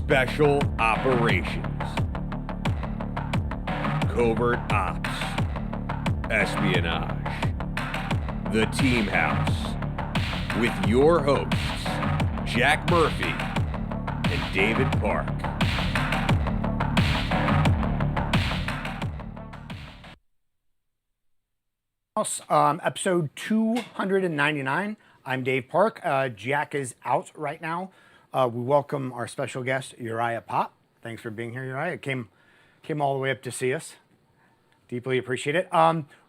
Special Operations, Covert Ops, Espionage, The Team House, with your hosts, Jack Murphy and David Park. Episode 299. I'm Dave Park. Jack is out right now. We welcome our special guest, Uriah Popp. Thanks for being here, Uriah. Came all the way up to see us. Deeply appreciate it.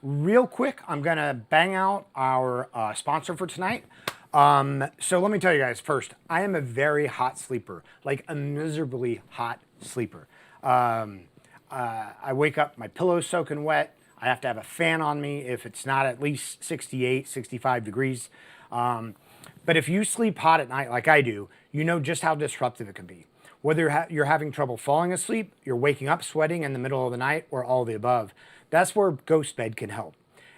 Real quick, I'm going to bang out our sponsor for tonight. So let me tell you guys first, I am a very hot sleeper, like a miserably hot sleeper. I wake up, my pillow's soaking wet. I have to have a fan on me if it's not at least 68, 65 degrees. But if you sleep hot at night like I do, you know just how disruptive it can be. Whether you're having trouble falling asleep, you're waking up sweating in the middle of the night, or all the above, that's where GhostBed can help.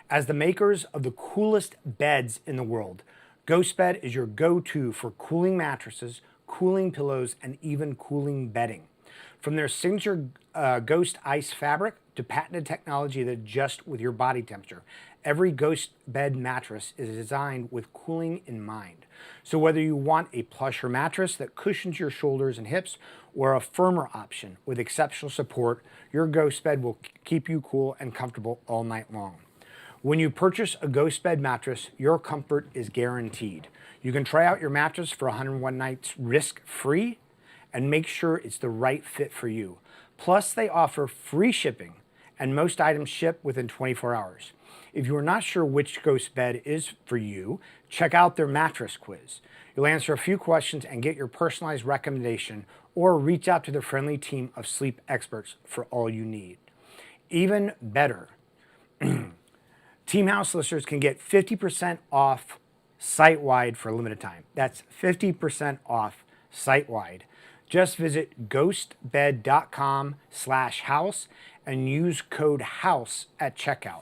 As the makers of the coolest beds in the world, GhostBed is your go-to for cooling mattresses, cooling pillows, and even cooling bedding. From their signature Ghost Ice fabric to patented technology that adjusts with your body temperature, every GhostBed mattress is designed with cooling in mind. So whether you want a plusher mattress that cushions your shoulders and hips, or a firmer option with exceptional support, your GhostBed will keep you cool and comfortable all night long. When you purchase a GhostBed mattress, your comfort is guaranteed. You can try out your mattress for 101 nights risk-free and make sure it's the right fit for you. Plus, they offer free shipping, and most items ship within 24 hours. If you are not sure which GhostBed is for you, check out their mattress quiz. You'll answer a few questions and get your personalized recommendation, or reach out to their friendly team of sleep experts for all you need. Even better, Team House listeners can get 50% off site-wide for a limited time. That's 50% off site-wide. Just visit ghostbed.com/house and use code HOUSE at checkout.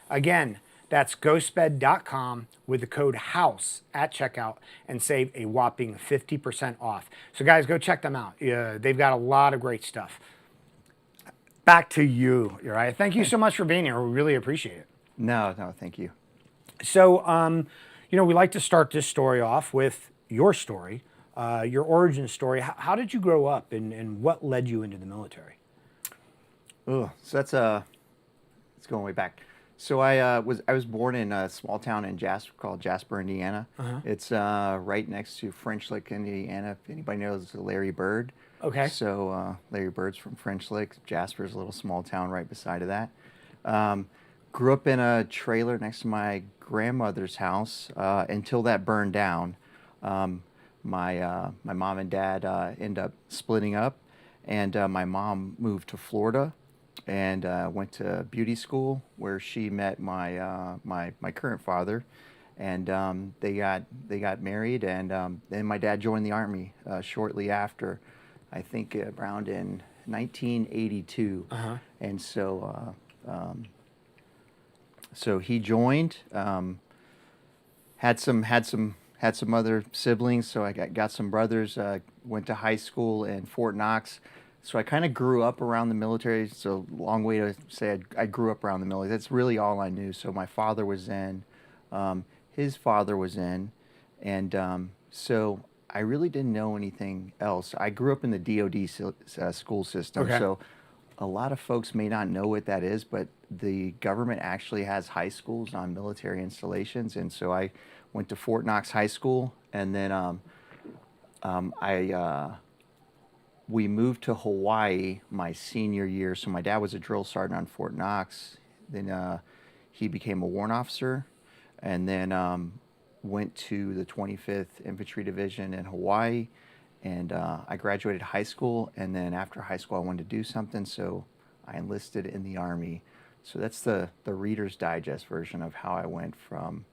Again, that's ghostbed.com with the code HOUSE at checkout and save a whopping 50% off. So guys, go check them out. They've got a lot of great stuff. Back to you, Uriah. Thank you so much for being here. We really appreciate it. No, thank you. So, we like to start this story off with your story. Your origin story. How did you grow up, and what led you into the military? Oh, so it's going way back. So I was born in a small town in Jasper called Jasper, Indiana. It's right next to French Lick, Indiana. If anybody knows Larry Bird. Okay. So Larry Bird's from French Lick. Jasper's a little small town right beside of that. Grew up in a trailer next to my grandmother's house until that burned down. My mom and dad ended up splitting up, and my mom moved to Florida and went to beauty school where she met my current father, and they got married, and then my dad joined the Army shortly after, I think around in 1982, and so he joined, had some other siblings, so I got some brothers, went to high school in Fort Knox. So I kind of grew up around the military. So long way to say I grew up around the military. That's really all I knew. So my father was in, his father was in, and so I really didn't know anything else. I grew up in the DoD school system. Okay. So a lot of folks may not know what that is, but the government actually has high schools on military installations. And so I went to Fort Knox High School, and then we moved to Hawaii my senior year. So my dad was a drill sergeant on Fort Knox. Then he became a warrant officer, and then went to the 25th Infantry Division in Hawaii. And I graduated high school, and then after high school I wanted to do something, so I enlisted in the Army. So that's the Reader's Digest version of how I went from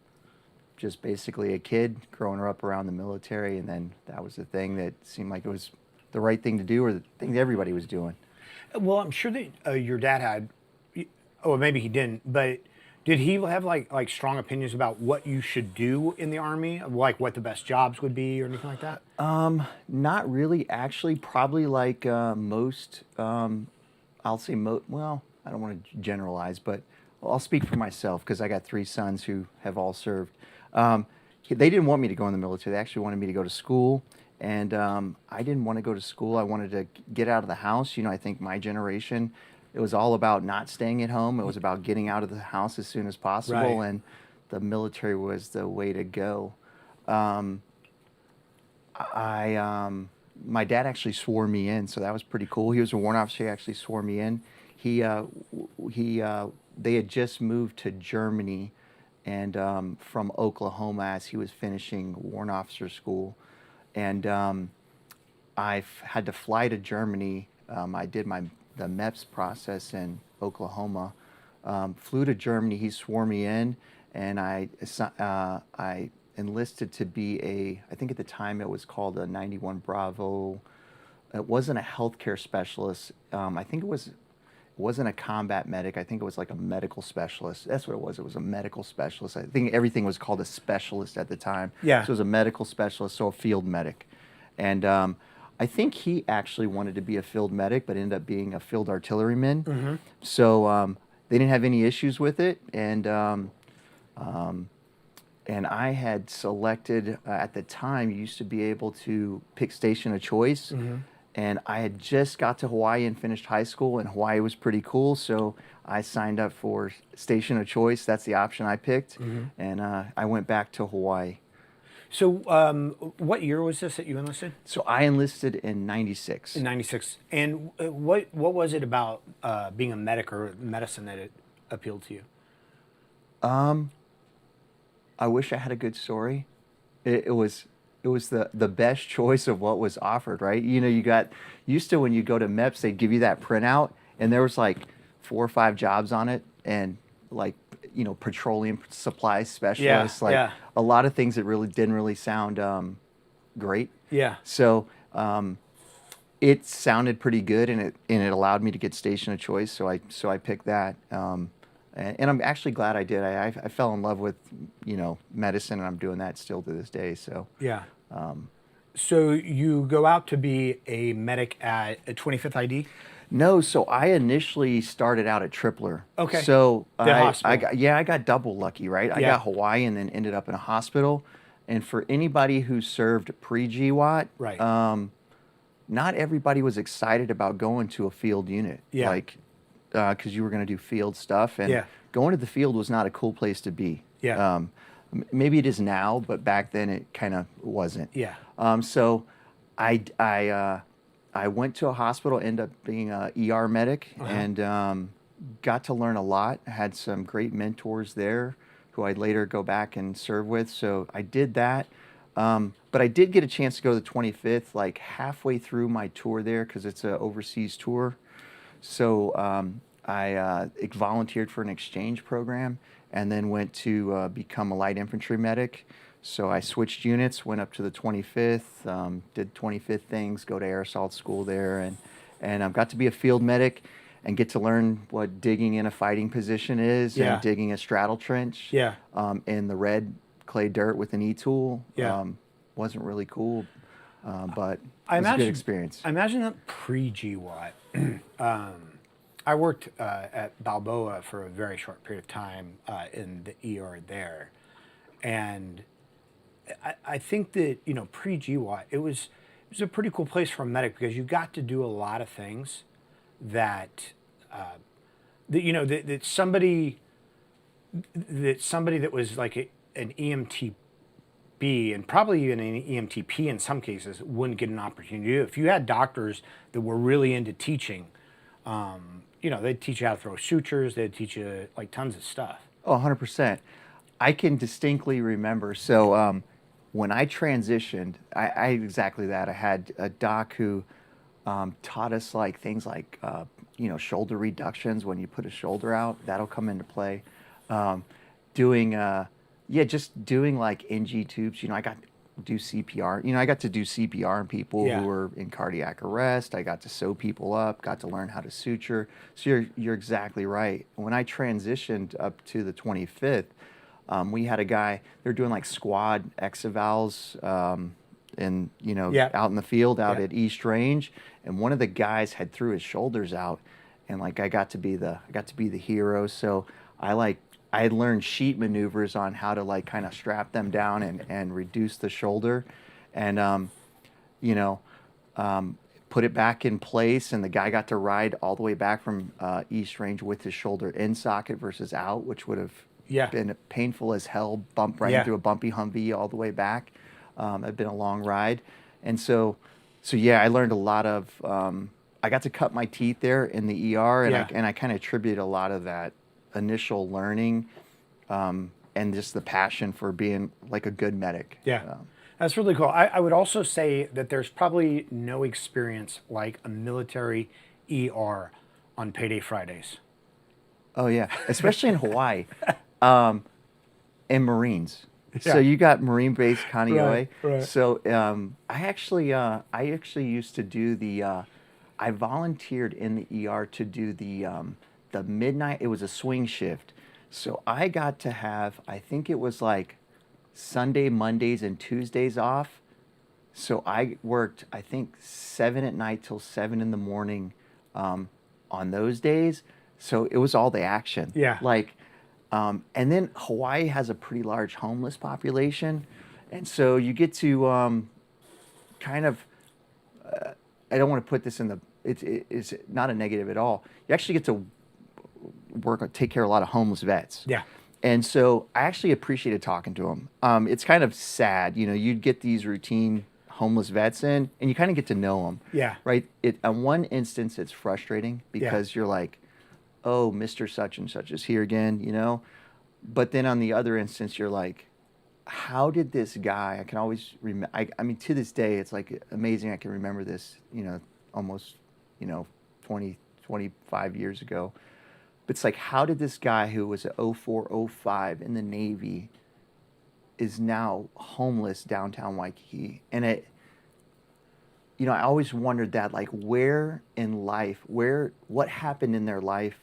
just basically a kid growing up around the military, and then that was the thing that seemed like it was the right thing to do, or the thing that everybody was doing. Well, I'm sure that your dad had, or maybe he didn't, but Did he have like strong opinions about what you should do in the Army, like what the best jobs would be or anything like that? Not really, actually. Probably like most. I'll say well, I don't want to generalize, but I'll speak for myself because I got 3 sons who have all served. They didn't want me to go in the military. They actually wanted me to go to school, and I didn't want to go to school. I wanted to get out of the house. I think my generation, it was all about not staying at home. It was about getting out of the house as soon as possible, Right. and the military was the way to go. My dad actually swore me in, so that was pretty cool. He was a warrant officer. He actually swore me in. They had just moved to Germany, and from Oklahoma as he was finishing warrant officer school, and I had to fly to Germany. I did the MEPS process in Oklahoma. Flew to Germany. He swore me in, and I enlisted to be I think at the time it was called a 91 Bravo. It wasn't a healthcare specialist. I think it wasn't a combat medic. I think it was like a medical specialist. That's what it was. It was a medical specialist. I think everything was called a specialist at the time. Yeah. So it was a medical specialist, so a field medic. And I think he actually wanted to be a field medic, but ended up being a field artilleryman. Mm-hmm. So they didn't have any issues with it. And I had selected, at the time, you used to be able to pick station of choice. Mm-hmm. And I had just got to Hawaii and finished high school, and Hawaii was pretty cool. So I signed up for station of choice. That's the option I picked. Mm-hmm. And I went back to Hawaii. So what year was this that you enlisted? So I enlisted in 96. In 96. And what was it about being a medic or medicine that it appealed to you? I wish I had a good story. It was the best choice of what was offered, right? You got used to when you go to MEPS, they'd give you that printout, and there was like 4 or 5 jobs on it, and like, petroleum supply specialist, a lot of things that really didn't really sound great. Yeah. So it sounded pretty good, and it allowed me to get station of choice. So I picked that. And I'm actually glad I did. I fell in love with, medicine, and I'm doing that still to this day. So Yeah. So you go out to be a medic at 25th ID? no, so I initially started out at Tripler. Okay. So The I hospital. got double lucky, right? I Yeah. got Hawaii and then ended up in a hospital. And for anybody who served pre-GWAT, Right. Not everybody was excited about going to a field unit. Yeah. Like, because you were going to do field stuff, and Yeah. going to the field was not a cool place to be. Yeah. Maybe it is now, but back then it kind of wasn't. Yeah. So I went to a hospital, ended up being a ER medic, and got to learn a lot. I had some great mentors there who I'd later go back and serve with. So I did that. But I did get a chance to go to the 25th, like halfway through my tour there, because it's an overseas tour. So I volunteered for an exchange program, and then went to become a light infantry medic. So I switched units, went up to the 25th, did 25th things, go to air assault school there, and got to be a field medic and get to learn what digging in a fighting position is, Yeah. and digging a straddle trench Yeah. in the red clay dirt with an E-tool. Yeah. Wasn't really cool, but it I was a good imagine- experience. I imagine that pre-GWAT, I worked at Balboa for a very short period of time in the ER there. And I think that, pre-GWAT, it was a pretty cool place for a medic because you got to do a lot of things that, that somebody that was like an EMTB and probably even an EMTP in some cases wouldn't get an opportunity to do. If you had doctors that were really into teaching, they'd teach you how to throw sutures, they'd teach you like tons of stuff. Oh, 100%. I can distinctly remember. So when I transitioned, I exactly that. I had a doc who taught us like things like, shoulder reductions. When you put a shoulder out, that'll come into play. Just doing like NG tubes. I got do CPR. You know, I got to do CPR on people Yeah. who were in cardiac arrest. I got to sew people up, got to learn how to suture. So you're exactly right. When I transitioned up to the 25th, we had a guy, they're doing like squad exevals, and Yeah. out in the field out Yeah. at East Range, and one of the guys had threw his shoulders out, and like I got to be the hero. So I had learned sheet maneuvers on how to like kind of strap them down and reduce the shoulder, and you know put it back in place, and the guy got to ride all the way back from East Range with his shoulder in socket versus out, which would have Yeah. been painful as hell, bump right Yeah. into a bumpy Humvee all the way back. It'd been a long ride, and so yeah, I learned a lot of. I got to cut my teeth there in the ER, and Yeah. I kind of attribute a lot of that initial learning, and just the passion for being like a good medic. Yeah. That's really cool. I would also say that there's probably no experience like a military ER on payday Fridays. Oh yeah, especially in Hawaii, and Marines. Yeah. So you got Marine base Kaneohe. Right. So I actually used to do the. I volunteered in the ER to do the midnight. It was a swing shift, so I got to have. I think it was like Sunday, Mondays, and Tuesdays off. So I worked, I think, 7 at night till 7 in the morning, on those days. So it was all the action. Yeah. Like, and then Hawaii has a pretty large homeless population, and so you get to kind of. I don't want to put this in the. It's not a negative at all. You actually get to take care of a lot of homeless vets. Yeah. And so I actually appreciated talking to them. It's kind of sad, you'd get these routine homeless vets in, and you kind of get to know them. Yeah. Right. On one instance, it's frustrating because you're like, oh, Mr. Such and Such is here again, But then on the other instance, you're like, how did this guy? I can always remember. I mean, to this day, it's like amazing. I can remember this, almost, 20, 25 years ago. But it's like, how did this guy who was a 04, 05 in the Navy is now homeless downtown Waikiki? And I always wondered that, like, where in life, what happened in their life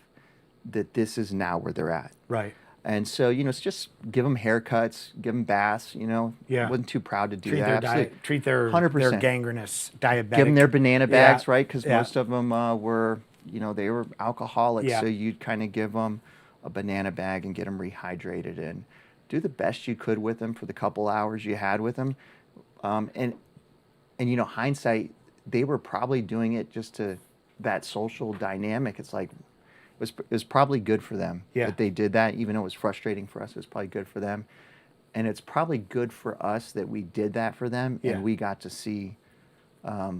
that this is now where they're at? Right. And so, it's just give them haircuts, give them baths, Yeah. Wasn't too proud to do Treat that. their diet, treat their 100%. gangrenous diabetic. Give them their banana bags, Yeah. right? Because Yeah. most of them were, they were alcoholics. Yeah. So you'd kind of give them a banana bag and get them rehydrated and do the best you could with them for the couple hours you had with them. And hindsight, they were probably doing it just to that social dynamic. It's like, it was probably good for them that they did that, even though it was frustrating for us. It was probably good for them. And it's probably good for us that we did that for them, and we got to see, that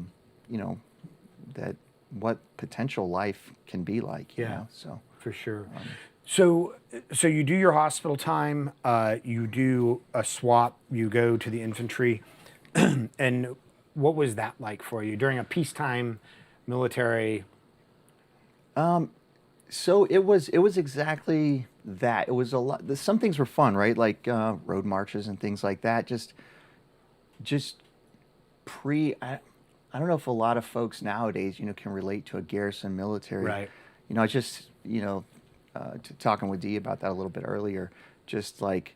what potential life can be like. So For sure. So you do your hospital time, you do a swap, you go to the infantry, and what was that like for you during a peacetime military? So it was exactly that. It was a lot. Some things were fun, right? Like road marches and things like that. Just I don't know if a lot of folks nowadays, can relate to a garrison military. Right. I just, talking with Dee about that a little bit earlier. Just like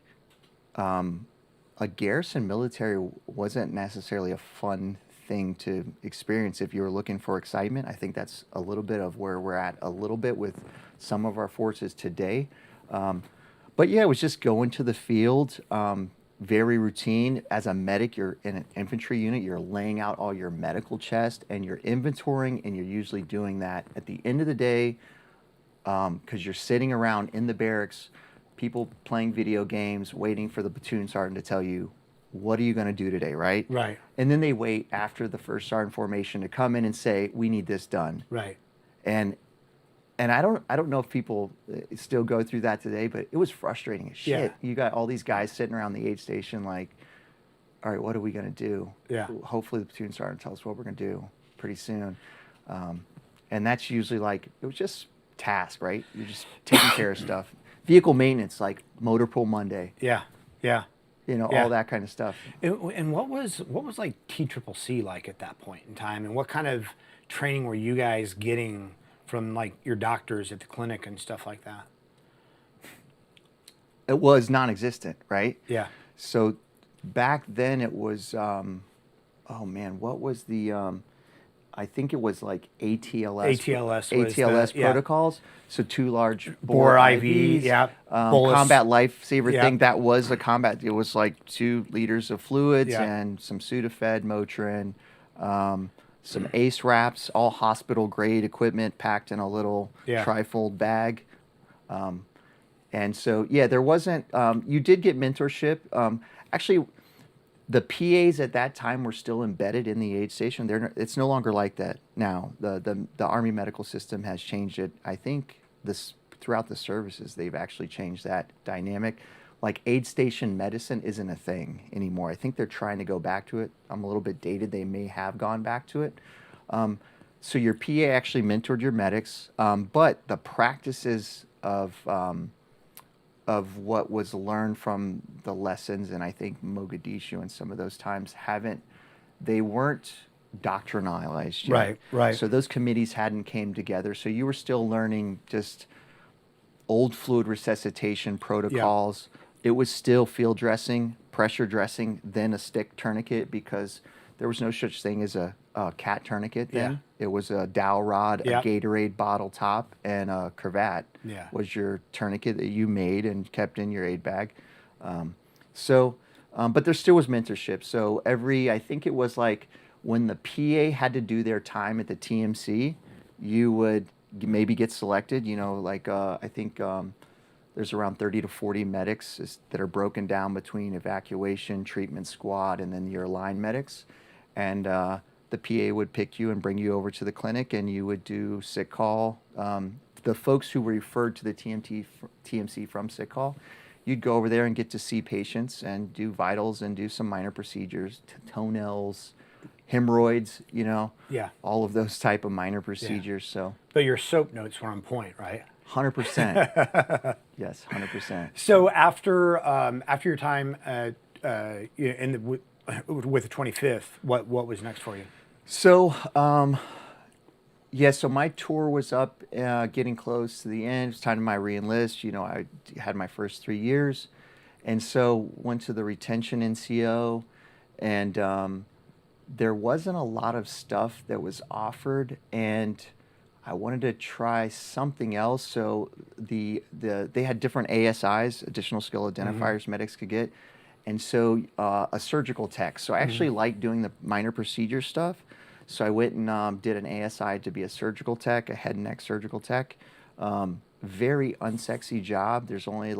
a garrison military wasn't necessarily a fun thing to experience if you were looking for excitement. I think that's a little bit of where we're at a little bit with some of our forces today. But yeah, it was just going to the field, very routine. As a medic, you're in an infantry unit, you're laying out all your medical chest and you're inventorying, and you're usually doing that at the end of the day, because you're sitting around in the barracks, people playing video games, waiting for the platoon sergeant to tell you, what are you going to do today, right? Right. And then they wait after the first sergeant formation to come in and say, we need this done. Right. And I don't know if people still go through that today, but it was frustrating as shit. Yeah. You got all these guys sitting around the aid station like, all right, what are we going to do? Yeah. Hopefully the platoon sergeant tells us what we're going to do pretty soon. And that's usually like, it was just task, right? You're just taking care of stuff. Vehicle maintenance, like motor pool Monday. Yeah. Yeah. Yeah. all that kind of stuff. And what was like TCCC like at that point in time, and what kind of training were you guys getting from like your doctors at the clinic and stuff like that? It was non-existent, right? Yeah. So back then it was, oh man, what was the, I think it was like ATLS Yeah. protocols. So 2 large Bore IV, IVs, yeah. Bolus. combat lifesaver Yeah. thing. That was a combat. It was like 2 liters of fluids Yeah. and some Sudafed, Motrin, some ACE wraps, all hospital grade equipment packed in a little Yeah. trifold bag. And so, yeah, there wasn't, you did get mentorship. Actually, the PAs at that time were still embedded in the aid station. It's no longer like that now. The Army medical system has changed it. I think throughout the services, they've actually changed that dynamic. Like aid station medicine isn't a thing anymore. I think they're trying to go back to it. I'm a little bit dated. They may have gone back to it. So your PA actually mentored your medics, but the practices of what was learned from the lessons, and I think Mogadishu and some of those times they weren't doctrinalized yet. Right, right. So those committees hadn't came together. So you were still learning just old fluid resuscitation protocols. It was still field dressing, pressure dressing, then a stick tourniquet, because there was no such thing as a cat tourniquet then. Yeah. It was a dowel rod, Yeah. a Gatorade bottle top, and a cravat Yeah. was your tourniquet that you made and kept in your aid bag. But there still was mentorship. So I think it was like when the PA had to do their time at the TMC, you would maybe get selected, I think there's around 30 to 40 medics that are broken down between evacuation, treatment squad, and then your line medics. And the PA would pick you and bring you over to the clinic, and you would do sick call. The folks who were referred to the TMC from sick call, you'd go over there and get to see patients and do vitals and do some minor procedures, toenails, hemorrhoids, Yeah. all of those type of minor procedures. So But your soap notes were on point, right? 100%. Yes, 100%. So after your time with the 25th, what was next for you? So, so my tour was up, getting close to the end. It was time to my re-enlist. I had my first 3 years, and so went to the retention NCO, and there wasn't a lot of stuff that was offered, and I wanted to try something else. So they had different ASIs, additional skill identifiers, medics could get, and so a surgical tech. So I actually liked doing the minor procedure stuff. So I went and did an ASI to be a surgical tech, a head and neck surgical tech. Very unsexy job. There's only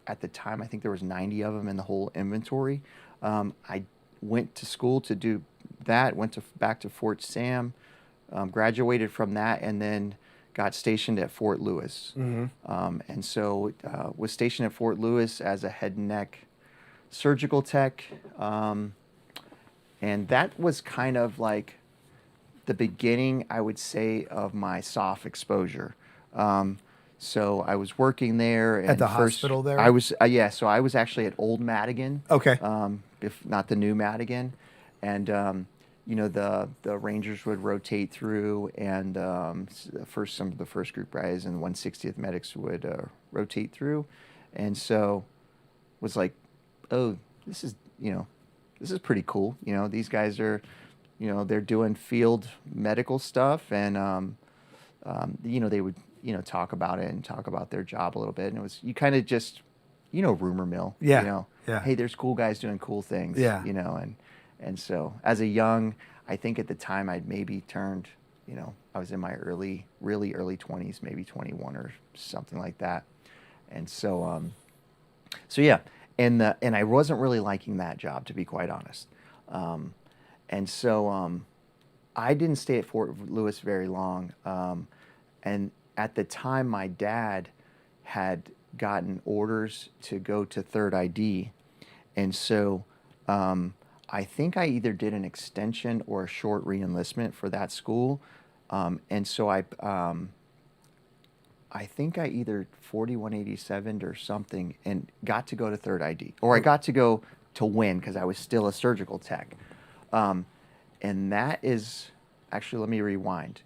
at the time, I think there was 90 of them in the whole inventory. I went to school to do that, back to Fort Sam, graduated from that, and then got stationed at Fort Lewis. And so was stationed at Fort Lewis as a head and neck surgical tech. And that was kind of like the beginning, I would say, of my soft exposure. So I was working there. And At the hospital there? I was, so I was actually at Old Madigan. Okay. If not the new Madigan. And, the Rangers would rotate through, and some of the first group guys and 160th medics would rotate through. And so was like, oh, this is pretty cool. These guys are, they're doing field medical stuff, and they would talk about it and talk about their job a little bit, and it was, you kind of just rumor mill. Yeah. Hey, there's cool guys doing cool things. Yeah. And so as a young, I think at the time I'd maybe turned, I was in my really early 20s, maybe 21 or something like that. And so yeah, and I wasn't really liking that job, to be quite honest. And so I didn't stay at Fort Lewis very long. And at the time, my dad had gotten orders to go to 3rd ID. And so I think I either did an extension or a short re-enlistment for that school. And so I think I either 4187'd or something and got to go to 3rd ID. Or I got to go to win because I was still a surgical tech. And that is, actually, let me rewind.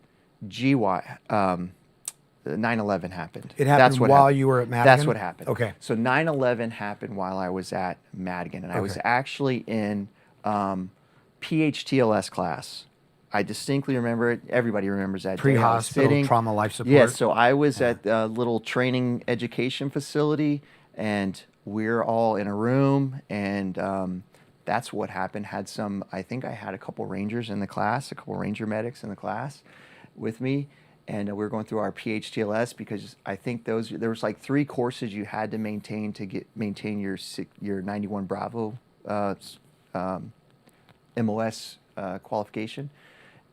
9/11 happened. It happened while you were at Madigan? That's what happened. Okay. So 9/11 happened while I was at Madigan, and I was actually in PHTLS class. I distinctly remember it. Everybody remembers that. Pre-hospital trauma life support. Yeah, so I was at a little training education facility, and we're all in a room, and that's what happened. I think I had a couple Rangers in the class, a couple Ranger medics in the class with me, and we were going through our PHTLS because I think there was like 3 courses you had to maintain your 91 Bravo MOS qualification.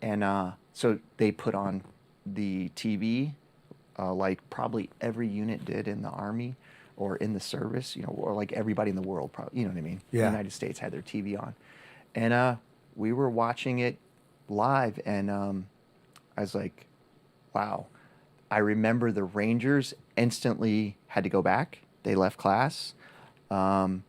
And so they put on the TV, like probably every unit did in the Army or in the service, or like everybody in the world, probably, you know what I mean? Yeah. The United States had their TV on. And we were watching it live, and I was like, wow. I remember the Rangers instantly had to go back. They left class. Man,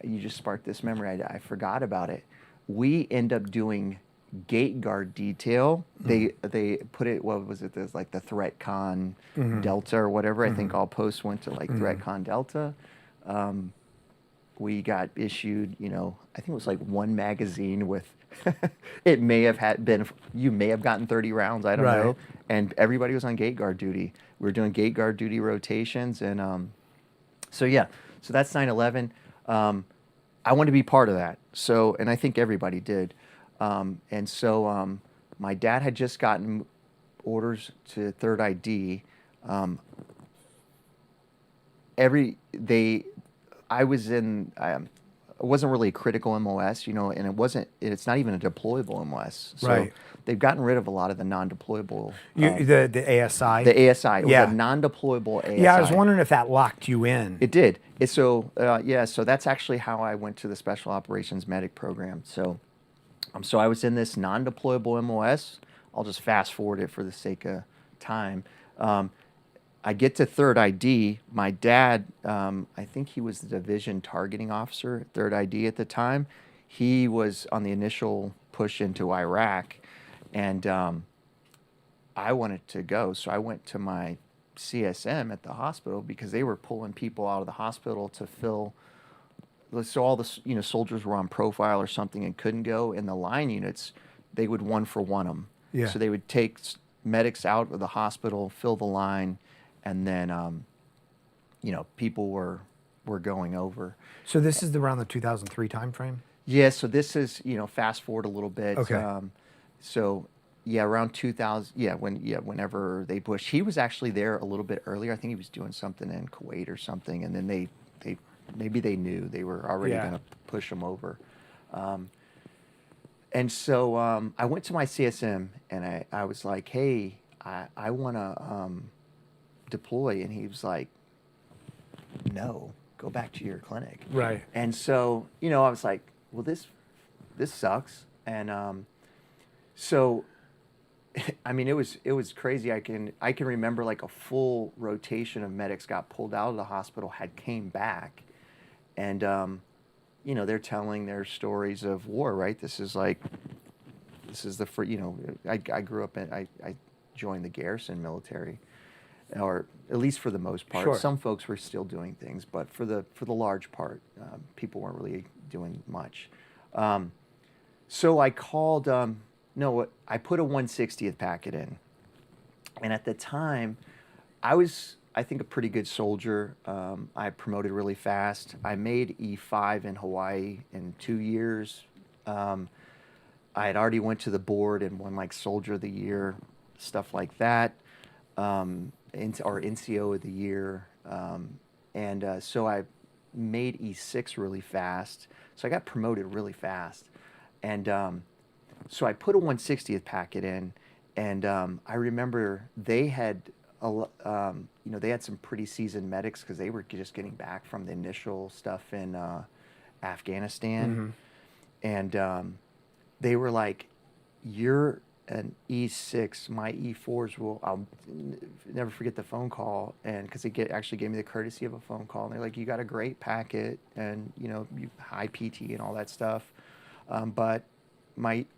you just sparked this memory. I forgot about it. We end up doing gate guard detail. They put it, what was it? There's like the Threat Con Delta or whatever. I think all posts went to like Threat Con Delta. We got issued, I think it was like 1 magazine with, it may have you may have gotten 30 rounds, I don't know. And everybody was on gate guard duty. We were doing gate guard duty rotations. And so that's 9/11. I wanted to be part of that. So, and I think everybody did. And so my dad had just gotten orders to 3rd ID. It wasn't really a critical MOS, and it's not even a deployable MOS. So they've gotten rid of a lot of the non-deployable. The ASI? The ASI. It was a non-deployable ASI. Yeah, I was wondering if that locked you in. It did. So that's actually how I went to the Special Operations Medic program. So I was in this non-deployable MOS. I'll just fast forward it for the sake of time. I get to 3rd ID. My dad, I think he was the division targeting officer at 3rd ID at the time. He was on the initial push into Iraq, and I wanted to go. So I went to my CSM at the hospital because they were pulling people out of the hospital to fill. So all the soldiers were on profile or something and couldn't go. And the line units, they would 1-for-1 them. Yeah. So they would take medics out of the hospital, fill the line, and then, people were going over. So this is around the 2003 timeframe? Yeah, so this is, fast forward a little bit. Okay. Around 2000, whenever they pushed. He was actually there a little bit earlier. I think he was doing something in Kuwait or something, and then maybe they knew they were already going to push him over. And so I went to my CSM, and I was like, hey, I want to deploy. And he was like, no, go back to your clinic. Right. And so, I was like, well, this sucks. And so, I mean, it was crazy. I can remember like a full rotation of medics got pulled out of the hospital, came back, and they're telling their stories of war, right? This is the I grew up I joined the garrison military, or at least for the most part. Sure. Some folks were still doing things, but for the large part, people weren't really doing much. So I called. I put a 160th packet in, and at the time, I was, I think, a pretty good soldier. I promoted really fast. I made E5 in Hawaii in 2 years. I had already went to the board and won like Soldier of the Year, stuff like that, or NCO of the Year. So I made E6 really fast. So I got promoted really fast. And so I put a 160th packet in, and I remember they had, they had some pretty seasoned medics because they were just getting back from the initial stuff in Afghanistan, and they were like, "You're an E6, my E4s I'll never forget the phone call, and because they actually gave me the courtesy of a phone call, and they're like, you got a great packet, and high PT and all that stuff, but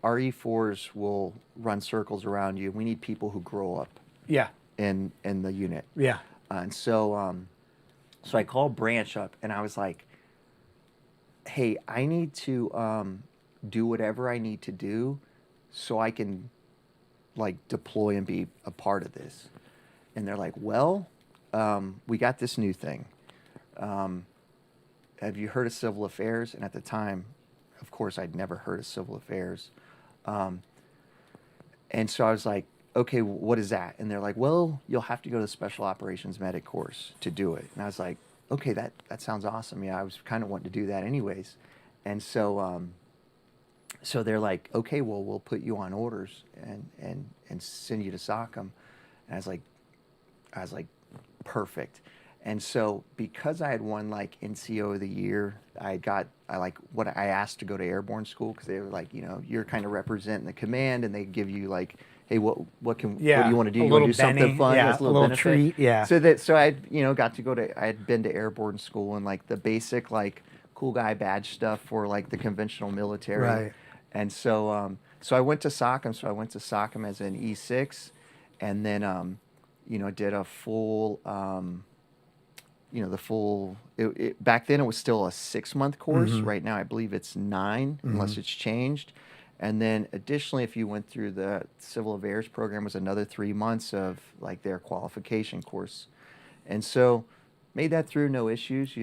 our E4s will run circles around you. We need people who grow up. Yeah. In the unit. Yeah. And so I called Branch up, and I was like, hey, I need to do whatever I need to do so I can like deploy and be a part of this. And they're like, well, we got this new thing. Have you heard of civil affairs? And at the time, of course, I'd never heard of civil affairs. And so I was like, okay, what is that? And they're like, well, you'll have to go to the Special Operations Medic course to do it. And I was like, okay, that sounds awesome. Yeah, I was kind of wanting to do that anyways. And so so they're like, okay, well, we'll put you on orders and send you to SOCM. And I was like, perfect. And so because I had won like NCO of the year, I asked to go to airborne school, because they were like, you're kind of representing the command, and they give you like, hey, what do you want to do? You want to do something fun? Yeah, It's a little benefit. treat. Yeah. So I got to go to, I had been to airborne school, and like the basic like cool guy badge stuff for like the conventional military. Right. And so so I went to SOCM. So I went to SOCM as an E6, and then did a full back then it was still a 6-month course. Mm-hmm. Right now I believe it's 9, unless it's changed. And then additionally, if you went through the civil affairs program, it was another 3 months of like their qualification course. And so made that through, no issues,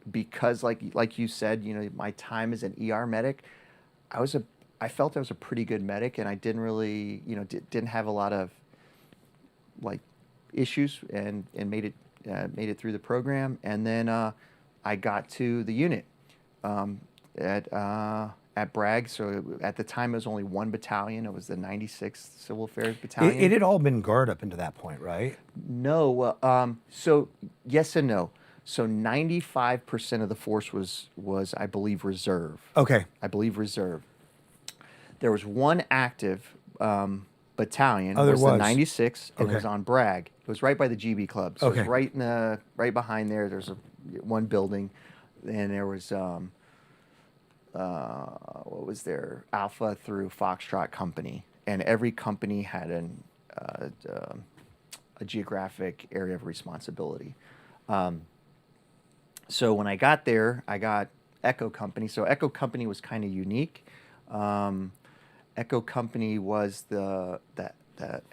because like you said, my time as an ER medic, I felt I was a pretty good medic, and I didn't really, didn't have a lot of like issues, and made it through the program. And then I got to the unit at Bragg. So at the time it was only 1 battalion. It was the 96th Civil Affairs Battalion. It had all been guard up into that point, right? No. So yes and no. So 95% of the force was I believe reserve. Okay. I believe reserve. There was one active battalion. Oh, there was was. the 96, and Okay. it was on Bragg. It was right by the GB Club. So Okay. it was right behind there. There's one building, and there was what was there? Alpha through Foxtrot company, and every company had a geographic area of responsibility. So when I got there, I got Echo Company. So Echo Company was kind of unique. Echo Company was the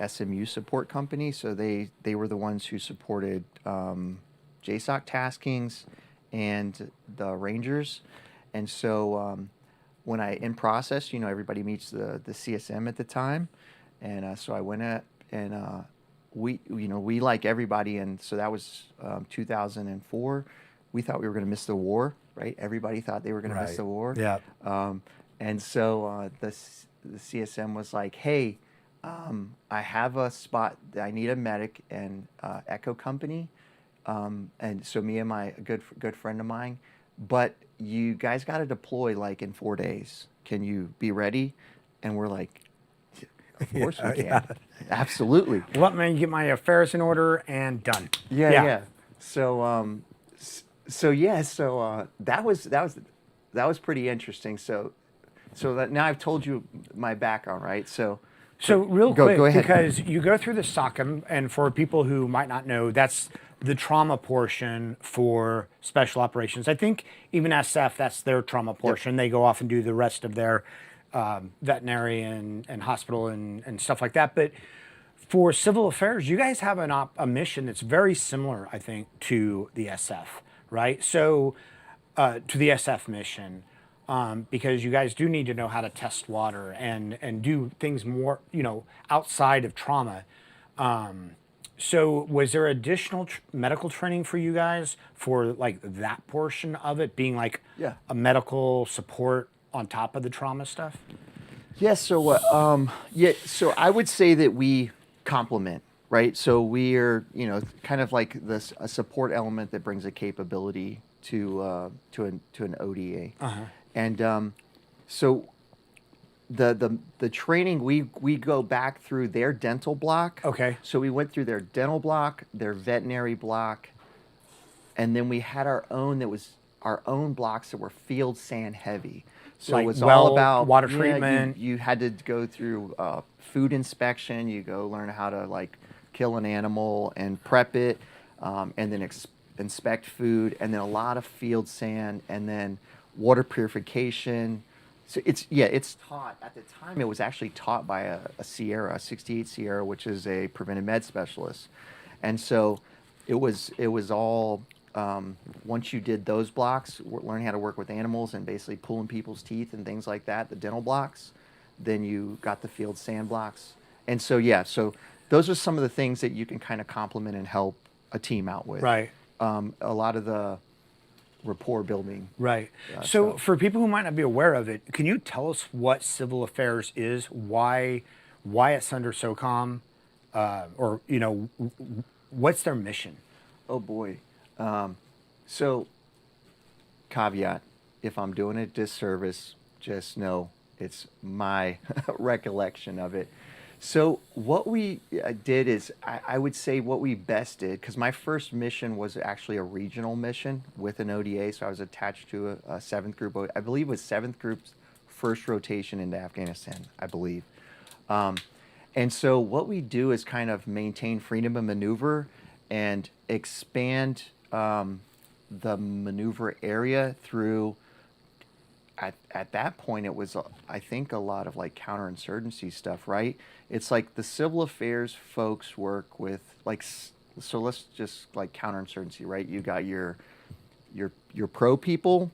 SMU support company. So they were the ones who supported JSOC taskings and the Rangers. And so when in process, everybody meets the CSM at the time. And so I went up, and we like everybody. And so that was 2004. We thought we were going to miss the war, right? Everybody thought they were going to miss the war. Yeah. And so the CSM was like, hey, I have a spot. I need a medic and Echo Company. And so me and my good friend of mine, but you guys got to deploy like in 4 days. Can you be ready? And we're like, of course we can. Yeah. Absolutely. Let me get my affairs in order and done. Yeah. So that was pretty interesting. So that now I've told you my background, right? So real quick, go ahead. because you go through the SOCM, and for people who might not know, that's the trauma portion for special operations. I think even SF, that's their trauma portion. Yep. They go off and do the rest of their veterinary and hospital and stuff like that. But for civil affairs, you guys have a mission that's very similar, I think, to the SF, right? So to the SF mission. Because you guys do need to know how to test water and do things more, outside of trauma. So was there additional medical training for you guys for like that portion of it being like a medical support on top of the trauma stuff? Yes. So so I would say that we complement, right? So we are, kind of like a support element that brings a capability to an ODA. Uh-huh. And so the training, we go back through their dental block. Okay. So we went through their dental block, their veterinary block, and then we had our own that was our own blocks that were field sand heavy. So Like it was well, all about water yeah, treatment. You had to go through food inspection. You go learn how to like kill an animal and prep it, and then inspect food, and then a lot of field sand, and then water purification. So it's taught at the time. It was actually taught by a Sierra, a 68 Sierra, which is a preventive med specialist, and so it was all. Once you did those blocks, learning how to work with animals and basically pulling people's teeth and things like that, the dental blocks, then you got the field sand blocks. And so, so those are some of the things that you can kind of complement and help a team out with. Right. A lot of the rapport building. Right. So So for people who might not be aware of it, can you tell us what civil affairs is? Why it's under SOCOM, or what's their mission? Oh boy. So, caveat, if I'm doing a disservice, just know it's my recollection of it. So what we did is, I would say what we best did, because my first mission was actually a regional mission with an ODA, so I was attached to a 7th Group, I believe it was 7th Group's first rotation into Afghanistan, I believe. And so what we do is kind of maintain freedom of maneuver and expand the maneuver area through, at that point, it was, I think, a lot of like counterinsurgency stuff, right? It's like the civil affairs folks work with, like, so let's just like counterinsurgency, right? You got your pro people,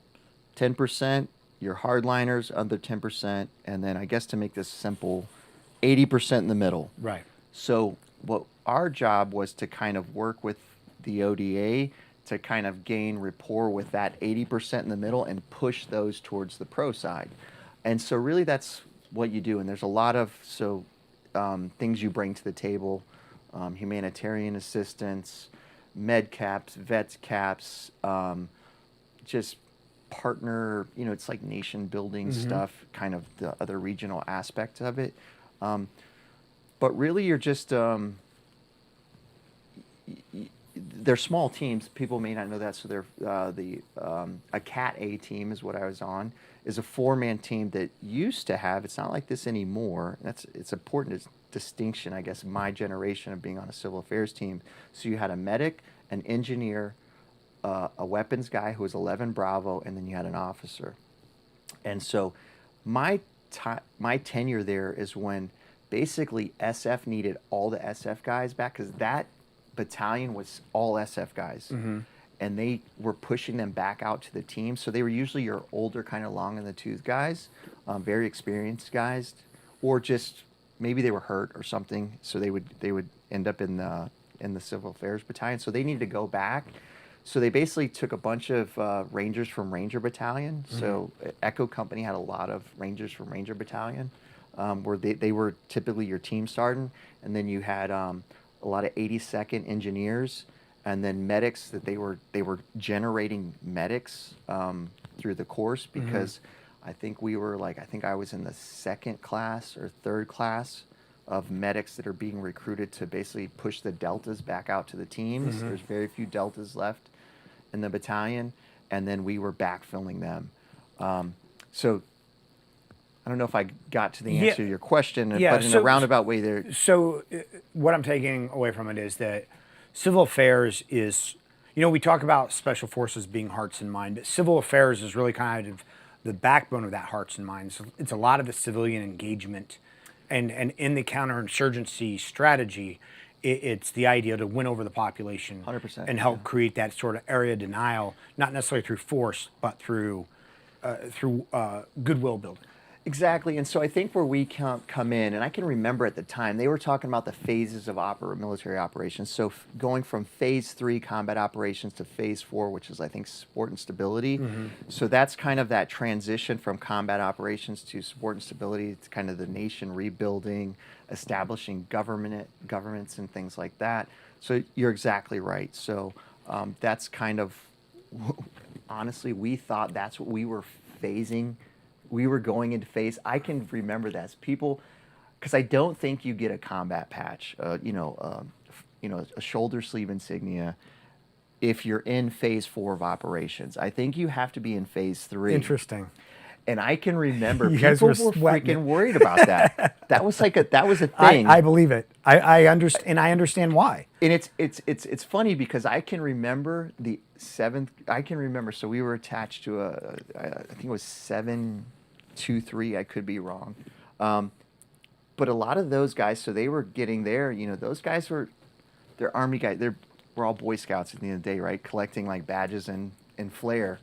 10%, your hardliners, under 10%, and then I guess to make this simple, 80% in the middle. Right. So what our job was to kind of work with the ODA to kind of gain rapport with that 80% in the middle and push those towards the pro side. And so really that's what you do. And there's a lot of things you bring to the table, humanitarian assistance, med caps, vets caps, just partner, it's like nation building stuff, kind of the other regional aspect of it. But really you're just, they're small teams. People may not know that. So they're a Cat A team is what I was on, is a 4-man team that used to have. It's not like this anymore. It's important distinction, I guess, my generation of being on a civil affairs team. So you had a medic, an engineer, a weapons guy who was 11 Bravo, and then you had an officer. And so my tenure there is when basically SF needed all the SF guys back, because that battalion was all SF guys, and they were pushing them back out to the team. So they were usually your older, kind of long in the tooth guys, very experienced guys, or just maybe they were hurt or something. So they would end up in the civil affairs battalion. So they needed to go back. So they basically took a bunch of Rangers from Ranger Battalion. So Echo Company had a lot of Rangers from Ranger Battalion, where they were typically your team sergeant, and then you had a lot of 82nd engineers, and then medics that they were generating medics through the course, because I think I was in the 2nd class or 3rd class of medics that are being recruited to basically push the deltas back out to the teams. There's very few deltas left in the battalion, and then we were backfilling them. So I don't know if I got to the answer to your question, but in a roundabout way there. So what I'm taking away from it is that civil affairs is, we talk about special forces being hearts and mind, but civil affairs is really kind of the backbone of that hearts and minds. So it's a lot of the civilian engagement, and in the counterinsurgency strategy, it's the idea to win over the population 100%, and help create that sort of area denial, not necessarily through force, but through goodwill building. Exactly, and so I think where we come in, and I can remember at the time, they were talking about the phases of military operations. So going from phase 3 combat operations to phase 4, which is, I think, support and stability. So that's kind of that transition from combat operations to support and stability. It's kind of the nation rebuilding, establishing governments and things like that. So you're exactly right. So that's kind of, honestly, we thought that's what we were phasing we were going into phase. I can remember that as people, because I don't think you get a combat patch, a shoulder sleeve insignia, if you're in phase 4 of operations. I think you have to be in phase 3. Interesting. And I can remember You people guys were were sweating freaking worried about that. That was a thing. I believe it. I understand, and I understand why. And it's funny because I can remember the 7th. I can remember. So we were attached to I think it was 723. I could be wrong, but a lot of those guys. So they were getting there. Those guys they're Army guys. We're all Boy Scouts at the end of the day, right? Collecting like badges and flair.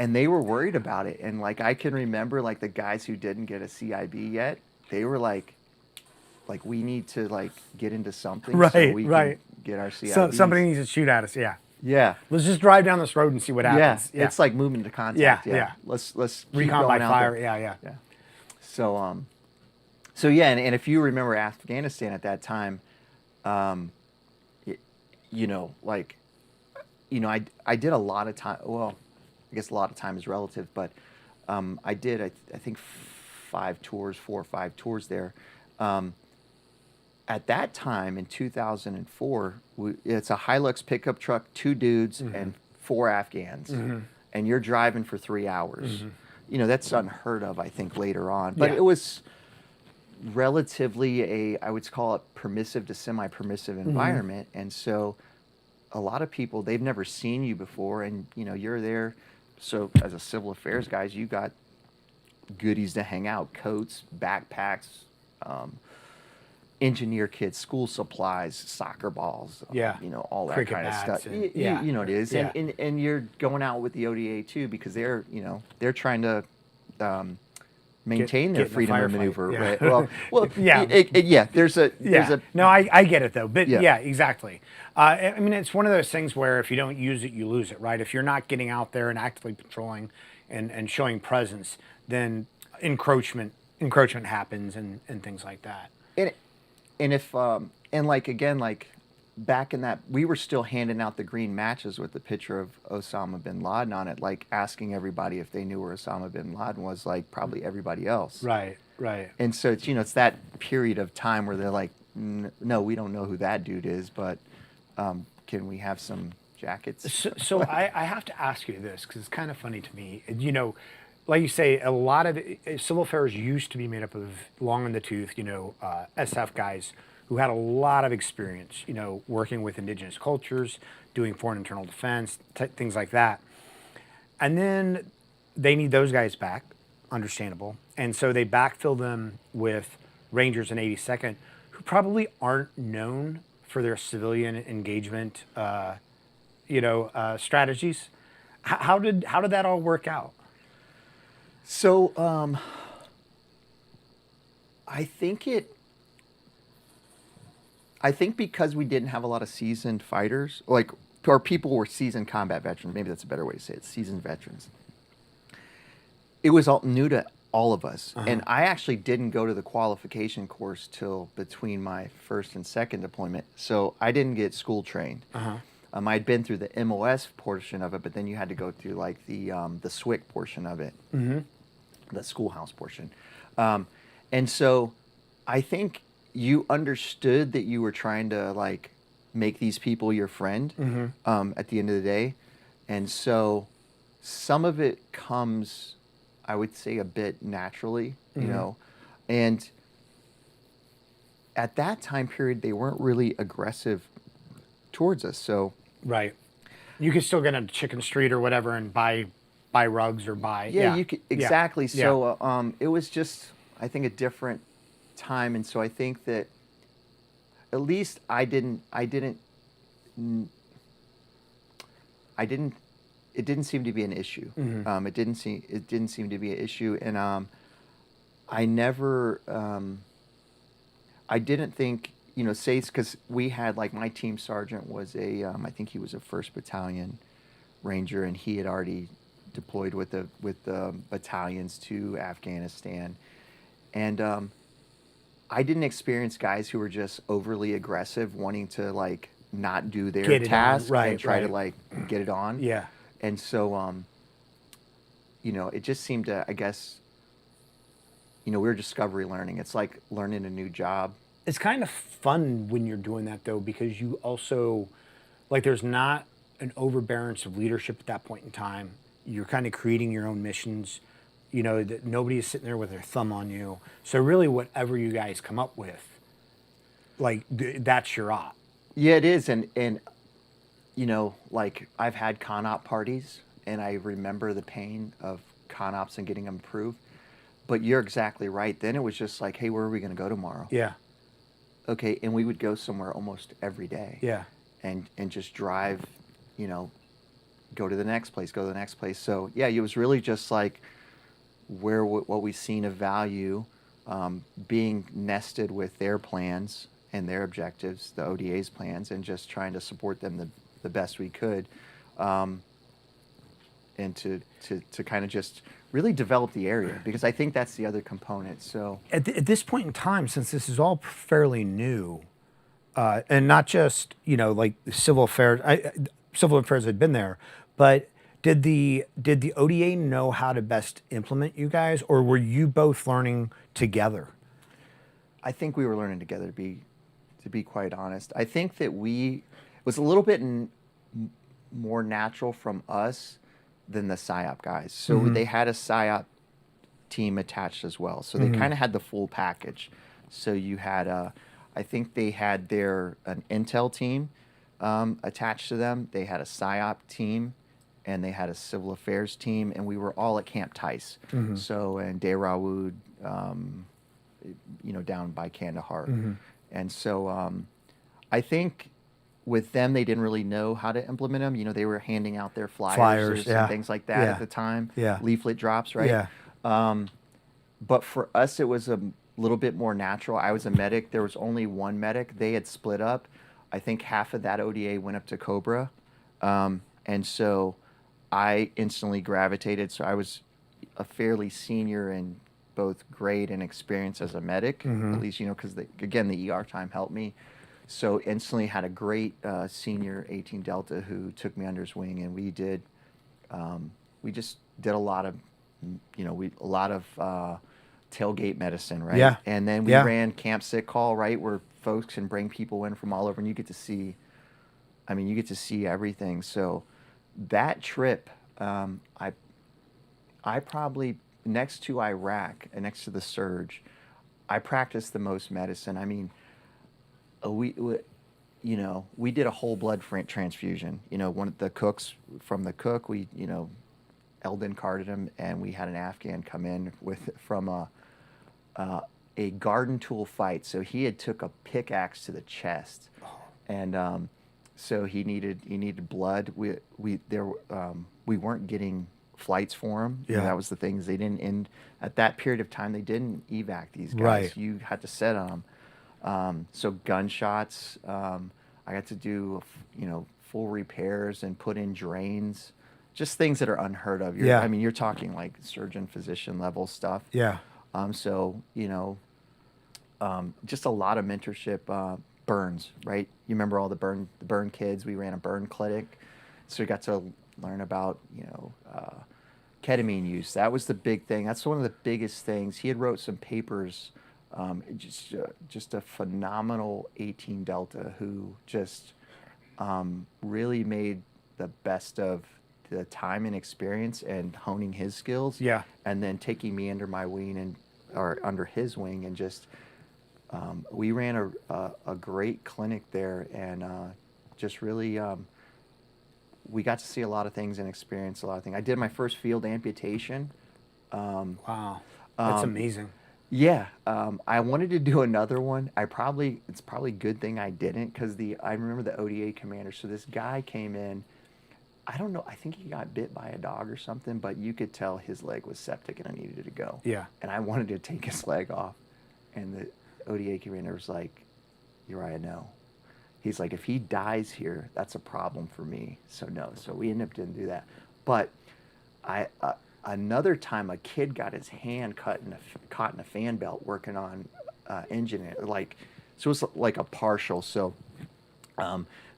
And they were worried about it. And like I can remember like the guys who didn't get a CIB yet, they were like we need to like get into something so we can get our CIBs. So somebody needs to shoot at us, yeah. Yeah. Let's just drive down this road and see what happens. Yeah. It's like movement to contact. Yeah. Let's keep recon going by out fire. there. Yeah. So yeah, and if you remember Afghanistan at that time, I did a lot of time. Well, I guess a lot of time is relative, but I did, I think, 4 or 5 tours there. At that time, in 2004, it's a Hilux pickup truck, 2 dudes, and 4 Afghans. And you're driving for 3 hours. That's unheard of, I think, later on. But it was relatively I would call it permissive to semi-permissive environment. And so a lot of people, they've never seen you before, and, you're there. So as a civil affairs guys, you got goodies to hang out, coats, backpacks, engineer kits, school supplies, soccer balls, all that cricket kind of stuff. And, you know what it is. Yeah. And you're going out with the ODA too, because they're trying to maintain their get in the freedom of firefight. maneuver. Yeah. Right? Well, there's a No, I get it though, but Yeah. exactly. I mean, it's one of those things where if you don't use it, you lose it, right? If you're not getting out there and actively patrolling and showing presence, then encroachment happens and things like that. And if back in that, we were still handing out the green matches with the picture of Osama bin Laden on it, like asking everybody if they knew where Osama bin Laden was, like probably everybody else. Right. And so it's it's that period of time where they're like, no, we don't know who that dude is, but can we have some jackets? So I have to ask you this because it's kind of funny to me. Like you say, a lot of civil affairs used to be made up of long in the tooth, SF guys who had a lot of experience, working with indigenous cultures, doing foreign internal defense, things like that. And then they need those guys back, understandable. And so they backfill them with Rangers and 82nd, who probably aren't known for their civilian engagement, strategies. How did that all work out? So I think because we didn't have a lot of seasoned fighters, like our people were seasoned combat veterans. Maybe that's a better way to say it. Seasoned veterans. It was all new to all of us, and I actually didn't go to the qualification course till between my first and second deployment. So I didn't get school trained. I'd been through the MOS portion of it, but then you had to go through like the SWIC portion of it, the schoolhouse portion. And so I think you understood that you were trying to like make these people your friend at the end of the day. And so some of it comes, I would say, a bit naturally, and at that time period, they weren't really aggressive towards us. So right, you could still get on Chicken Street or whatever and buy rugs or buy. You could exactly. So it was just, I think, a different time, and so I think that at least it didn't seem to be an issue. It didn't seem to be an issue, and I never I didn't think, say, because we had, like, my team sergeant was I think he was a 1st Battalion Ranger, and he had already deployed with the battalions to Afghanistan, and I didn't experience guys who were just overly aggressive, wanting to like not do their task and try to like get it on. Yeah. And so, it just seemed to, I guess, we were discovery learning. It's like learning a new job. It's kind of fun when you're doing that though, because you also, like, there's not an overbearance of leadership at that point in time. You're kind of creating your own missions. That nobody is sitting there with their thumb on you. So really, whatever you guys come up with, like, that's your op. Yeah, it is. And like I've had con op parties and I remember the pain of con ops and getting them approved. But you're exactly right. Then it was just like, hey, where are we going to go tomorrow? Yeah. Okay. And we would go somewhere almost every day. Yeah. And just drive, go to the next place, go to the next place. So yeah, it was really just like what we've seen of value being nested with their plans and their objectives, the ODA's plans, and just trying to support them the best we could, and to kind of just really develop the area, because I think that's the other component. So At this point in time, since this is all fairly new, and not just like civil affairs, civil affairs had been there, but did the ODA know how to best implement you guys, or were you both learning together? I think we were learning together, to be quite honest. I think that it was a little bit more natural from us than the PSYOP guys. So they had a PSYOP team attached as well. So they kind of had the full package. So you had I think they had an intel team attached to them. They had a PSYOP team, and they had a civil affairs team, and we were all at Camp Tice. So in Dehrawood, down by Kandahar. And so I think with them, they didn't really know how to implement them. They were handing out their flyers yeah. and things like that Yeah. at the time. Yeah. Leaflet drops, right? Yeah. But for us, it was a little bit more natural. I was a medic. There was only one medic. They had split up. I think half of that ODA went up to Cobra. And so I instantly gravitated. So I was a fairly senior in both grade and experience as a medic, at least, because again, the ER time helped me. So instantly had a great senior 18 Delta who took me under his wing, and we just did a lot of, tailgate medicine, right? Yeah. And then we ran Camp Sick Call, right, where folks can bring people in from all over, and you get to see everything. So that trip, I probably, next to Iraq and next to the surge, I practiced the most medicine. I mean, we did a whole blood transfusion. One of the cooks from the cook, we, Eldon carded him, and we had an Afghan come in from a garden tool fight. So he had took a pickaxe to the chest, and so he needed blood. We weren't getting flights for him. Yeah. That was the things they didn't. And at that period of time, they didn't evac these guys. Right. You had to set on them. So gunshots. I got to do full repairs and put in drains. Just things that are unheard of. Yeah. I mean, you're talking like surgeon, physician level stuff. Yeah. So just a lot of mentorship. Burns, right? You remember all the burn kids? We ran a burn clinic, so we got to learn about ketamine use. That was the big thing. That's one of the biggest things. He had wrote some papers. Just a phenomenal 18 Delta who just really made the best of the time and experience and honing his skills. Yeah. And then taking me under my wing or under his wing, and just we ran a great clinic there, and just really we got to see a lot of things and experience a lot of things. I did my first field amputation. Wow. That's amazing. Yeah, I wanted to do another one. It's probably a good thing I didn't, because I remember the ODA commander. So this guy came in. I don't know. I think he got bit by a dog or something, but you could tell his leg was septic and I needed to go. Yeah. And I wanted to take his leg off, and the ODA commander was like, "Uriah, no." He's like, "If he dies here, that's a problem for me. So no." So we ended up didn't do that. But another time, a kid got his hand caught in a fan belt working on engine. So it was like a partial. So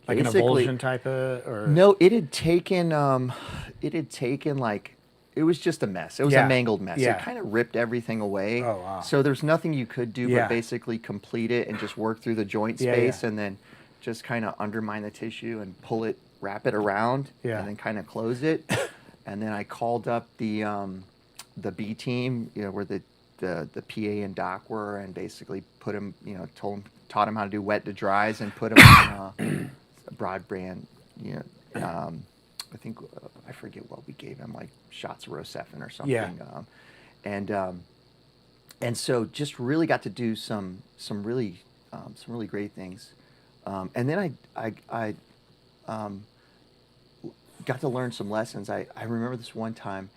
Like an avulsion type of, or no, it had taken like it was just a mess. It was Yeah. a mangled mess. Yeah. It kind of ripped everything away. Oh, wow. So there's nothing you could do Yeah. but basically complete it and just work through the joint Yeah, space yeah. and then just kind of undermine the tissue and pull it, wrap it around, Yeah. and then kind of close it. And then I called up the B team, you know, where the PA and doc were, and basically put him, you know, taught him how to do wet to dries and put him on a broadband, you know, I think I forget what we gave him, like shots of Rocephin or something. Yeah. And so just really got to do some really great things. And then I got to learn some lessons. I remember this one time,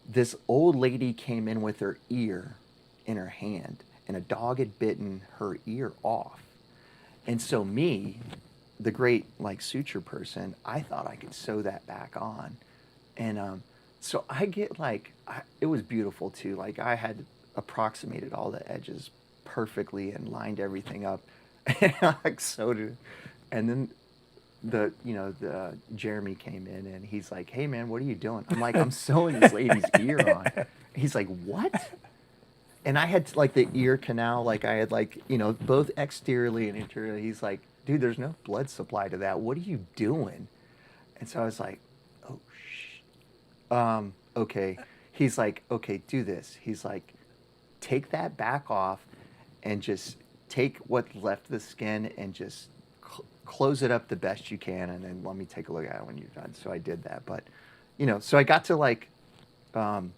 this old lady came in with her ear in her hand, and a dog had bitten her ear off. And so me, the great like suture person, I thought I could sew that back on. And so I get like, it was beautiful too. Like I had approximated all the edges perfectly and lined everything up. And I like sewed it. And then the Jeremy came in and he's like, "Hey man, what are you doing?" I'm like, "I'm sewing this lady's ear on." He's like, "What?" And I had like the ear canal, like I had like, you know, both exteriorly and interiorly. He's like, "Dude, there's no blood supply to that. What are you doing?" And so I was like, "Oh shit. Okay." He's like, "Okay, do this." He's like, "Take that back off and just take what's left of the skin and just close it up the best you can, and then let me take a look at it when you're done." So I did that, but you know, so I got to like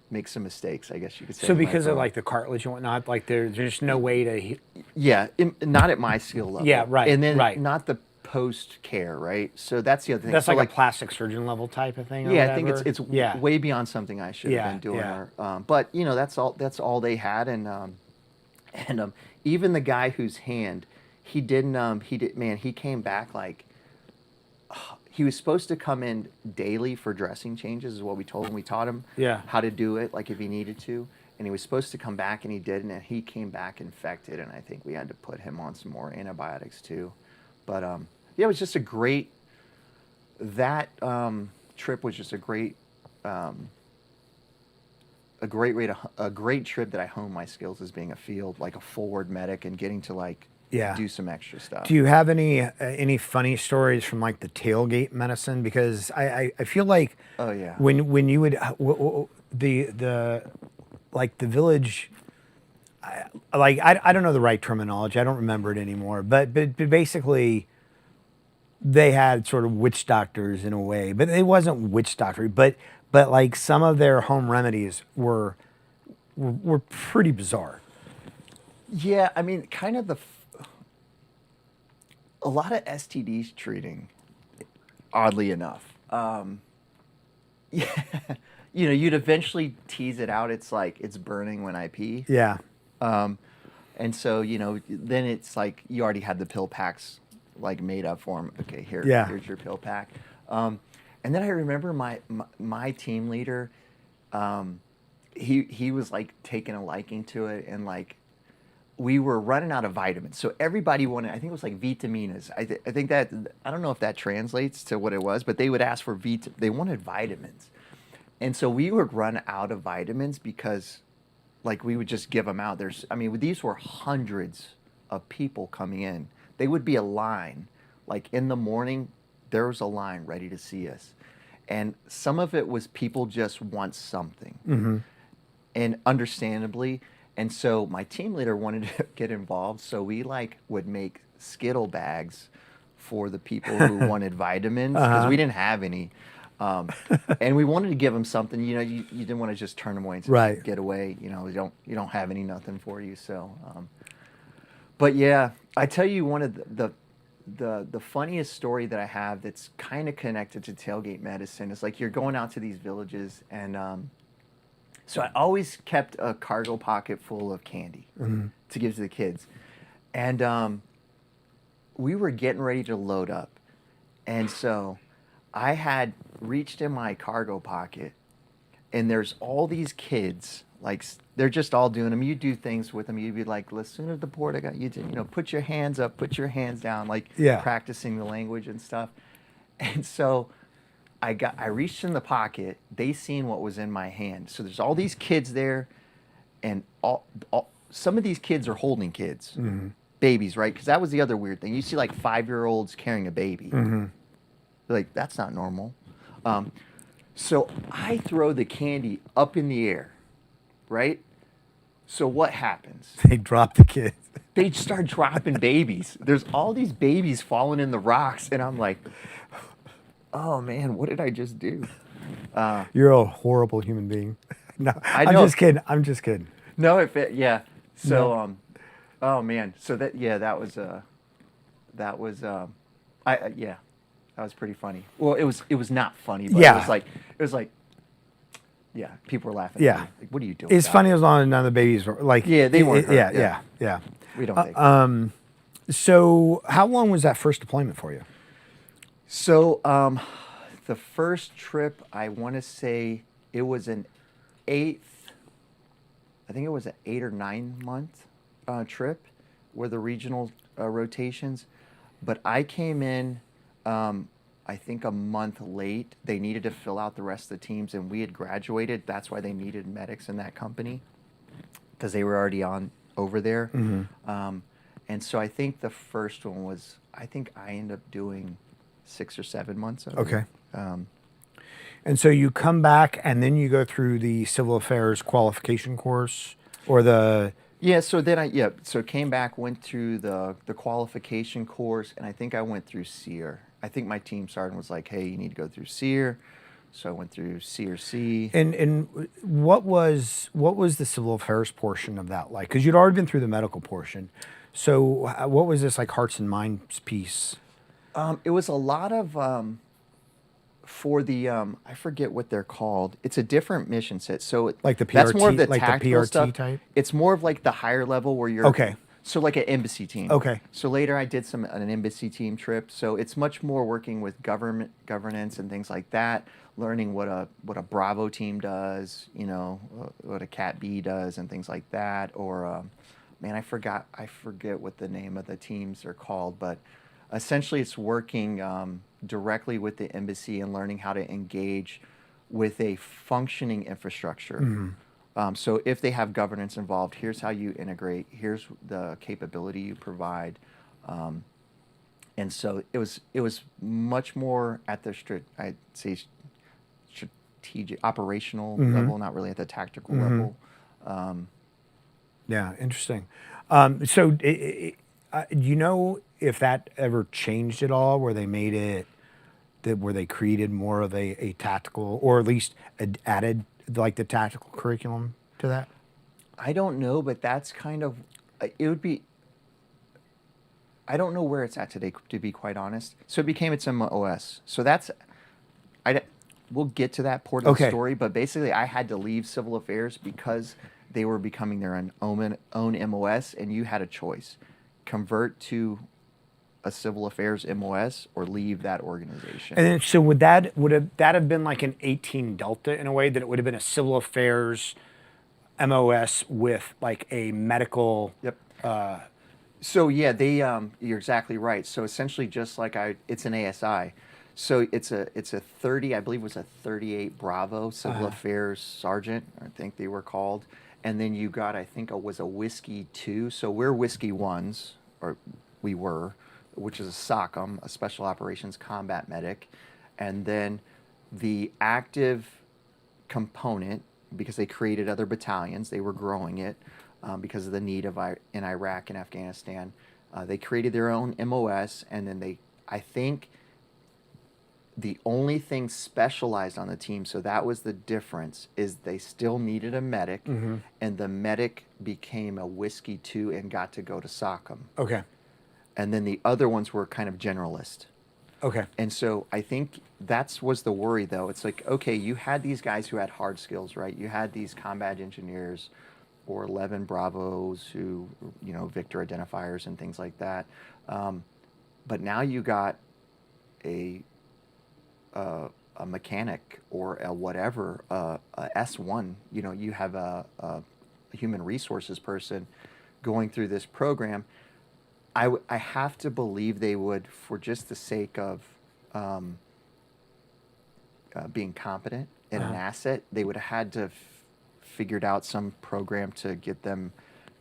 make some mistakes, I guess you could say. So because of like the cartilage and whatnot, like there's just no way to. Yeah, not at my skill level. Yeah, right. And then right. not the post care, right? So that's the other thing. That's so like a plastic surgeon level type of thing. Or yeah, I think whatever? it's yeah. way beyond something I should have been doing. Or, but you know, that's all they had, and even the guy whose hand he came back like he was supposed to come in daily for dressing changes is what we told him. We taught him how to do it, like if he needed to, and he was supposed to come back and he didn't, and he came back infected, and I think we had to put him on some more antibiotics too. But yeah, it was just a great trip was just a great trip that I honed my skills as being a field, like a forward medic, and getting to like do some extra stuff. Do you have any funny stories from like the tailgate medicine? Because I feel like when you would the like the village, I don't know the right terminology. I don't remember it anymore. But basically, they had sort of witch doctors in a way, but it wasn't witch doctor. But like some of their home remedies were pretty bizarre. Yeah, I mean, kind of a lot of STDs treating, oddly enough. Yeah, you know, you'd eventually tease it out. It's like it's burning when I pee. Yeah. And so, you know, then it's like you already had the pill packs like made up for them. Okay, here's your pill pack. And then I remember my team leader, he was like taking a liking to it, and like we were running out of vitamins. So everybody wanted, I think it was like vitaminas. I think that, I don't know if that translates to what it was, but they would ask for they wanted vitamins. And so we would run out of vitamins because like we would just give them out. These were hundreds of people coming in. They would be a line, like in the morning, there was a line ready to see us. And some of it was people just want something. Mm-hmm. And understandably, and so my team leader wanted to get involved, so we like would make Skittle bags for the people who wanted vitamins, because we didn't have any. And we wanted to give them something, you know, you didn't want to just turn them away and say, get away, you know, you don't have any nothing for you. So, but yeah, I tell you one of the funniest story that I have that's kind of connected to tailgate medicine is like you're going out to these villages, and so I always kept a cargo pocket full of candy to give to the kids. And we were getting ready to load up. And so I had reached in my cargo pocket, and there's all these kids, like they're just all doing them. You do things with them. You'd be like, "As soon as the port, I got you to, you know, put your hands up, put your hands down," like practicing the language and stuff. And so I reached in the pocket. They seen what was in my hand. So there's all these kids there, and some of these kids are holding kids, babies, right? Because that was the other weird thing. You see like 5-year-olds carrying a baby. Like, that's not normal. So I throw the candy up in the air, right? So what happens? They dropped the kids. They start dropping babies. There's all these babies falling in the rocks, and I'm like, oh man, what did I just do? You're a horrible human being. No, I I'm know. just kidding. I'm just kidding. No, yeah. So, oh man. So that was pretty funny. Well, it was not funny, but Yeah. it was like, yeah, people were laughing. Yeah. At me. Like, what are you doing? It's Doc? funny as long as none of the babies were like. Yeah, they weren't hurt, Yeah. We don't think. So how long was that first deployment for you? So, the first trip, I want to say it was I think it was an 8 or 9 month trip where the regional rotations. But I came in, I think a month late. They needed to fill out the rest of the teams, and we had graduated. That's why they needed medics in that company, because they were already on over there. And so I think the first one was, I think I ended up doing 6 or 7 months of it. Okay. And so you come back and then you go through the civil affairs qualification course or the... Yeah, so then so came back, went through the qualification course, and I think I went through SEER. I think my team sergeant was like, hey, you need to go through SEER. So I went through CRC. And what was the civil affairs portion of that like? Because you'd already been through the medical portion. So what was this like hearts and minds piece? It was a lot of for the I forget what they're called. It's a different mission set. So Like the that's more of PRT the like the tactical PRT stuff. type? It's more of like the higher level where you're Okay. So like an embassy team. Okay. So later I did an embassy team trip. So it's much more working with governance and things like that, learning what a Bravo team does, you know, what a Cat B does and things like that. Or man, I forget what the name of the teams are called, but essentially it's working directly with the embassy and learning how to engage with a functioning infrastructure. So if they have governance involved, here's how you integrate, here's the capability you provide. And so it was much more at the I'd say strategic, operational level, not really at the tactical level. Yeah, interesting. So do you know if that ever changed at all, where they made it, where they created more of a tactical, or at least added like the tactical curriculum to that? I don't know, but that's kind of, it would be, I don't know where it's at today, to be quite honest. So it became its MOS. So that's, we'll get to that part of the story, but basically I had to leave civil affairs because they were becoming their own MOS, and you had a choice. Convert to a civil affairs MOS or leave that organization. And then, so would that have been like an 18 Delta in a way, that it would have been a civil affairs MOS with like a medical? Yep. So yeah, you're exactly right. So essentially, just like it's an ASI. So it's a 30, I believe it was a 38 Bravo civil affairs sergeant, I think they were called. And then you got, I think it was a Whiskey 2. So we're Whiskey 1s, or we were, which is a SOCM, a Special Operations Combat Medic. And then the active component, because they created other battalions, they were growing it because of the need in Iraq and Afghanistan. They created their own MOS, and then I think the only thing specialized on the team, so that was the difference, is they still needed a medic, and the medic became a Whiskey 2 and got to go to SOCM. Okay. And then the other ones were kind of generalist. Okay. And so I think that was the worry, though. It's like, okay, you had these guys who had hard skills, right? You had these combat engineers or 11 Bravos who, you know, Victor identifiers and things like that. But now you got a mechanic or a whatever, a S1, you know, you have a human resources person going through this program. I have to believe they would, for just the sake of being competent and an asset, they would have had to figured out some program to get them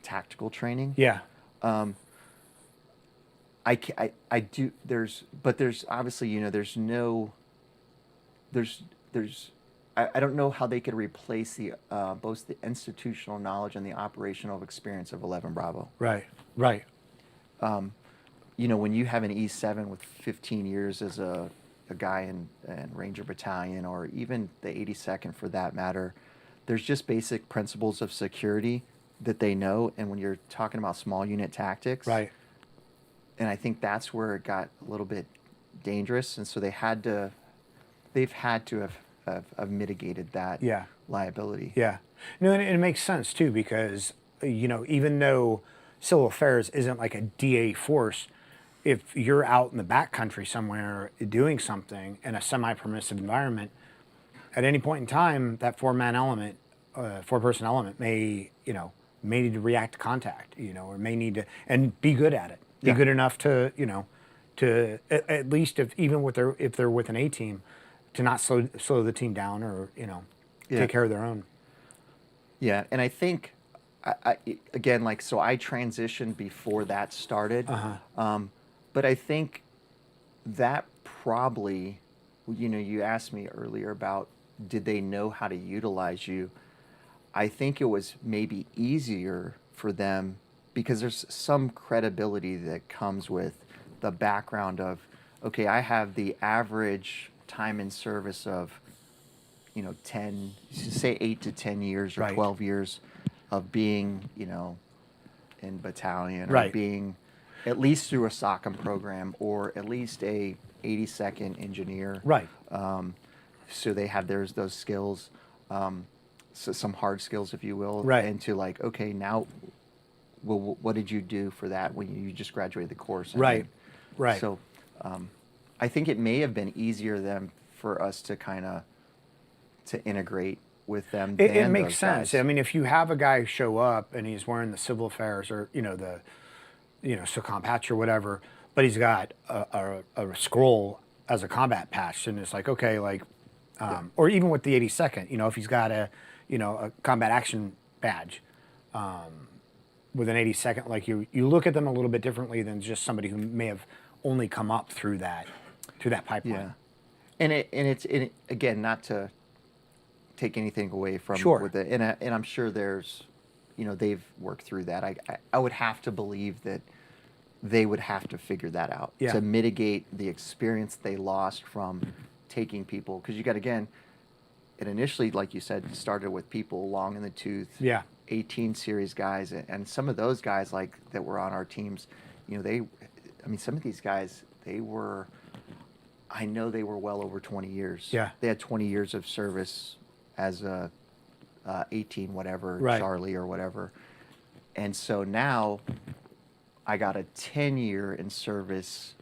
tactical training. Yeah. I do. There's obviously, I don't know how they could replace the both the institutional knowledge and the operational experience of 11 Bravo. Right. Right. When you have an E7 with 15 years as a guy in Ranger Battalion, or even the 82nd for that matter, there's just basic principles of security that they know. And when you're talking about small unit tactics, Right. and I think that's where it got a little bit dangerous. And so they've had to have mitigated that liability. Yeah. No, and it makes sense too, because, even though civil affairs isn't like a DA force, if you're out in the backcountry somewhere doing something in a semi-permissive environment, at any point in time, that four-person element may need to react to contact, or may need to, and be good at it. Be good enough to, to at least if they're with an A team, to not slow the team down, or take care of their own. Yeah, and I think I transitioned before that started, but I think that probably, you asked me earlier about did they know how to utilize you. I think it was maybe easier for them because there's some credibility that comes with the background of, okay, I have the average time in service of, 10, say 8 to 10 years or 12 years of being, in battalion, or being at least through a SOCM program, or at least a 82nd engineer. Right. So they have those skills, so some hard skills, if you will. Right. And to like, okay, now, well, what did you do for that when you just graduated the course? Right. Right. So I think it may have been easier for us to to integrate with them. It makes sense. Guys. I mean, if you have a guy show up and he's wearing the civil affairs or the SOCOM patch or whatever, but he's got a scroll as a combat patch, and it's like, okay, like, or even with the 82nd, if he's got a combat action badge with an 82nd, like you look at them a little bit differently than just somebody who may have only come up through that pipeline. Yeah, and it's again, not to take anything away from with it, and I'm sure there's, they've worked through that. I would have to believe that they would have to figure that out to mitigate the experience they lost from taking people, because you got, again, it initially, like you said, started with people long in the tooth, 18 series guys, and some of those guys like that were on our teams, some of these guys, I know they were well over 20 years. Yeah. They had 20 years of service as a 18 whatever, Charlie or whatever. And so now I got a 10-year in service,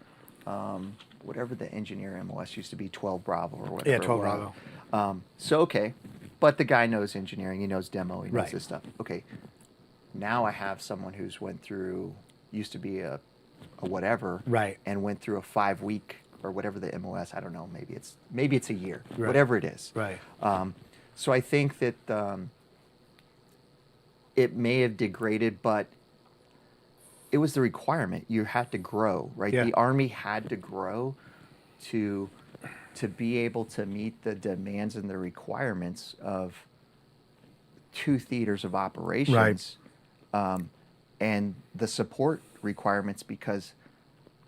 whatever the engineer MOS used to be, 12 Bravo or whatever. Yeah, 12 Bravo. So, okay, but the guy knows engineering, he knows demo, he knows this stuff. Okay, now I have someone who's used to be a whatever, and went through a 5-week or whatever the MOS, I don't know, maybe it's a year, whatever it is. Right. So I think that it may have degraded, but it was the requirement. You had to grow, right? Yeah. The Army had to grow to be able to meet the demands and the requirements of 2 theaters of operations, and the support requirements, because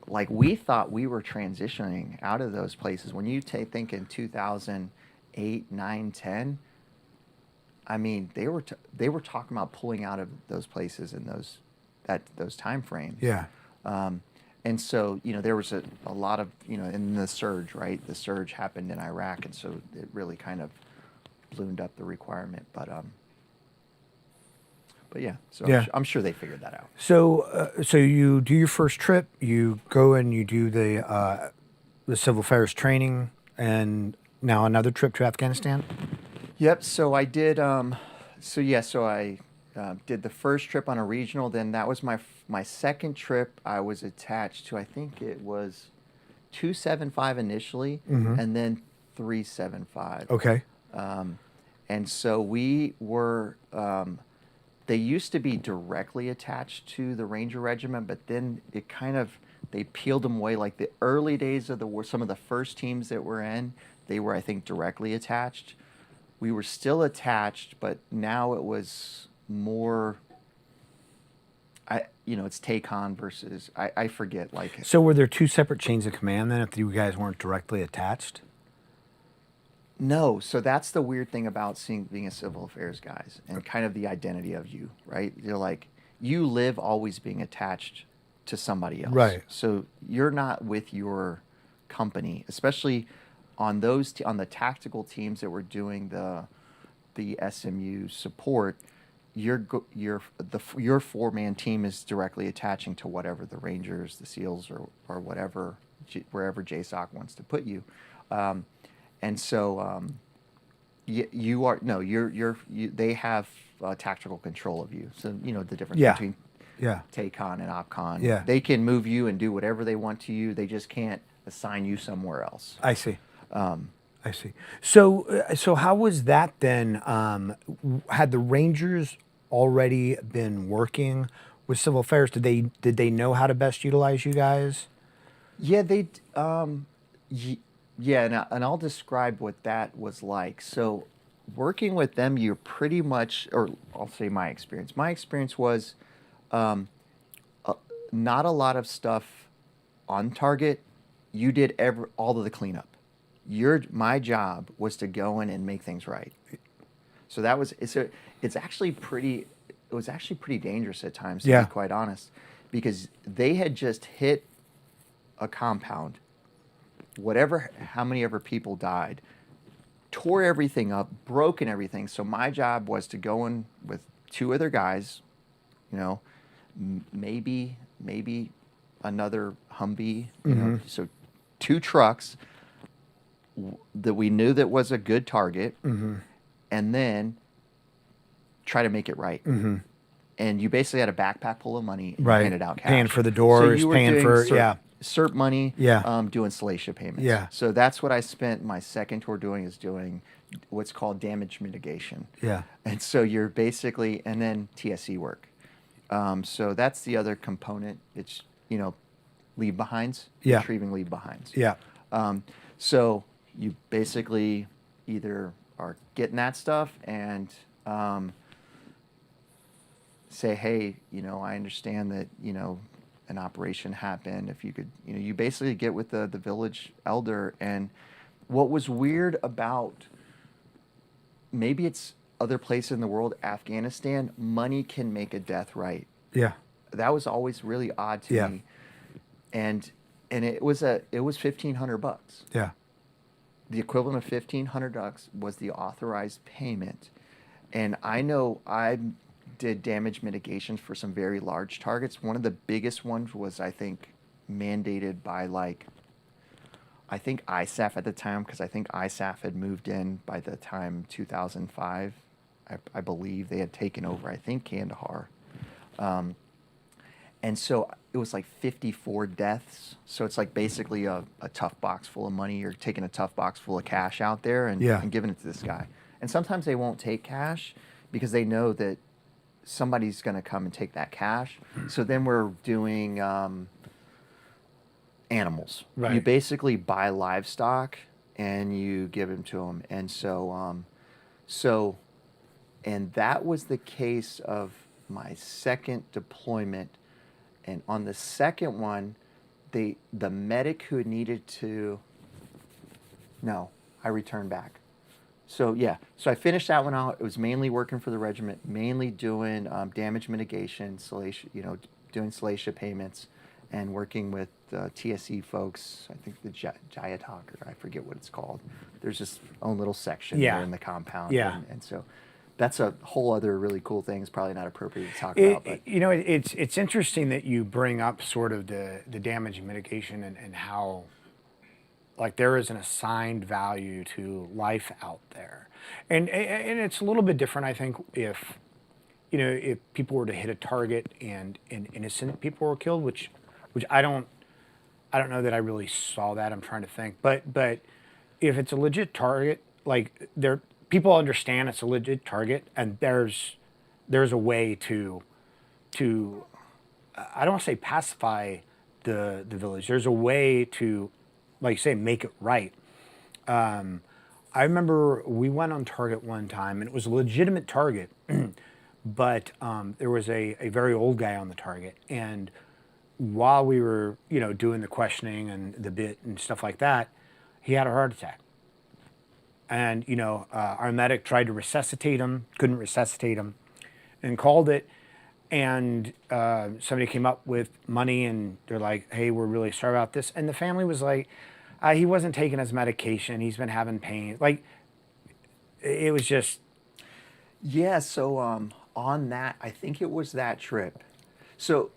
like we thought we were transitioning out of those places. When you think in 2008, 9, 10, I mean, they were talking about pulling out of those places in those time frames. Yeah. And so, there was a lot of, in the surge, right? The surge happened in Iraq, and so it really kind of ballooned up the requirement. But yeah, so Yeah. I'm sure they figured that out. So you do your first trip, you go and you do the civil affairs training, and now another trip to Afghanistan? Yep. So I did. So I did the first trip on a regional. Then that was my second trip. I was attached to, I think it was 275 initially, and then 375. Okay. And so we were, they used to be directly attached to the Ranger Regiment, but then it kind of, they peeled them away. Like the early days of the war, some of the first teams that were in, they were, I think, directly attached. We were still attached, but now it was more, it's TACON versus, I forget. Like, So were there two separate chains of command then if you guys weren't directly attached? no, so that's the weird thing about being a civil affairs guys and kind of the identity of you, right? You're like, you live always being attached to somebody else. Right. So you're not with your company, especially on those on the tactical teams that were doing the SMU support. Your 4-man team is directly attaching to whatever the Rangers, the SEALs, or whatever wherever JSOC wants to put you. And so you are they have tactical control of you. So the difference between TACON and OPCON. Yeah. They can move you and do whatever they want to you. They just can't assign you somewhere else. I see. I see. So how was that then? Had the Rangers already been working with civil affairs? Did they know how to best utilize you guys? Yeah, and I'll describe what that was like. So working with them, you're pretty much, or I'll say my experience. My experience was not a lot of stuff on target. You did all of the cleanup. My job was to go in and make things right. So that was it was actually pretty dangerous at times, to be quite honest, because they had just hit a compound, how many ever people died, tore everything up, broken everything. So my job was to go in with 2 other guys, maybe another Humvee, so 2 trucks that we knew that was a good target, and then try to make it right. And you basically had a backpack full of money and handed out cash. Paying for the doors, so paying for, CERT money, doing salacia payments. Yeah. So that's what I spent my second tour doing what's called damage mitigation. Yeah. And so you're basically, and then TSE work. So that's the other component. It's, leave behinds, retrieving leave behinds. Yeah. So you basically either are getting that stuff and say, hey, I understand that, an operation happened. If you could, you basically get with the village elder. And what was weird about, maybe it's other places in the world, Afghanistan, money can make a death right. Yeah. That was always really odd to me. And it was $1,500. Yeah. The equivalent of $1,500 was the authorized payment. And I know I did damage mitigations for some very large targets. One of the biggest ones was, I think, mandated by I think ISAF at the time, because I think ISAF had moved in by the time 2005. I believe they had taken over, I think, Kandahar. And so it was 54 deaths. So it's basically a tough box full of money. You're taking a tough box full of cash out there and giving it to this guy. And sometimes they won't take cash because they know that somebody's going to come and take that cash. So then we're doing animals. Right. You basically buy livestock and you give them to them. And so, and that was the case of my second deployment. And on the second one, the medic who needed to, I returned back. So so I finished that one out. It was mainly working for the regiment, mainly doing damage mitigation, doing salacia payments, and working with TSE folks. I think the Jayatak, or I forget what it's called. There's this own little section there in the compound. Yeah. And so that's a whole other really cool thing. It's probably not appropriate to talk about. But It's interesting that you bring up sort of the damage mitigation and how there is an assigned value to life out there, and it's a little bit different, I think, if people were to hit a target and innocent people were killed, which I don't know that I really saw that. I'm trying to think, but if it's a legit target, like people understand it's a legit target, and there's a way to I don't want to say pacify the village. There's a way to, like you say, make it right. I remember we went on target one time, and it was a legitimate target, but there was a very old guy on the target, and while we were, doing the questioning and the bit and stuff like that, he had a heart attack. And, our medic tried to resuscitate him, couldn't resuscitate him, and called it. And somebody came up with money, and they're like, hey, we're really sorry about this. And the family was like, he wasn't taking his medication. He's been having pain. Like, it was just. Yeah, so on that, I think it was that trip. So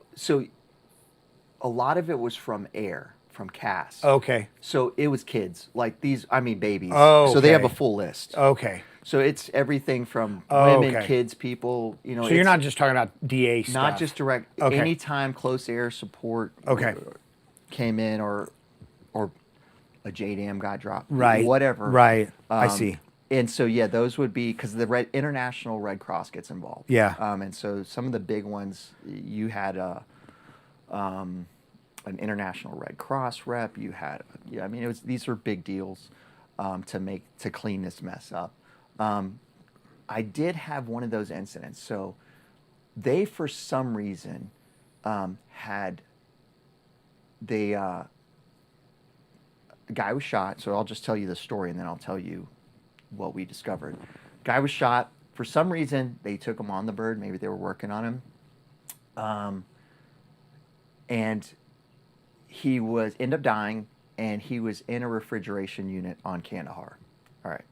a lot of it was from air, from CAS. Okay. So it was kids, like babies. Oh, So they have okay. a full list. Okay. So it's everything from Oh, women, okay. kids, people, So you're not just talking about DA stuff. not just direct. Okay. Anytime close air support Okay. came in, or a JDAM got dropped, Right. whatever. Right. I see. And so yeah, those would be because the International Red Cross gets involved. Yeah. And so some of the big ones, you had an International Red Cross rep. You had these were big deals to clean this mess up. I did have one of those incidents. So they, for some reason, had a guy was shot. So I'll just tell you the story, and then I'll tell you what we discovered. Guy was shot. For some reason, they took him on the bird. Maybe they were working on him. And he ended up dying, and he was in a refrigeration unit on Kandahar. All right.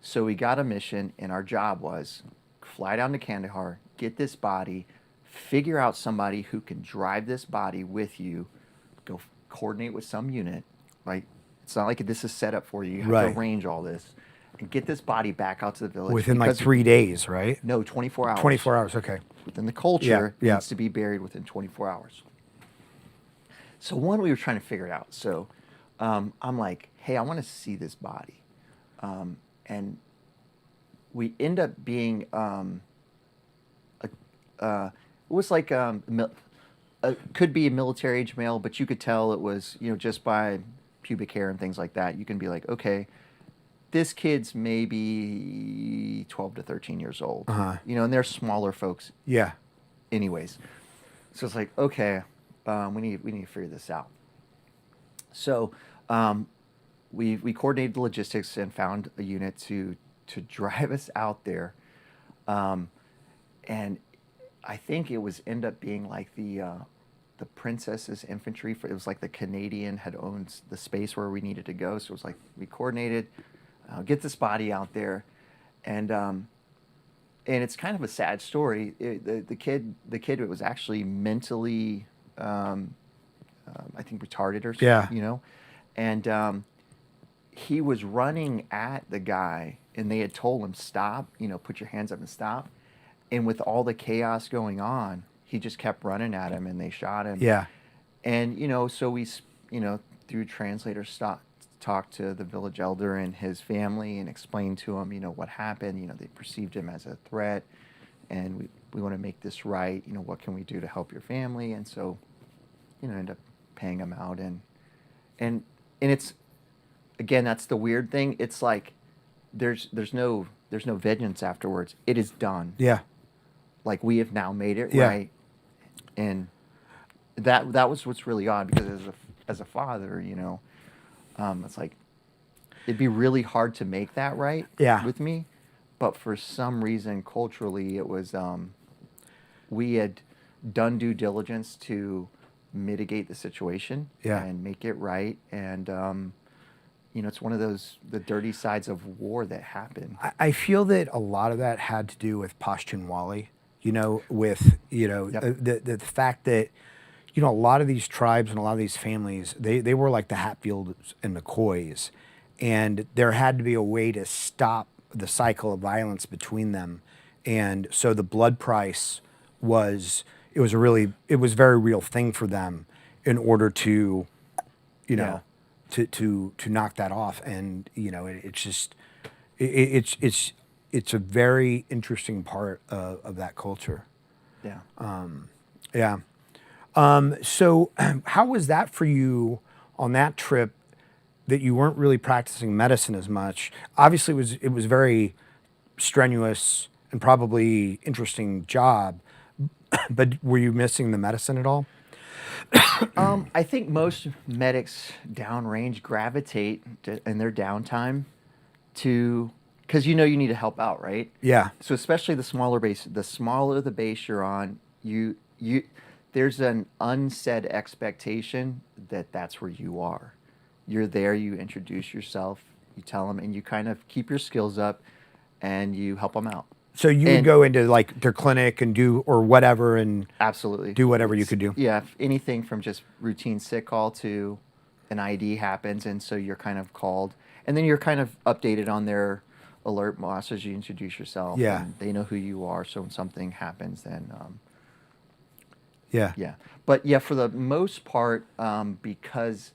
So we got a mission, and our job was fly down to Kandahar, get this body, figure out somebody who can drive this body with you, go coordinate with some unit, right? It's not like this is set up for you. You have Right. to arrange all this, and get this body back out to the village. Within like because- 3 days, right? No, 24 hours. 24 hours, okay. Within the culture, Yeah. needs to be buried within 24 hours. So one, we were trying to figure it out. So I'm like, hey, I want to see this body. And we end up being, it was like, could be a military age male, but you could tell it was, just by pubic hair and things like that. You can be like, okay, this kid's maybe 12 to 13 years old. Uh-huh. And they're smaller folks Yeah. anyways. So it's like, okay, we need to figure this out. So we coordinated the logistics and found a unit to drive us out there. And I think it was end up being like the Princess's Infantry. It was like the Canadian had owned the space where we needed to go. So it was like we coordinated, get this body out there, and it's kind of a sad story. The kid was actually mentally, I think, retarded or something. Yeah. And he was running at the guy, and they had told him, stop, put your hands up and stop. And with all the chaos going on, he just kept running at him, and they shot him. Yeah. And, so we, through translators, talked to the village elder and his family and explained to him, what happened. They perceived him as a threat, and we want to make this right. What can we do to help your family? And so, end up paying him out. And it's, again, that's the weird thing. It's like there's no vengeance afterwards. It is done. Yeah. Like, we have now made it Yeah. right. And that was what's really odd, because as a father, it's like it'd be really hard to make that right. Yeah. With me, but for some reason culturally it was we had done due diligence to mitigate the situation. Yeah. And make it right. And it's one of the dirty sides of war that happen. I feel that a lot of that had to do with Pashtunwali, with, Yep. the fact that, a lot of these tribes and a lot of these families, they were like the Hatfields and McCoys, and there had to be a way to stop the cycle of violence between them. And so the blood price was a very real thing for them in order to, Yeah. to knock that off. And it's just it's a very interesting part of that culture. Yeah. Yeah. So how was that for you on that trip, that you weren't really practicing medicine as much? Obviously it was very strenuous and probably interesting job, but were you missing the medicine at all? I think most medics downrange gravitate in their downtime to, because you need to help out, right? Yeah. So especially the smaller the base you're on, you there's an unsaid expectation that that's where you are. You're there, you introduce yourself, you tell them, and you kind of keep your skills up, and you help them out. So you would go into like their clinic and do or whatever and Absolutely do whatever you could do. Yeah, anything from just routine sick call to an ID happens, and so you're kind of called, and then you're kind of updated on their alert boss as you introduce yourself. Yeah. And they know who you are, so when something happens, then Yeah. yeah. But yeah, for the most part, because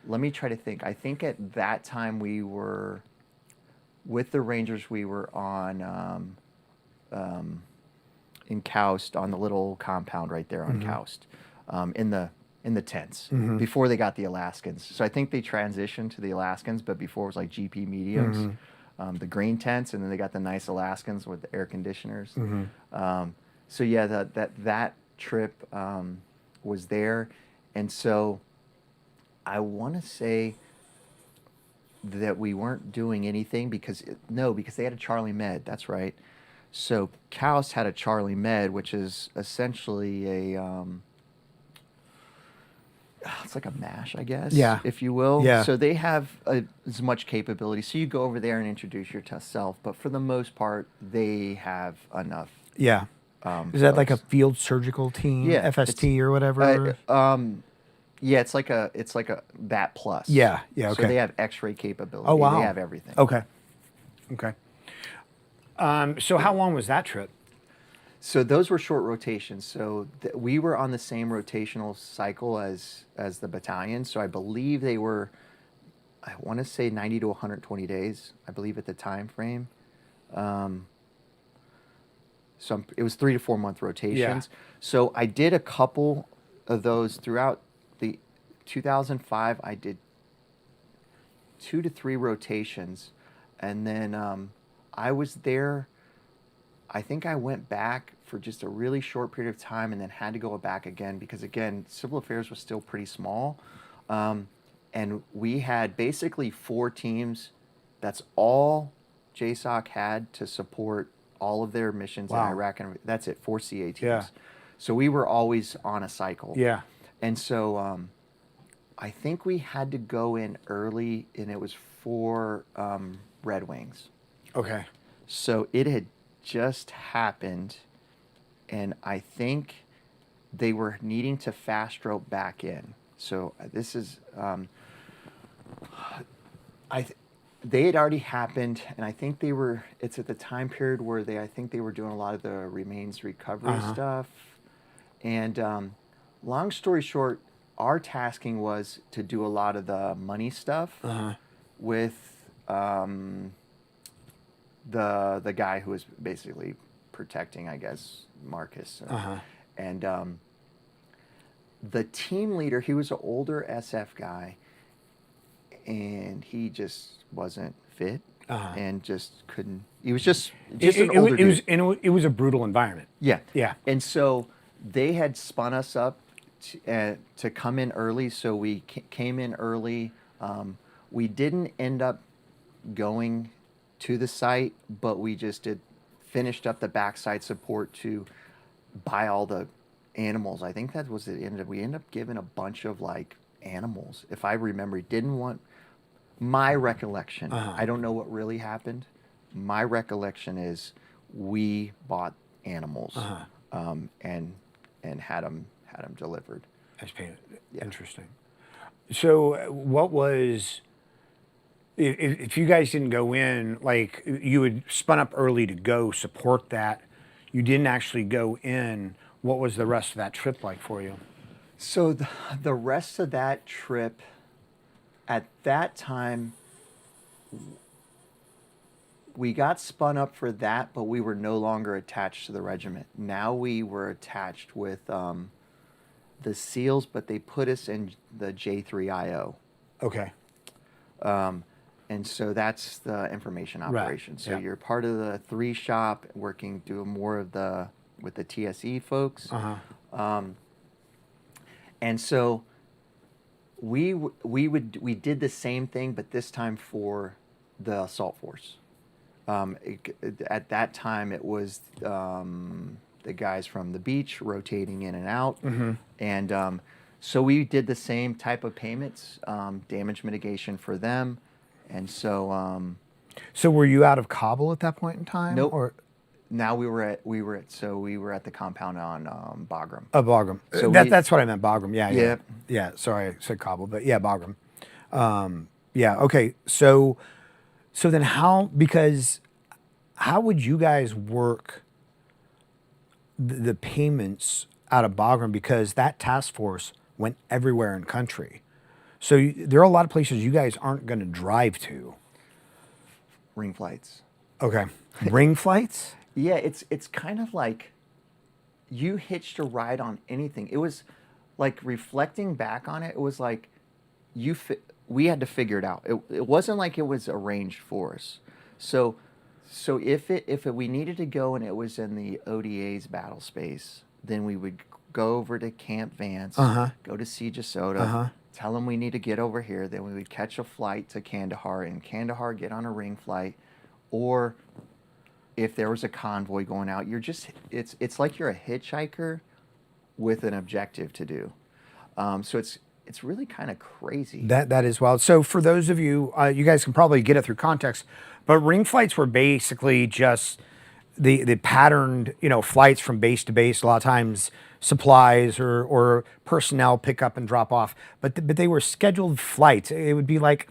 let me try to think. I think at that time we were with the Rangers. We were on in Coast on the little compound right there on Coast, in the tents before they got the Alaskans. So I think they transitioned to the Alaskans, but before it was like GP mediums, the green tents, and then they got the nice Alaskans with the air conditioners. So yeah, that trip was there, and so I want to say that we weren't doing anything because they had a Charlie Med. That's right. So Cows had a Charlie Med, which is essentially it's like a MASH, I guess, Yeah. if you will. Yeah. So they have as much capability. So you go over there and introduce yourself, but for the most part, they have enough. Yeah. Is that like a folks. field surgical team, Yeah, FST or whatever? Yeah, it's like a that plus. Yeah, yeah, So okay. they have X-ray capability. Oh, wow. They have everything. Okay. So how long was that trip? So those were short rotations. So we were on the same rotational cycle as the battalion. So I believe they were, I want to say 90 to 120 days, I believe at the time frame. So it was 3 to 4 month rotations. Yeah. So I did a couple of those throughout the 2005. I did 2 to 3 rotations, and then I was there. I think I went back for just a really short period of time, and then had to go back again because, again, civil affairs was still pretty small, and we had basically 4 teams. That's all JSOC had to support all of their missions Wow. in Iraq, and that's it. 4 CA teams. Yeah. So we were always on a cycle. Yeah. And so I think we had to go in early, and it was for Red Wings. Okay. So it had just happened, and I think they were needing to fast rope back in. So this is, they had already happened, and I think it's at the time period where I think they were doing a lot of the remains recovery stuff. And long story short, our tasking was to do a lot of the money stuff with the guy who was basically protecting, I guess, Marcus. And the team leader, he was an older SF guy, and he just wasn't fit and just couldn't. He was just an older dude. It was a brutal environment. Yeah. Yeah. And so they had spun us up to come in early, so we came in early. We didn't end up going to the site, but we just finished up the backside support to buy all the animals. I think that was the end of it. We ended up giving a bunch of like animals. If I remember, my recollection, I don't know what really happened. My recollection is we bought animals and had them delivered. That's Yeah. interesting. So what was, if you guys didn't go in, like you had spun up early to go support that, you didn't actually go in, what was the rest of that trip like for you? So the rest of that trip, at that time, we got spun up for that, but we were no longer attached to the regiment. Now we were attached with the SEALs, but they put us in the J3IO. Okay. And so that's the information operation. Right. So Yeah. you're part of the 3 shop, working, doing more of with the TSE folks. And so we did the same thing, but this time for the assault force. At that time, it was the guys from the beach rotating in and out, and so we did the same type of payments, damage mitigation for them, and so. So were you out of Kabul at that point in time? Nope. Or now we were at the compound on Bagram. Bagram. So That's what I meant. Bagram. Yeah. Yeah. Yeah. Sorry, I said Kabul, but yeah, Bagram. Yeah. Okay. So then how would you guys work the payments out of Bagram, because that task force went everywhere in country. So there are a lot of places you guys aren't going to drive to. Ring flights. Okay. Ring flights? Yeah, it's kind of like you hitched a ride on anything. It was like, reflecting back on it, it was like we had to figure it out. It wasn't like it was arranged for us. So if we needed to go and it was in the ODA's battle space, then we would go over to Camp Vance, go to Siege of Soda, tell them we need to get over here. Then we would catch a flight to Kandahar, and Kandahar get on a ring flight, or if there was a convoy going out, it's like you're a hitchhiker with an objective to do. So it's really kind of crazy. That is wild. So for those of you, you guys can probably get it through context, but ring flights were basically just the patterned, flights from base to base. A lot of times supplies or personnel pick up and drop off, but they were scheduled flights. It'd be like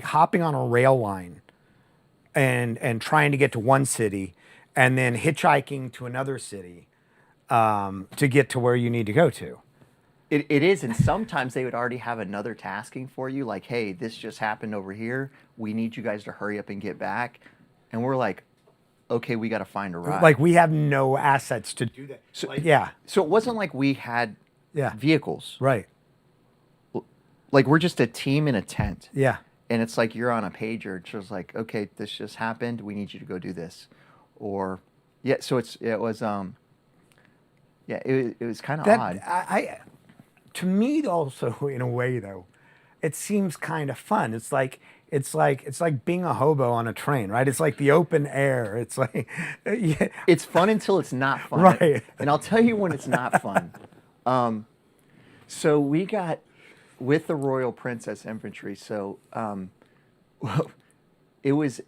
hopping on a rail line and trying to get to one city and then hitchhiking to another city to get to where you need to go to. It is, and sometimes they would already have another tasking for you, like, hey, this just happened over here. We need you guys to hurry up and get back. And we're like, okay, we got to find a ride. Like, we have no assets to do that. So, yeah. So it wasn't like we had vehicles. Right. Like, we're just a team in a tent. Yeah. And it's like you're on a pager. It's just like, okay, this just happened. We need you to go do this. Or, yeah, so it was kind of odd. To me, also, in a way, though, it seems kind of fun. It's like being a hobo on a train, right? It's like the open air. It's like, yeah. It's fun until it's not fun, right? And I'll tell you when it's not fun. So we got with the Royal Princess Infantry. So it was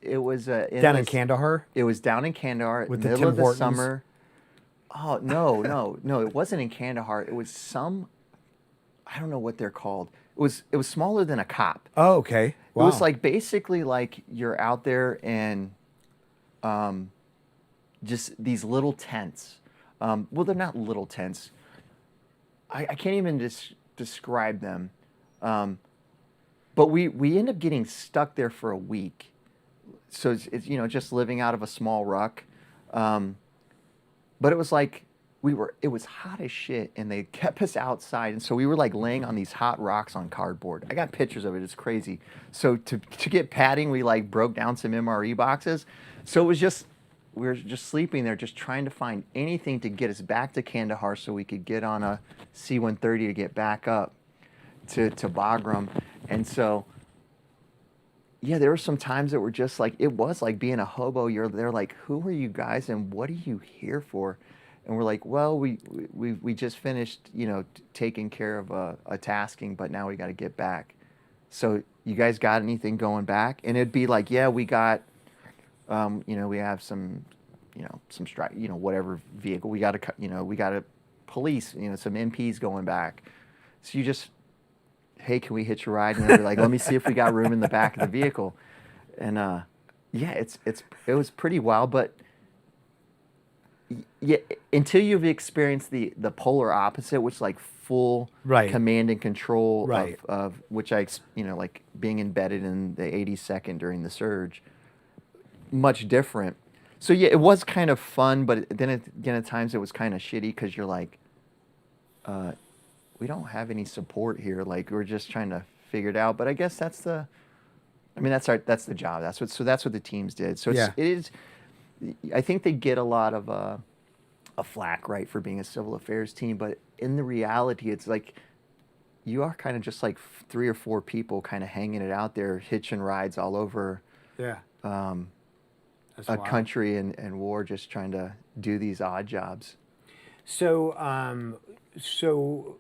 down in Kandahar. It was down in Kandahar with the middle Tim of the Hortons. summer. Oh no! It wasn't in Kandahar. It was some. I don't know what they're called. It was smaller than a cop. Oh, okay. Wow. It was like basically like you're out there and just these little tents. Well, they're not little tents. I can't even describe them. But we end up getting stuck there for a week. So it's just living out of a small ruck. But it was like it was hot as shit, and they kept us outside, and so we were like laying on these hot rocks on cardboard. I got pictures of it. It's crazy. So to get padding, we like broke down some MRE boxes. So it was just we were just sleeping there, just trying to find anything to get us back to Kandahar so we could get on a C-130 to get back up to Bagram. And so yeah, there were some times that were just like, it was like being a hobo. You're there like, who are you guys and what are you here for? And we're like, well, we just finished, taking care of a tasking, but now we got to get back. So you guys got anything going back? And it'd be like, yeah, we got, we have some, some strike, whatever vehicle. We got a police, some MPs going back. So you just, hey, can we hitch a ride? And they're like, let me see if we got room in the back of the vehicle. And yeah, it was pretty wild, but Yeah, until you've experienced the polar opposite, which like full Right. command and control Right. of which like being embedded in the 82nd during the surge, much different. So yeah, it was kind of fun, but then again at times it was kind of shitty because you're like, we don't have any support here. Like we're just trying to figure it out. But I guess that's the that's the job. That's what the teams did. So Yeah. it is. I think they get a lot of a flack, right, for being a civil affairs team, but in the reality, it's like you are kind of just like 3 or 4 people kind of hanging it out there, hitching rides all over Yeah. That's a wild. country and war, just trying to do these odd jobs. So, so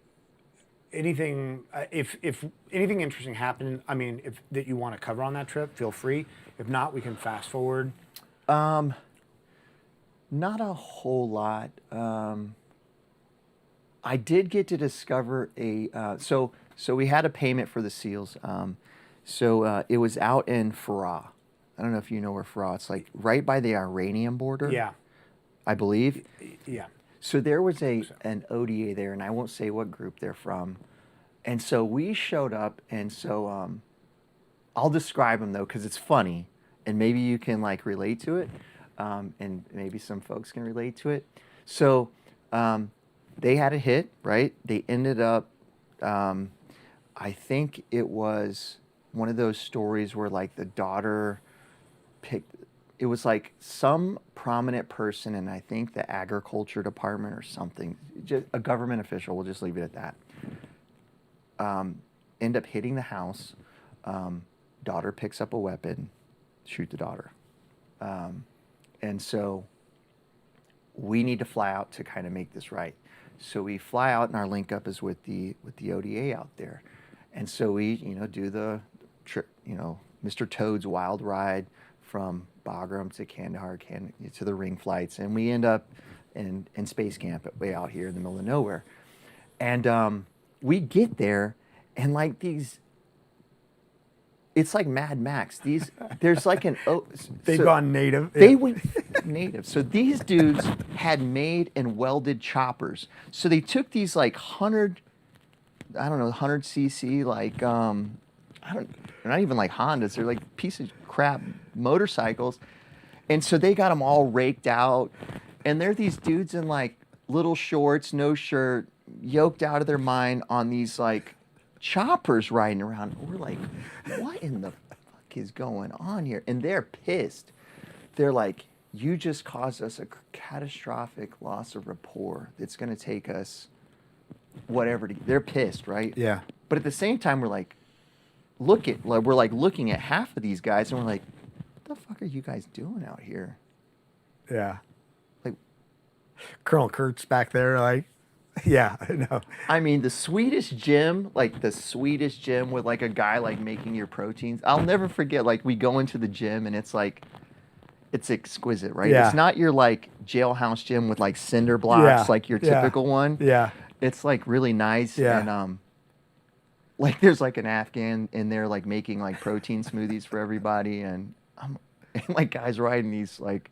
anything, if anything interesting happened, I mean, if that you want to cover on that trip, feel free. If not, we can fast forward. Not a whole lot. I did get to discover so we had a payment for the SEALs. It was out in Farah. I don't know if you know where Farah. It's like right by the Iranian border. Yeah. I believe. Yeah. So there was an ODA there, and I won't say what group they're from. And so we showed up, and so I'll describe them though, because it's funny, and maybe you can like relate to it, and maybe some folks can relate to it. So they had a hit, right? They ended up, I think it was one of those stories where like the daughter picked. It was like some prominent person in, I think, the agriculture department or something, just a government official, we'll just leave it at that, end up hitting the house. Daughter picks up a weapon, shoot the daughter. And so we need to fly out to kind of make this right. So we fly out, and our link up is with the ODA out there. And so we, do the trip, Mr. Toad's wild ride from Bagram to Kandahar, to the ring flights, and we end up in space camp way out here in the middle of nowhere. And we get there, and like it's like Mad Max. There's like They've gone native. They went native. So these dudes had made and welded choppers. So they took these like 100 cc, like they're not even like Hondas. They're like piece of crap motorcycles. And so they got them all raked out. And they're these dudes in like little shorts, no shirt, yoked out of their mind on these like choppers riding around. We're like, what in the fuck is going on here? And they're pissed. They're like, you just caused us a catastrophic loss of rapport that's going to take us whatever. They're pissed, right? Yeah. But at the same time, we're like, we're like looking at half of these guys, and we're like, what the fuck are you guys doing out here? Yeah. Like, Colonel Kurt's back there, like, yeah, I know. I mean, the sweetest gym with like a guy like making your proteins. I'll never forget, like, we go into the gym and it's like, it's exquisite, right? Yeah. It's not your like jailhouse gym with like cinder blocks, Yeah. like your typical one. Yeah. It's like really nice. Yeah. And like there's like an Afghan in there like making like protein smoothies for everybody, and like guys riding these like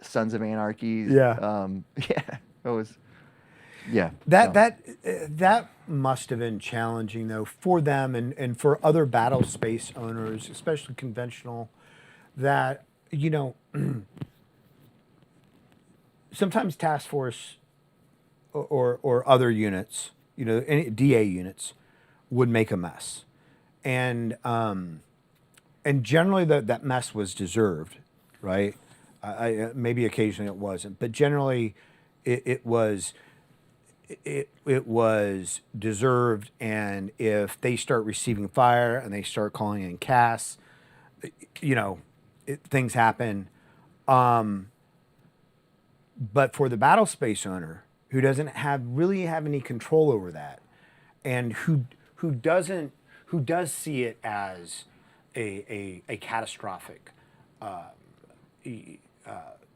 Sons of Anarchy. Yeah. Yeah. It was. Yeah. That must have been challenging though for them and for other battle space owners, especially conventional, that sometimes task force or other units, any DA units would make a mess, and generally that mess was deserved, right? I maybe occasionally it wasn't, but generally it was deserved. And if they start receiving fire and they start calling in CAS, things happen. But for the battle space owner who doesn't really have any control over that, and who does see it as a catastrophic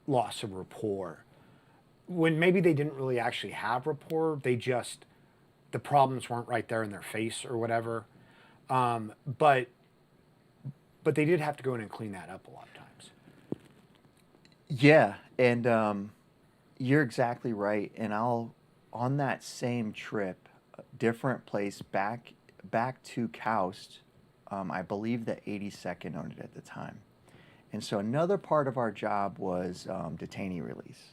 loss of rapport, when maybe they didn't really actually have rapport, the problems weren't right there in their face or whatever. But they did have to go in and clean that up a lot of times. Yeah, and you're exactly right. And I'll on that same trip, a different place back to Coust. I believe the 82nd owned it at the time, and so another part of our job was detainee release.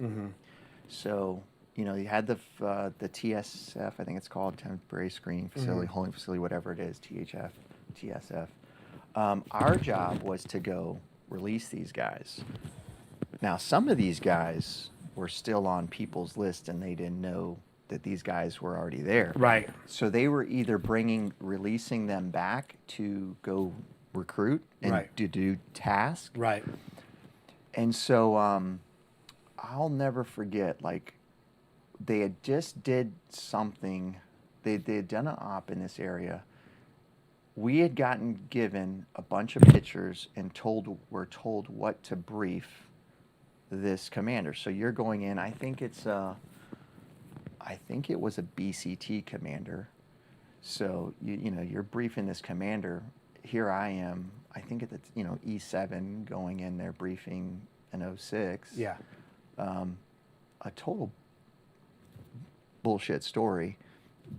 So you had the TSF, I think it's called temporary screening facility, holding facility, whatever it is, THF, TSF. Our job was to go release these guys. Now, some of these guys were still on people's list, and they didn't know that these guys were already there. Right. So they were either releasing them back to go recruit and to do tasks. Right. And so I'll never forget, like, they had just did something. They had done an op in this area. We had given a bunch of pictures and were told what to brief this commander. So you're going in, I think it was a BCT commander. So you're briefing this commander. Here I am, I think at the E7 going in there briefing an 06. Yeah. A total bullshit story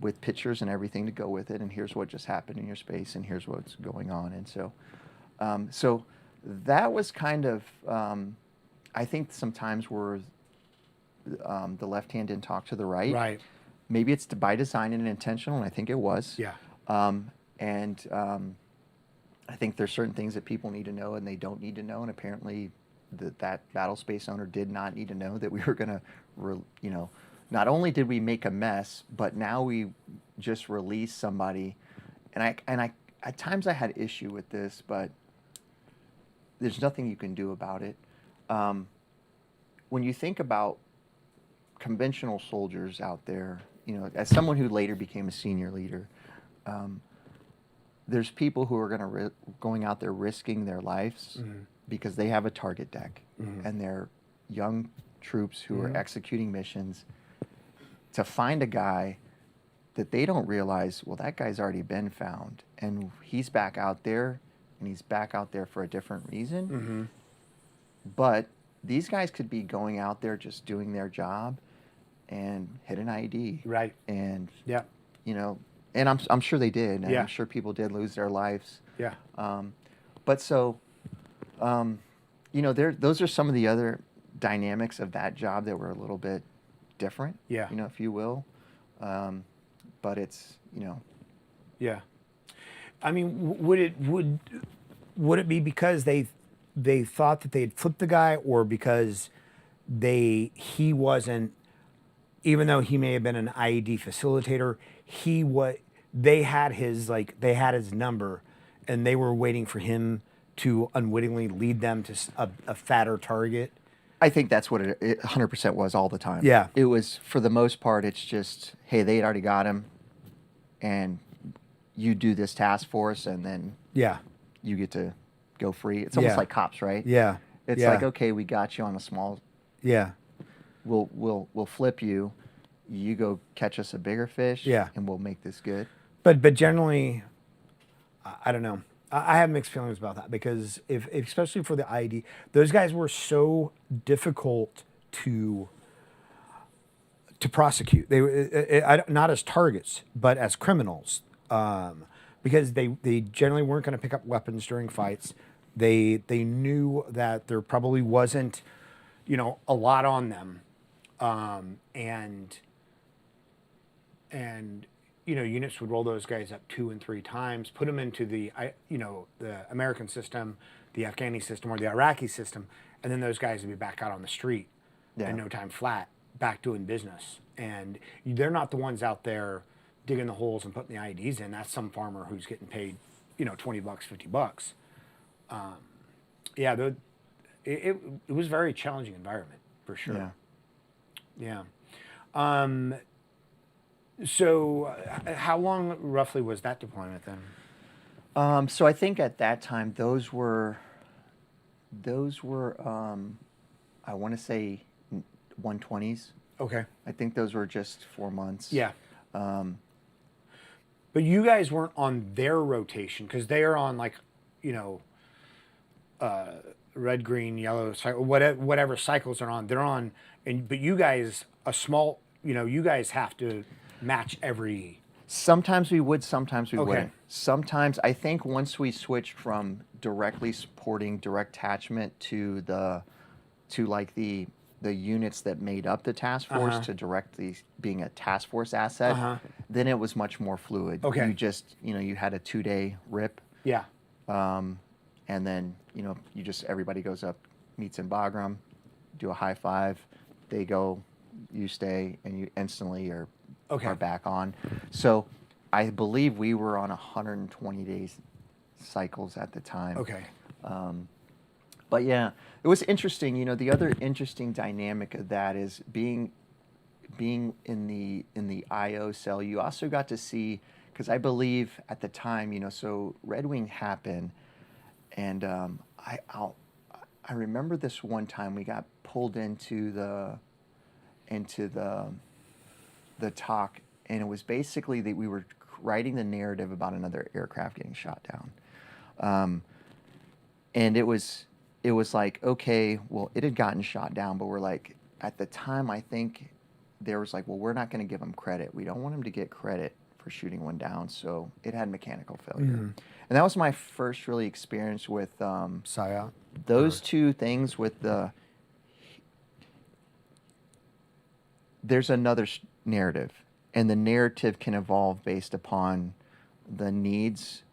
with pictures and everything to go with it, and here's what just happened in your space, and here's what's going on. And so that was kind of I think sometimes we're the left hand didn't talk to the right. Right. Maybe it's by design and intentional, and I think it was. Yeah. I think there's certain things that people need to know and they don't need to know, and apparently that battle space owner did not need to know that we were going to, not only did we make a mess, but now we just released somebody, and I at times I had issue with this, but there's nothing you can do about it. When you think about conventional soldiers out there, as someone who later became a senior leader, there's people who are going out there risking their lives because they have a target deck, and they're young troops who are executing missions to find a guy that they don't realize, well, that guy's already been found, and he's back out there, and he's back out there for a different reason. But these guys could be going out there just doing their job and hit an ID. Right. And, Yeah. and I'm sure they did. And Yeah. I'm sure people did lose their lives. Yeah. But so, those are some of the other dynamics of that job that were a little bit different. Yeah. If you will. But it's, Yeah. I mean, would it be because they thought that they had flipped the guy, or because he wasn't, even though he may have been an IED facilitator, they had his number, and they were waiting for him to unwittingly lead them to a fatter target? I think that's what it 100% was all the time. Yeah. It was, for the most part, it's just, hey, they had already got him, and you do this task for us, and then you get to go free. It's almost like cops, right? Yeah. It's like, okay, we got you on a small. Yeah. We'll flip you. You go catch us a bigger fish. Yeah. And we'll make this good. But generally, I don't know. I have mixed feelings about that, because especially for the IED, those guys were so difficult to prosecute. They were not as targets, but as criminals, because they generally weren't going to pick up weapons during fights. They knew that there probably wasn't, a lot on them, and units would roll those guys up 2 and 3 times, put them into the American system, the Afghani system, or the Iraqi system, and then those guys would be back out on the street in no time flat, back doing business. And they're not the ones out there digging the holes and putting the IEDs in. That's some farmer who's getting paid, $20, $50. It was a very challenging environment, for sure. Yeah. So how long roughly was that deployment then? So I think at that time those were I want to say 120s. Okay. I think those were just 4 months. Yeah. But you guys weren't on their rotation, because they are on red, green, yellow, whatever cycles they're on. They're on, but you guys, you guys have to match every. Sometimes we would, sometimes we Okay. wouldn't. Sometimes, I think once we switched from directly supporting direct attachment to like the units that made up the task force to directly being a task force asset, then it was much more fluid. Okay. You just, you had a 2-day rip. Yeah. And then, everybody goes up, meets in Bagram, do a high five, they go, you stay, and you instantly are back on. So I believe we were on 120 days cycles at the time. Okay. But yeah, it was interesting. The other interesting dynamic of that is being in the IO cell. You also got to see, because I believe at the time, so Red Wing happened, and I remember this one time we got pulled into the talk, and it was basically that we were writing the narrative about another aircraft getting shot down, and it was like, okay, well, it had gotten shot down, but we're like, at the time, I think there was like, well, we're not going to give him credit. We don't want him to get credit for shooting one down, so it had mechanical failure. And that was my first really experience with PSYOP. those two things. With there's another narrative, and the narrative can evolve based upon the needs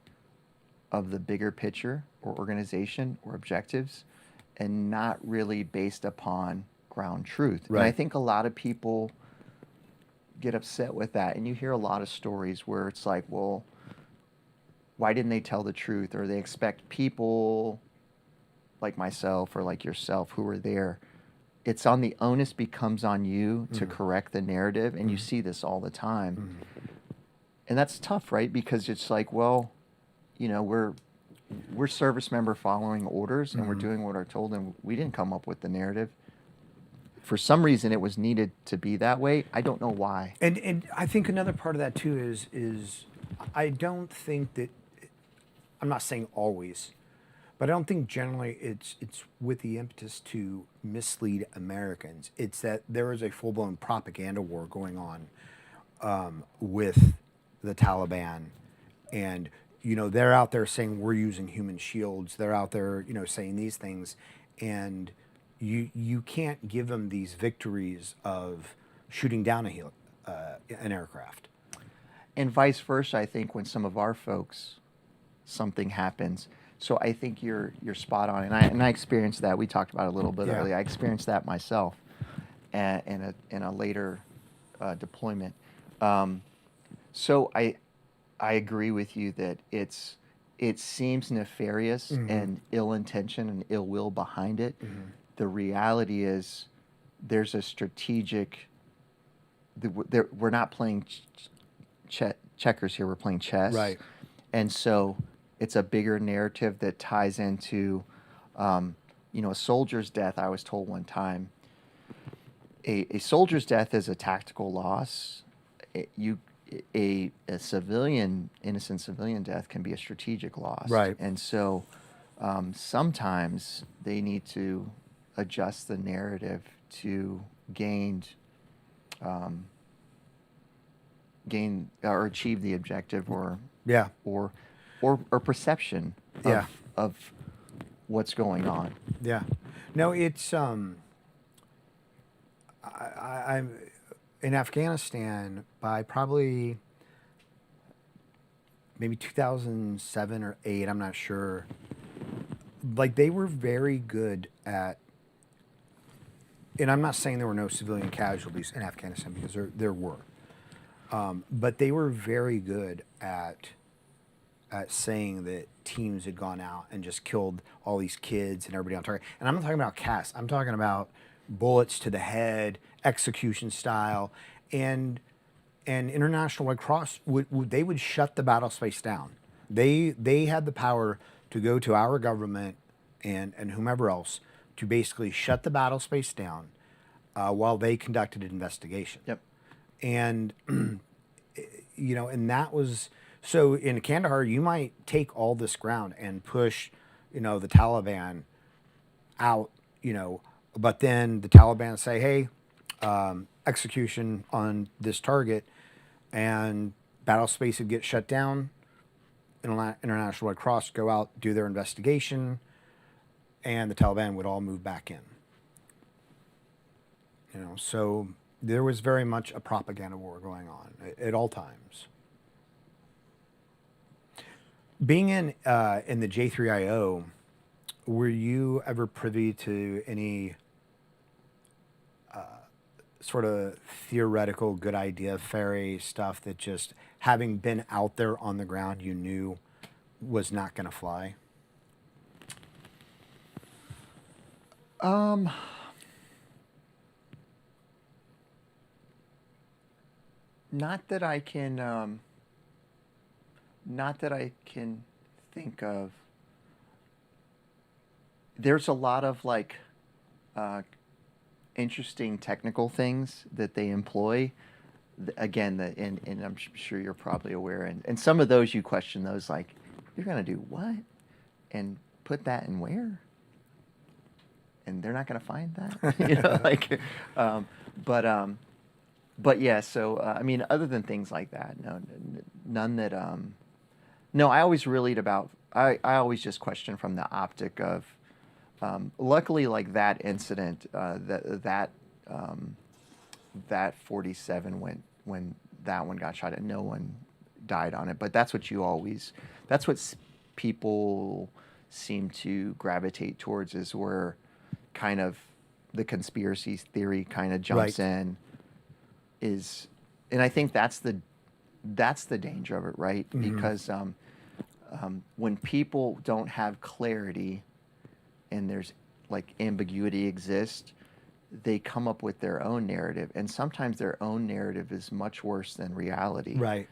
of the bigger picture or organization or objectives, and not really based upon ground truth. Right. And I think a lot of people get upset with that, and you hear a lot of stories where it's like, well, why didn't they tell the truth? Or they expect people like myself or like yourself who were there. It's on the onus becomes on you to correct the narrative, and you see this all the time. And that's tough, right? Because it's like, well, we're service member following orders, and we're doing what we're told, and we didn't come up with the narrative. For some reason, it was needed to be that way. I don't know why. And I think another part of that too is I don't think that, I'm not saying always, but I don't think generally it's with the impetus to mislead Americans. It's that there is a full-blown propaganda war going on with the Taliban, and they're out there saying we're using human shields. They're out there saying these things, and you can't give them these victories of shooting down an aircraft. And vice versa, I think when some of our folks, something happens. So I think you're spot on, and I experienced that. We talked about it a little bit earlier. I experienced that myself, in a later deployment. So I agree with you that it seems nefarious and ill-intention and ill will behind it. The reality is, there's a strategic. We're not playing checkers here. We're playing chess. Right. And so it's a bigger narrative that ties into, a soldier's death. I was told one time, a soldier's death is a tactical loss. A innocent civilian death can be a strategic loss. Right. And so sometimes they need to adjust the narrative to gain or achieve the objective or perception of what's going on. Yeah. No, it's I'm in Afghanistan by probably maybe 2007 or 8, I'm not sure. Like, they were very good at, and I'm not saying there were no civilian casualties in Afghanistan, because there were. But they were very good at saying that teams had gone out and just killed all these kids and everybody on target. And I'm not talking about casts. I'm talking about bullets to the head, execution style, and International Red Cross they would shut the battle space down. They had the power to go to our government and whomever else to basically shut the battle space down while they conducted an investigation. Yep. And and that was, so in Kandahar, you might take all this ground and push, the Taliban out, but then the Taliban say, hey, execution on this target, and battle space would get shut down. International Red Cross go out, do their investigation, and the Taliban would all move back in. So there was very much a propaganda war going on at all times. Being in the J3IO, were you ever privy to any sort of theoretical good idea fairy stuff that just having been out there on the ground you knew was not going to fly? Not that I can think of. There's a lot of interesting technical things that they employ. Again, and I'm sure you're probably aware, and some of those you question those, like, you're gonna do what, and put that in where, and they're not gonna find that, but yeah. So I mean, other than things like that, none that. No, I always relate about. I always just question from the optic of. Luckily, like that incident, that 47 when that one got shot and no one died on it. But that's what people seem to gravitate towards, is where kind of the conspiracy theory kind of jumps in. And I think that's the danger of it, right? Mm-hmm. Because when people don't have clarity and there's ambiguity exists, they come up with their own narrative, and sometimes their own narrative is much worse than reality. Right.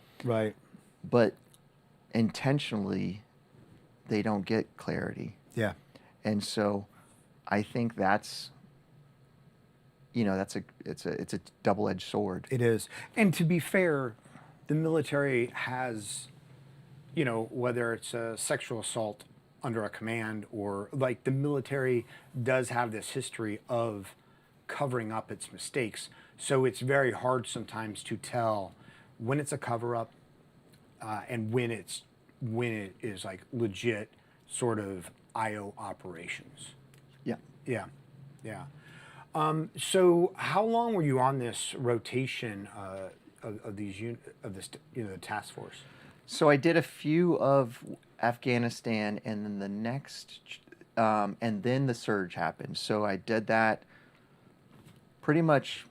But intentionally, they don't get clarity. Yeah. And so, I think it's a double-edged sword. It is. And to be fair, the military has, whether it's a sexual assault under a command, or the military does have this history of covering up its mistakes. So it's very hard sometimes to tell when it's a cover-up and when it is legit sort of IO operations. Yeah. So how long were you on this rotation of this the task force? So I did a few of Afghanistan, and then and then the surge happened. So I did that pretty much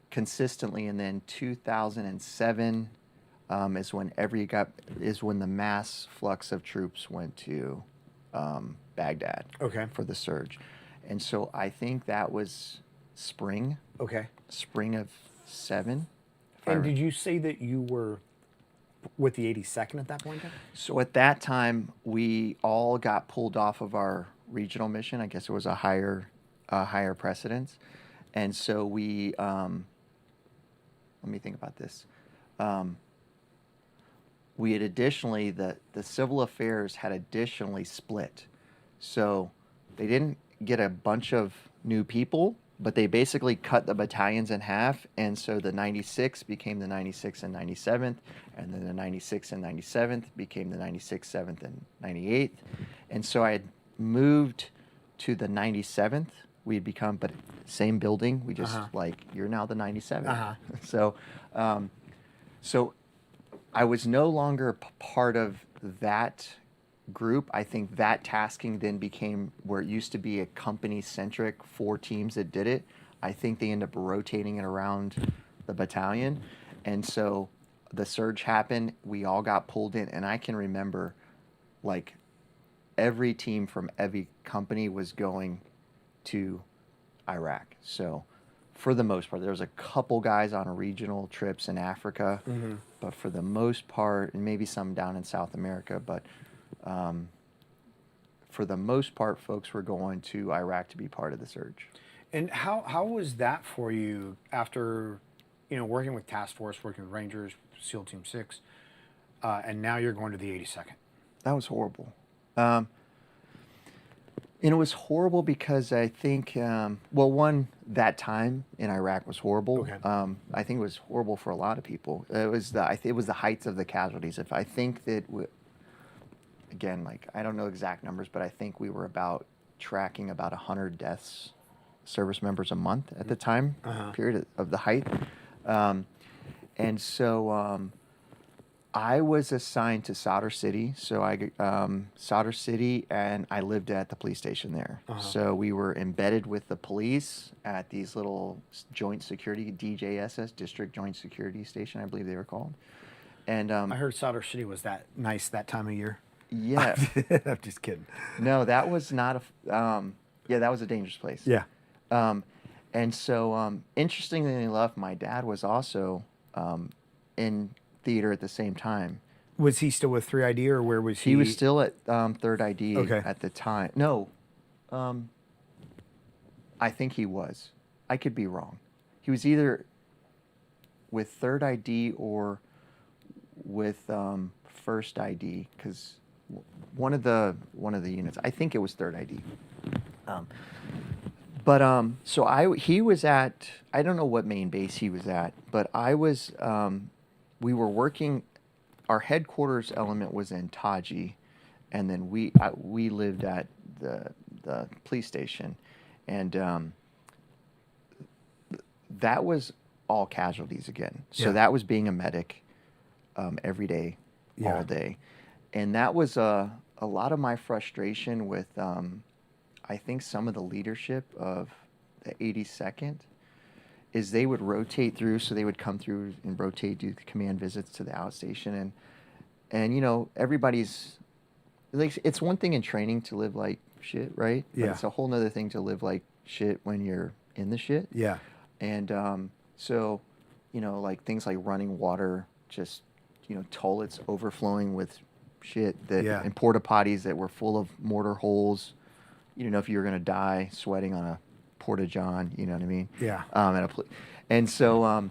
consistently, and then 2007 is when the mass flux of troops went to Baghdad. Okay. For the surge, and so I think that was spring. Okay. Spring of 7. And did you say that you were with the 82nd at that point in time? So at that time, we all got pulled off of our regional mission. I guess it was a higher precedence. And so we, let me think about this. We had additionally, the civil affairs had additionally split. So they didn't get a bunch of new people, but they basically cut the battalions in half, and so the 96th became the 96th and 97th, and then the 96th and 97th became the 96th, 7th, and 98th. And so I had moved to the 97th. We had become, but same building. We just you're now the 97th. So I was no longer part of that group. I think that tasking then became where it used to be a company-centric 4 teams that did it. I think they ended up rotating it around the battalion. And so the surge happened. We all got pulled in. And I can remember, every team from every company was going to Iraq. So for the most part, there was a couple guys on regional trips in Africa. Mm-hmm. But for the most part, and maybe some down in South America, but for the most part, folks were going to Iraq to be part of the surge. And how was that for you after, working with Task Force, working with Rangers, SEAL Team 6, and now you're going to the 82nd? That was horrible. And it was horrible because I think, well, one, that time in Iraq was horrible. Okay. I think it was horrible for a lot of people. It was it was the heights of the casualties. If I think that, again, like I don't know exact numbers, but I think we were tracking about 100 deaths, service members a month at the time period of the height. And so I was assigned to Solder City. So Solder City, and I lived at the police station there. So we were embedded with the police at these little joint security, DJSS, District Joint Security Station, I believe they were called. And I heard Solder City was that nice that time of year. yeah, I'm just kidding. no, that was not yeah, that was a dangerous place. Yeah. And so, interestingly enough, my dad was also in theater at the same time. Was he still with 3ID or where was he? He was still at Third ID Okay. at the time. No, I think he was. I could be wrong. He was either with Third ID or with First ID, because one of the units. I think it was Third ID. So he was at, I don't know what main base he was at, but I was, we were working, our headquarters element was in Taji, and then we lived at the police station, and that was all casualties again. So Yeah. that was being a medic every day, Yeah. all day. And that was a lot of my frustration with, I think some of the leadership of the 82nd is they would rotate through. So they would come through and rotate, do the command visits to the outstation. And you know, everybody's, like, it's one thing in training to live like shit, right? But Yeah. it's a whole nother thing to live like shit when you're in the shit. Yeah. And so, you know, like things like running water, just, you know, toilets overflowing with shit that, Yeah. and porta potties that were full of mortar holes. You don't know if you were going to die sweating on a porta john, you know what I mean? Yeah. And so,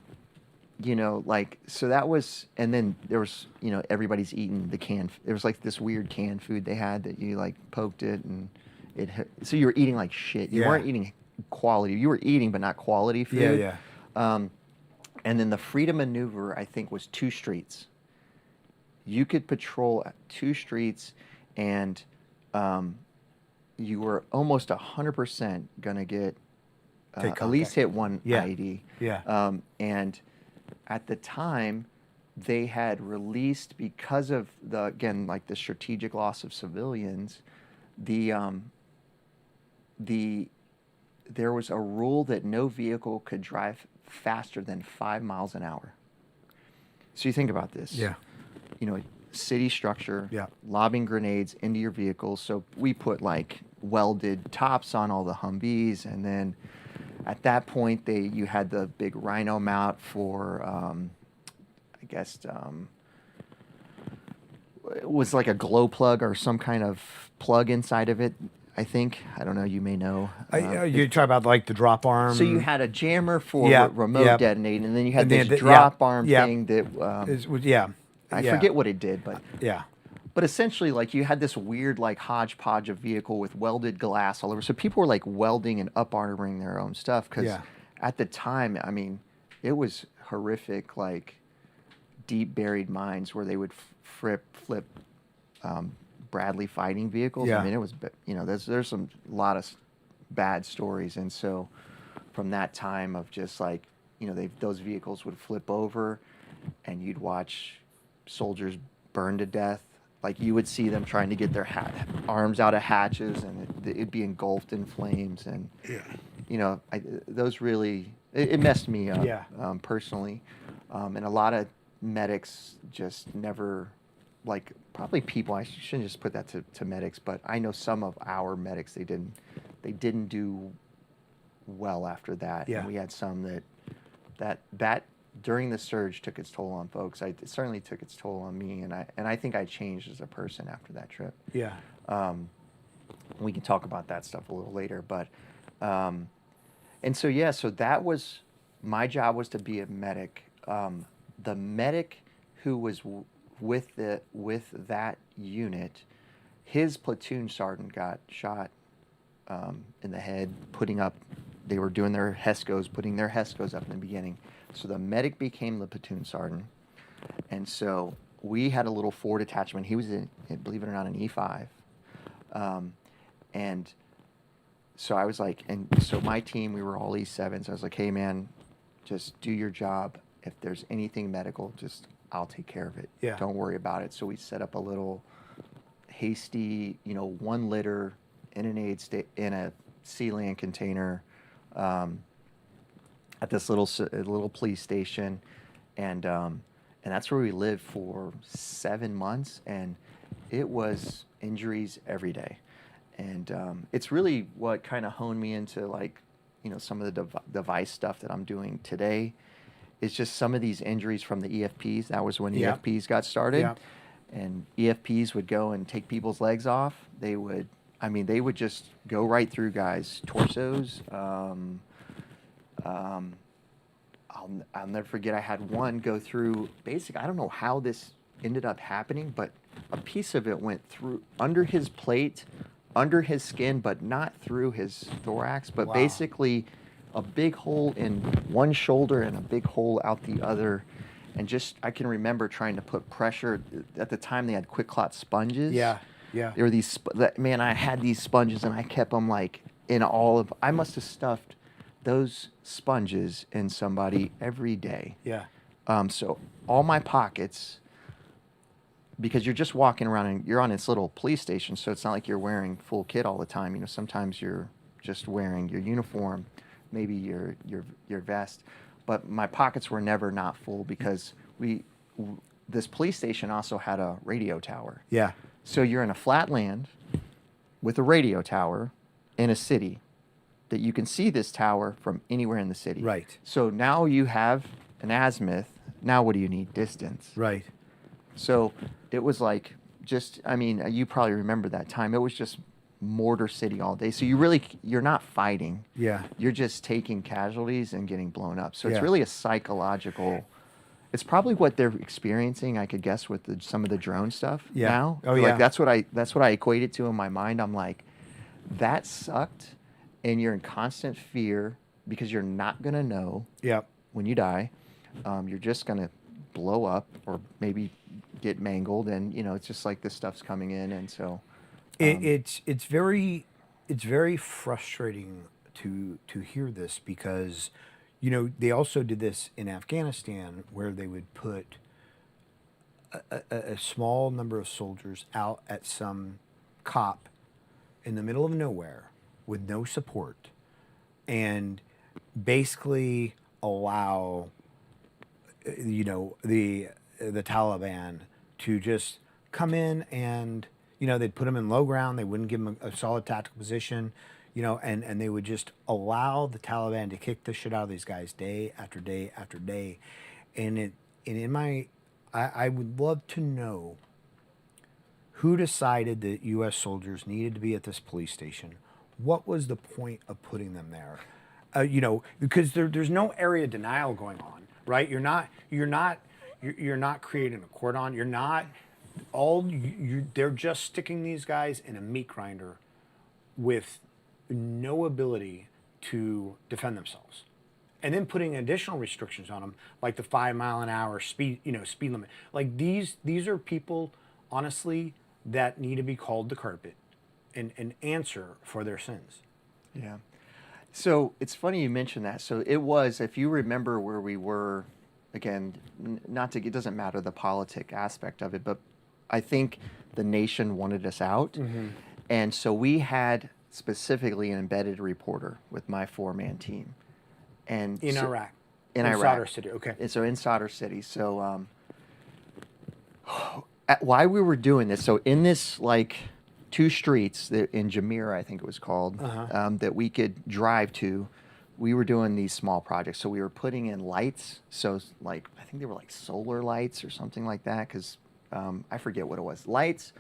you know, like, so that was, and then there was, you know, everybody's eating the canned, there was like this weird canned food they had that you like poked it and so you were eating like shit. You Yeah. weren't eating quality. You were eating, but not quality food. Yeah. Yeah. And then the freedom maneuver, I think, was 2 streets. You could patrol 2 streets, and you were almost 100% gonna get Take at least contact. hit one Yeah. ID. Yeah. And at the time, they had released, because of the, again, like the strategic loss of civilians, there was a rule that no vehicle could drive faster than 5 miles an hour. So you think about this. Yeah. You know, city structure, Yeah. lobbing grenades into your vehicles. So we put like welded tops on all the Humvees, and then at that point you had the big Rhino mount for, I guess, it was like a glow plug or some kind of plug inside of it. I think, I don't know, you may know. You talk about like the drop arm. So you had a jammer for Yeah, remote yeah. detonating, and then you had And then this the- drop yeah, arm yeah. thing that Yeah. I Yeah. forget what it did, but Yeah. essentially, like, you had this weird like hodgepodge of vehicle with welded glass all over. So people were like welding and up armoring their own stuff because Yeah. at the time, I mean, it was horrific, like deep buried mines where they would flip Bradley fighting vehicles. Yeah. I mean, it was, you know, there's some lot of bad stories, and so from that time of just like, you know, those vehicles would flip over, and you'd watch soldiers burn to death. Like you would see them trying to get their arms out of hatches, and it'd be engulfed in flames. And you know, those really it messed me up. Yeah. Personally, and a lot of medics just never. Like probably people, I shouldn't just put that to medics, but I know some of our medics, they didn't do well after that. Yeah. And we had some that during the surge took its toll on folks. It certainly took its toll on me, and I think I changed as a person after that trip. Yeah. We can talk about that stuff a little later, but and so yeah, so that was my job, was to be a medic. The medic who was with that unit, his platoon sergeant got shot in the head, they were doing their HESCOs, putting their HESCOs up in the beginning. So the medic became the platoon sergeant. And so we had a little 4 detachment. He was, believe it or not, an E5. And so I was like, and so my team, we were all E7s. I was like, hey, man, just do your job. If there's anything medical, I'll take care of it. Yeah. Don't worry about it. So we set up a little hasty, 1 liter in an in a Sealand container at this little police station, and that's where we lived for 7 months, and it was injuries every day, and it's really what kind of honed me into some of the device stuff that I'm doing today. It's just some of these injuries from the EFPs. That was when EFPs got started. Yeah. And EFPs would go and take people's legs off. They would just go right through guys' torsos. I'll never forget, I had one go through, basically, I don't know how this ended up happening, but a piece of it went through under his plate, under his skin, but not through his thorax, but Wow. basically a big hole in one shoulder and a big hole out the other. And I can remember trying to put pressure. At the time, they had quick clot sponges. Yeah, yeah. There were these, man, I had these sponges and I kept them I must have stuffed those sponges in somebody every day. Yeah. So all my pockets, because you're just walking around and you're on this little police station, so it's not like you're wearing full kit all the time. Sometimes you're just wearing your uniform, maybe your vest. But my pockets were never not full because this police station also had a radio tower. Yeah. So you're in a flat land with a radio tower in a city that you can see this tower from anywhere in the city. Right. So now you have an azimuth. Now what do you need? Distance. Right. So it was you probably remember that time. It was just mortar city all day. So you're not fighting. Yeah. You're just taking casualties and getting blown up. So Yeah. it's really a psychological. It's probably what they're experiencing, I could guess, with some of the drone stuff Yeah. now. Oh, yeah. That's what I equated to in my mind. I'm like, that sucked, and you're in constant fear because you're not gonna know Yep. when you die. You're just gonna blow up or maybe get mangled, and it's just like this stuff's coming in, and so. It's very frustrating to hear this because, they also did this in Afghanistan where they would put a small number of soldiers out at some cop in the middle of nowhere with no support and basically allow, the Taliban to just come in and, they'd put them in low ground. They wouldn't give them a solid tactical position, and they would just allow the Taliban to kick the shit out of these guys day after day after day. I would love to know who decided that U.S. soldiers needed to be at this police station. What was the point of putting them there? Because there's no area denial going on, right? You're not creating a cordon. You're not. They're just sticking these guys in a meat grinder with no ability to defend themselves, and then putting additional restrictions on them, like the 5 mile an hour speed limit. Like these are people, honestly, that need to be called to carpet and answer for their sins. Yeah. So it's funny you mentioned that. So it was, if you remember where we were, again, it doesn't matter the politic aspect of it, but I think the nation wanted us out. Mm-hmm. And so we had specifically an embedded reporter with my 4-man team. And in Iraq. In Iraq. Sadr City, okay. And so in Sadr City. So why we were doing this, so in this 2 streets in Jumeirah, I think it was called, that we could drive to, we were doing these small projects. So we were putting in lights. So I think they were solar lights or something like that, because I forget what it was. Lights,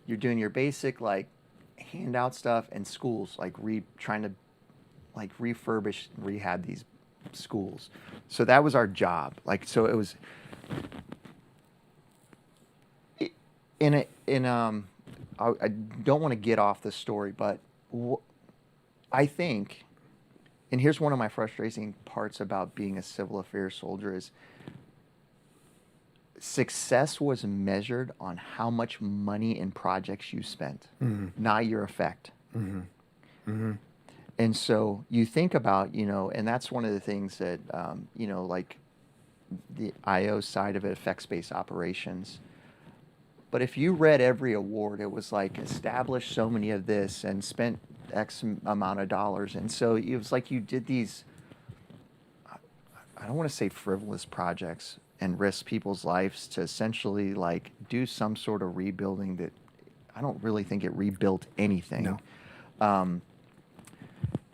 you're doing your basic handout stuff, and schools, trying to refurbish and rehab these schools. So that was our job. So it was I don't want to get off the story, but I think, and here's one of my frustrating parts about being a civil affairs soldier is success was measured on how much money and projects you spent, not your effect. And so you think about, and that's one of the things that, like the IO side of it, effects-based operations. But if you read every award, it was like established so many of this and spent X amount of dollars. And so it was like you did these, I don't want to say frivolous projects and risk people's lives to essentially like do some sort of rebuilding that I don't really think it rebuilt anything. No.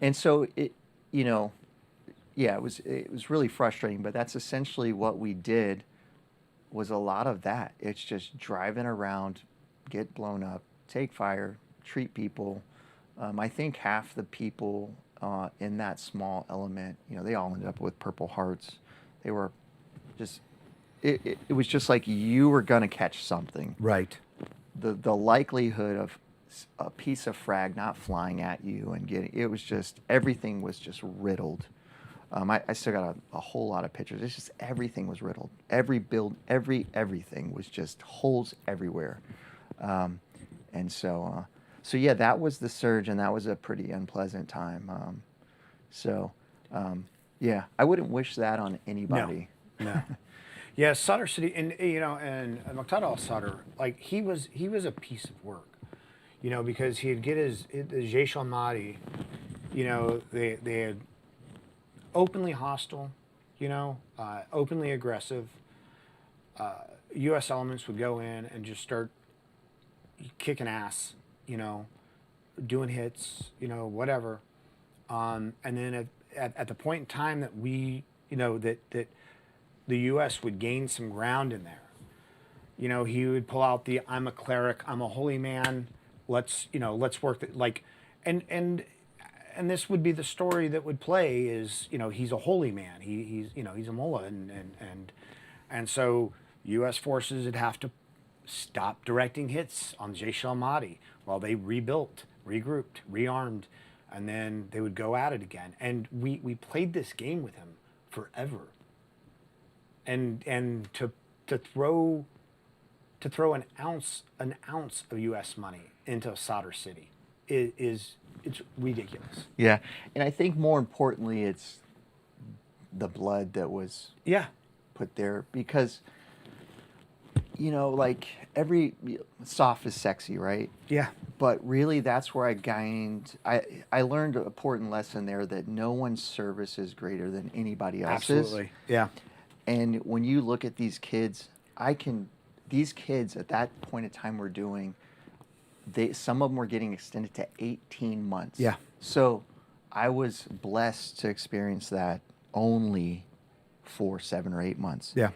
And so it, yeah, it was really frustrating, but that's essentially what we did was a lot of that. It's just driving around, get blown up, take fire, treat people. I think half the people in that small element, they all ended up with Purple Hearts. They were just, it was just like you were going to catch something. Right. The likelihood of a piece of frag not flying at you and everything was just riddled. I still got a whole lot of pictures. It's just everything was riddled. Every build, everything was just holes everywhere. And so yeah, that was the surge, and that was a pretty unpleasant time. Yeah, I wouldn't wish that on anybody. No. Yeah, Sadr City, and and Muqtada al-Sadr, like he was a piece of work, because he'd get his Jaish al-Mahdi, they had openly hostile, openly aggressive. U.S. elements would go in and just start kicking ass, doing hits, whatever. And then at the point in time that we, that the U.S. would gain some ground in there, he would pull out the "I'm a cleric, I'm a holy man, let's work and this would be the story that would play is, he's a holy man, he's a mullah, and so U.S. forces would have to stop directing hits on Jaish al-Mahdi while they rebuilt, regrouped, rearmed, and then they would go at it again. And we played this game with him forever. And to throw an ounce of U.S. money into Sadr City it's ridiculous. Yeah, and I think more importantly, it's the blood that was put there because, like every soft is sexy, right? Yeah. But really, that's where I learned an important lesson there that no one's service is greater than anybody else's. Absolutely. Yeah. And when you look at these kids, these kids at that point in time were doing, some of them were getting extended to 18 months. Yeah. So I was blessed to experience that only for 7 or 8 months. Yeah.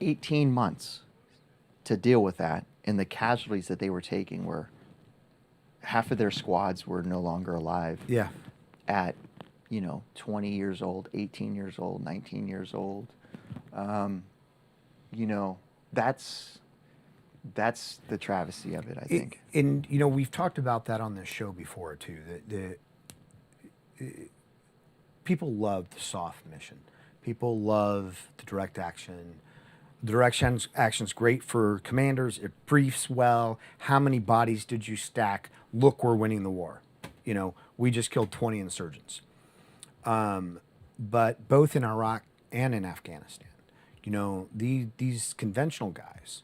18 months to deal with that, and the casualties that they were taking were half of their squads were no longer alive. Yeah. At 20 years old, 18 years old, 19 years old. That's the travesty of it, I think. And we've talked about that on this show before too. That people love the soft mission. People love the direct action. The direct action's great for commanders. It briefs well. How many bodies did you stack? Look, we're winning the war. We just killed 20 insurgents. But both in Iraq and in Afghanistan, these conventional guys,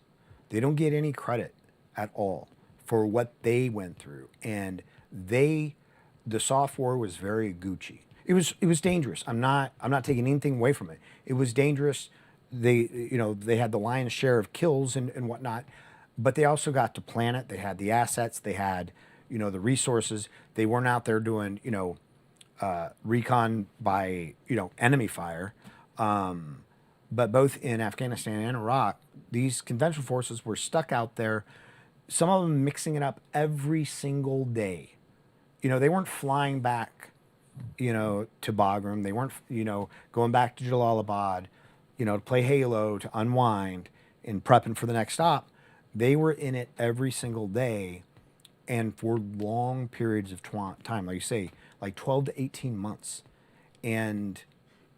they don't get any credit at all for what they went through. And the soft war was very Gucci. It was dangerous. I'm not taking anything away from it. It was dangerous. They had the lion's share of kills and whatnot, but they also got to plan it. They had the assets. They had, the resources. They weren't out there doing, recon by, enemy fire. But both in Afghanistan and Iraq, these conventional forces were stuck out there, some of them mixing it up every single day. They weren't flying back, to Bagram. They weren't, going back to Jalalabad, to play Halo, to unwind and prepping for the next stop. They were in it every single day. and for long periods of time, like you say, like 12 to 18 months, and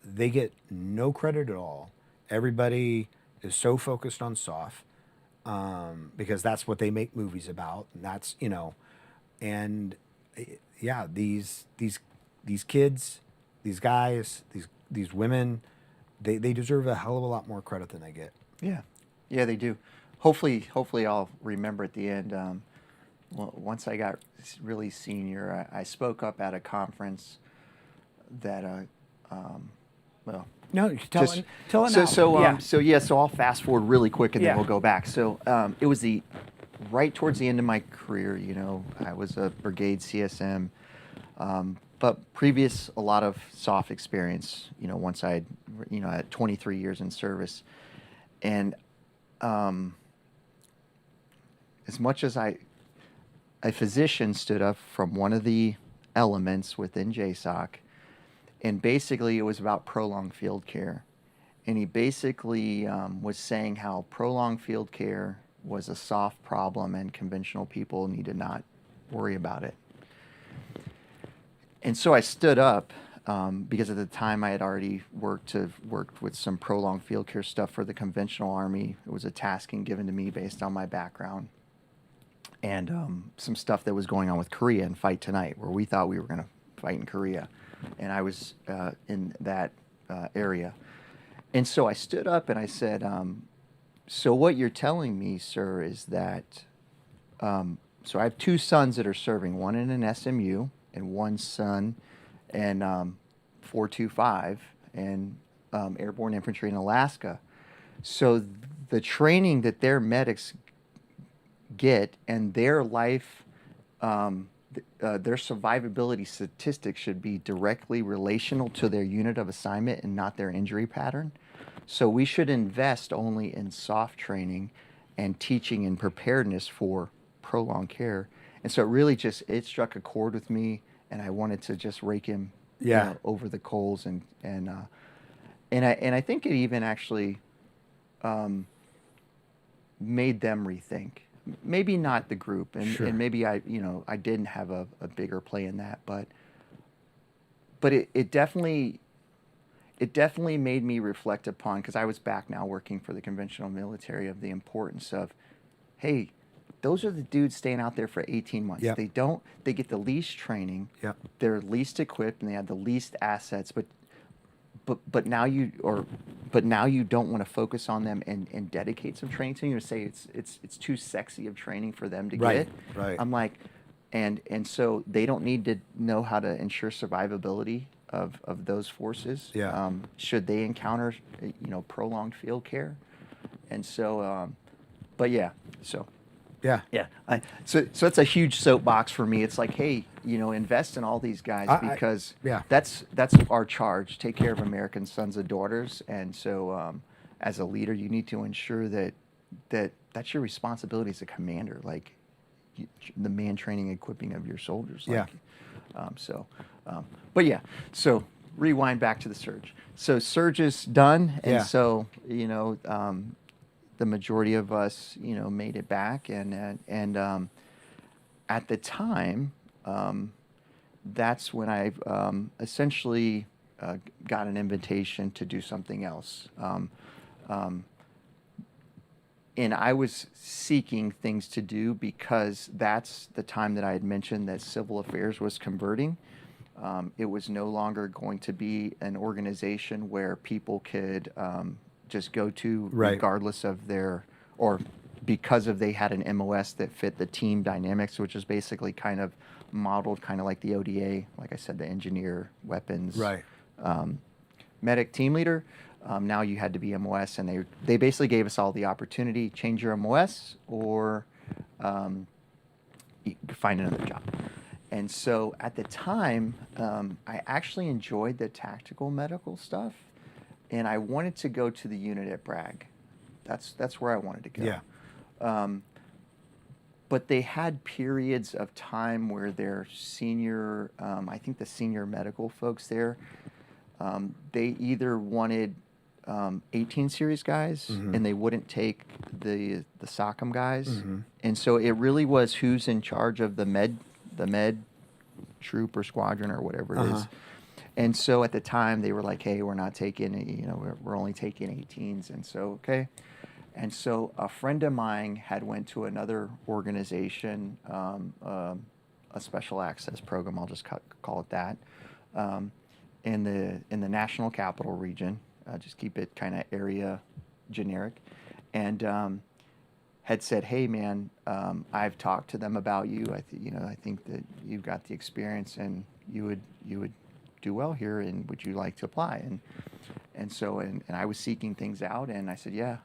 they get no credit at all. Everybody is so focused on SOF because that's what they make movies about, and that's and yeah, these kids, these guys, these women, they deserve a hell of a lot more credit than they get. Yeah, yeah, they do. Hopefully, I'll remember at the end. Once I got really senior, I spoke up at a conference that, well, No, you tell it now. So I'll fast forward really quick and Yeah. then we'll go back. So it was right towards the end of my career. I was a brigade CSM, but a lot of soft experience. Once I had 23 years in service, and as much as a physician stood up from one of the elements within JSOC, and basically it was about prolonged field care. And he basically was saying how prolonged field care was a soft problem and conventional people needed not worry about it. And so I stood up because at the time I had already worked with some prolonged field care stuff for the conventional Army. It was a tasking given to me based on my background. And some stuff that was going on with Korea and Fight Tonight, where we thought we were going to fight in Korea. And I was in that area. And so I stood up and I said, so what you're telling me, sir, is that, so I have two sons that are serving, one in an SMU and one son in 425 and Airborne Infantry in Alaska. So the training that their medics get and their life, their survivability statistics should be directly relational to their unit of assignment and not their injury pattern. So we should invest only in soft training and teaching and preparedness for prolonged care. And so it really it struck a chord with me, and I wanted to just rake him over the coals, and I think it even actually made them rethink. Maybe not the group, and maybe I didn't have a bigger play in that, but it definitely made me reflect upon, because I was back now working for the conventional military, of the importance of, hey, those are the dudes staying out there for 18 months. Yep. They get the least training. Yep. They're least equipped and they have the least assets, but now you don't want to focus on them and dedicate some training to them. You say it's too sexy of training for them to get. Right. I'm like, and so they don't need to know how to ensure survivability of those forces. Yeah. Should they encounter prolonged field care, and so but yeah, so. Yeah. Yeah. So that's a huge soapbox for me. It's like, hey, invest in all these guys because that's our charge. Take care of American sons and daughters. And so as a leader, you need to ensure that that's your responsibility as a commander, like the man training and equipping of your soldiers. Like, but yeah, so rewind back to the surge. So surge is done. And so, the majority of us, made it back, and at the time, that's when I essentially got an invitation to do something else, and I was seeking things to do because that's the time that I had mentioned that civil affairs was converting. It was no longer going to be an organization where people could just go to regardless of or because they had an MOS that fit the team dynamics, which is basically kind of modeled kind of like the ODA, like I said, the engineer, weapons, medic, team leader. Now you had to be MOS, and they basically gave us all the opportunity: change your MOS or you could find another job. And so at the time, I actually enjoyed the tactical medical stuff. And I wanted to go to the unit at Bragg. That's where I wanted to go. Yeah. But they had periods of time where their senior, I think the senior medical folks there, they either wanted 18 series guys, and they wouldn't take the SOCM guys, Mm-hmm. and so it really was who's in charge of the med troop or squadron or whatever it is. And so at the time they were like, hey, we're not taking it, you know, we're only taking 18s, and so okay. And so a friend of mine had went to another organization, a special access program, I'll just call it that, in the National Capital Region. Just keep it kind of area generic, and had said, "Hey, man, I've talked to them about you. I think that you've got the experience, and you would do well here. And would you like to apply?" And so I was seeking things out, and I said, "Yeah."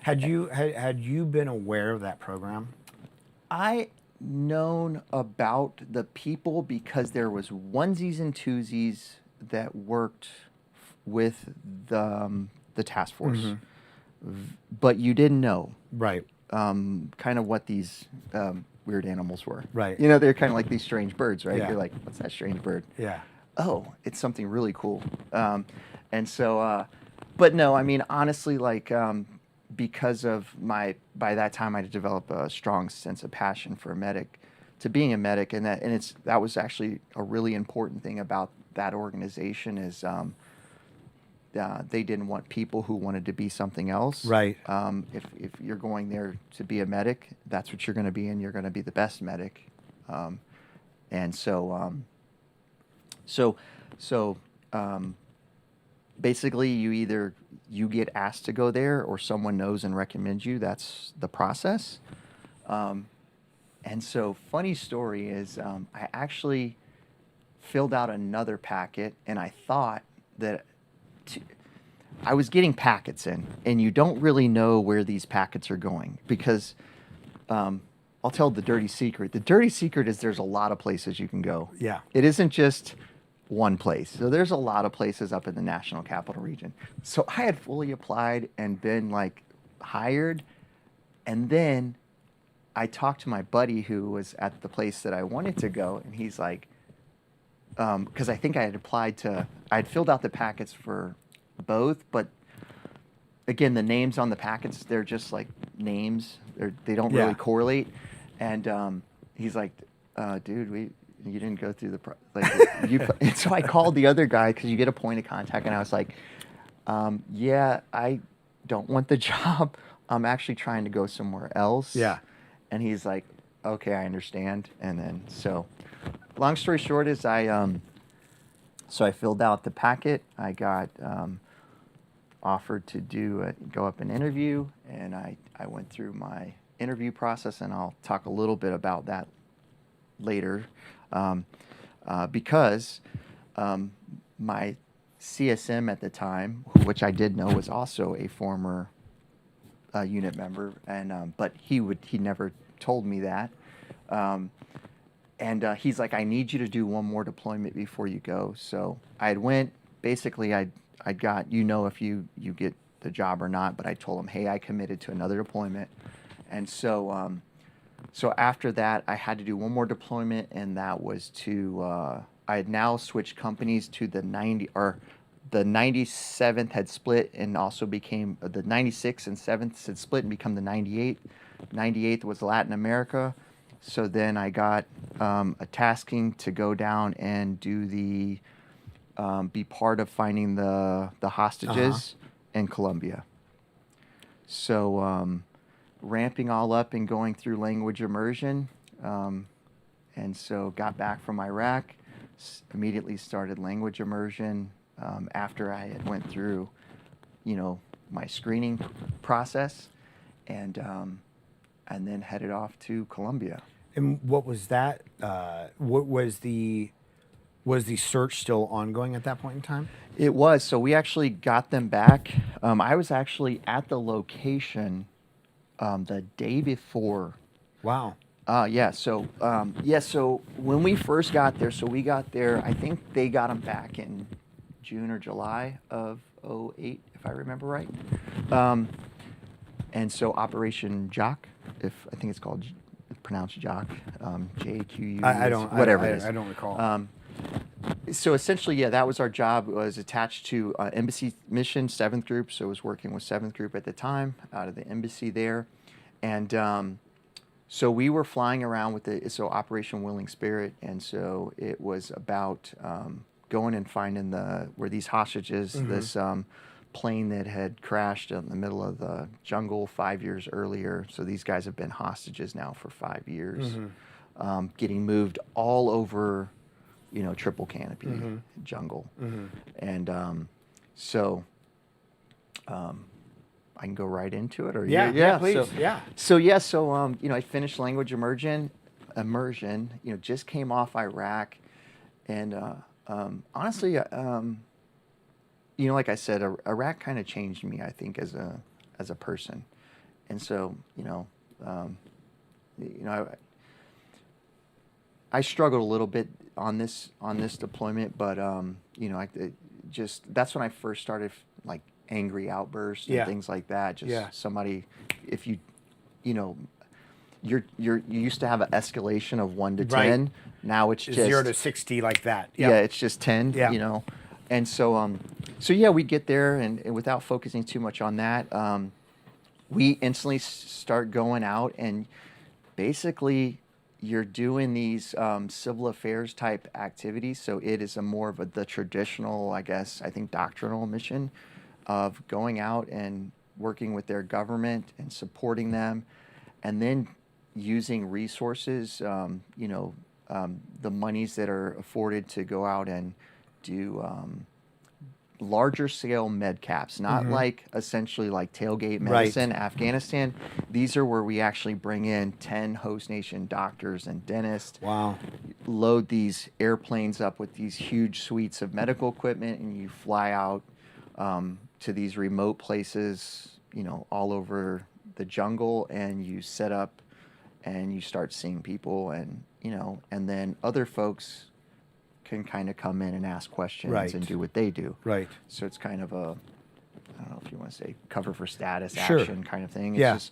Had you been aware of that program? I known about the people because there was onesies and twosies that worked with the task force, but you didn't know Right. kind of what these weird animals were. Right. You know, they're kind of like these strange birds, right? Yeah. You're like, what's that strange bird? Yeah. Oh, it's something really cool. And so, but no, I mean, honestly, like, because of by that time I'd developed a strong sense of passion for being a medic, and that was actually a really important thing about that organization is they didn't want people who wanted to be something else. Right. If you're going there to be a medic, that's what you're going to be, and you're going to be the best medic. And so, basically, you get asked to go there, or someone knows and recommends you. That's the process. And so, funny story is, I actually filled out another packet, and I thought that I was getting packets in, and you don't really know where these packets are going because I'll tell the dirty secret. The dirty secret is there's a lot of places you can go. Yeah. It isn't just one place. So there's a lot of places up in the National Capital Region. So I had fully applied and been like hired, and then I talked to my buddy who was at the place that I wanted to go, and he's like, because I think I'd filled out the packets for both, but again, the names on the packets, they're just like names. They don't really correlate. And he's like, dude, you didn't go through and so I called the other guy because you get a point of contact, and I was like, yeah, I don't want the job. I'm actually trying to go somewhere else. Yeah. And he's like, okay, I understand. And then long story short is I filled out the packet. I got offered to go up and interview, and I went through my interview process, and I'll talk a little bit about that later, because my CSM at the time, which I did know was also a former unit member, and but he never told me that. And he's like, I need you to do one more deployment before you go. So I went, basically I got, if you get the job or not, but I told him, hey, I committed to another deployment. And so after that, I had to do one more deployment, and that was to, I had now switched companies to the 97th had split and also became, the 96th and 7th had split and become the 98th. 98th was Latin America. So then I got a tasking to go down and do be part of finding the hostages in Colombia. So ramping all up and going through language immersion. And so got back from Iraq, immediately started language immersion after I had went through, my screening process, and then headed off to Colombia. And what was that? What was the search still ongoing at that point in time? It was. So we actually got them back. I was actually at the location the day before. Wow. Yeah. So So when we first got there, we got there. I think they got them back in June or July of 2008, if I remember right. And so Operation Jock, I think it's called, pronounced Jock, JQU. I don't. Whatever it is. I don't recall. So essentially, yeah, that was our job. It was attached to embassy mission, 7th Group. So I was working with 7th Group at the time out of the embassy there. And so we were flying around with Operation Willing Spirit. And so it was about going and finding where these hostages, this plane that had crashed in the middle of the jungle 5 years earlier. So these guys have been hostages now for 5 years, getting moved all over, triple canopy jungle. And so I can go right into it, or please. So I finished language immersion, just came off Iraq, and honestly, like I said, Iraq kind of changed me, I think, as a person, and so I struggled a little bit on this deployment, but that's when I first started like angry outbursts and things like that. Somebody, if you used to have an escalation of 1 to 10. Now it's just 0 to 60 like that. Yeah, it's just 10. And so we get there, and without focusing too much on that, we instantly start going out, and basically you're doing these civil affairs type activities. So it is more of the traditional, I think, doctrinal mission of going out and working with their government and supporting them, and then using resources, the monies that are afforded to go out and do larger scale med caps, not like essentially like tailgate medicine, Afghanistan. These are where we actually bring in 10 host nation doctors and dentists. Wow. Load these airplanes up with these huge suites of medical equipment, and you fly out to these remote places, all over the jungle, and you set up and you start seeing people, and and then other folks can kind of come in and ask questions and do what they do. Right. So it's kind of a, I don't know if you want to say cover for status Sure. action kind of thing. It's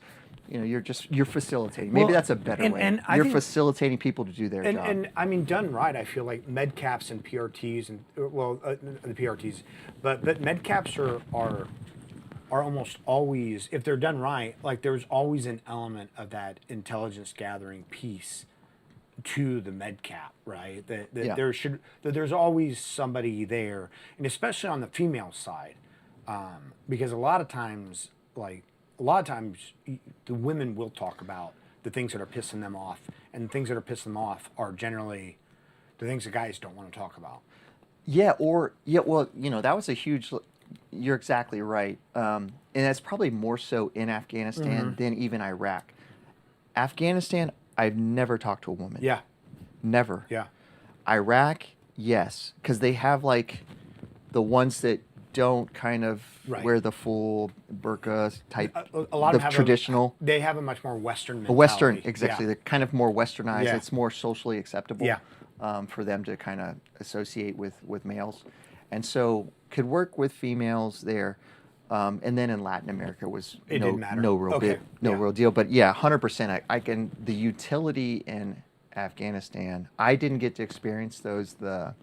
just, you're facilitating. Maybe that's a better way. And you're facilitating people to do their job. And I mean, done right, I feel like med caps and PRTs and the PRTs, but med caps are almost always, if they're done right, like there's always an element of that intelligence gathering piece to the med cap, right? There's always somebody there, and especially on the female side, because a lot of times the women will talk about the things that are pissing them off, and the things that are pissing them off are generally the things the guys don't want to talk about. That was a huge. You're exactly right, and that's probably more so in Afghanistan than even Iraq. Afghanistan, I've never talked to a woman. Yeah. Never. Yeah. Iraq, yes, because they have like the ones that don't kind of wear the full burqa type, a lot of them traditional. They have a much more Western mentality. Western, exactly. Yeah. They're kind of more westernized. Yeah. It's more socially acceptable Yeah. For them to kind of associate with males. And so could work with females there. And then in Latin America was didn't matter. no real real deal. But yeah, 100%. I can, the utility in Afghanistan, I didn't get to experience those, I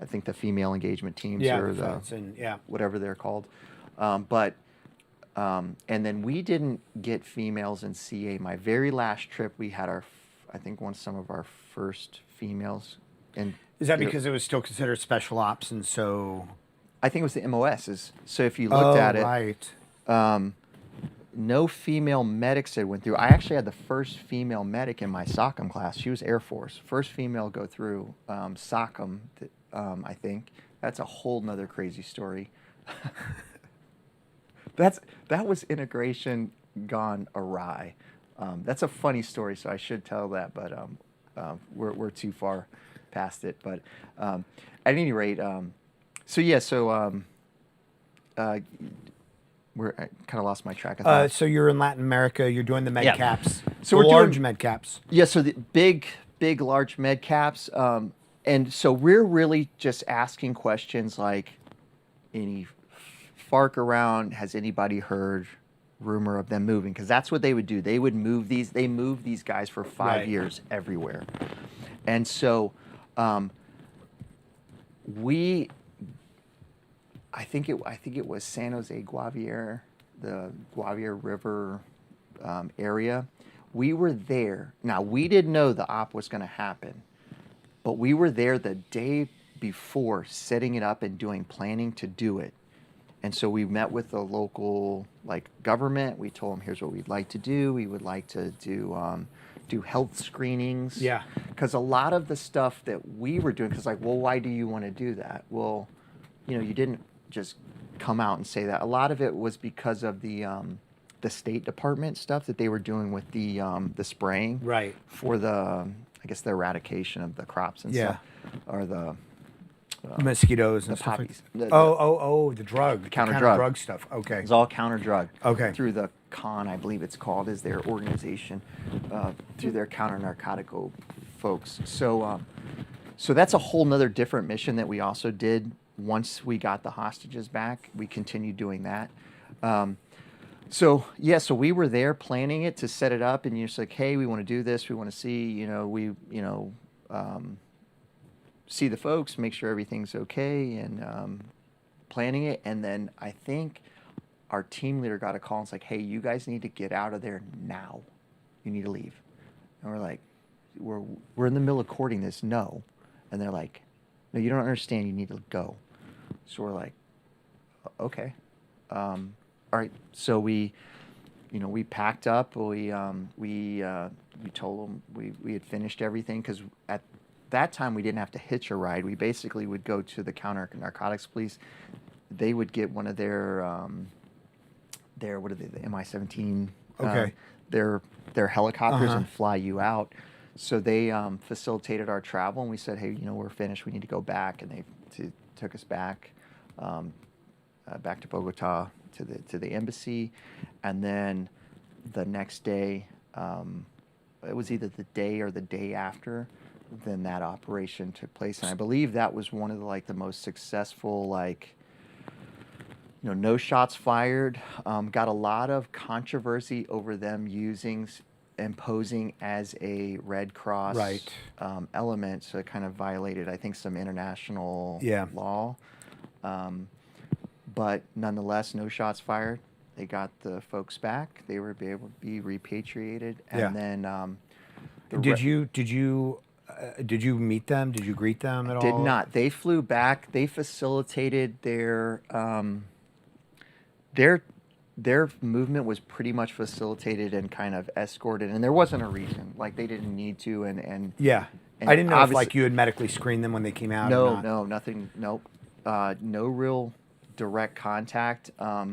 think the female engagement teams or whatever they're called. And then we didn't get females in CA. My very last trip, we had some of our first females. And is that because it was still considered special ops, and so? I think it was the MOSs. So if you looked at it, no female medics that went through. I actually had the first female medic in my SOCM class. She was Air Force. First female go through SOCM, I think. That's a whole nother crazy story. That was integration gone awry. That's a funny story, so I should tell that, but we're too far past it. But at any rate, I kind of lost my track of thought. So you're in Latin America. You're doing the med caps. So we're large doing med caps. Yeah. So the big, large med caps. And so we're really just asking questions like, any FARC around? Has anybody heard rumor of them moving? Because that's what they would do. They would move these. They moved these guys for 5 years everywhere. And so I think it was San Jose Guaviare, the Guaviare River area. We were there. Now, we didn't know the op was going to happen, but we were there the day before setting it up and doing planning to do it. And so we met with the local government. We told them, here's what we'd like to do. We would like to do health screenings. Yeah. Because a lot of the stuff that we were doing, because well, why do you want to do that? Well, you didn't just come out and say that. A lot of it was because of the State Department stuff that they were doing with the spraying. Right. For the eradication of the crops and stuff, or the mosquitoes and the stuff. poppies. The drug. Counter drug stuff. Okay. It's all counter drug. Okay. Through the CON, I believe it's called, is their organization, through their counter narcotical folks. So that's a whole nother different mission that we also did once we got the hostages back. We continued doing that. So we were there planning it to set it up, and you're just like, hey, we want to do this. We want to see, see the folks, make sure everything's okay, and planning it. And then I think our team leader got a call and it's like, hey, you guys need to get out of there now. You need to leave. And we're like, we're in the middle of courting this. No. And they're like, no, you don't understand. You need to go. So we're like, okay. All right. So we packed up. We told them we had finished everything, because at that time we didn't have to hitch a ride. We basically would go to the counter narcotics police. They would get one of their what are they, the Mi-17? Okay. Their helicopters and fly you out. So they facilitated our travel, and we said, hey, we're finished. We need to go back, and they took us back back to Bogota to the embassy, and then the next day, it was either the day or the day after, then that operation took place, and I believe that was one of the most successful no shots fired. Got a lot of controversy over them imposing as a Red Cross element, so it kind of violated, I think, some international law. But nonetheless, no shots fired. They got the folks back. They were able to be repatriated, and then did you meet them? Did you greet them at all? Did not. They flew back. They facilitated their movement was pretty much facilitated and kind of escorted, and there wasn't a reason. They didn't need to, and yeah. And I didn't know if you had medically screened them when they came out. No, nothing. Nope. No real direct contact. I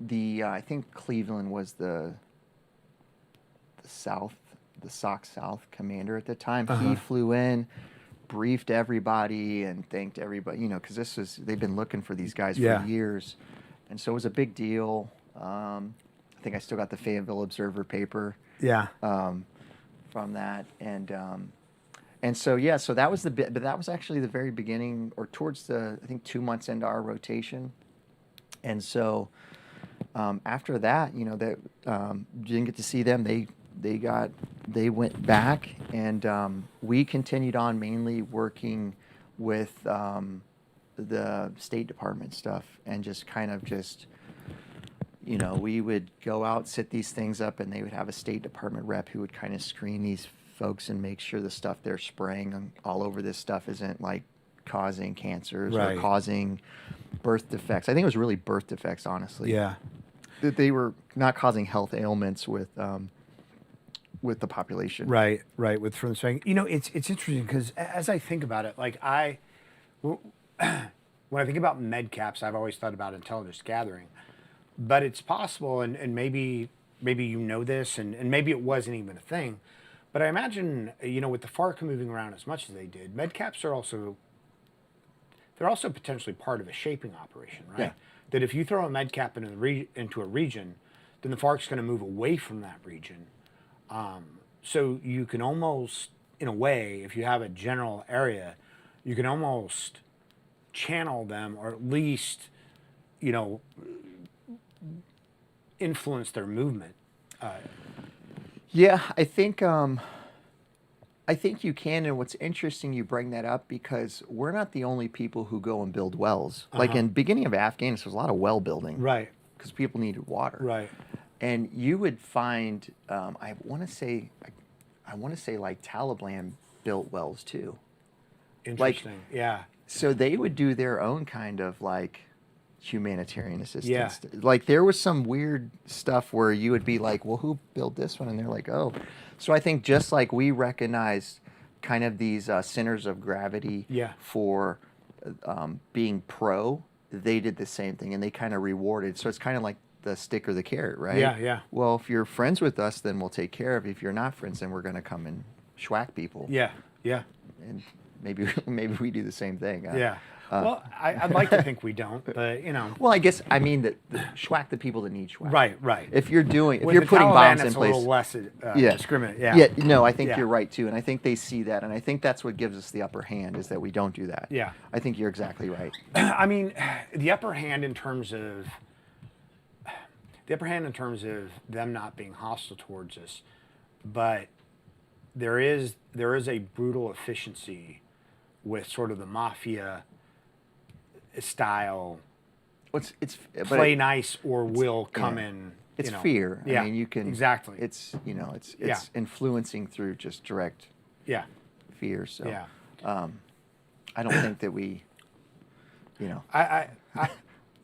think Cleveland was the SOC South commander at the time. He flew in, briefed everybody, and thanked everybody. Because they've been looking for these guys for years, and so it was a big deal. I think I still got the Fayetteville Observer paper. Yeah. From that, and so that was but that was actually the very beginning, or towards I think 2 months into our rotation, and so after that, didn't get to see them. They went back, and we continued on mainly working with the State Department stuff, and we would go out, set these things up, and they would have a State Department rep who would kind of screen these folks and make sure the stuff they're spraying all over this stuff isn't causing cancers or causing birth defects. I think it was really birth defects, honestly. Yeah. That they were not causing health ailments with the population. Right. From the spraying. It's interesting, because as I think about it, when I think about med caps, I've always thought about intelligence gathering. But it's possible, and maybe this, and maybe it wasn't even a thing, but I imagine, with the FARC moving around as much as they did, med caps are also potentially part of a shaping operation, right? Yeah. That if you throw a med cap into a region, then the FARC's going to move away from that region. So you can almost, in a way, if you have a general area, you can almost channel them, or at least, influence their movement. Yeah, I think I think you can, and what's interesting, you bring that up because we're not the only people who go and build wells. Like in the beginning of Afghanistan, there's a lot of well building, Right. Because people needed water, Right. And you would find, I want to say like Taliban built wells too. Interesting. Yeah. So they would do their own kind of like humanitarian assistance. Yeah. Like there was some weird stuff where you would be like, well, who built this one? And they're like, oh. So I think just like we recognized kind of these centers of gravity Yeah. for being pro, they did the same thing and they kind of rewarded. So it's kind of like the stick or the carrot, right? Yeah, yeah. Well, if you're friends with us, then we'll take care of you. If you're not friends, then we're going to come and schwack people. Yeah. Yeah. And maybe we do the same thing. Yeah. Well, I'd like to think we don't, but you know. Well, I guess I mean the schwack the people that need schwack. Right. If you're doing, if With you're the putting Taliban, bombs in it's place, a little less yeah, discriminate. Yeah. Yeah. No, I think Yeah. you're right too, and I think they see that, and I think that's what gives us the upper hand is that we don't do that. Yeah. I think you're exactly right. I mean, the upper hand in terms of them not being hostile towards us, but there is a brutal efficiency with sort of the mafia style. It's Play nice or will come in. It's you know. fear. Yeah. I mean, you can exactly. It's it's Yeah. influencing through just direct Yeah. fear. So Yeah. I don't think that we, I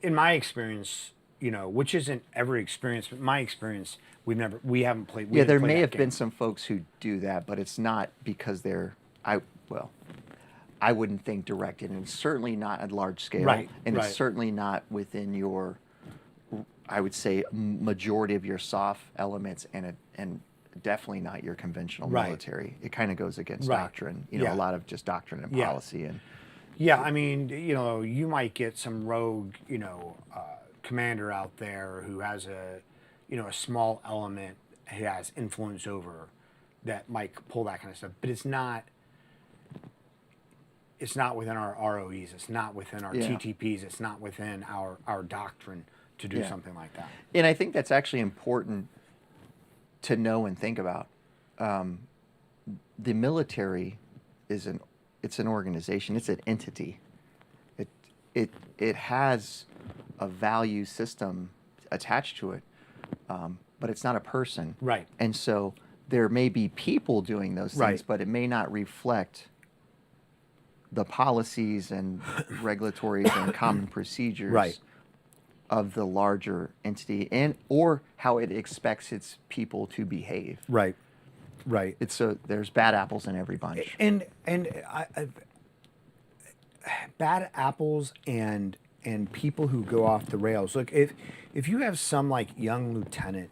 in my experience, which isn't every experience, but my experience, we haven't played. We yeah, didn't there play may that have game. been some folks who do that, but it's not because I wouldn't think directed, and it's certainly not at large scale, Right, and right. it's certainly not within your, I would say, majority of your soft elements, and definitely not your conventional Right. military. It kind of goes against Right. doctrine, Yeah. a lot of just doctrine and Yeah. policy, and Yeah, I mean, you might get some rogue, commander out there who has a small element he has influence over that might pull that kind of stuff, but it's not within our ROEs, it's not within our Yeah. TTPs, it's not within our doctrine to do Yeah. something like that. And I think that's actually important to know and think about. The military it's an organization. It's an entity. It has a value system attached to it, but it's not a person. Right. And so there may be people doing those things, Right. but it may not reflect the policies and regulatories and common procedures Right. of the larger entity or how it expects its people to behave. Right. It's so there's bad apples in every bunch. And bad apples and people who go off the rails. Look, if you have some like young lieutenant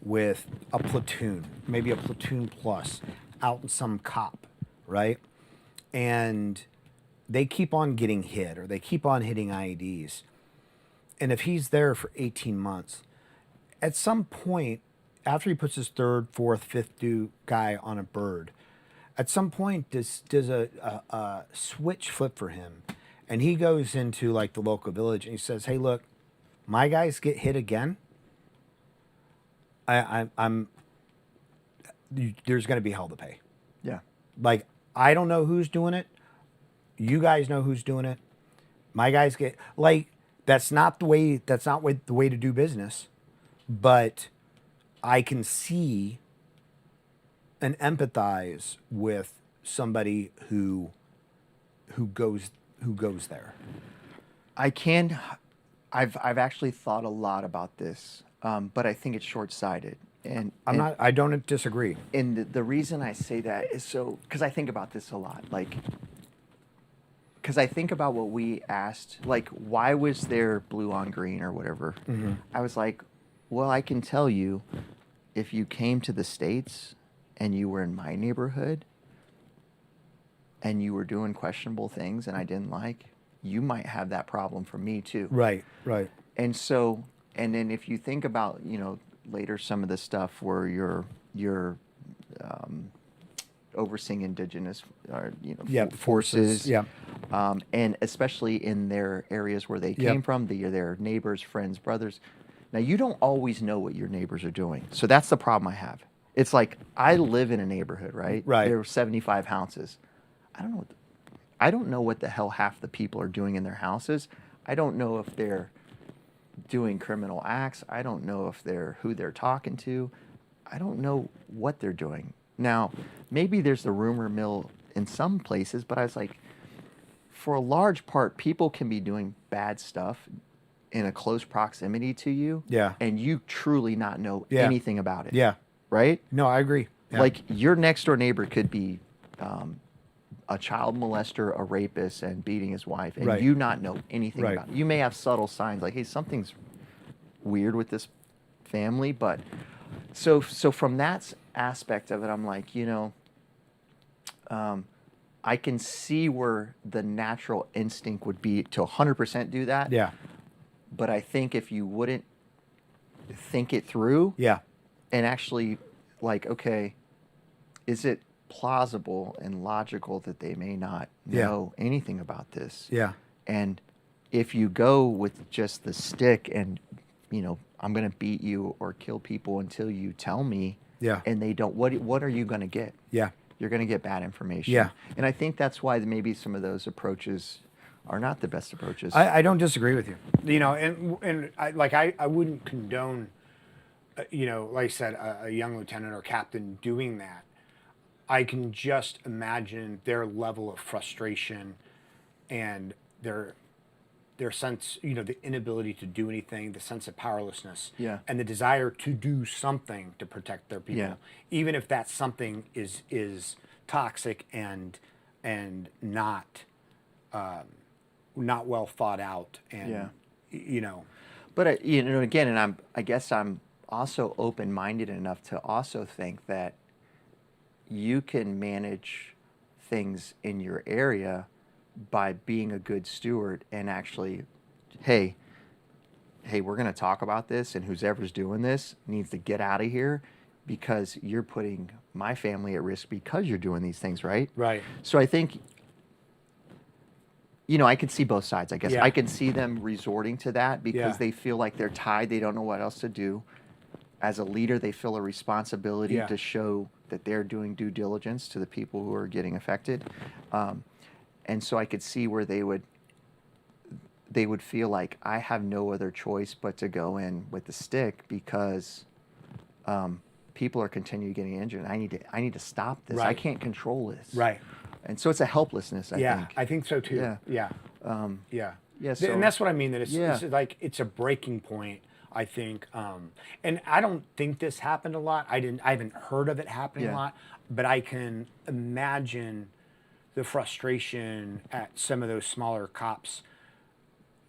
with a platoon, maybe a platoon plus, out in some cop, right, and they keep on getting hit or they keep on hitting IEDs, and if he's there for 18 months, at some point after he puts his third, fourth, fifth guy on a bird, at some point does a switch flip for him, and he goes into like the local village and he says, "Hey, look, my guys get hit again. There's going to be hell to pay. Yeah. Like I don't know who's doing it. You guys know who's doing it. My guys get like that's not the way to do business, but I can see and empathize with somebody who goes there. I've actually thought a lot about this, but I think it's short-sighted. I don't disagree. And the reason I say that is because I think about this a lot, because I think about what we asked, like, why was there blue on green or whatever? Mm-hmm. I was like, well, I can tell you, if you came to the States and you were in my neighborhood and you were doing questionable things and I didn't like, you might have that problem from me too. Right. And then if you think about, later some of the stuff where you're overseeing indigenous forces, Yeah. and especially in their areas where they came from, their neighbors, friends, brothers. Now, you don't always know what your neighbors are doing. So that's the problem I have. It's like I live in a neighborhood, right? Right. There are 75 houses. I don't know what the hell half the people are doing in their houses. I don't know if they're doing criminal acts. I don't know if who they're talking to. I don't know what they're doing. Now, maybe there's the rumor mill in some places, but I was like, for a large part, people can be doing bad stuff in a close proximity to you, Yeah. and you truly not know Yeah. anything about it. Yeah. Right? No, I agree. Yeah. Like your next door neighbor could be a child molester, a rapist, and beating his wife, and Right. you not know anything Right. about it. You may have subtle signs like, hey, something's weird with this family, but so from that aspect of it, I'm like, I can see where the natural instinct would be to 100% do that. Yeah. But I think if you wouldn't think it through, Yeah. and actually, like, okay, is it plausible and logical that they may not know anything about this? Yeah. And if you go with just the stick and, I'm going to beat you or kill people until you tell me, Yeah. and they don't, what are you going to get? Yeah. You're going to get bad information. Yeah. And I think that's why maybe some of those approaches are not the best approaches. I don't disagree with you. And I wouldn't condone, like I said, a young lieutenant or captain doing that. I can just imagine their level of frustration and their sense, the inability to do anything, the sense of powerlessness, Yeah. and the desire to do something to protect their people, Yeah. even if that something is toxic and not well thought out, and But again, and I guess I'm also open-minded enough to also think that you can manage things in your area by being a good steward and actually, hey, we're going to talk about this, and whoever's doing this needs to get out of here because you're putting my family at risk because you're doing these things, right? Right. So I think, I can see both sides, I guess. Yeah. I can see them resorting to that because Yeah. they feel like they're tied. They don't know what else to do. As a leader, they feel a responsibility Yeah. to show that they're doing due diligence to the people who are getting affected. And so I could see where they would feel like I have no other choice but to go in with the stick because people are continuing getting injured. I need to stop this. I Right. can't control this. Right. And so it's a helplessness, I think. I think so too. Yeah. Yeah. Yeah, And that's what I mean. That it's Yeah. like it's a breaking point. I think, and I don't think this happened a lot. I haven't heard of it happening a Yeah. lot, but I can imagine the frustration at some of those smaller cops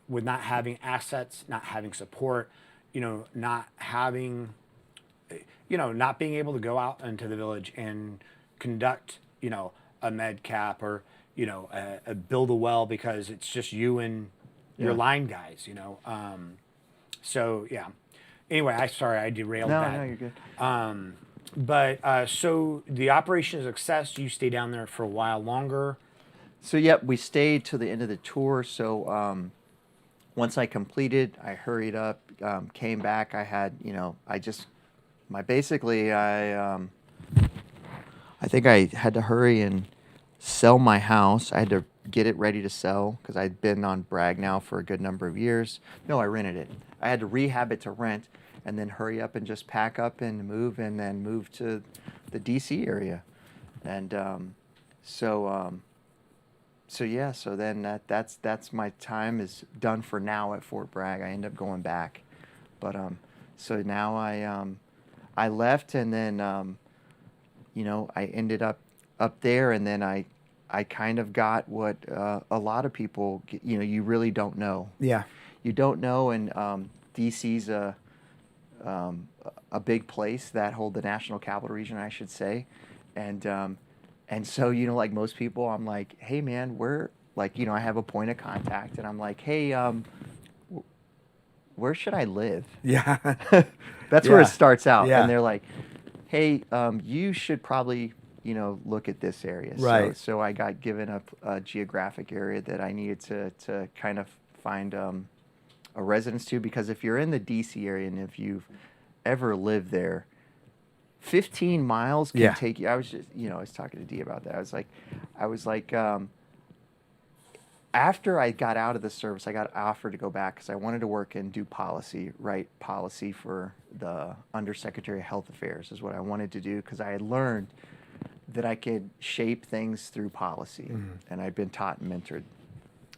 with not having assets, not having support, not having, not being able to go out into the village and conduct, a med cap or, build a well because it's just you and your Yeah. line guys, So yeah. Anyway, I derailed that. No, you're good. But so the operation is a success. You stay down there for a while longer. So yep, we stayed to the end of the tour. So once I completed, I hurried up, came back. I had, I think I had to hurry and sell my house. I had to get it ready to sell because I'd been on Bragg now for a good number of years. No, I rented it. I had to rehab it to rent and then hurry up and just pack up and then move to the DC area. And so then that's my time is done for now at Fort Bragg. I end up going back. But so now I left and then I ended up there, and then I kind of got what a lot of people, you really don't know. Yeah. You don't know, and DC's a big place that hold the National Capital Region, I should say, and so like most people, I'm like, hey man, we're like, I have a point of contact, and I'm like, hey, where should I live? Yeah. That's where Yeah. it starts out, Yeah. and they're like, hey, you should probably look at this area. Right. So I got given a geographic area that I needed to kind of find a residence to, because if you're in the DC area and if you've ever lived there, 15 miles can Yeah. take you. I was just, I was talking to Dee about that. I was like, after I got out of the service, I got offered to go back because I wanted to work and do policy, write policy for the Undersecretary of Health Affairs is what I wanted to do because I had learned that I could shape things through policy, and I'd been taught and mentored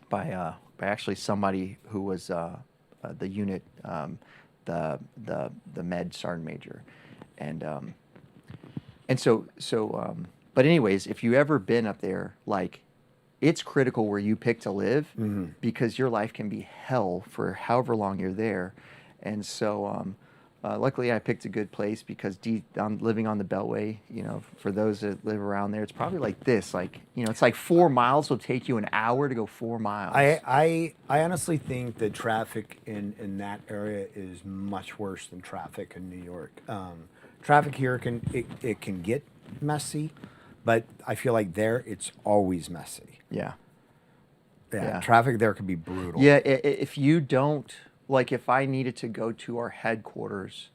by actually somebody who was the unit, the med sergeant major, and but anyways, if you ever been up there, like, it's critical where you pick to live because your life can be hell for however long you're there, and so luckily I picked a good place because I'm living on the Beltway. For those that live around there, it's probably like this, like it's like 4 miles will take you an hour to go 4 miles. I honestly think that traffic in that area is much worse than traffic in New York. Traffic here it can get messy, but I feel like there it's always messy. Yeah. Traffic there can be brutal. Yeah, if you don't, like, if I needed to go to our headquarters,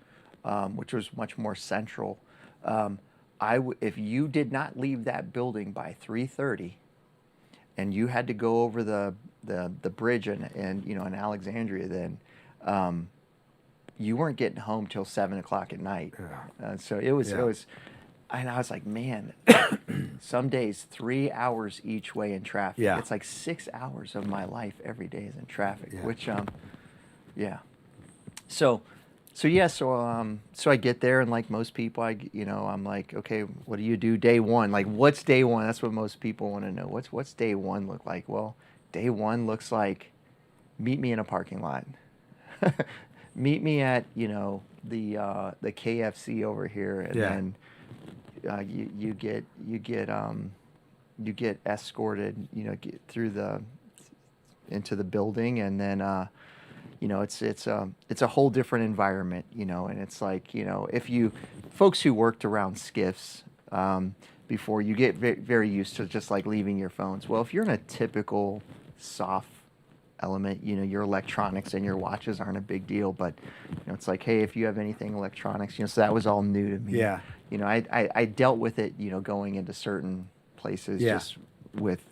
which was much more central, if you did not leave that building by 3:30, and you had to go over the bridge in Alexandria, then you weren't getting home till 7 o'clock at night. So it was, and I was like, man, some days 3 hours each way in traffic. Yeah. It's like 6 hours of my life every day is in traffic, which, So I get there, and like most people, I'm like, okay, what do you do day one? Like, what's day one? That's what most people want to know. What's day one look like? Well, day one looks like, meet me in a parking lot. Meet me at, the KFC over here, and then you get escorted, through into the building, and then it's a whole different environment, and it's like, if you folks who worked around skiffs before, you get very used to just like leaving your phones. Well, if you're in a typical soft element, your electronics and your watches aren't a big deal, but it's like, hey, if you have anything electronics, so that was all new to me. Yeah. I dealt with it, going into certain places, just with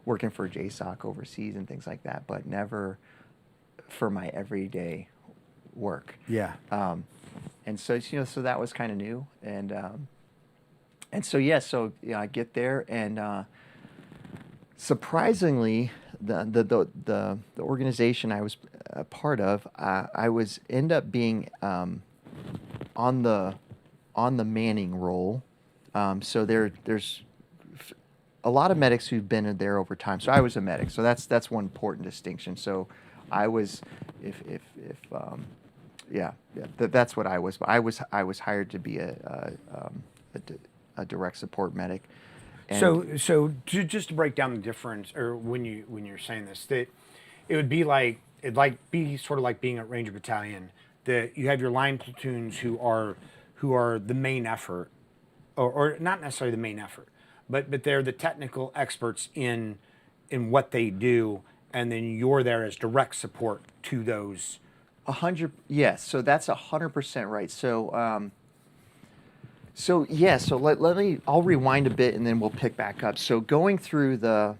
working for JSOC overseas and things like that, but never for my everyday work. Yeah. And so so that was kind of new, and so I get there, and surprisingly, the organization I was a part of, I was end up being on the manning role. So there's a lot of medics who've been in there over time. So I was a medic. So that's one important distinction. So I was, that's what I was. But I was hired to be a direct support medic. And So just to break down the difference, or when you're saying this, that it'd be sort of like being at Ranger Battalion, that you have your line platoons who are the main effort, or not necessarily the main effort, but they're the technical experts in what they do, and then you're there as direct support to those. 100, yes. So that's 100% right. So let me. I'll rewind a bit, and then we'll pick back up. So going through the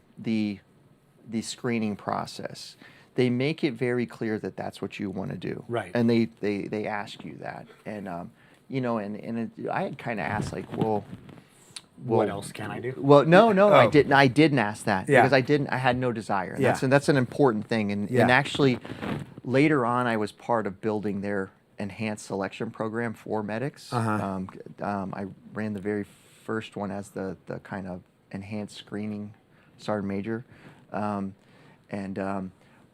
screening process, they make it very clear that that's what you want to do, Right? And they ask you that, and I had kind of asked, like, well, what else can I do? Well, no, Oh. I didn't. I didn't ask that Yeah. because I had no desire. Yeah. That's an important thing, and Yeah. actually, later on, I was part of building their enhanced selection program for medics. Uh-huh. I ran the very first one as the kind of enhanced screening sergeant major, but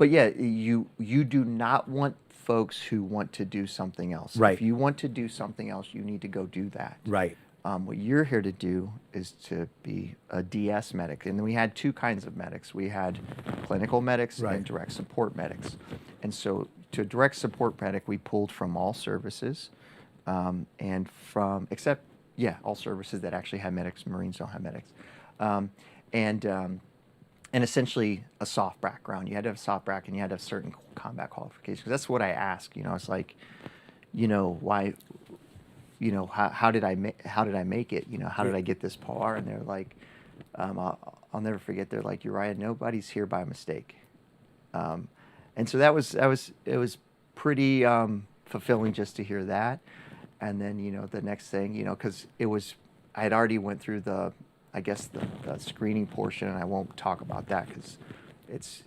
yeah, you do not want folks who want to do something else. Right. If you want to do something else, you need to go do that. Right. What you're here to do is to be a DS medic. And we had two kinds of medics. We had clinical medics Right. and direct support medics. And so to direct support medic, we pulled from all services, and from, except, all services that actually have medics. Marines don't have medics. And essentially a soft background. You had to have a soft background, and you had to have certain combat qualifications. That's what I asked. It's like, why you know, how did I make it? You know, how did I get this far? And they're like, I'll never forget. They're like, Uriah, nobody's here by mistake. And so it was pretty fulfilling just to hear that. And then, you know, the next thing, you know, because I had already went through the screening portion, and I won't talk about that because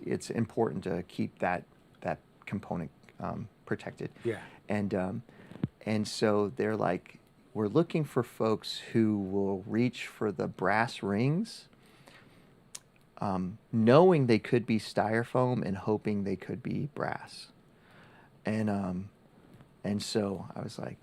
it's important to keep that component protected. Yeah. And so they're like, we're looking for folks who will reach for the brass rings, knowing they could be styrofoam and hoping they could be brass. And so I was like,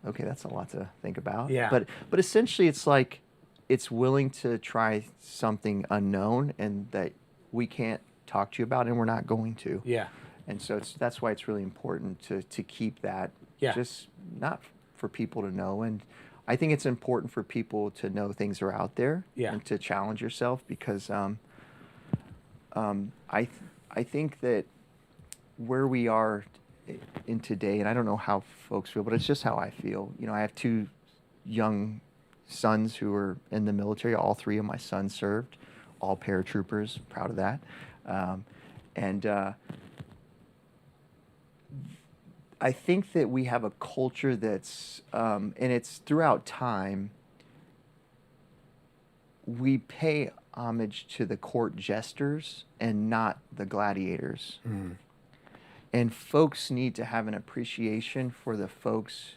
okay, that's a lot to think about. Yeah. But essentially, it's like it's willing to try something unknown and that we can't talk to you about, and we're not going to. Yeah. And so that's why it's really important to keep that. Yeah. Just not for people to know. And I think it's important for people to know things are out there. Yeah. And to challenge yourself, because I think that where we are in today, and I don't know how folks feel, but it's just how I feel. You know, I have 2 young sons who are in the military. All 3 of my sons served, all paratroopers, proud of that. I think that we have a culture that's, and it's throughout time, we pay homage to the court jesters and not the gladiators. Mm. And folks need to have an appreciation for the folks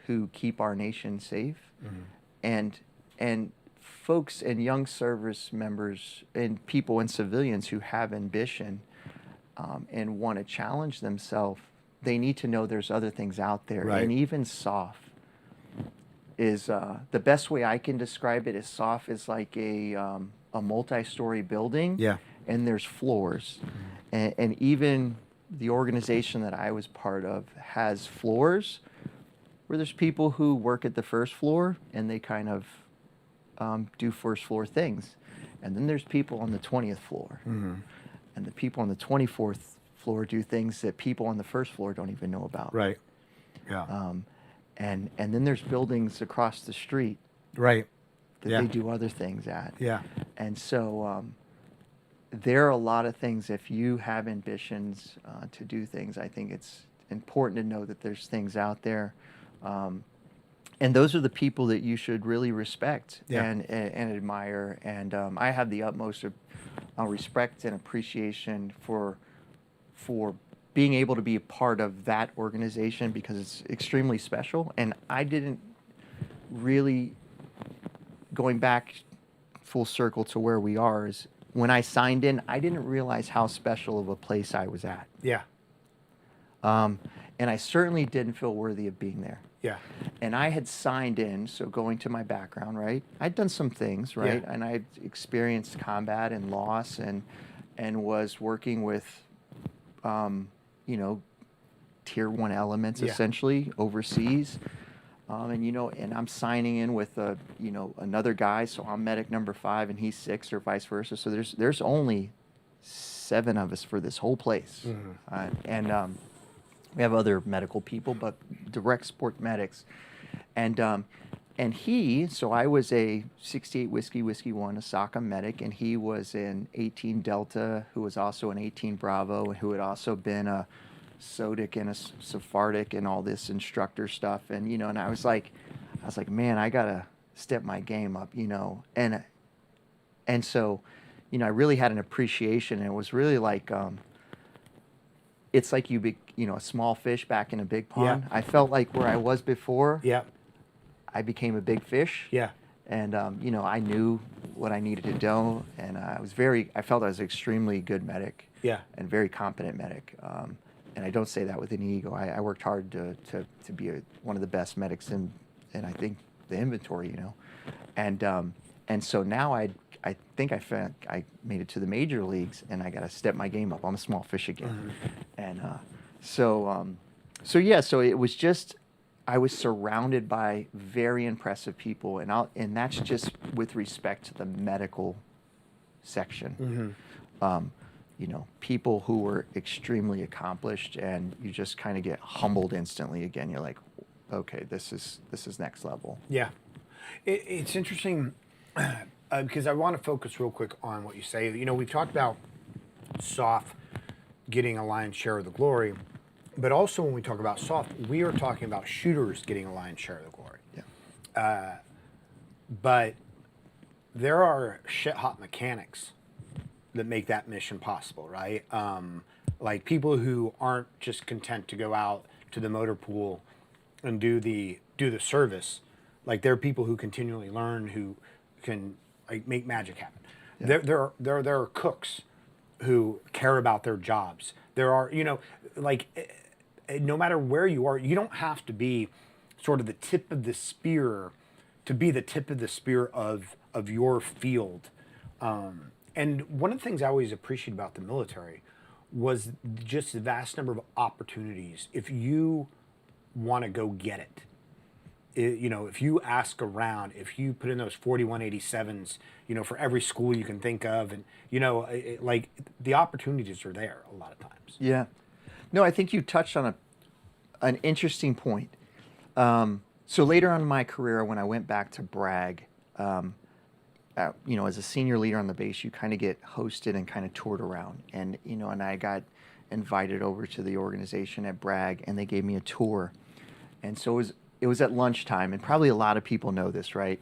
who keep our nation safe. Mm. And folks and young service members and people and civilians who have ambition and want to challenge themselves, they need to know there's other things out there. Right. And even SOF is, the best way I can describe it is SOF is like a multi-story building. Yeah. And there's floors. And even the organization that I was part of has floors where there's people who work at the first floor and they kind of do first floor things. And then there's people on the 20th floor. Mm-hmm. And the people on the 24th floor do things that people on the first floor don't even know about. Right. Yeah. And then there's buildings across the street. Right. That Yeah. they do other things at. Yeah. And so there are a lot of things, if you have ambitions to do things, I think it's important to know that there's things out there. And those are the people that you should really respect. Yeah. and admire. And I have the utmost respect and appreciation for being able to be a part of that organization, because it's extremely special. And I didn't really, going back full circle to where we are, is when I signed in, I didn't realize how special of a place I was at. Yeah. And I certainly didn't feel worthy of being there. Yeah. And I had signed in, so going to my background, right? I'd done some things, right? Yeah. And I'd experienced combat and loss, and was working with, you know, tier 1 elements, Yeah. essentially overseas. And you know, and I'm signing in with you know, another guy, so I'm medic number 5 and he's 6, or vice versa. So there's only 7 of us for this whole place. Mm-hmm. We have other medical people, but direct support medics. And so I was a 68 Whiskey 1 Osaka medic, and he was an 18 Delta, who was also an 18 Bravo, and who had also been a SODIC and a Sephardic and all this instructor stuff. And, you know, and I was like, man, I gotta step my game up, you know. And so, you know, I really had an appreciation, and it was really like, it's like you know, a small fish back in a big pond. Yeah. I felt like where I was before, Yeah. I became a big fish. Yeah. And, you know, I knew what I needed to do, and I felt I was an extremely good medic. Yeah. And very competent medic. And I don't say that with any ego. I worked hard to be one of the best medics in I think the inventory, you know. And so now I think I made it to the major leagues, and I got to step my game up. I'm a small fish again. Mm-hmm. And so it was just, I was surrounded by very impressive people, and that's just with respect to the medical section. Mm-hmm. You know, people who were extremely accomplished, and you just kind of get humbled instantly again. You're like, okay, this is next level. Yeah. It's interesting because I want to focus real quick on what you say. You know, we've talked about soft getting a lion's share of the glory, but also when we talk about soft, we are talking about shooters getting a lion's share of the glory. Yeah. But there are shit hot mechanics that make that mission possible, right? Like people who aren't just content to go out to the motor pool and do the service. Like there are people who continually learn, who can like make magic happen. Yeah. There are cooks who care about their jobs. There are, you know, like no matter where you are, you don't have to be sort of the tip of the spear to be the tip of the spear of your field. And one of the things I always appreciate about the military was just the vast number of opportunities. If you want to go get it, you know, if you ask around, if you put in those 4187s, you know, for every school you can think of, and you know, like the opportunities are there a lot of times. Yeah. No, I think you touched on an interesting point. So later on in my career, when I went back to Bragg, you know, as a senior leader on the base, you kind of get hosted and kind of toured around. And, you know, and I got invited over to the organization at Bragg, and they gave me a tour. And so it was at lunchtime, and probably a lot of people know this, right?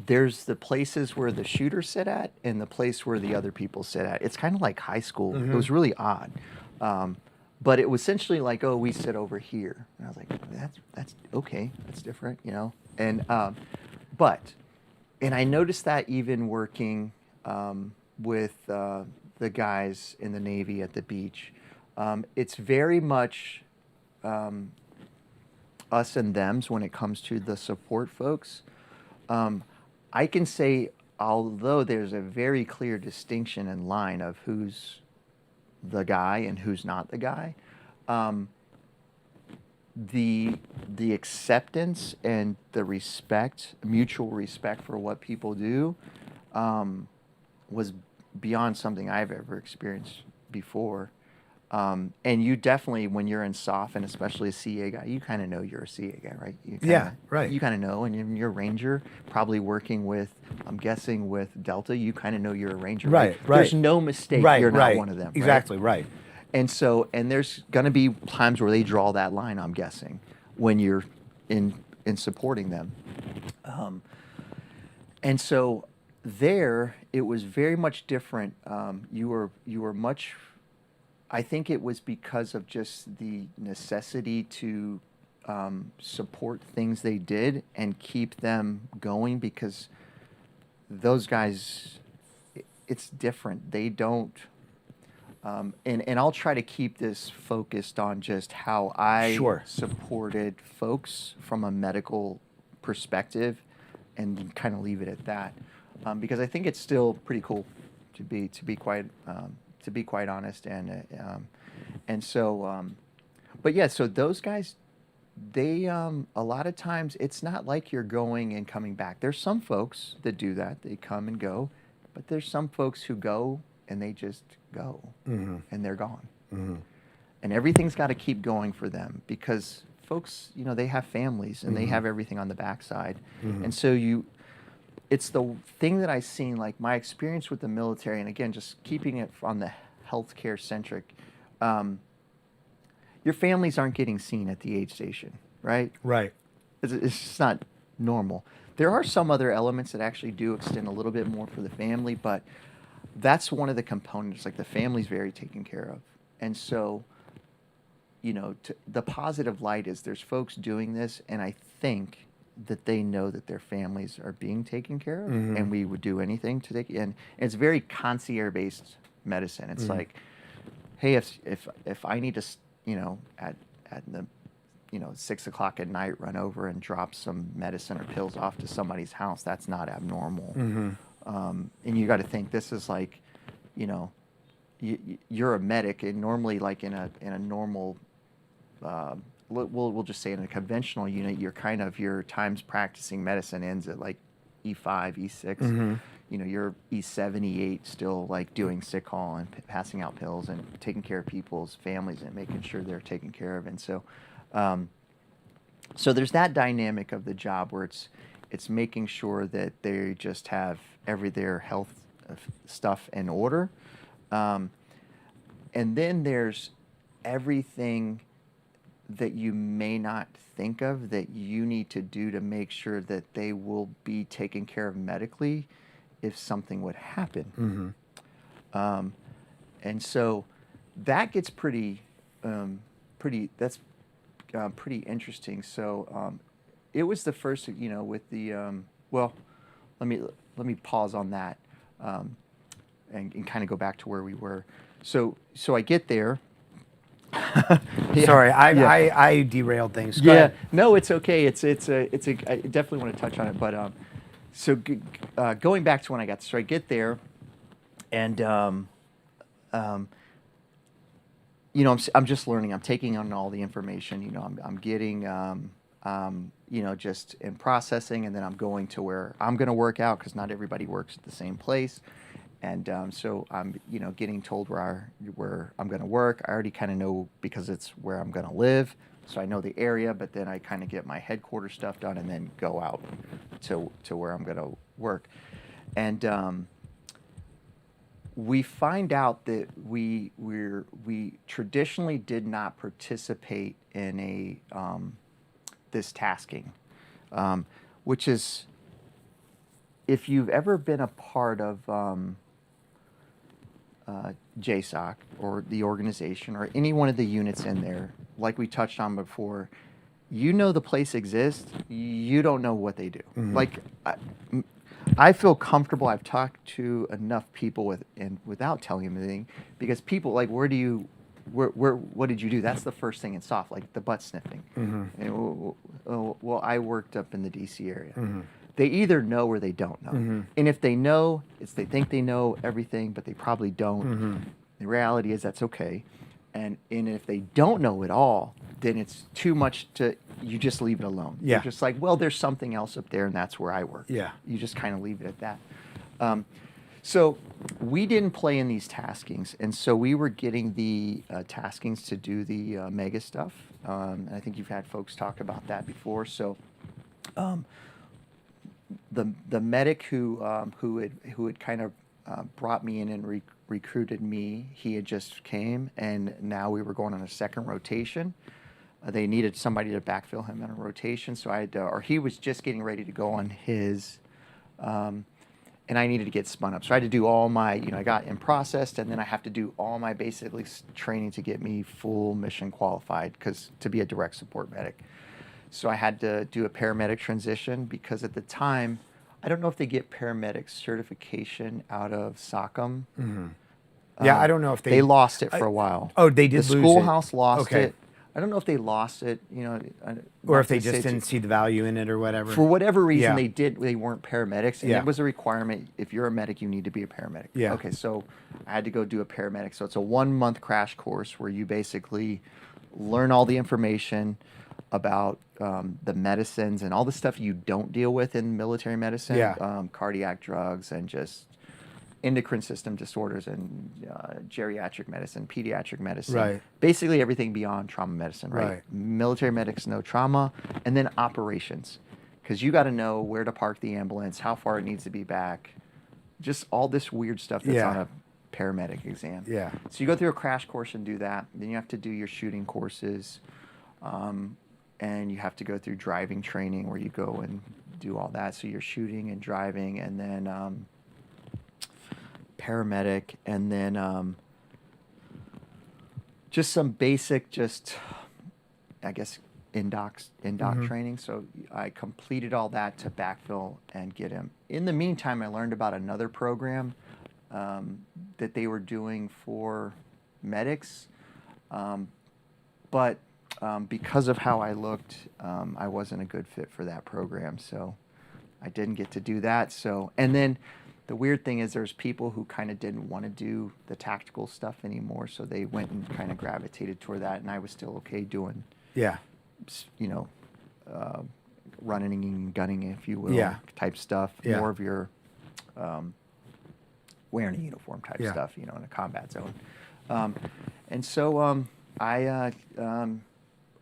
There's the places where the shooters sit at and the place where the other people sit at. It's kind of like high school. Mm-hmm. It was really odd. But it was essentially like, oh, we sit over here. And I was like, that's okay. That's different, you know? And I noticed that even working with the guys in the Navy at the beach, it's very much us and thems when it comes to the support folks. I can say, although there's a very clear distinction in line of who's the guy and who's not the guy, the acceptance and the respect, mutual respect for what people do, was beyond something I've ever experienced before. And you definitely, when you're in SOF, and especially a CA guy, you kind of know you're a CA guy, right? Yeah, right. You kind of know, and you're a Ranger, probably working with, I'm guessing with Delta, you kind of know you're a Ranger, right? There's no mistake you're not one of them, Exactly, right. And so, and there's going to be times where they draw that line, I'm guessing, when you're in supporting them. And so there, it was very much different. You were much, I think it was because of just the necessity to support things they did and keep them going, because those guys, it's different. They don't, and I'll try to keep this focused on just how I supported folks from a medical perspective, and kind of leave it at that, because I think it's still pretty cool to be quite honest, and so, but yeah, so those guys, they a lot of times it's not like you're going and coming back. There's some folks that do that; they come and go, but there's some folks who go and they just go, and they're gone, and everything's got to keep going for them, because folks, you know, they have families and they have everything on the backside, and so it's the thing that I've seen, like my experience with the military, and again, just keeping it on the healthcare centric, your families aren't getting seen at the aid station, right? Right. It's just not normal. There are some other elements that actually do extend a little bit more for the family, but that's one of the components. Like the family's very taken care of. And so, you know, the positive light is there's folks doing this, and I think that they know that their families are being taken care of, and we would do anything to take. And it's very concierge-based medicine. It's like, hey, if I need to, you know, at the, you know, 6 o'clock at night, run over and drop some medicine or pills off to somebody's house, that's not abnormal. And you got to think, this is like, you know, you're a medic, and normally, like in a normal, we'll just say in a conventional unit, your times practicing medicine ends at like E5, E6. You know, you're E7, E8, still like doing sick call and passing out pills and taking care of people's families and making sure they're taken care of. And so, So there's that dynamic of the job where it's making sure that they just have their health stuff in order. And then there's everything that you may not think of that you need to do to make sure that they will be taken care of medically if something would happen. And so that gets pretty interesting. So it was the first, with the well, let me pause on that and kind of go back to where we were. So I get there. Yeah. Sorry, I derailed things. Go Yeah, ahead. no, it's okay. I definitely want to touch on it, but going back to when I got there, so I get there, and I'm just learning. I'm taking on all the information. I'm getting just in processing, and then I'm going to where I'm going to work out because not everybody works at the same place. And so I'm, getting told where I'm going to work. I already kind of know because it's where I'm going to live, so I know the area. But then I kind of get my headquarters stuff done, and then go out to where I'm going to work. And we find out that we traditionally did not participate in this tasking, which is, if you've ever been a part of GhostBed or the organization or any one of the units in there, like we touched on before, the place exists, you don't know what they do. Like, I feel comfortable. I've talked to enough people without telling them anything, because people like, what did you do? That's the first thing in soft, like the butt sniffing. And, well, I worked up in the DC area. They either know or they don't know. And if they know, they think they know everything, but they probably don't. The reality is that's okay. And if they don't know at all, then it's too much you just leave it alone. Yeah. You're just like, well, there's something else up there, and that's where I work. Yeah. You just kind of leave it at that. So we didn't play in these taskings, and so we were getting the taskings to do the mega stuff. And I think you've had folks talk about that before. So the medic who had kind of brought me in and recruited me, he had just came, and now we were going on a second rotation. They needed somebody to backfill him in a rotation, so he was just getting ready to go on his, and I needed to get spun up. So I had to do all my, I got in processed, and then I have to do all my basically training to get me full mission qualified, to be a direct support medic. So I had to do a paramedic transition, because at the time, I don't know if they get paramedic certification out of SOCM. Yeah, I don't know if they lost it for a while. Oh, they did the lose schoolhouse it. lost Okay. it. I don't know if they lost it, or if they just didn't see the value in it or whatever. For whatever reason, Yeah. they weren't paramedics, and Yeah. it was a requirement. If you're a medic, you need to be a paramedic. Yeah. Okay, so I had to go do a paramedic. So it's a 1-month crash course where you basically learn all the information about the medicines and all the stuff you don't deal with in military medicine. Yeah. Cardiac drugs and just endocrine system disorders and geriatric medicine, pediatric medicine. Right. Basically everything beyond trauma medicine, right? Right. Military medics know trauma, and then operations, because you got to know where to park the ambulance, how far it needs to be back, just all this weird stuff that's Yeah. on a paramedic exam. Yeah. So you go through a crash course and do that. Then you have to do your shooting courses, and you have to go through driving training where you go and do all that. So you're shooting and driving, and then paramedic, and then just some basic, I guess, in-doc training. So I completed all that to backfill and get him. In the meantime, I learned about another program that they were doing for medics, but because of how I looked, I wasn't a good fit for that program, so I didn't get to do that. So, and then the weird thing is there's people who kind of didn't want to do the tactical stuff anymore, so they went and kind of gravitated toward that, and I was still okay doing, Yeah. Running and gunning, if you will, Yeah. type stuff, Yeah. more of your wearing a uniform type Yeah. stuff, in a combat zone. And so I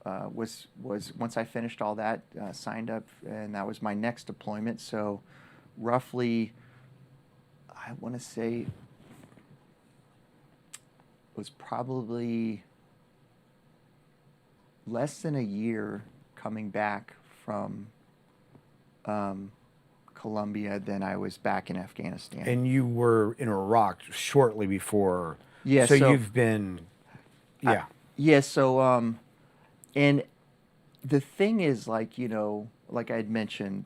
was once I finished all that, signed up, and that was my next deployment. So roughly, I want to say it was probably less than a year coming back from Colombia than I was back in Afghanistan. And you were in Iraq shortly before. Yeah, So, so- you've been, yeah. Yeah, so and the thing is, like, like I had mentioned,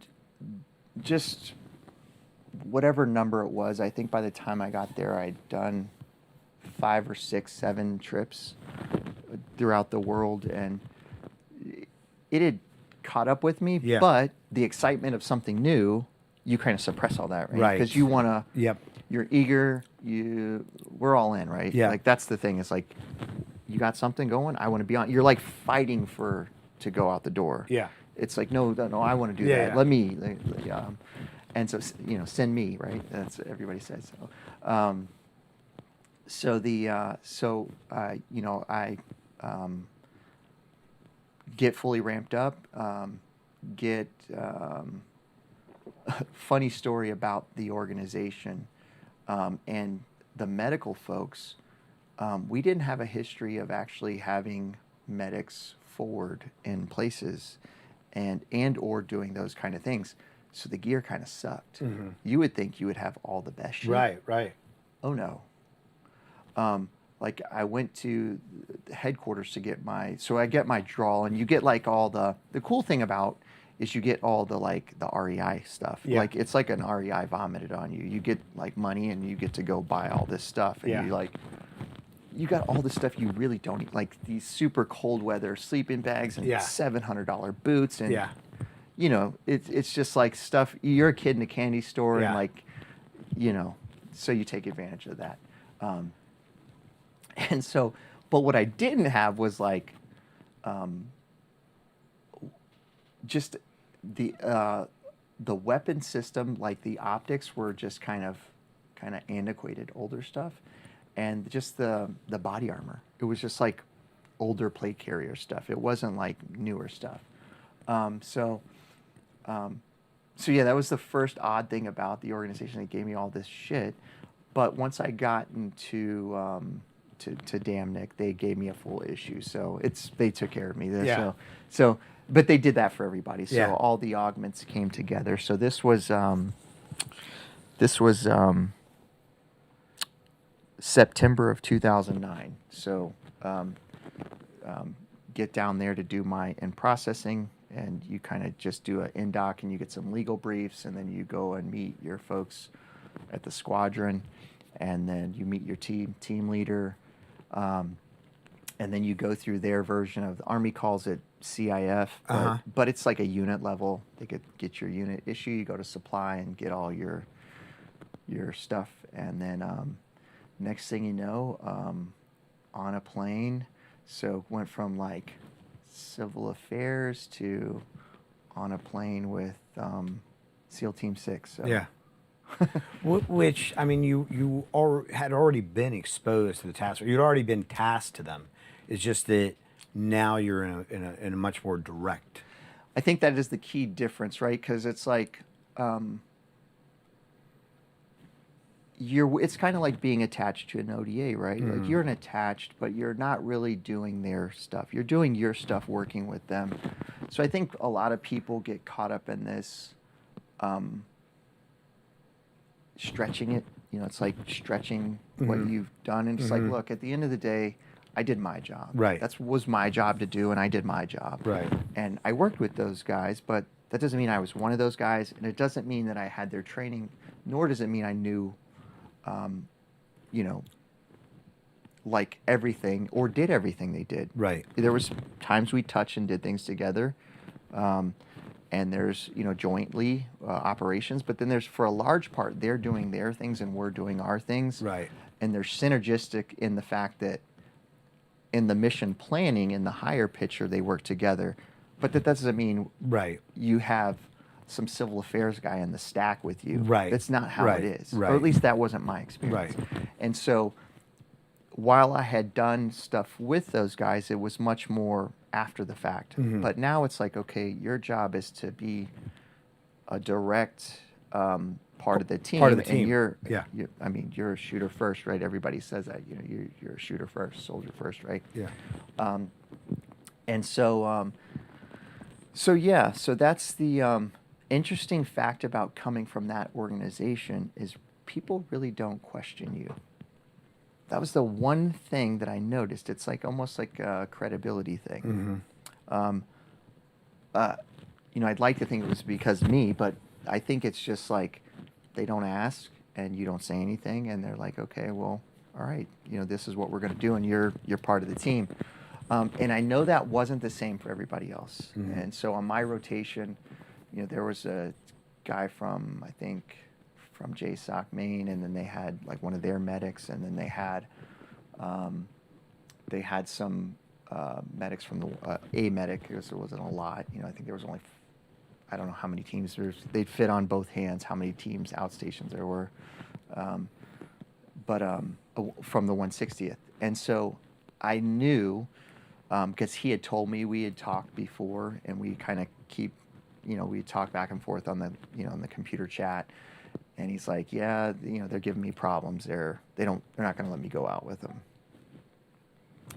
just whatever number it was, I think by the time I got there, I'd done 5 or 6, 7 trips throughout the world, and it had caught up with me. Yeah. But the excitement of something new, you kind of suppress all that, right? Right. Because you want to. Yep. You're eager. We're all in, right? Yeah. Like, that's the thing. It's like, you got something going. I want to be on. You're like fighting to go out the door. Yeah. It's like, no, I want to do Yeah, that. yeah. Let me. And so, send me, right? That's what everybody says. So, I get fully ramped up. Funny story about the organization and the medical folks. We didn't have a history of actually having medics forward in places and or doing those kind of things. So the gear kind of sucked. Mhm. You would think you would have all the best shit. Right. Oh no. Like, I went to the headquarters to get I get my draw, and you get like all the cool thing about is you get all the REI stuff. Yeah. Like, it's like an REI vomited on you. You get like money, and you get to go buy all this stuff, and Yeah. you got all the stuff you really don't need, like these super cold weather sleeping bags and Yeah. $700 boots, and Yeah. it's just like stuff. You're a kid in a candy store, Yeah. and so you take advantage of that. And so, but what I didn't have was just the weapon system, like the optics were just kind of antiquated, older stuff, and just the body armor. It was just like older plate carrier stuff. It wasn't like newer stuff. So yeah, that was the first odd thing about the organization. They gave me all this shit, but once I got into to Damnick, they gave me a full issue. So they took care of me. Yeah. So but they did that for everybody. So Yeah. all the augments came together. So this was September of 2009. So get down there to do my in processing, and you kind of just do an in-doc, and you get some legal briefs, and then you go and meet your folks at the squadron, and then you meet your team leader, and then you go through their version of the Army calls it CIF, but it's like a unit level. They could get your unit issue. You go to supply and get all your stuff, and then next thing you know, on a plane. So went from like civil affairs to on a plane with SEAL Team 6. So. Yeah. Which, I mean, you had already been exposed to the task. You'd already been tasked to them. It's just that now you're in a much more direct. I think that is the key difference, right? Because it's like it's kind of like being attached to an ODA, right? Mm-hmm. Like, you're an attached, but you're not really doing their stuff. You're doing your stuff, working with them. So I think a lot of people get caught up in this stretching it. It's like stretching what you've done, and it's like, look, at the end of the day, I did my job. Right. That was my job to do, and I did my job. Right. And I worked with those guys, but that doesn't mean I was one of those guys, and it doesn't mean that I had their training, nor does it mean I knew, like everything or did everything they did. Right. There was times we touched and did things together, and there's jointly operations, but then there's, for a large part, they're doing their things and we're doing our things. Right. And they're synergistic in the fact that in the mission planning, in the higher picture, they work together, but that doesn't mean Right. you have some civil affairs guy in the stack with you. Right. That's not how Right. it is. Right. Or at least that wasn't my experience. Right. And so while I had done stuff with those guys, it was much more after the fact. Mm-hmm. But now it's like, okay, your job is to be a direct part of the team. Part of the team. And you're, Yeah. I mean, you're a shooter first, right? Everybody says that. You know, you're a shooter first, soldier first, right? Yeah. And so, so that's the interesting fact about coming from that organization is people really don't question you. That was the one thing that I noticed. It's like almost like a credibility thing. Mm-hmm. You know, I'd like to think it was because of me, but I think it's just like they don't ask and you don't say anything, and they're like, okay, well, all right, you know, this is what we're going to do, and you're part of the team. And I know that wasn't the same for everybody else. Mm-hmm. And so on my rotation, you know, there was a guy from, I think, from JSOC Maine, and then they had like one of their medics, and then they had some medics from the a medic. There wasn't a lot. You know, I think there was only, I don't know how many teams. They'd fit on both hands how many teams outstations there were, but from the 160th. And so I knew, because he had told me, we had talked before, and we kind of keep, you know, we talk back and forth on the, you know, on the computer chat. And he's like, yeah, you know, they're giving me problems. They're not going to let me go out with them.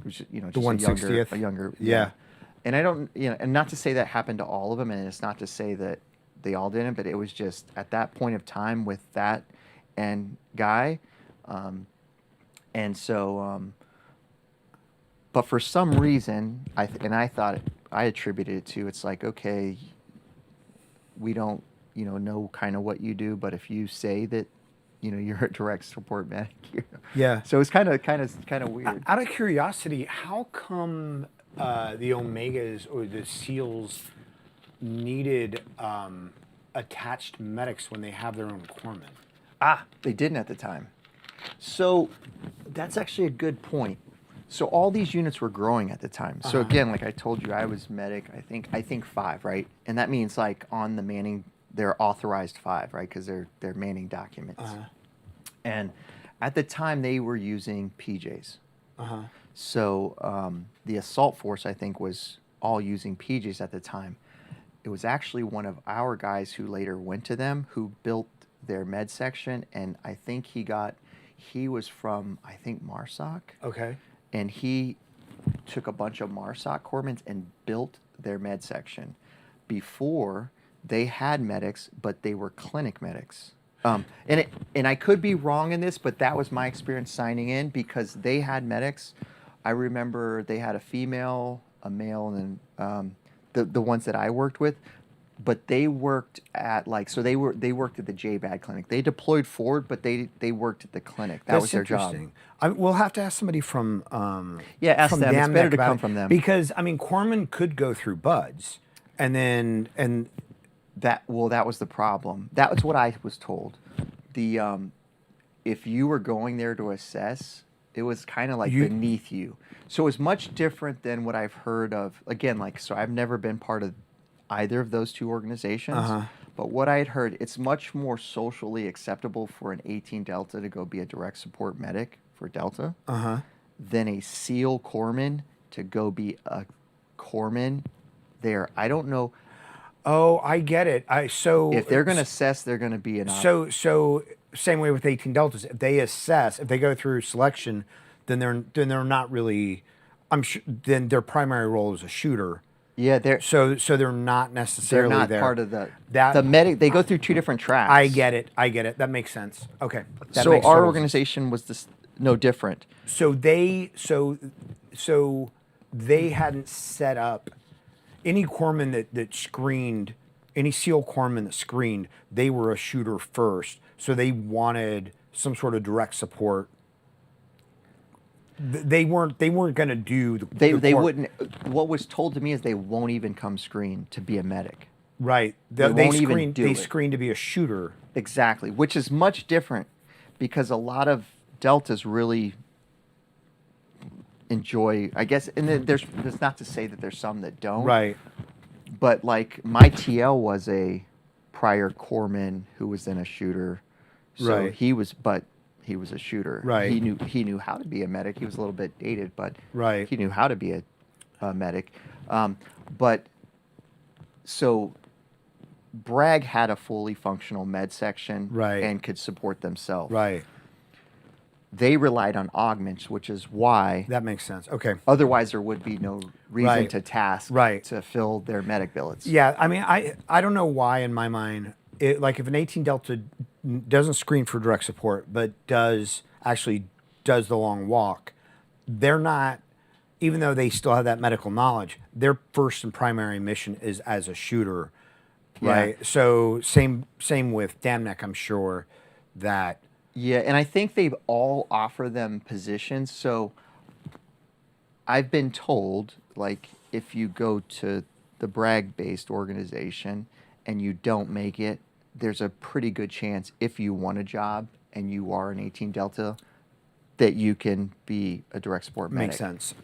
Which, you know, The just 160th? a younger, Yeah. And I don't, you know, and not to say that happened to all of them, and it's not to say that they all didn't, but it was just at that point of time with that and guy, and so, but for some reason, I thought I attributed it to, it's like, okay, we don't, you know kind of what you do, but if you say that, you know, you're a direct support medic, Yeah. so it's kind of weird. Out of curiosity, how come the Omegas or the SEALs needed attached medics when they have their own corpsmen? They didn't at the time. So that's actually a good point. So all these units were growing at the time. So again, like I told you, I was medic, I think 5, right? And that means like on the manning, they're authorized 5, right? Because they're manning documents. And at the time they were using PJs. So the assault force, I think, was all using PJs at the time. It was actually one of our guys who later went to them who built their med section, and I think he was from, I think, MARSOC. Okay. And he took a bunch of MARSOC corpsmen and built their med section. Before, they had medics, but they were clinic medics. And I could be wrong in this, but that was my experience signing in, because they had medics. I remember they had a female, a male, and then the ones that I worked with. But they worked at they worked at the JBAD clinic. They deployed forward, but they worked at the clinic. That was their job. We'll have to ask somebody from ask from them. It's better to about come it. from them, because I mean, corpsmen could go through buds, and that was the problem. That was what I was told. If you were going there to assess, it was kind of like beneath you. So it was much different than what I've heard of. Again, so I've never been part of either of those two organizations. But what I had heard, it's much more socially acceptable for an 18 Delta to go be a direct support medic for Delta than a SEAL corpsman to go be a corpsman there. I don't know. Oh, I get it. If they're going to assess, they're going to be an So same way with 18 Deltas. If they assess, if they go through selection, then they're not really. I'm sure. Then their primary role is a shooter. Yeah, they're they're not necessarily they're not there. part of the medic. They go through 2 different tracks. I get it. That makes sense. Okay. That So makes our total organization was no different. So they hadn't set up any corpsman that screened, any SEAL corpsman that screened, they were a shooter first. So they wanted some sort of direct support. They weren't going to do the They wouldn't. What was told to me is they won't even come screen to be a medic. Right. They screen to be a shooter. Exactly, which is much different, because a lot of Deltas really enjoy, I guess, and there's not to say that there's some that don't. Right. But like my TL was a prior corpsman who was then a shooter. So Right. he was a shooter. Right. He knew how to be a medic. He was a little bit dated, but Right. he knew how to be a medic. But so Bragg had a fully functional med section Right. and could support themselves. Right. They relied on augments, which is why That makes sense. Okay. otherwise there would be no reason Right. to task Right. to fill their medic billets. Yeah, I mean, I don't know why in my mind, like if an 18 Delta doesn't screen for direct support, but does the long walk, they're not, even though they still have that medical knowledge, their first and primary mission is as a shooter, right? Yeah. So same with Damneck, I'm sure that. Yeah, and I think they've all offer them positions. So I've been told, like, if you go to the Bragg-based organization and you don't make it, there's a pretty good chance if you want a job and you are an 18 Delta that you can be a direct support medic. Makes sense.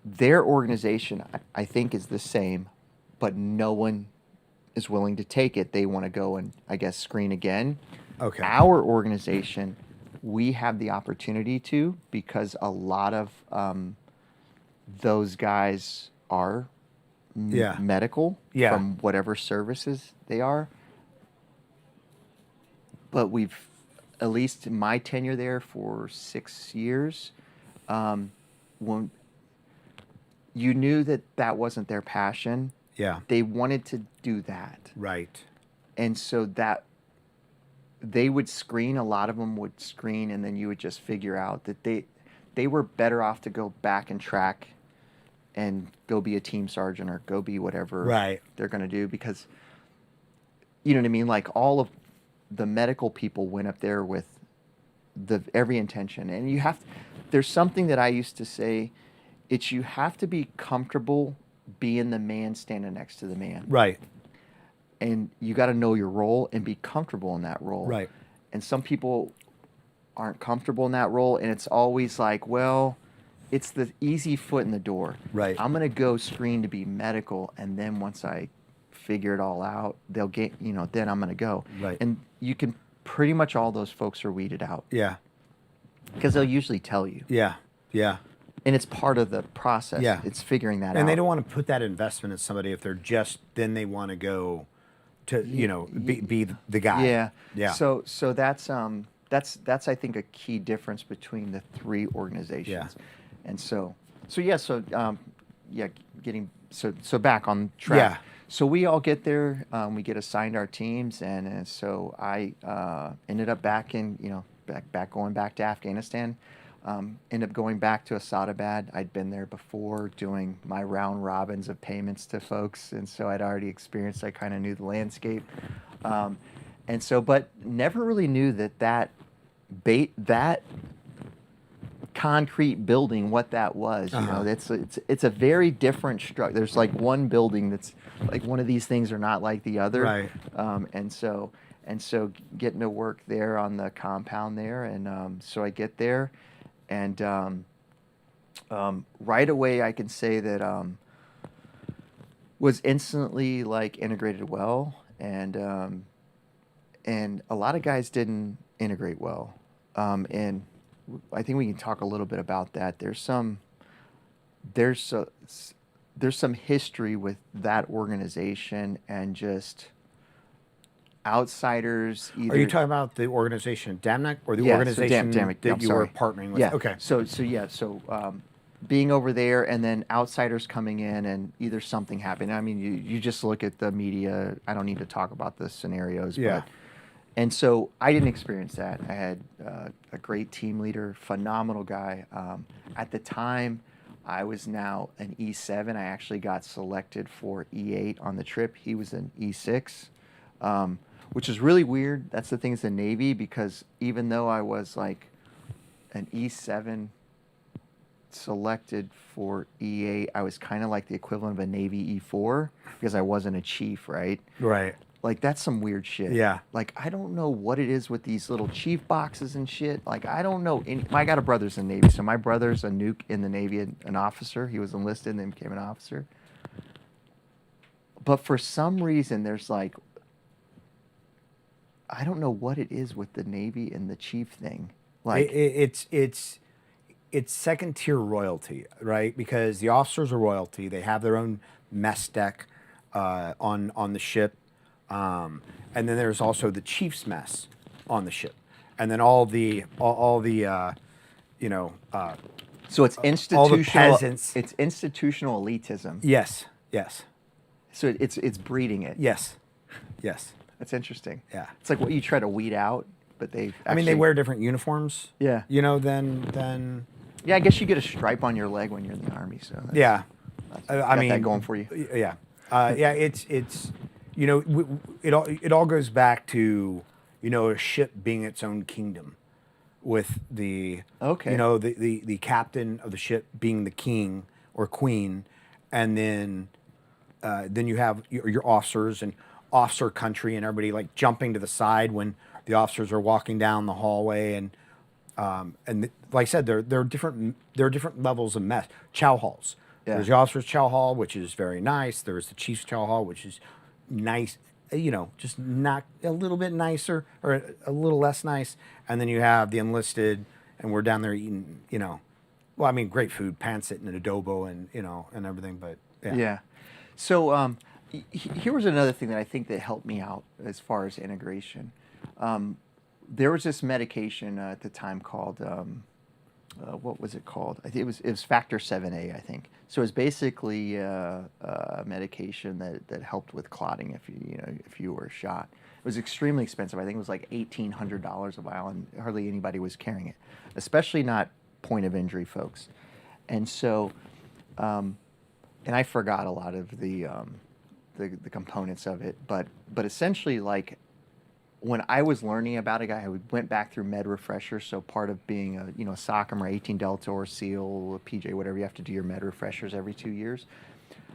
Their organization, I think, is the same, but no one is willing to take it. They want to go and, I guess, screen again. Okay. Our organization, we have the opportunity to, because a lot of those guys are Yeah. medical Yeah. from whatever services they are. But we've, at least in my tenure there for 6 years, when you knew that wasn't their passion, Yeah. they wanted to do that. Right. And so that they would screen, a lot of them would screen, and then you would just figure out that they were better off to go back and track and go be a team sergeant or go be whatever Right. they're going to do, because you know what I mean? Like, all of the medical people went up there with every intention. And you have, there's something that I used to say, it's you have to be comfortable being the man standing next to the man. Right. And you got to know your role and be comfortable in that role. Right. And some people aren't comfortable in that role, and it's always like, well, it's the easy foot in the door. Right. I'm going to go screen to be medical, and then once I figure it all out, they'll get, then I'm going to go. Right. And you can, pretty much all those folks are weeded out. Yeah. Because they'll usually tell you. Yeah. Yeah. And it's part of the process. Yeah. It's figuring that out. And they don't want to put that investment in somebody if they're then they want to go to, be the guy. Yeah. Yeah. So that's I think a key difference between the three organizations. Yeah. And so back on track. Yeah. So we all get there, we get assigned our teams, and so I ended up back in, going back to Afghanistan. Ended up going back to Asadabad. I'd been there before doing my round robins of payments to folks, and so I'd already experienced, I kind of knew the landscape. And so, but never really knew that concrete building, what that was. It's a very different structure. There's like one building that's like, one of these things are not like the other. Right. And so getting to work there on the compound there, and so I get there, and right away I can say that was instantly like integrated well, and a lot of guys didn't integrate well, and I think we can talk a little bit about that. There's some history with that organization, and just outsiders. Are you talking about the organization Damneck, or the organization Damneck, that I'm you sorry. were partnering with? Yeah. Okay. So being over there, and then outsiders coming in, and either something happened. I mean, you just look at the media. I don't need to talk about the scenarios. Yeah. And so I didn't experience that. I had a great team leader, phenomenal guy. At the time, I was now an E7. I actually got selected for E8 on the trip. He was an E6, which is really weird. That's the thing is the Navy, because even though I was like an E7 selected for E8, I was kind of like the equivalent of a Navy E4, because I wasn't a chief, right? Right. Like, that's some weird shit. Yeah. Like, I don't know what it is with these little chief boxes and shit. Like, I don't know. I got a brother's in the Navy. So my brother's a nuke in the Navy, an officer. He was enlisted and then became an officer. But for some reason, there's like, I don't know what it is with the Navy and the chief thing. Like, it's it's second tier royalty, right? Because the officers are royalty. They have their own mess deck on the ship, and then there's also the chief's mess on the ship, and then all the So it's all the institutional. peasants. It's institutional elitism. Yes, yes, So it's breeding it. yes, yes. That's interesting. Yeah. It's like what you try to weed out, but they. I mean, they wear different uniforms. Yeah. Than Yeah, I guess you get a stripe on your leg when you're in the army. So that's- yeah. got that going for you. Yeah, yeah. It's it all goes back to a ship being its own kingdom, with the Okay. the captain of the ship being the king or queen, and then you have your officers and officer country and everybody like jumping to the side when the officers are walking down the hallway and like I said, there are different levels of mess. Chow halls. Yeah. There's the officers' chow hall, which is very nice. There's the chief's chow hall, which is nice. Just not a little bit nicer or a little less nice. And then you have the enlisted, and we're down there eating. Well, I mean, great food, pancit and adobo, and and everything. But yeah. Yeah. So here was another thing that I think that helped me out as far as integration. There was this medication at the time called what was it called? I think it was Factor 7A, I think. So it's basically a medication that helped with clotting if you were shot. It was extremely expensive. I think it was like $1,800 a vial, and hardly anybody was carrying it, especially not point of injury folks. And so, and I forgot a lot of the components of it, but essentially, like, when I was learning about it, I went back through med refreshers. So part of being a SOCM or 18 Delta or SEAL or PJ, whatever, you have to do your med refreshers every 2 years.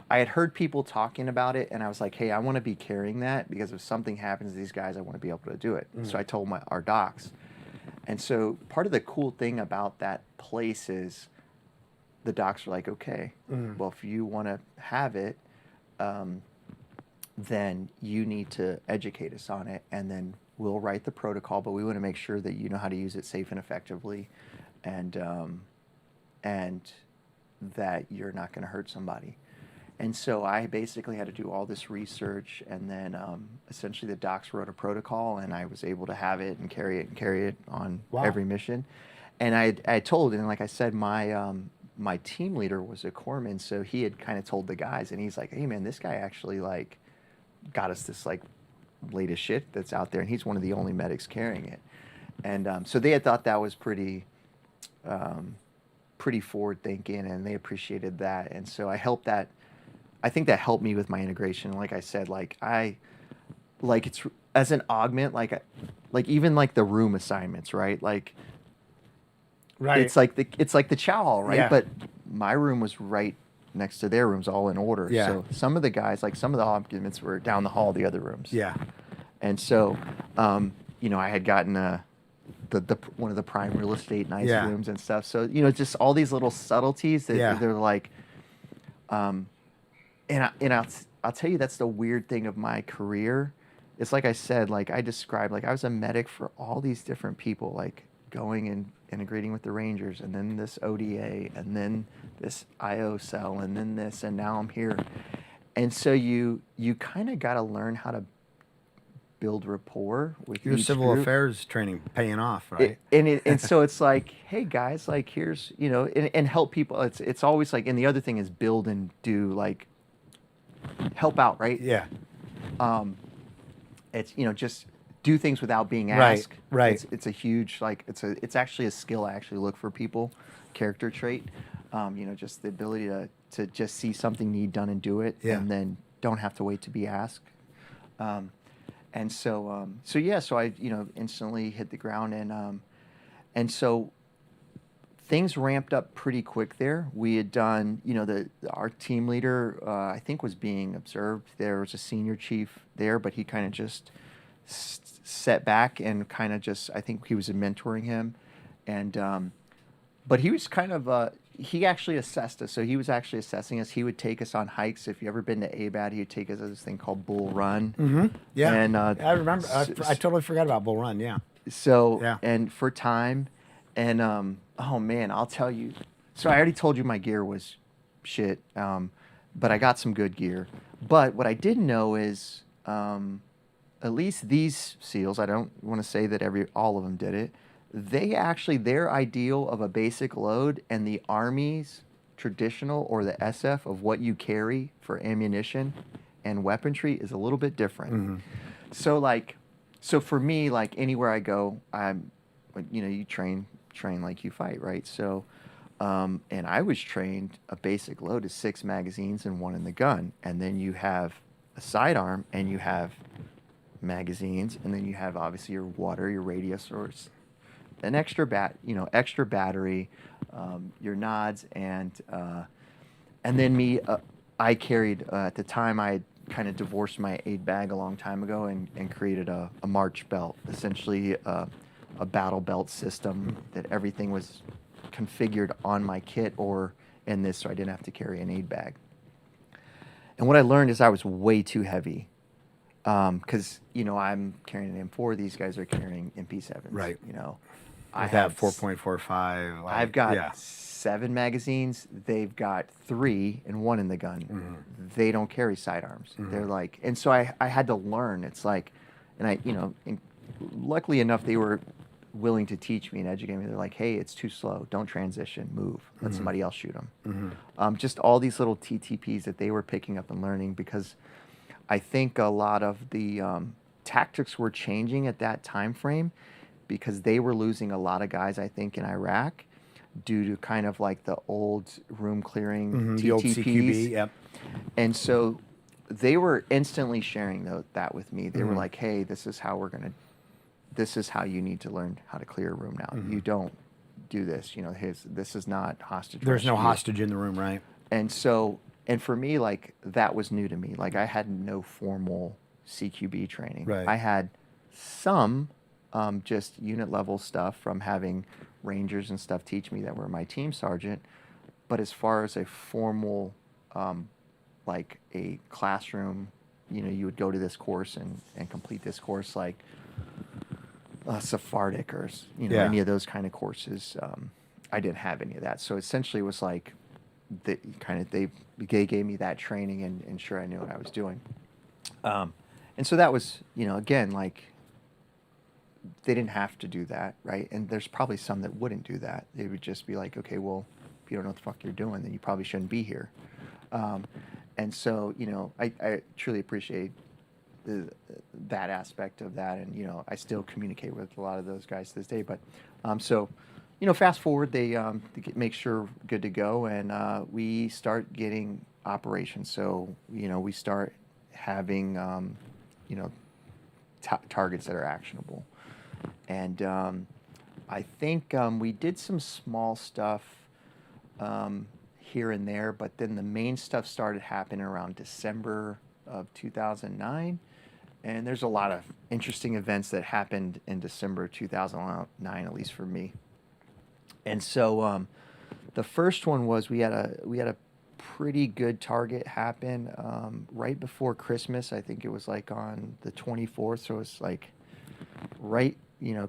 I had heard people talking about it, and I was like, hey, I want to be carrying that because if something happens to these guys, I want to be able to do it. So I told our docs. And so part of the cool thing about that place is the docs are like, okay, well, if you want to have it, then you need to educate us on it, and then we'll write the protocol, but we want to make sure that you know how to use it safe and effectively, and that you're not going to hurt somebody. And so I basically had to do all this research, and then essentially the docs wrote a protocol, and I was able to have it and carry it on every mission. And I told, and like I said, my team leader was a corpsman, so he had kind of told the guys, and he's like, hey man, this guy actually like got us this like latest shit that's out there, and he's one of the only medics carrying it. And so they had thought that was pretty forward thinking, and they appreciated that. And so I think that helped me with my integration. Like I said, it's as an augment, like even like the room assignments, right? Right. It's like the chow hall, right? Yeah. But my room was right next to their rooms, all in order. Yeah. So some of the guys, like some of the augments, were down the hall, the other rooms. Yeah. And so, I had gotten the one of the prime real estate nice rooms and stuff. So just all these little subtleties that they're like, and I'll tell you, that's the weird thing of my career. It's like I said, like I described, like I was a medic for all these different people, like going and integrating with the Rangers, and then this ODA, and then this IO cell, and then this, and now I'm here. And so you kind of got to learn how to build rapport with Your each civil group. affairs training paying off, right? And so it's like, hey guys, like here's and help people. It's always like, and the other thing is build and do, like help out, right? Yeah. It's just do things without being asked. Right. It's a huge, like it's actually a skill I actually look for people, character trait. Just the ability to just see something need done and do it, and then don't have to wait to be asked. So I instantly hit the ground, and so things ramped up pretty quick there. We had done, our team leader I think was being observed. There was a senior chief there, but he kind of just set back and kind of just, I think he was mentoring him, and but he was kind of he actually assessed us. So he was actually assessing us. He would take us on hikes. If you ever been to ABAD, he would take us to this thing called Bull Run. Mm-hmm. Yeah. And I remember. I totally forgot about Bull Run. Yeah. So Yeah. and for time, and Oh man, I'll tell you. So I already told you my gear was shit, but I got some good gear. But what I didn't know is, at least these SEALs, I don't want to say that all of them did it. They actually, their ideal of a basic load and the Army's traditional or the SF of what you carry for ammunition and weaponry is a little bit different. So for me, like anywhere I go, you train like you fight, right? So, and I was trained a basic load is 6 magazines and 1 in the gun, and then you have a sidearm and you have magazines, and then you have obviously your water, your radio source, an extra battery, your nods, and then me, I carried at the time I had kind of divorced my aid bag a long time ago and created a March belt, essentially a battle belt system that everything was configured on my kit or in this, so I didn't have to carry an aid bag. And what I learned is I was way too heavy. Because I'm carrying an M4, these guys are carrying MP7s. Right. I have 4.45. I've got 7 magazines. They've got 3 and 1 in the gun. Mm-hmm. They don't carry sidearms. Mm-hmm. They're like, and so I had to learn. It's like, and luckily enough, they were willing to teach me and educate me. They're like, hey, it's too slow. Don't transition. Move. Let somebody else shoot them. Mm-hmm. Just all these little TTPs that they were picking up and learning, because I think a lot of the tactics were changing at that time frame because they were losing a lot of guys, I think, in Iraq due to kind of like the old room clearing TTPs. The old CQB, yep. And so they were instantly sharing that with me. They were like, hey, this is how you need to learn how to clear a room now. You don't do this. This is not hostage. There's no rescue. hostage in the room, right? And so, and for me, like, that was new to me. Like, I had no formal CQB training. Right. I had some just unit level stuff from having Rangers and stuff teach me that were my team sergeant. But as far as a formal, like a classroom, you would go to this course and complete this course, like Sephardic or, any of those kind of courses. I didn't have any of that. So essentially it was like, they gave me that training and sure I knew what I was doing. And so that was, again, like, they didn't have to do that, right? And there's probably some that wouldn't do that. They would just be like, okay, well, if you don't know what the fuck you're doing, then you probably shouldn't be here. And so, I truly appreciate that aspect of that. And, I still communicate with a lot of those guys to this day. But so, fast forward, they make sure good to go, and we start getting operations. So, we start having, targets that are actionable. And I think we did some small stuff here and there, but then the main stuff started happening around December of 2009. And there's a lot of interesting events that happened in December 2009, at least for me. And so the first one was we had a pretty good target happen right before Christmas. I think it was like on the 24th, so it was like right,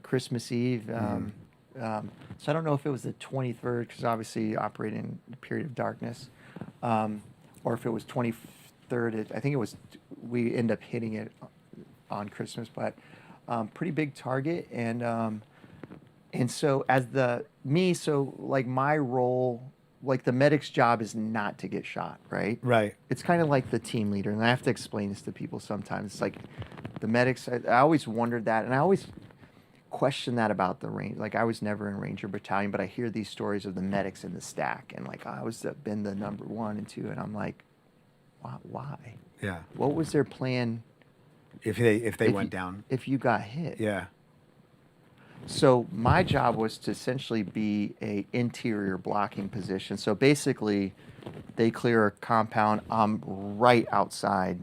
Christmas Eve. So I don't know if it was the 23rd, because obviously operating in a period of darkness, or if it was 23rd. I think it was. We end up hitting it on Christmas, but pretty big target. And so so like my role, like the medic's job is not to get shot, right? Right. It's kind of like the team leader, and I have to explain this to people sometimes. It's like the medics, I always wondered that, and I always questioned that about the range. Like, I was never in Ranger Battalion, but I hear these stories of the medics in the stack, and like, I was been the number 1 and 2, and I'm like, why? Yeah. What was their plan If they went down? if you got hit? Yeah. So my job was to essentially be a interior blocking position. So basically, they clear a compound. I'm right outside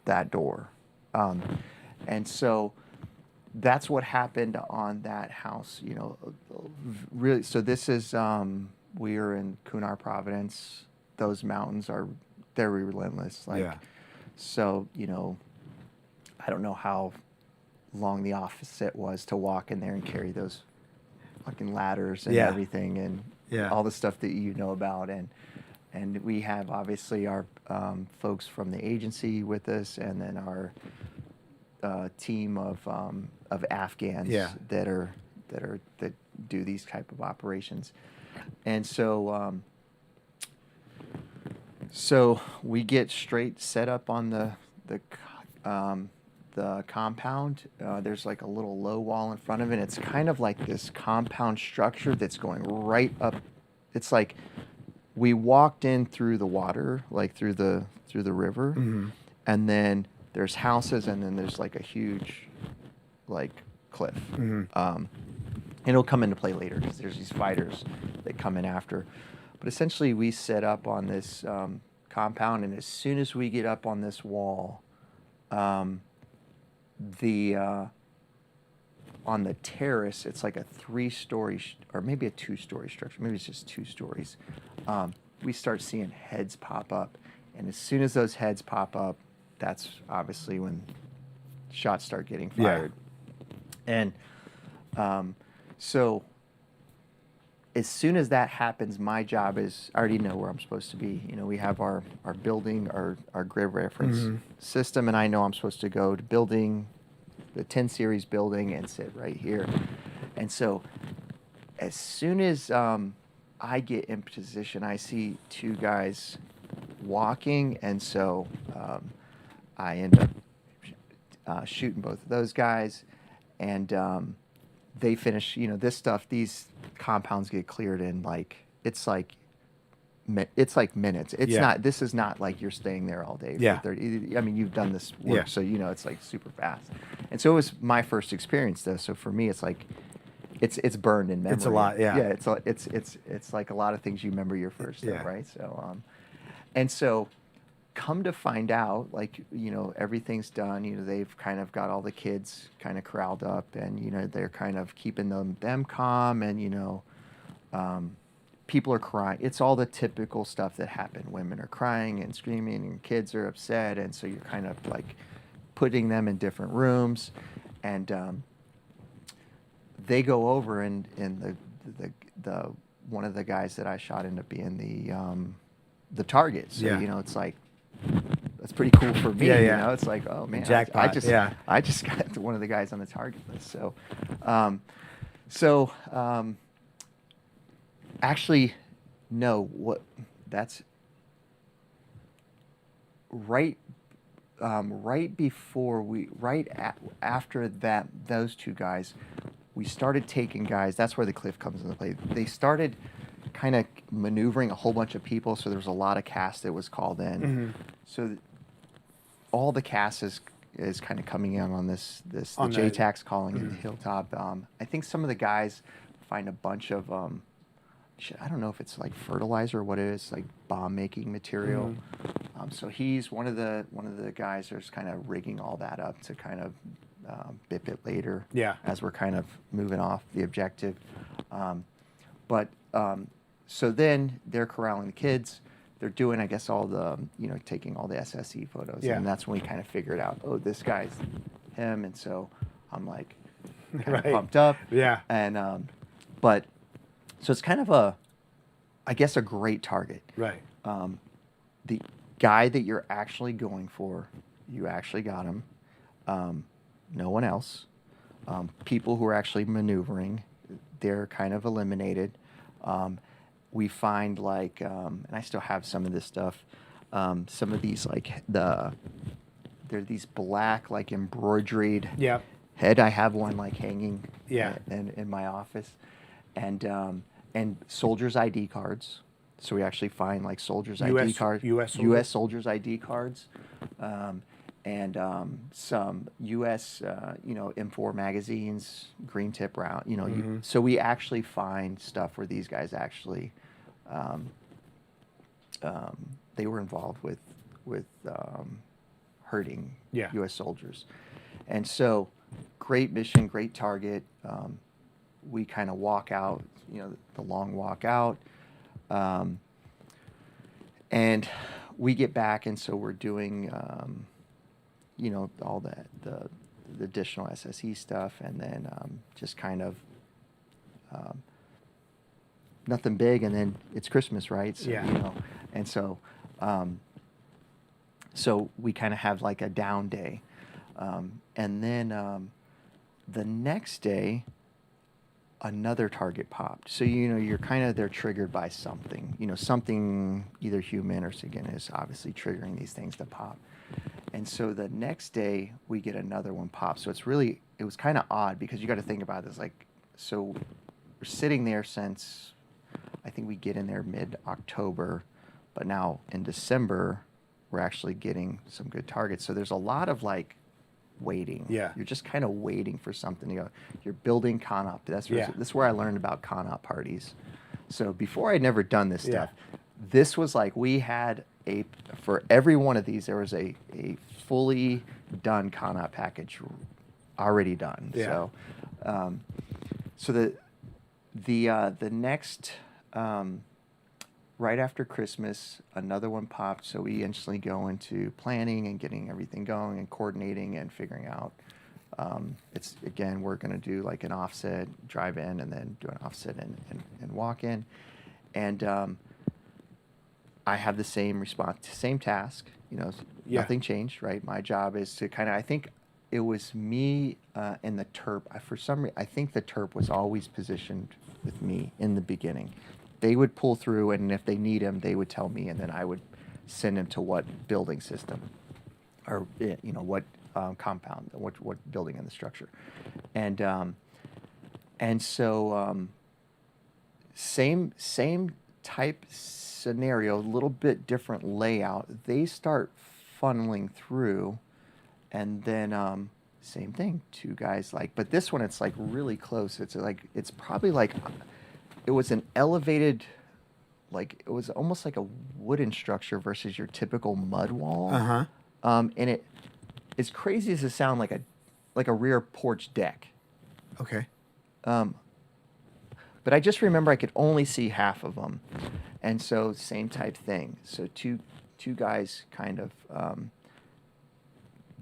that door, and so that's what happened on that house. Really. So this is we are in Kunar, Providence. Those mountains they're relentless. Like, so I don't know how long the offset was to walk in there and carry those fucking ladders and Yeah. everything, and Yeah. all the stuff that you know about, and we have obviously our folks from the agency with us, and then our team of Afghans Yeah. that do these type of operations, and so so we get straight set up on the compound. There's like a little low wall in front of it. It's kind of like this compound structure that's going right up. It's like we walked in through the water, like through the river, Mm-hmm. and then there's houses, and then there's like a huge like cliff. Mm-hmm. And it'll come into play later because there's these fighters that come in after. But essentially, we set up on this compound, and as soon as we get up on this wall, on the terrace, it's like a 3-story or maybe a 2-story structure. Maybe it's just 2 stories. We start seeing heads pop up, and as soon as those heads pop up, that's obviously when shots start getting fired. And so as soon as that happens, my job is, I already know where I'm supposed to be. You know, we have our building, our grid reference system, and I know I'm supposed to go to building, the 10 series building, and sit right here. And so as soon as I get in position, I see 2 guys walking, and so I end up shooting both of those guys, and they finish, you know, this stuff, these compounds get cleared in like, it's like minutes. It's not, this is not like you're staying there all day. Yeah. For 30, I mean, you've done this work, Yeah. so you know, it's like super fast. And so it was my first experience though. So for me, it's like, it's burned in memory. It's a lot, yeah. Yeah, it's like a lot of things you remember your first day, Yeah. right? So, and so come to find out, like, you know, everything's done. You know, they've kind of got all the kids kind of corralled up, and you know, they're kind of keeping them calm, and you know, people are crying. It's all the typical stuff that happened. Women are crying and screaming, and kids are upset, and so you're kind of like putting them in different rooms, and they go over, and the one of the guys that I shot ended up being the target. So you know, it's like, that's pretty cool for me. Yeah, You yeah. know, it's like, oh man, Jackpot, I just yeah. I just got one of the guys on the target list. So actually, no, what that's right. Right before after that, those 2 guys, we started taking guys. That's where the cliff comes into play. They started kind of maneuvering a whole bunch of people, so there was a lot of cast that was called in. Mm-hmm. So all the cast is kind of coming in on this the On the- JTAC's calling in the hilltop. I think some of the guys find a bunch of I don't know if it's like fertilizer or what it is, like bomb making material. So he's one of the guys that's kind of rigging all that up to kind of bip it later. Yeah. As we're kind of moving off the objective. So then they're corralling the kids. They're doing, I guess, all the, you know, taking all the SSE photos. Yeah. And that's when we kind of figured out, oh, this guy's him. And so I'm like kind Right. of pumped up. Yeah. And, but, so it's kind of I guess, a great target. Right. The guy that you're actually going for, you actually got him. No one else. People who are actually maneuvering, they're kind of eliminated. We find like, and I still have some of this stuff, some of these like they're these black like embroidered Yeah. head. I have one like hanging Yeah. in my office, and soldiers' ID cards. So we actually find like soldiers' ID cards, US soldiers' ID cards, and some U.S. You know, M4 magazines, green tip round. You know, so we actually find stuff where these guys actually, they were involved with hurting Yeah. U.S. soldiers, and so great mission, great target. We kind of walk out, you know, the long walk out. And we get back, and so we're doing, you know, all the additional SSE stuff, and then just kind of nothing big, and then it's Christmas, right? So, Yeah. And so, so we kind of have like a down day, and then the next day, another target popped. So you're kind of they're triggered by something, something either human or again is obviously triggering these things to pop. And so the next day we get another one pop. So it was kind of odd because you got to think about this. Like, so we're sitting there since I think we get in there mid-October, but now in December we're actually getting some good targets. So there's a lot of like waiting. Yeah. You're just kind of waiting for something to go. You're building con-op. This is where I learned about con-op parties. So before I'd never done this stuff, this was like we had for every one of these, there was a fully done con-op package already done. Yeah. So the next, right after Christmas, another one popped. So we instantly go into planning and getting everything going and coordinating and figuring out. We're going to do like an offset, drive in, and then do an offset and walk in. And I have the same response, same task. Nothing changed, right? My job is to I think it was me and the terp. For some reason, I think the terp was always positioned with me in the beginning. They would pull through, and if they need him, they would tell me, and then I would send him to what building system, or what compound, what building in the structure, and so same type scenario, a little bit different layout. They start funneling through, and then same thing. Two guys but this one it's like really close. It's probably like. It was an elevated, it was almost like a wooden structure versus your typical mud wall. Uh-huh. And it, as crazy as it sounds, like a rear porch deck. Okay. But I just remember I could only see half of them, and so same type thing. So two guys kind of,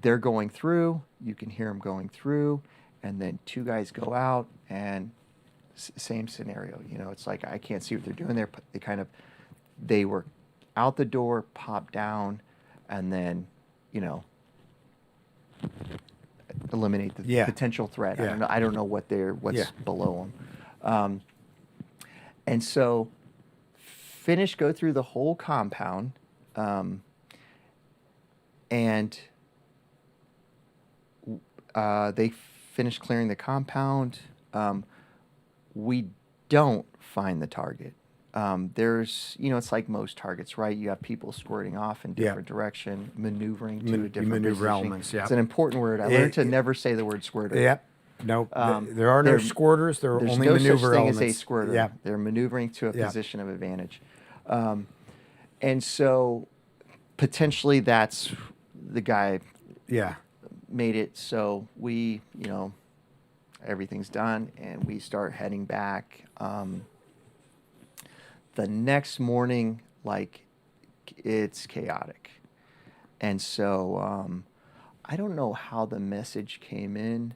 they're going through. You can hear them going through, and then two guys go out and. Same scenario, it's like I can't see what they're doing there. They were out the door, popped down, and then, eliminate the potential threat. Yeah. I don't know what's below them. And so, go through the whole compound, and they finish clearing the compound. We don't find the target. There's, it's like most targets, right? You have people squirting off in different direction, maneuvering to a different maneuver position. elements. Yeah, it's an important word. I learned to never say the word squirter. Yep. No, there are no squirters. There are there's only no maneuver such thing elements. as a squirter. Yeah. They're maneuvering to a position of advantage, and so potentially that's the guy. Yeah. Made it. So we, everything's done, and we start heading back. The next morning, it's chaotic. And so I don't know how the message came in,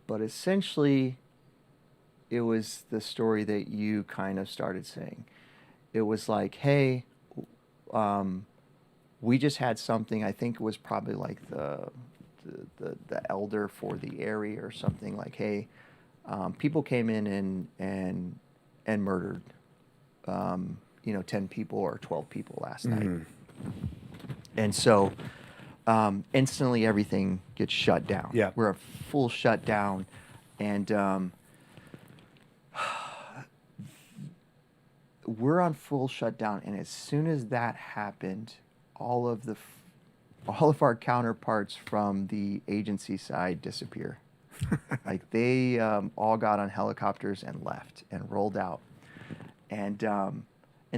but essentially it was the story that you kind of started saying. It was like, hey, we just had something. I think it was probably like the elder for the area or something, like, hey, people came in and murdered 10 people or 12 people last night. And so instantly everything gets shut down. Yeah. We're a full shutdown, and we're on full shutdown, and as soon as that happened, all of our counterparts from the agency side disappear. They all got on helicopters and left and rolled out, and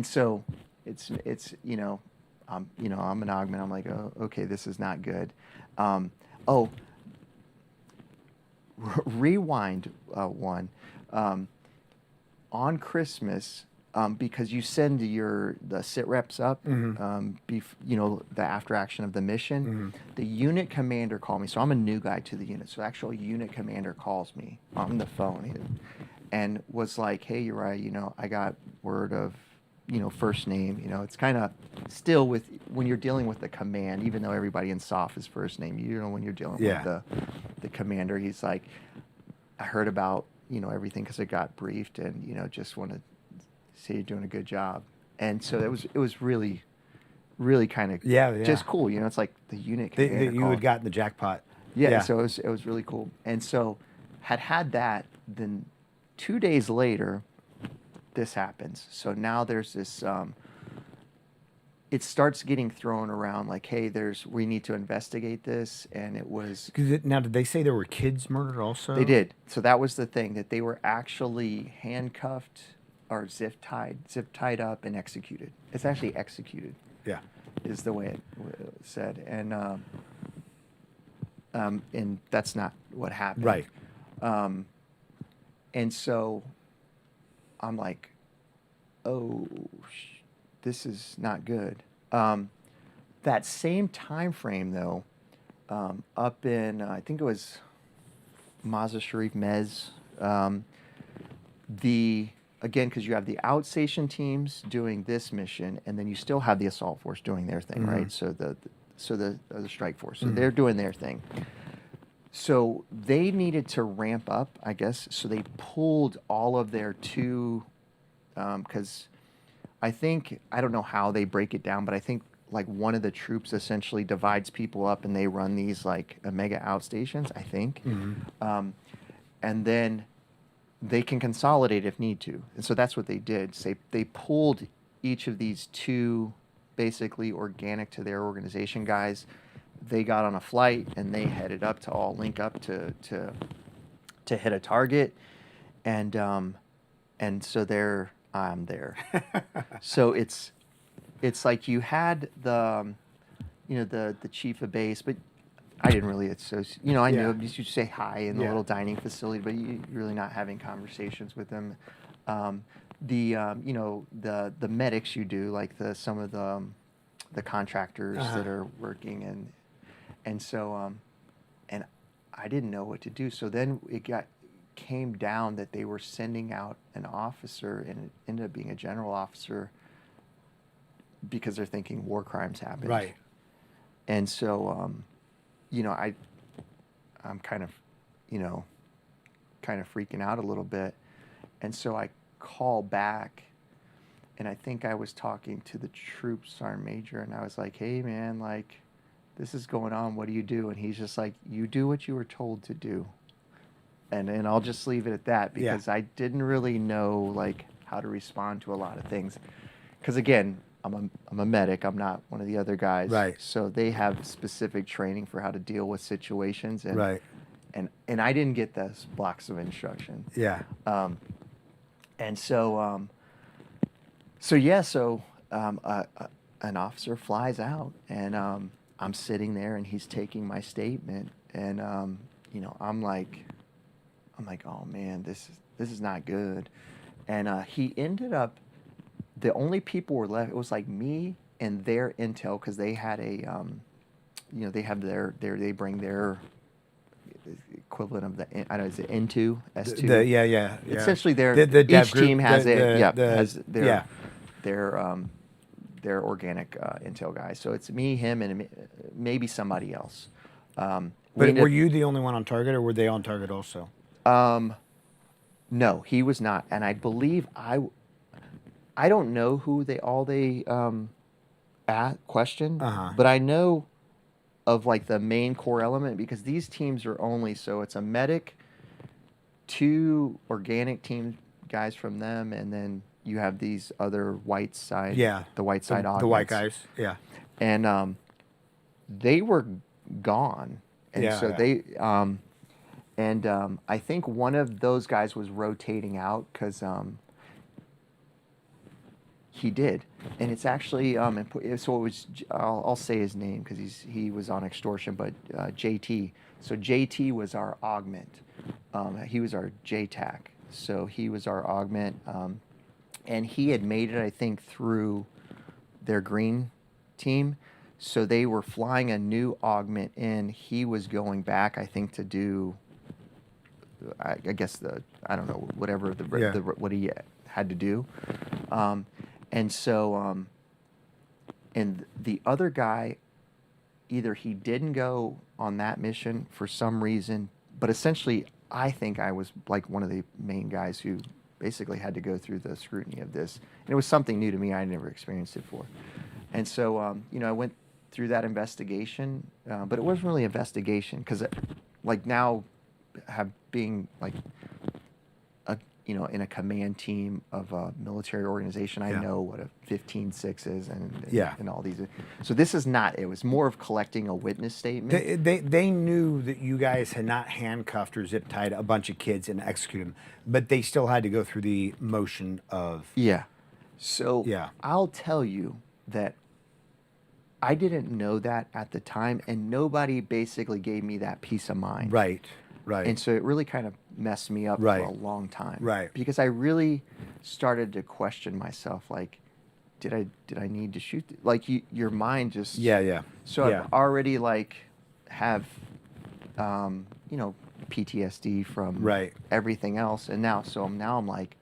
so it's I'm an augment. I'm like, oh, okay, this is not good. Rewind one. On Christmas, because you send the sit reps up, the after action of the mission. The unit commander called me. So I'm a new guy to the unit. So actual unit commander calls me on the phone, and was like, hey, Uriah, I got word of, first name. It's kind of still with when you're dealing with the command, even though everybody in SOF is first name, when you're dealing with the commander, he's like, I heard about, everything because I got briefed and, just want to say you're doing a good job. And so it was really, really kind of just cool. It's like the unit commander that you had gotten the jackpot. Yeah, so it was really cool. And so had that, then 2 days later, this happens. So now there's this, it starts getting thrown around like, hey, we need to investigate this. And it was... Now, did they say there were kids murdered also? They did. So that was the thing, that they were actually handcuffed or zip tied up and executed. It's actually executed. Yeah. Is the way it said. And that's not what happened. Right. And so I'm like, oh, this is not good. That same time frame, though, up in, I think it was Mazar Sharif, Mez, again, because you have the outstation teams doing this mission, and then you still have the assault force doing their thing, right? So the strike force, so they're doing their thing. So they needed to ramp up, I guess. So they pulled all of their because I don't know how they break it down, but I think like one of the troops essentially divides people up and they run these like mega outstations, I think. And then they can consolidate if need to. And so that's what they did. So they pulled each of these two basically organic to their organization guys. They got on a flight and they headed up to all link up to hit a target. And so I'm there. So it's like you had the chief of base, but I didn't really associate. I knew him. You say hi in the little dining facility, but you're really not having conversations with them. The medics you do, like some of the contractors that are working, and so and I didn't know what to do. So then came down that they were sending out an officer, and it ended up being a general officer because they're thinking war crimes happened. Right. And so I'm kind of freaking out a little bit. And so I call back, and I think I was talking to the troop sergeant major, and I was like, hey man, like this is going on, what do you do? And he's just like, you do what you were told to do. And I'll just leave it at that, because I didn't really know like how to respond to a lot of things. Because again, I'm a medic. I'm not one of the other guys. Right. So they have specific training for how to deal with situations. And, right. And I didn't get those blocks of instruction. Yeah. And so, an officer flies out, and I'm sitting there, and he's taking my statement, and I'm like, oh man, this is not good. And he ended up, the only people were left, it was like me and their intel, because they had a, they have they bring their equivalent of the, I don't know, is it N2, S2? Yeah. Essentially, each group, team has has their organic intel guys. So it's me, him, and maybe somebody else. But were you the only one on target, or were they on target also? No, he was not, and I believe I don't know who they questioned, but I know of like the main core element, because these teams are only, so it's a medic, 2 organic team guys from them, and then you have these other white side, the white side augments. The white guys, yeah. And they were gone, and they I think one of those guys was rotating out because he did, and it's actually so it was, I'll say his name because he was on extortion, but JT. So JT was our augment. He was our JTAC. So he was our augment, and he had made it, I think, through their green team. So they were flying a new augment in. He was going back, I think, to do I guess I don't know, whatever what he had to do. And so, and the other guy, either he didn't go on that mission for some reason, but essentially I think I was like one of the main guys who basically had to go through the scrutiny of this. And it was something new to me. I had never experienced it before. And so, I went through that investigation, but it wasn't really an investigation because like now being like in a command team of a military organization, I know what a 15-6 is and all these. So this is not, it was more of collecting a witness statement. They knew that you guys had not handcuffed or zip tied a bunch of kids and executed them, but they still had to go through the motion of. Yeah. So I'll tell you that I didn't know that at the time, and nobody basically gave me that peace of mind. Right. And so it really kind of messed me up for a long time. Right. Because I really started to question myself, like, did I need to shoot? Like your mind just. Yeah. So I've already like have, PTSD from everything else, and now I'm like,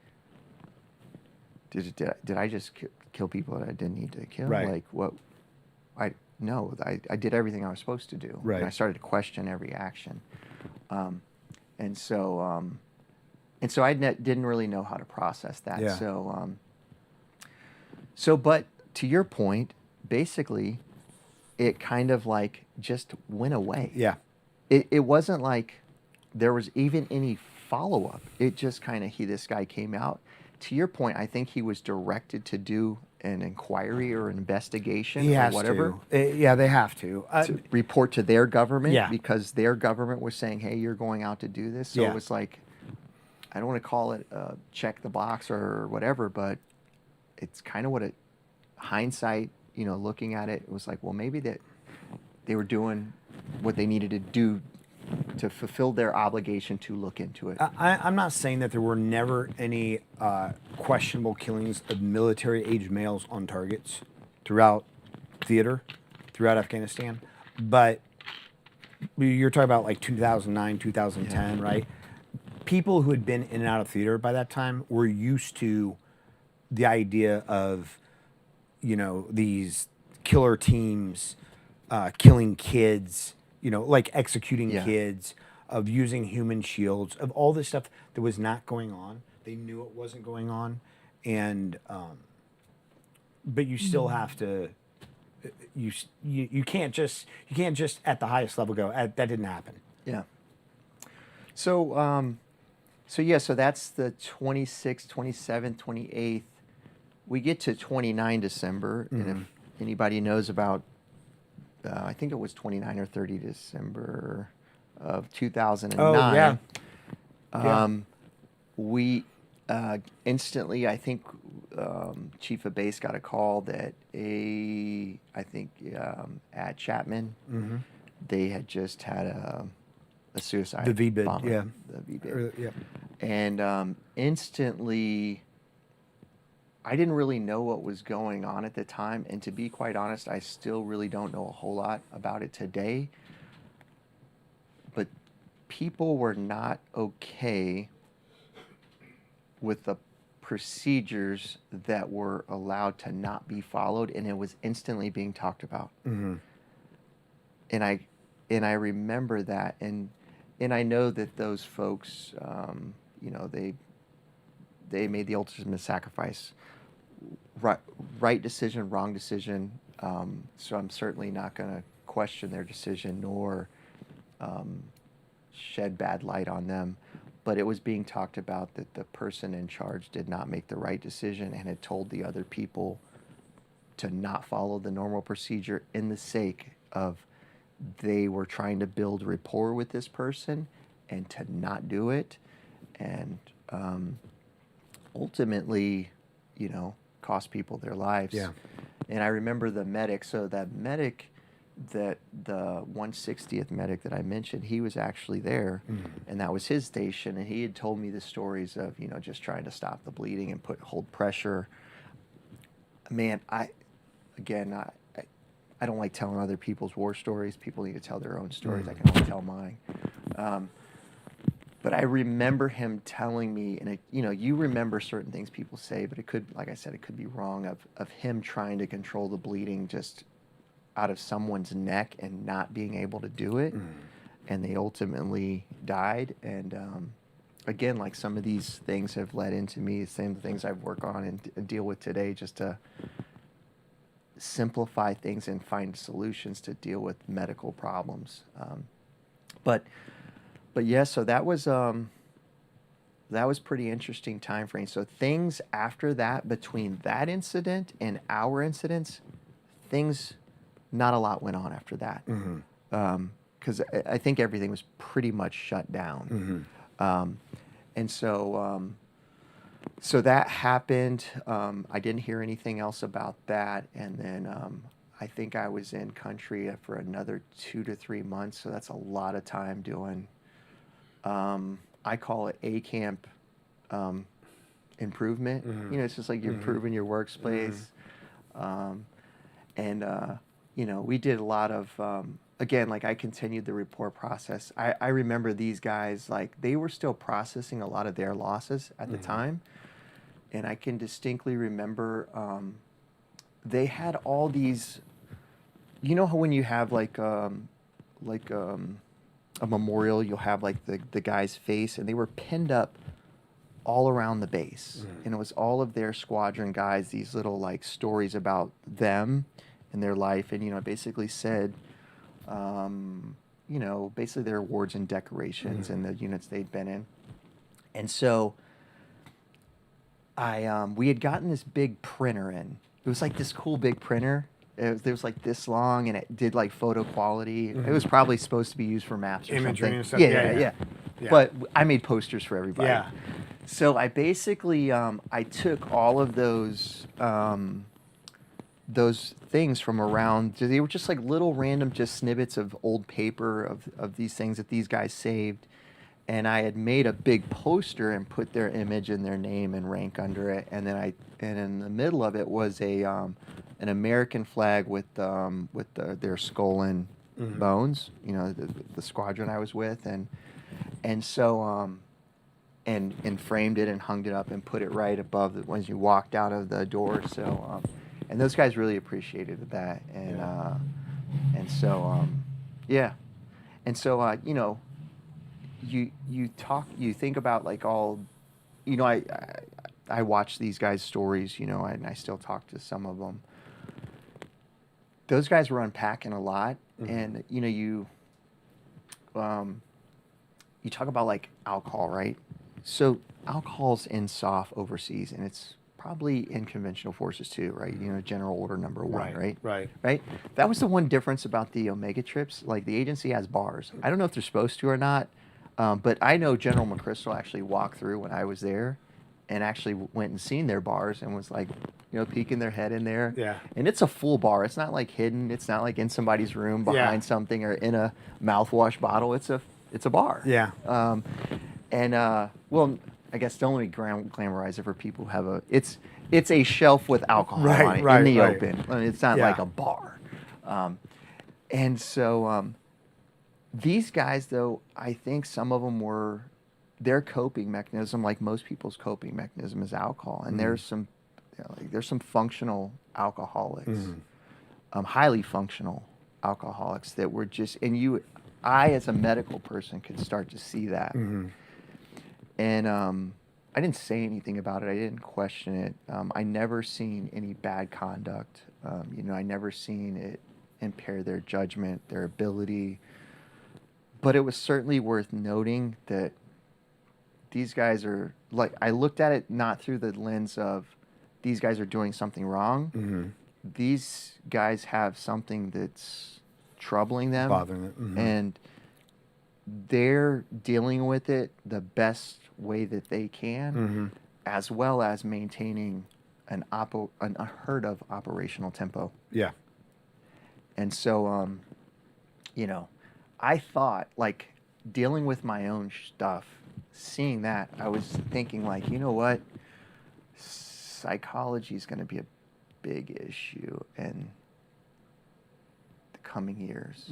did I just kill people that I didn't need to kill? Right. Like what? I did everything I was supposed to do. Right. And I started to question every action. And so I didn't really know how to process that. Yeah. But to your point, basically, it kind of like just went away. Yeah. It wasn't like there was even any follow-up. It just kind of, this guy came out. To your point, I think he was directed to do an inquiry or an investigation or whatever. Yeah, they have to. To report to their government, Yeah. because their government was saying, hey, you're going out to do this. So it was like, I don't want to call it check the box or whatever, but it's kind of what hindsight, looking at it, was like, well, maybe that they were doing what they needed to do to fulfill their obligation to look into it. I'm not saying that there were never any questionable killings of military-age males on targets throughout theater, throughout Afghanistan, but you're talking about like 2009, 2010, right? People who had been in and out of theater by that time were used to the idea of, these killer teams killing kids, like executing kids, of using human shields, of all this stuff that was not going on. They knew it wasn't going on, and but you still have to. You can't just at the highest level go that didn't happen. Yeah. So so that's the 26th, 27th, 28th. We get to 29 December, and if anybody knows about, I think it was 29 or 30 December of 2009. Oh, yeah. We instantly, I think, Chief of Base got a call that at Chapman, they had just had a suicide The VBID, bomber. yeah. The VBID. Yeah. And instantly, I didn't really know what was going on at the time. And to be quite honest, I still really don't know a whole lot about it today. But people were not okay with the procedures that were allowed to not be followed, and it was instantly being talked about. And I remember that, and I know that those folks, they made the ultimate sacrifice. Right decision, wrong decision. So I'm certainly not going to question their decision nor shed bad light on them. But it was being talked about that the person in charge did not make the right decision and had told the other people to not follow the normal procedure in the sake of they were trying to build rapport with this person and to not do it. And ultimately, cost people their lives. Yeah. And I remember the medic. So that medic, the 160th medic that I mentioned, he was actually there, and that was his station. And he had told me the stories of, just trying to stop the bleeding and hold pressure. Man, I don't like telling other people's war stories. People need to tell their own stories. I can only tell mine. But I remember him telling me, and you remember certain things people say, but it could, like I said, it could be wrong, of him trying to control the bleeding just out of someone's neck and not being able to do it. And they ultimately died. And again, like some of these things have led into me, the same things I've worked on and deal with today, just to simplify things and find solutions to deal with medical problems. But yeah, so that was pretty interesting time frame. So things after that, between that incident and our incidents, things, not a lot went on after that. Because I think everything was pretty much shut down. And so that happened. I didn't hear anything else about that. And then I think I was in country for another 2 to 3 months. So that's a lot of time doing, I call it A camp improvement. It's just like you're improving your workspace. We did a lot of, again, like I continued the report process. I remember these guys, like they were still processing a lot of their losses at the time. And I can distinctly remember they had all these, how when you have like a memorial, you'll have like the guy's face, and they were pinned up all around the base. And it was all of their squadron guys, these little like stories about them and their life. And, it basically said, basically their awards and decorations and the units they'd been in. And so we had gotten this big printer in. It was like this cool big printer. It was like this long, and it did like photo quality. It was probably supposed to be used for maps or Imagery something. and stuff. Yeah. But I made posters for everybody. Yeah. So I basically I took all of those things from around. They were just like little random just snippets of old paper of these things that these guys saved. And I had made a big poster and put their image and their name and rank under it. And then and in the middle of it was an American flag with their skull and bones. The squadron I was with, and so and framed it and hung it up and put it right above when you walked out of the door. So and those guys really appreciated that. And so yeah, and so you think about like all, I watch these guys' stories, and I still talk to some of them. Those guys were unpacking a lot, and you talk about like alcohol, right? So alcohol's in SOF overseas, and it's probably in conventional forces too, right? General Order Number 1, right? That was the one difference about the Omega trips. Like the agency has bars. I don't know if they're supposed to or not. But I know General McChrystal actually walked through when I was there and actually went and seen their bars and was like, peeking their head in there. Yeah. And it's a full bar. It's not like hidden. It's not like in somebody's room behind something or in a mouthwash bottle. It's a bar. Yeah. Well, I guess don't let me glamorize it for people who have it's a shelf with alcohol on it in the open. I mean, it's not like a bar. And so these guys, though, I think some of them their coping mechanism, like most people's coping mechanism, is alcohol. And there's some functional alcoholics, highly functional alcoholics that were just, I as a medical person could start to see that. And I didn't say anything about it. I didn't question it. I never seen any bad conduct. I never seen it impair their judgment, their ability. But it was certainly worth noting that these guys are, like, I looked at it not through the lens of these guys are doing something wrong. These guys have something that's troubling them. Bothering them. And they're dealing with it the best way that they can, as well as maintaining an unheard of operational tempo. Yeah. And so, I thought, like, dealing with my own stuff, seeing that, I was thinking, like, you know what? Psychology is going to be a big issue in the coming years.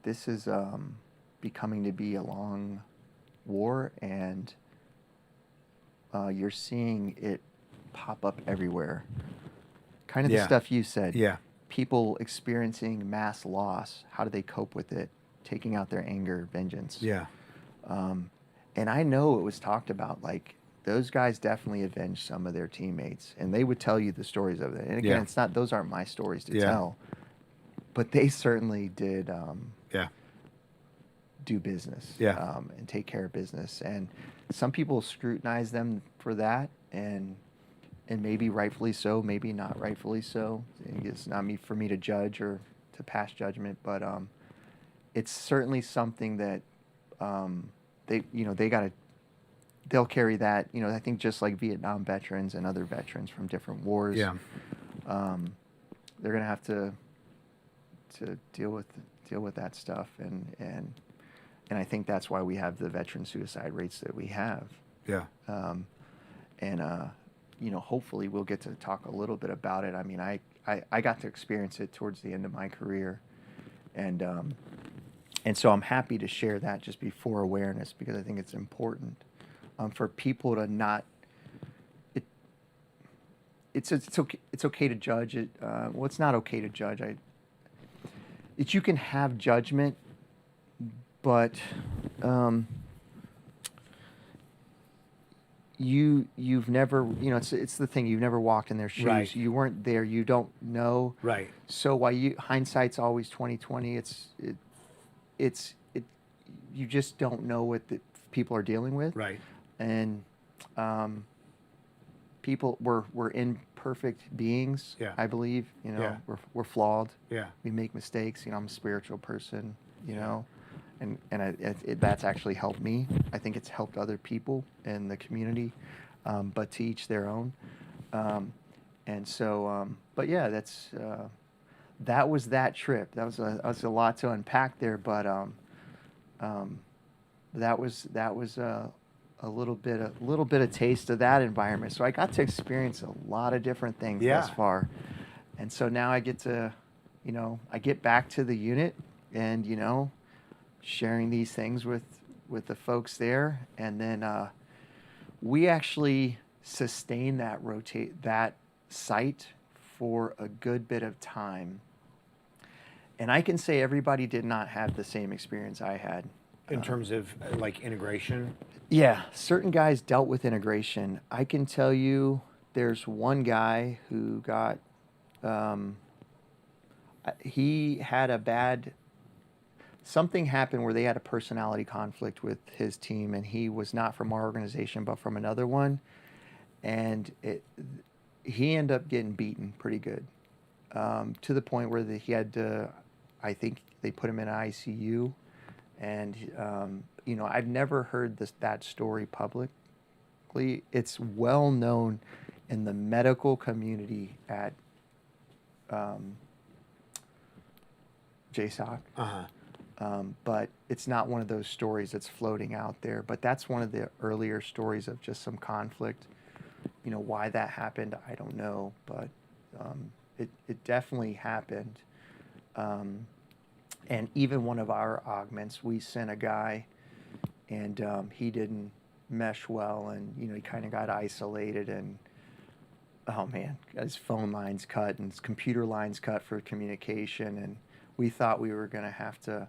This is becoming to be a long, war, and you're seeing it pop up everywhere. Kind of the stuff you said. Yeah. People experiencing mass loss. How do they cope with it? Taking out their anger, vengeance. Yeah. And I know it was talked about, like, those guys definitely avenged some of their teammates, and they would tell you the stories of it. And again, it's not; those aren't my stories to tell, but they certainly did do business, and take care of business. And some people scrutinize them for that, and maybe rightfully so, maybe not rightfully so. It's not for me to judge or to pass judgment, but it's certainly something that they'll carry that. I think just like Vietnam veterans and other veterans from different wars, they're gonna have to deal with that stuff, and I think that's why we have the veteran suicide rates that we have. Yeah. Hopefully we'll get to talk a little bit about it. I mean, I got to experience it towards the end of my career, and so I'm happy to share that just before awareness, because I think it's important for people to not. It's okay to judge it. Well, it's not okay to judge. You can have judgment, but you've never, it's the thing, you've never walked in their shoes. Right. You weren't there. You don't know. Right. So while hindsight's always 20/20, you just don't know what the people are dealing with. Right. And people, we're imperfect beings. Yeah. I believe. Yeah. We're flawed. Yeah. We make mistakes. I'm a spiritual person. And that's actually helped me. I think it's helped other people in the community, but to each their own. And so, but yeah, that was that trip. That was a lot to unpack there, but that was a little bit of taste of that environment. So I got to experience a lot of different things thus far, and so now I get to, I get back to the unit, and sharing these things with the folks there, and then we actually sustained that site for a good bit of time. And I can say everybody did not have the same experience I had. In terms of like integration? Yeah, certain guys dealt with integration. I can tell you there's one guy who got, he had something happened where they had a personality conflict with his team, and he was not from our organization but from another one. And he ended up getting beaten pretty good, to the point where he had to, I think they put him in ICU. And, I've never heard that story publicly. It's well known in the medical community at JSOC. But it's not one of those stories that's floating out there. But that's one of the earlier stories of just some conflict. Why that happened, I don't know. But it definitely happened. And even one of our augments, we sent a guy, and he didn't mesh well, and he kind of got isolated, and oh man, got his phone lines cut and his computer lines cut for communication, and we thought we were going to have to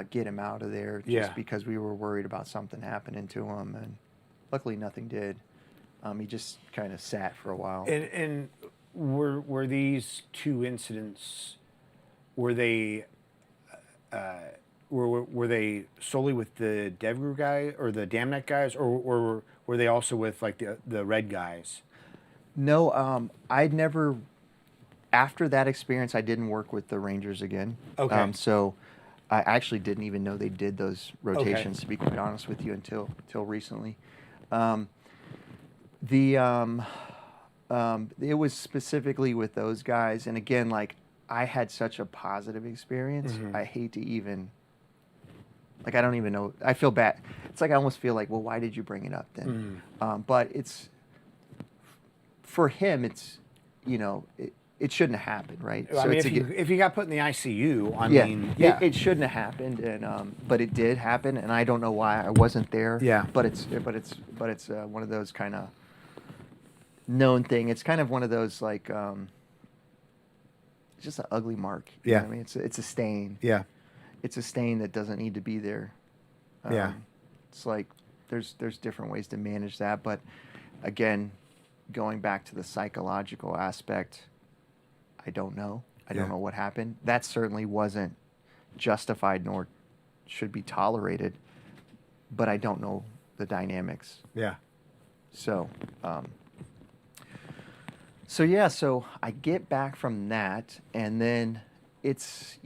get him out of there just because we were worried about something happening to him, and luckily nothing did. He just kind of sat for a while. And were these two incidents? Were they were they solely with the DevGru guy or the DamNet guys, or were they also with like the Red guys? No, I'd never. After that experience, I didn't work with the Rangers again. Okay. So I actually didn't even know they did those rotations. To be quite honest with you, until recently. It was specifically with those guys, and again, like, I had such a positive experience. Mm-hmm. I hate to even, like, I don't even know. I feel bad. It's like I almost feel like, well, why did you bring it up then? But it's, for him, it's, it shouldn't have happened, right? I mean, if you got put in the ICU, I yeah, mean, yeah, it shouldn't have happened, and but it did happen, and I don't know why I wasn't there. Yeah. But it's one of those kind of known thing. It's kind of one of those like it's just an ugly mark. You know Yeah. what I mean, it's a stain. yeah, It's a stain that doesn't need to be there. Yeah. It's like there's different ways to manage that, but again, going back to the psychological aspect, I don't know. I don't Yeah. know what happened. That certainly wasn't justified nor should be tolerated, but I don't know the dynamics. yeah, So, so yeah, so I get back from that, and then it's,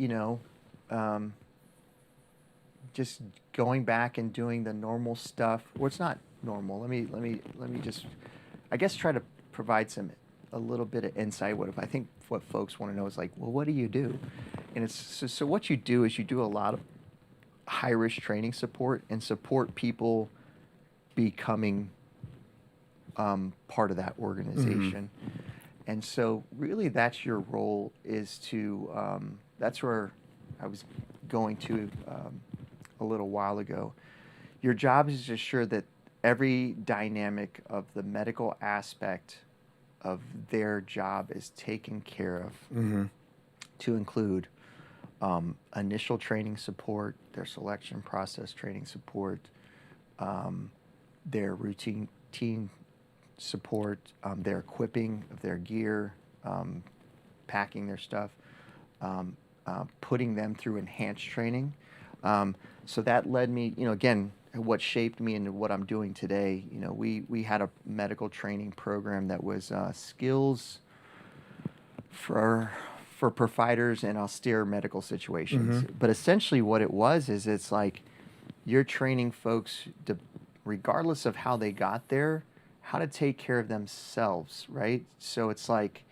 just going back and doing the normal stuff. Well, it's not normal. Let me just, I guess, try to provide a little bit of insight. I think what folks want to know is like, well, what do you do? And it's so what you do is you do a lot of high risk training support and support people becoming part of that organization. And so really that's your role, is to, that's where I was going to a little while ago. Your job is to ensure that every dynamic of the medical aspect of their job is taken care of, to include initial training support, their selection process training support, their routine support, their equipping of their gear, packing their stuff, putting them through enhanced training. So that led me, again, what shaped me into what I'm doing today. We had a medical training program that was skills for providers in austere medical situations. But essentially what it was is it's like you're training folks regardless of how they got there, how to take care of themselves, right? So it's like,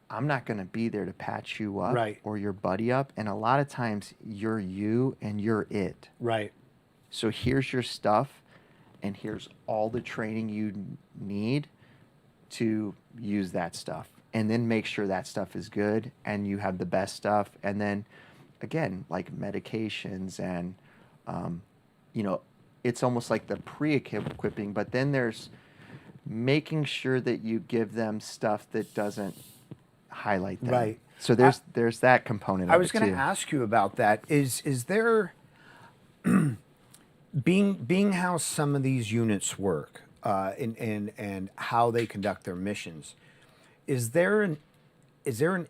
I'm not going to be there to patch you up, Right. or your buddy up. And a lot of times you're you and you're it. right, So here's your stuff, and here's all the training you need to use that stuff. And then make sure that stuff is good and you have the best stuff. And then again, like medications and, it's almost like the pre-equipping, but then there's making sure that you give them stuff that doesn't highlight them. Right. So there's that component of I was it going too. to ask you about that. Is there being how some of these units work, and how they conduct their missions? Is there an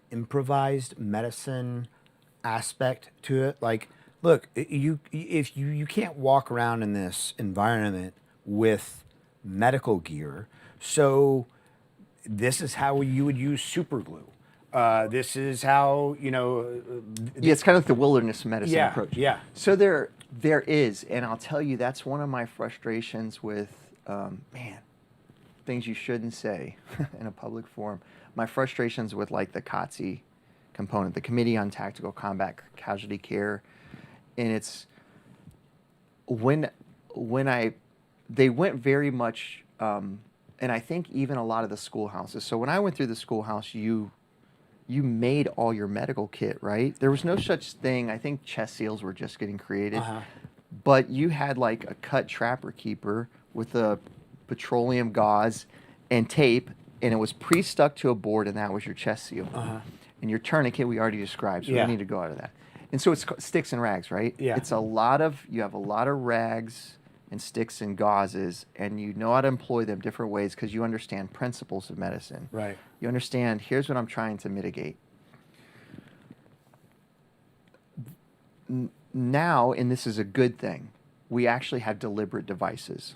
improvised medicine aspect to it? Like, look, if you can't walk around in this environment with medical gear, so this is how you would use super glue. This is how, Yeah, it's kind of like the wilderness medicine Yeah, approach. yeah. So there is, and I'll tell you, that's one of my frustrations with, things you shouldn't say in a public forum. My frustrations with like the COTC component, the Committee on Tactical Combat Casualty Care, and it's they went very much, and I think even a lot of the schoolhouses. So when I went through the schoolhouse, you made all your medical kit, right? There was no such thing. I think chest seals were just getting created, but you had like a cut trapper keeper with a petroleum gauze and tape, and it was pre-stuck to a board, and that was your chest seal. And your tourniquet we already described, so we Yeah. don't need to go out of that. And so it's sticks and rags, right? Yeah. It's you have a lot of rags and sticks and gauzes, and you know how to employ them different ways because you understand principles of medicine. Right. You understand, here's what I'm trying to mitigate. Now, and this is a good thing, we actually have deliberate devices.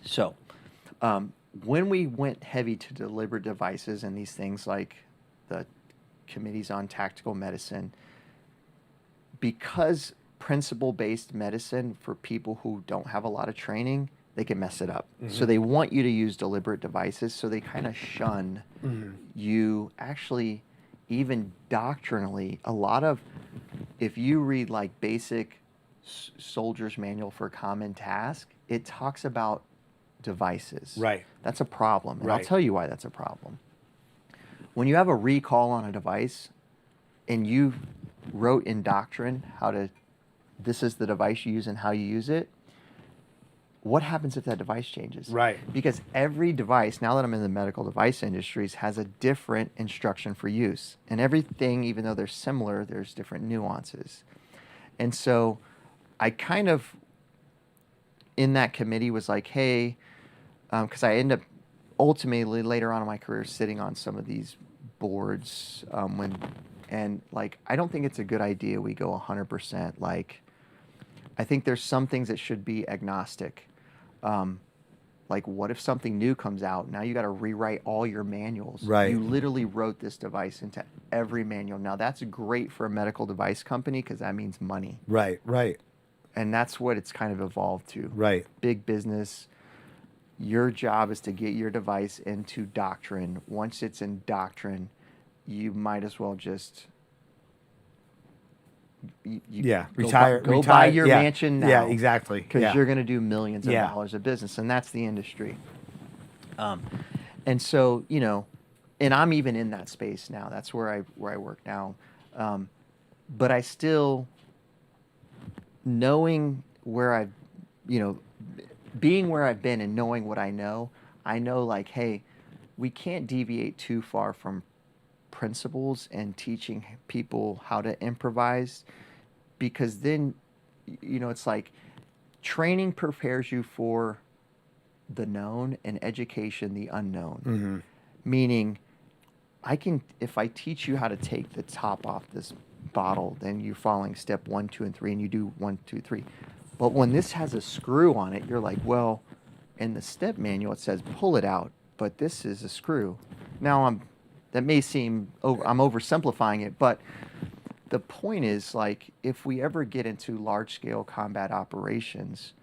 So, when we went heavy to deliberate devices and these things like the committees on tactical medicine, because principle-based medicine for people who don't have a lot of training, they can mess it up. So they want you to use deliberate devices, so they kind of shun you. Actually, even doctrinally, a lot of, if you read like basic soldier's manual for common task, it talks about devices. Right. That's a problem, and I'll Right. tell you why that's a problem. when you have a recall on a device and you wrote in doctrine this is the device you use and how you use it, what happens if that device changes? Right. Because every device, now that I'm in the medical device industries, has a different instruction for use. And everything, even though they're similar, there's different nuances. And so I kind of, in that committee, was like, hey, because I end up ultimately later on in my career sitting on some of these boards I don't think it's a good idea we go 100%. Like, I think there's some things that should be agnostic. Like, what if something new comes out? Now you got to rewrite all your manuals. Right. You literally wrote this device into every manual. Now that's great for a medical device company because that means money. Right. And that's what it's kind of evolved to. Right. Big business. Your job is to get your device into doctrine. Once it's in doctrine, you might as well just retire. Buy your mansion now. Yeah, exactly. Because you're going to do millions of dollars of business, and that's the industry. And so, and I'm even in that space now. That's where I work now. But I still, knowing where I've, being where I've been and knowing what I know like, hey, we can't deviate too far from principles and teaching people how to improvise, because then it's like training prepares you for the known and education the unknown. Meaning if I teach you how to take the top off this bottle, then you're following step 1, 2, and 3, and you do 1, 2, 3. But when this has a screw on it, you're like, well, in the step manual it says pull it out, but this is a screw. Now that may seem I'm oversimplifying it, but the point is, like, if we ever get into large-scale combat operations,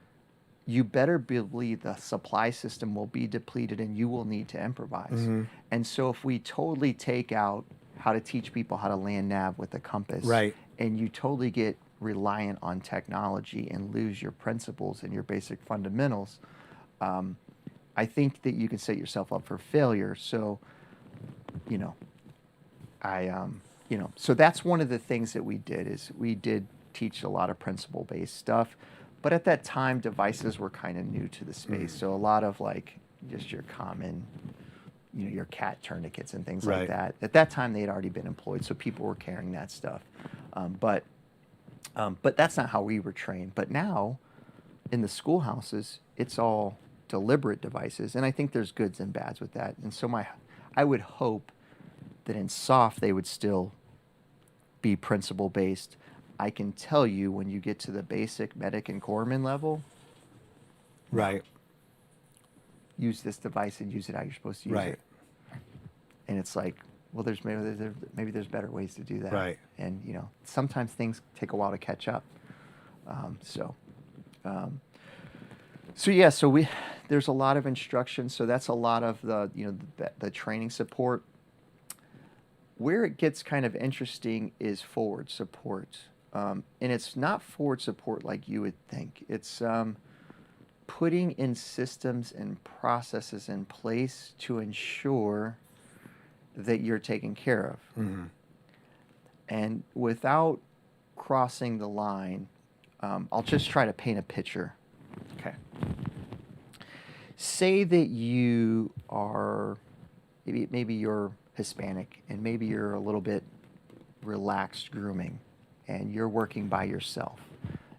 you better believe the supply system will be depleted and you will need to improvise. And so if we totally take out how to teach people how to land nav with a compass, right, and you totally get reliant on technology and lose your principles and your basic fundamentals, I think that you can set yourself up for failure. So, so that's one of the things that we did teach a lot of principle-based stuff. But at that time, devices were kind of new to the space. So a lot of like just your common, your CAT tourniquets and things like that. At that time, they had already been employed, so people were carrying that stuff. But that's not how we were trained. But now, in the schoolhouses, it's all deliberate devices, and I think there's goods and bads with that. And so I would hope that in soft they would still be principle-based. I can tell you when you get to the basic medic and corpsman level, right, use this device and use it how you're supposed to use it. And it's like, well, maybe there's better ways to do that. Right. And sometimes things take a while to catch up. So there's a lot of instruction. So that's a lot of the training support. Where it gets kind of interesting is forward support. And it's not forward support like you would think. It's putting in systems and processes in place to ensure that you're taken care of. And without crossing the line, I'll just try to paint a picture. Okay. Say that you are, maybe you're Hispanic and maybe you're a little bit relaxed grooming and you're working by yourself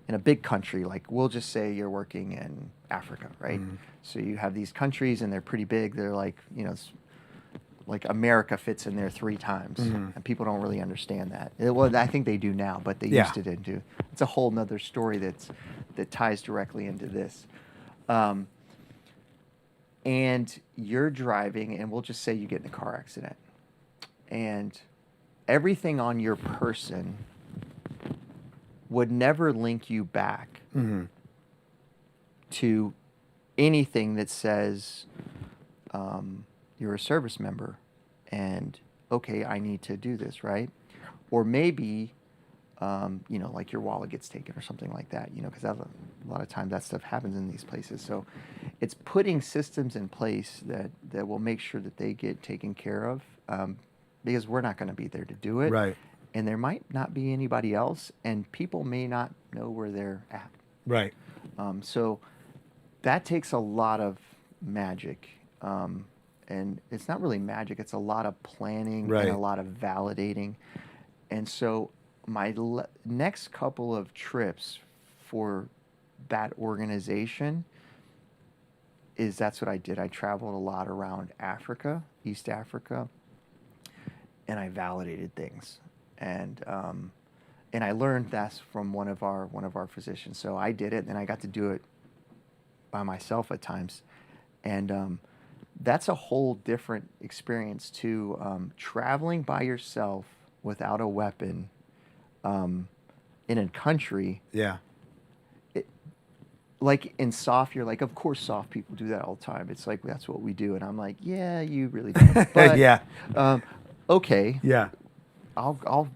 in a big country. Like, we'll just say you're working in Africa, right? So you have these countries and they're pretty big. They're like, like America fits in there 3 times, and people don't really understand that. Well, I think they do now, but they used to didn't do. It's a whole nother story that ties directly into this. And you're driving, and we'll just say you get in a car accident, and everything on your person would never link you back to anything that says you're a service member and, okay, I need to do this, right? Or maybe, like your wallet gets taken or something like that, because a lot of times that stuff happens in these places. So it's putting systems in place that will make sure that they get taken care of. because we're not going to be there to do it. Right. And there might not be anybody else, and people may not know where they're at. Right. So that takes a lot of magic. And it's not really magic, it's a lot of planning Right. and a lot of validating. And so my next couple of trips for that organization that's what I did. I traveled a lot around Africa, East Africa, and I validated things. And I learned that from one of our physicians. So I did it, and then I got to do it by myself at times. And that's a whole different experience too. Traveling by yourself without a weapon in a country. Yeah. Like in soft, you're like, of course, soft people do that all the time. It's like, that's what we do. And I'm like, yeah, you really don't. But, yeah. Okay. Yeah. I'll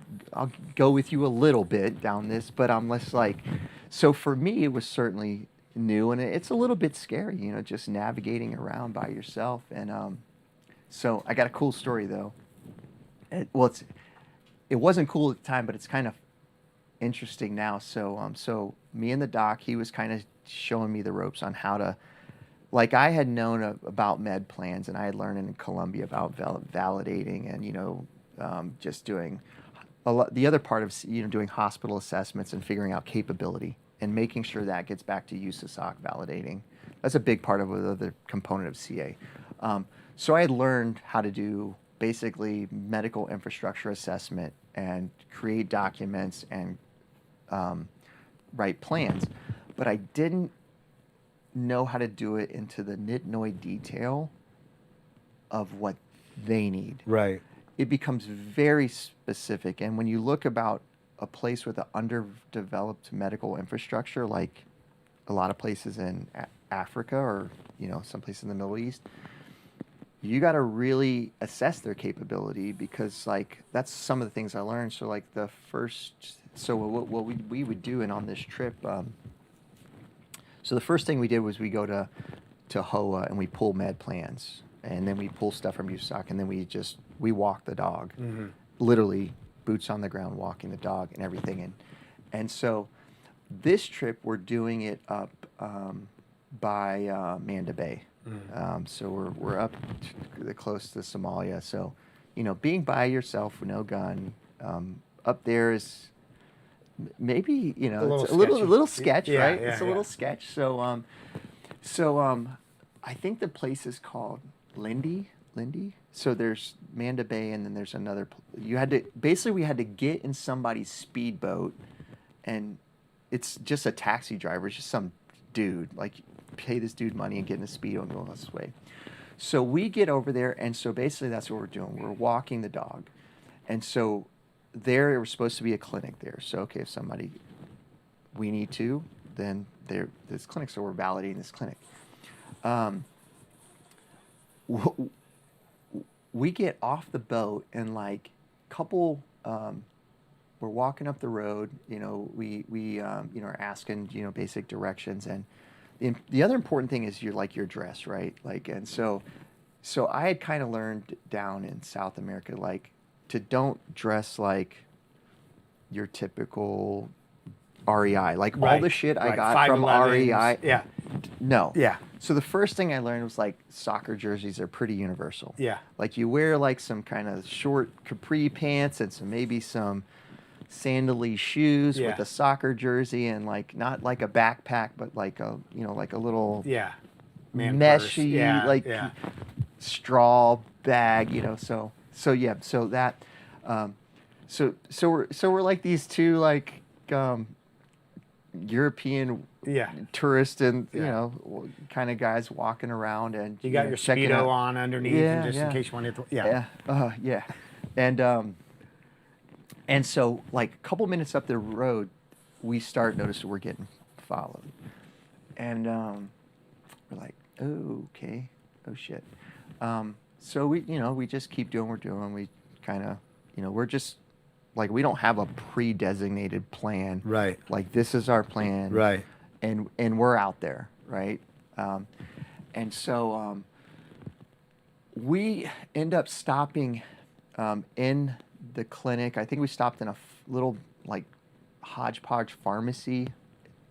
go with you a little bit down this, but I'm less like, so for me, it was certainly new, and it's a little bit scary, just navigating around by yourself. And so I got a cool story though. It wasn't cool at the time, but it's kind of interesting now. So me and the doc, he was kind of showing me the ropes on how to, like, I had known about med plans, and I had learned in Colombia about validating and just doing a lot. The other part of doing hospital assessments and figuring out capability and making sure that gets back to USASOC validating. That's a big part of the other component of CA. So I had learned how to do basically medical infrastructure assessment and create documents and write plans, but I didn't know how to do it into the nitnoid detail of what they need. Right. It becomes very specific, and when you look about a place with an underdeveloped medical infrastructure, like a lot of places in Africa or some places in the Middle East, you got to really assess their capability, because like that's some of the things I learned. So like what we would do, and on this trip, so the first thing we did was we go to HOA and we pull med plans, and then we pull stuff from USAC, and then we walk the dog, literally boots on the ground, walking the dog and everything. And so this trip we're doing it up by Manda Bay. So we're up close to Somalia. So, being by yourself with no gun up there is maybe it's a little sketch, Yeah, right? yeah, It's a little sketch. So I think the place is called Lindy. So there's Manda Bay, and then there's another. We had to get in somebody's speedboat, and it's just a taxi driver. It's just some dude, like, pay this dude money and get in a speedo and go this way. So we get over there, and so basically that's what we're doing. We're walking the dog. And so there was supposed to be a clinic there. So, okay, if we need to, then there's clinic, so we're validating this clinic. We get off the boat, and like we're walking up the road, we are asking, basic directions. And the other important thing is your dress, right? Like, and so I had kind of learned down in South America, like, to don't dress like your typical REI, like all the shit I got from 511s. REI. Yeah. No. Yeah. So the first thing I learned was like soccer jerseys are pretty universal. Yeah. Like you wear like some kind of short capri pants and maybe some sandally shoes with a soccer jersey, and like not like a backpack, but like a like a little meshy straw bag, so we're like these two like European tourist and kind of guys walking around, and you got your speedo on underneath, and just in case you wanted to and so like a couple minutes up the road, we start noticing we're getting followed, and we're like, oh, okay, oh shit. So we just keep doing what we're doing. We kind of we're just like, we don't have a pre-designated plan. Right. Like, this is our plan. Right. And we're out there, right? And so we end up stopping in the clinic. I think we stopped in a little like hodgepodge pharmacy,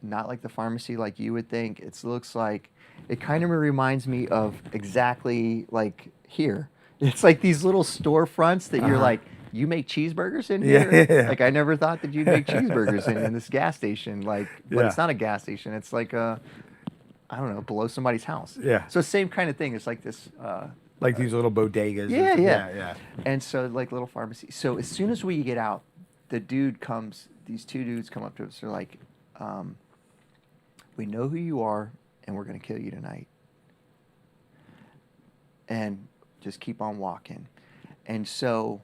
not like the pharmacy like you would think. It looks like, it kind of reminds me of exactly like here. It's like these little storefronts that you're like, you make cheeseburgers in here? Yeah. Like I never thought that you'd make cheeseburgers in this gas station. Like, but it's not a gas station. It's like a, I don't know, below somebody's house. Yeah. So same kind of thing. It's like this. Like these little bodegas. Yeah. And so like little pharmacy. So as soon as we get out, these two dudes come up to us. They're like, we know who you are and we're going to kill you tonight. And just keep on walking. And so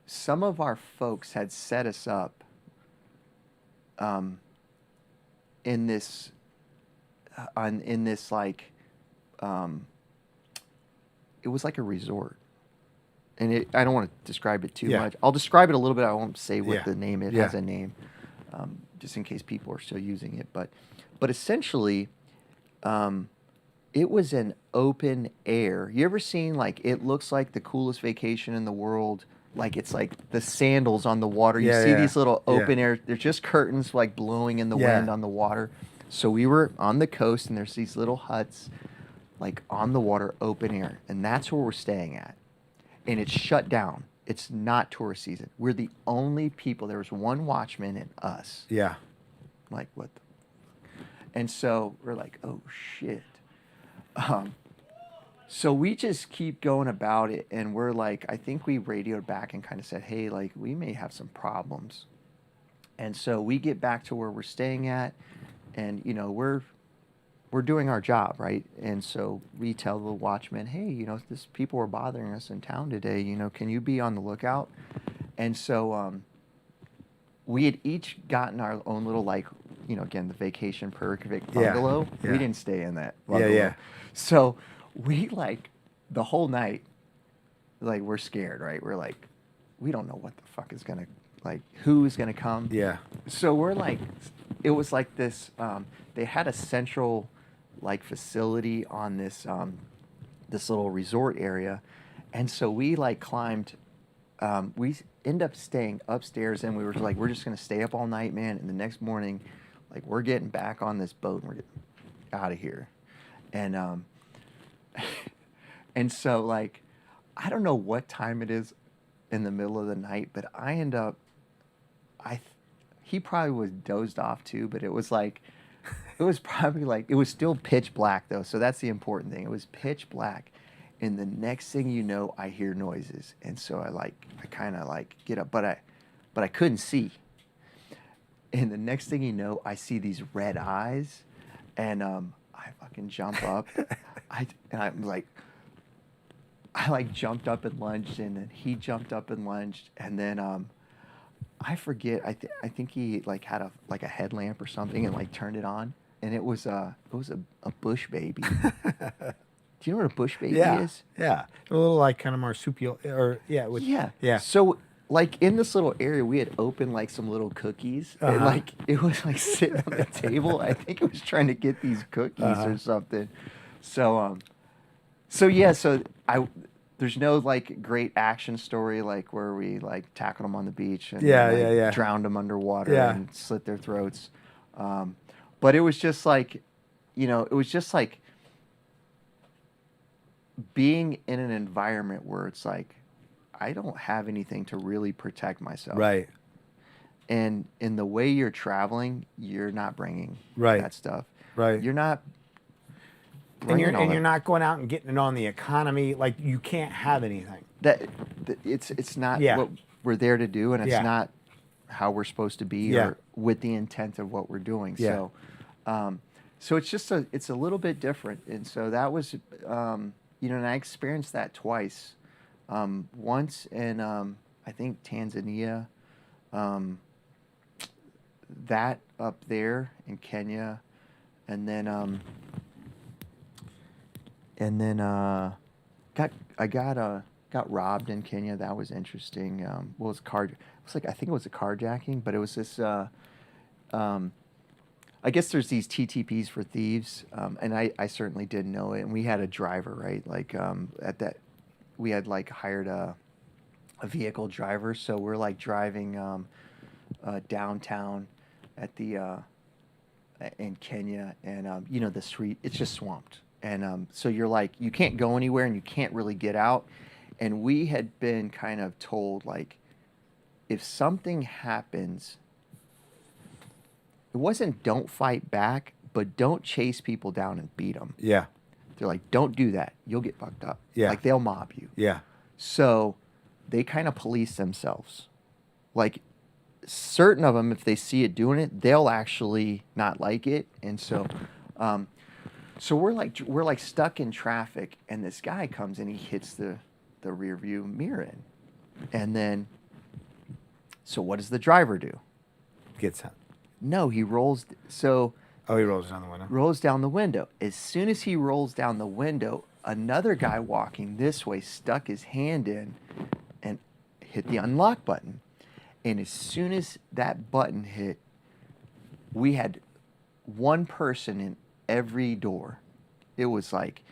some of our folks had set us up in this like, it was like a resort. And I don't want to describe it too much. I'll describe it a little bit. I won't say what the name is. It has a name, just in case people are still using it. But essentially, it was an open air. You ever seen, like, it looks like the coolest vacation in the world? Like, it's like the sandals on the water. You see these little open air. They're just curtains, like, blowing in the wind on the water. So we were on the coast, and there's these little huts, like, on the water, open air. And that's where we're staying at. And it's shut down. It's not tourist season. We're the only people. There was one watchman and us. Yeah. Like, what the? And so we're like, oh, shit. So we just keep going about it. And we're like, I think we radioed back and kind of said, hey, like, we may have some problems. And so we get back to where we're staying at. And, you know, we're doing our job, right? And so we tell the watchman, hey, you know, this people are bothering us in town today. You know, can you be on the lookout? And so we had each gotten our own little, like, you know, again, the vacation Perk bungalow. Yeah. We didn't stay in that bungalow. Yeah. So we, like, the whole night, like, we're scared, right? We're like, we don't know what the fuck is going to, like, who's going to come. Yeah. So we're like, it was like this, they had a central, like, facility on this this little resort area, and so we, like, climbed. We end up staying upstairs, and we were like, we're just gonna stay up all night, man. And the next morning, like, we're getting back on this boat, and we're getting out of here. And and so, like, I don't know what time it is in the middle of the night, but I end up, he probably was dozed off too, but it was like. It was probably like, it was still pitch black though, so that's the important thing. It was pitch black, and the next thing you know, I hear noises, and so I kind of like get up, but I couldn't see. And the next thing you know, I see these red eyes, and I fucking jump up, I jumped up and lunged, and then he jumped up and lunged, and then I forget. I think he like had a headlamp or something and like turned it on. And it was a bush baby. Do you know what a bush baby is? Yeah. A little like kind of marsupial or yeah. So like in this little area, we had opened like some little cookies, and like it was like sitting on the table. I think it was trying to get these cookies or something. So there's no like great action story like where we like tackled them on the beach and drowned them underwater and slit their throats. But it was just like, you know, it was just like being in an environment where it's like, I don't have anything to really protect myself. Right. And in the way you're traveling, you're not bringing that stuff. Right. You're not. And you're not going out and getting it on the economy. Like, you can't have anything. It's not what we're there to do, and it's not how we're supposed to be or with the intent of what we're doing. So, so it's just it's a little bit different. And so that was, you know, and I experienced that twice. Once in, I think Tanzania, that up there in Kenya, and then got robbed in Kenya. That was interesting. Well, it was like, I think it was a carjacking, but it was this. I guess there's these TTPs for thieves, and I certainly didn't know it. And we had a driver, right? Like at that, we had like hired a a vehicle driver. So we're like driving downtown at the in Kenya, and you know, the street, it's just swamped, and so you're like, you can't go anywhere and you can't really get out. And we had been kind of told, like, if something happens, it wasn't don't fight back, but don't chase people down and beat them. Yeah. They're like, don't do that. You'll get fucked up. Yeah. Like, they'll mob you. Yeah. So they kind of police themselves. Like, certain of them, if they see it doing it, they'll actually not like it. And so, so we're like stuck in traffic, and this guy comes and he hits the rear view mirror in. And then, so what does the driver do? Gets out. No, he rolls. So Oh, he rolls down the window. rolls down the window. As soon as he rolls down the window, another guy walking this way stuck his hand in and hit the unlock button. And as soon as that button hit, we had one person in every door. It was like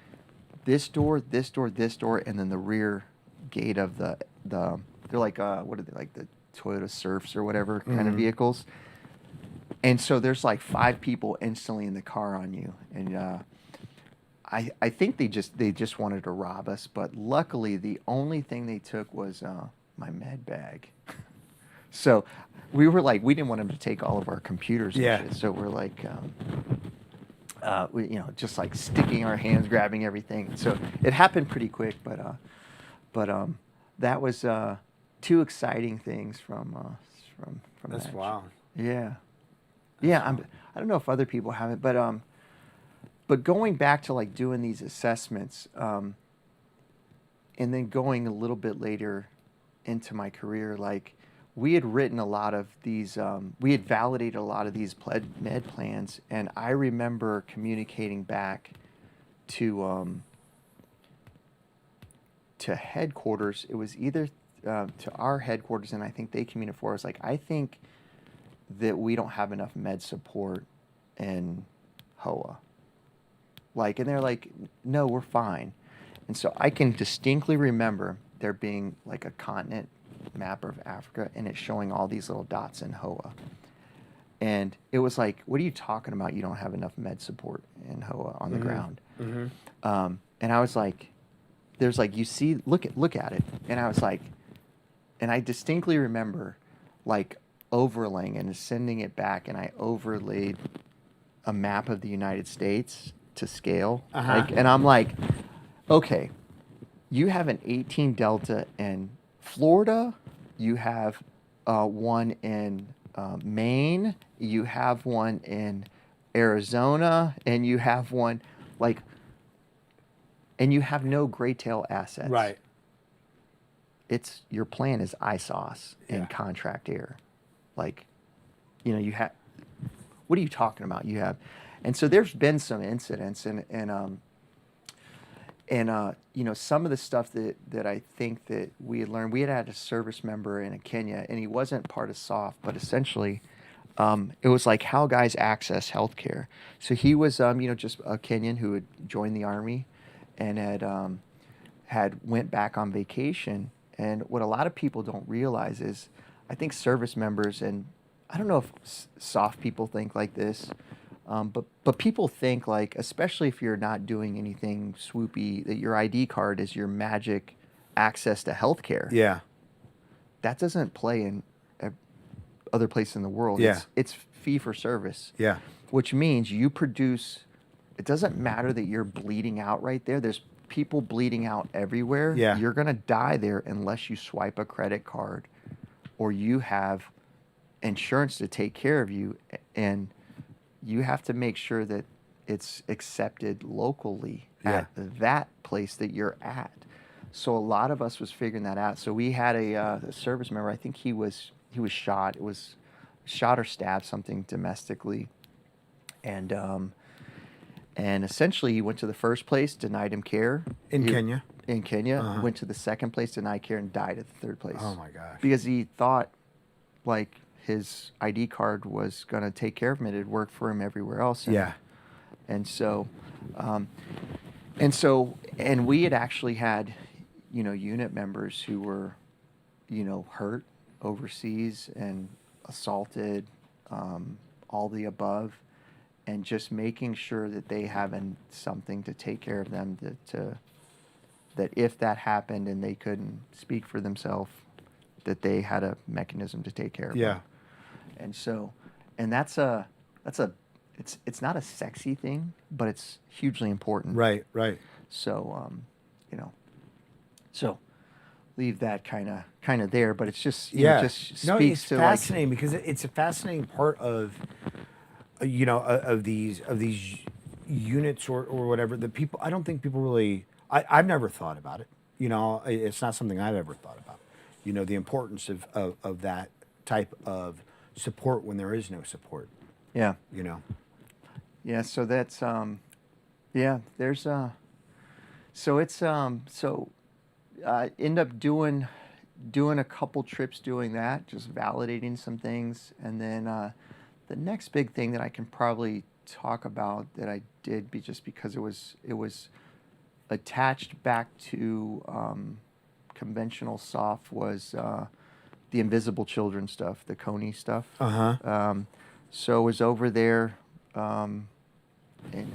this door, this door, this door, and then the rear gate of the they're like what are they, like the Toyota Surfs or whatever kind of vehicles. And so there's like 5 people instantly in the car on you, and I think they just wanted to rob us. But luckily, the only thing they took was my med bag. So we were like, we didn't want them to take all of our computers and shit. So we're like, we, you know, just like sticking our hands, grabbing everything. So it happened pretty quick, but that was 2 exciting things from That's that. wild. Yeah. Yeah, I don't know if other people have it, but going back to like doing these assessments, and then going a little bit later into my career, like we had written a lot of these, we had validated a lot of these med plans, and I remember communicating back to headquarters. It was either to our headquarters, and I think they communicated for us, like, I think that we don't have enough med support in HOA. Like, and they're like, no, we're fine. And so I can distinctly remember there being like a continent map of Africa, and it's showing all these little dots in HOA. And it was like, what are you talking about? You don't have enough med support in HOA on the ground. And I was like, there's like, you see, look at it. And I was like, and I distinctly remember like overlaying and sending it back, and I overlaid a map of the United States to scale. Like, and I'm like, okay, you have an 18 Delta in Florida, you have one in Maine, you have one in Arizona, and you have one like, and you have no gray tail assets. Right. It's your plan is ISOS and contract air. Like, you know, you have, what are you talking about? You have, and so there's been some incidents, and you know, some of the stuff that I think that we had learned, we had a service member in Kenya, and he wasn't part of SOF, but essentially, it was like how guys access healthcare. So he was, you know, just a Kenyan who had joined the army, and had went back on vacation. And what a lot of people don't realize is, I think service members, and I don't know if soft people think like this, but people think like, especially if you're not doing anything swoopy, that your ID card is your magic access to healthcare. Yeah. That doesn't play in other places in the world. Yeah. It's fee for service. Yeah. Which means you produce, it doesn't matter that you're bleeding out right there. There's people bleeding out everywhere. Yeah. You're going to die there unless you swipe a credit card or you have insurance to take care of you, and you have to make sure that it's accepted locally at that place that you're at. So a lot of us was figuring that out. So we had a service member, I think he was shot. It was shot or stabbed, something domestically. And essentially he went to the first place, denied him care. Kenya? In Kenya. Went to the second place, denied care, and died at the third place. Oh my gosh. Because he thought like his ID card was going to take care of him. It had worked for him everywhere else. And so we had actually had, you know, unit members who were, hurt overseas and assaulted, all the above, and just making sure that they have something to take care of them, that if that happened and they couldn't speak for themselves, that they had a mechanism to take care of them. And so, and it's not a sexy thing, but it's hugely important. Right. So, so leave that kind of there, but it's just, just speaks it's to fascinating because it's a fascinating part of, of these units or whatever that people, I don't think people really, I've never thought about it. It's not something I've ever thought about, the importance of that type of support when there is no support. Yeah. Yeah. So that's, there's, so it's, end up doing a couple trips doing that, just validating some things. And then, the next big thing that I can probably talk about that I did just because it was attached back to, conventional soft was, the invisible children stuff, the Coney stuff. So I was over there, and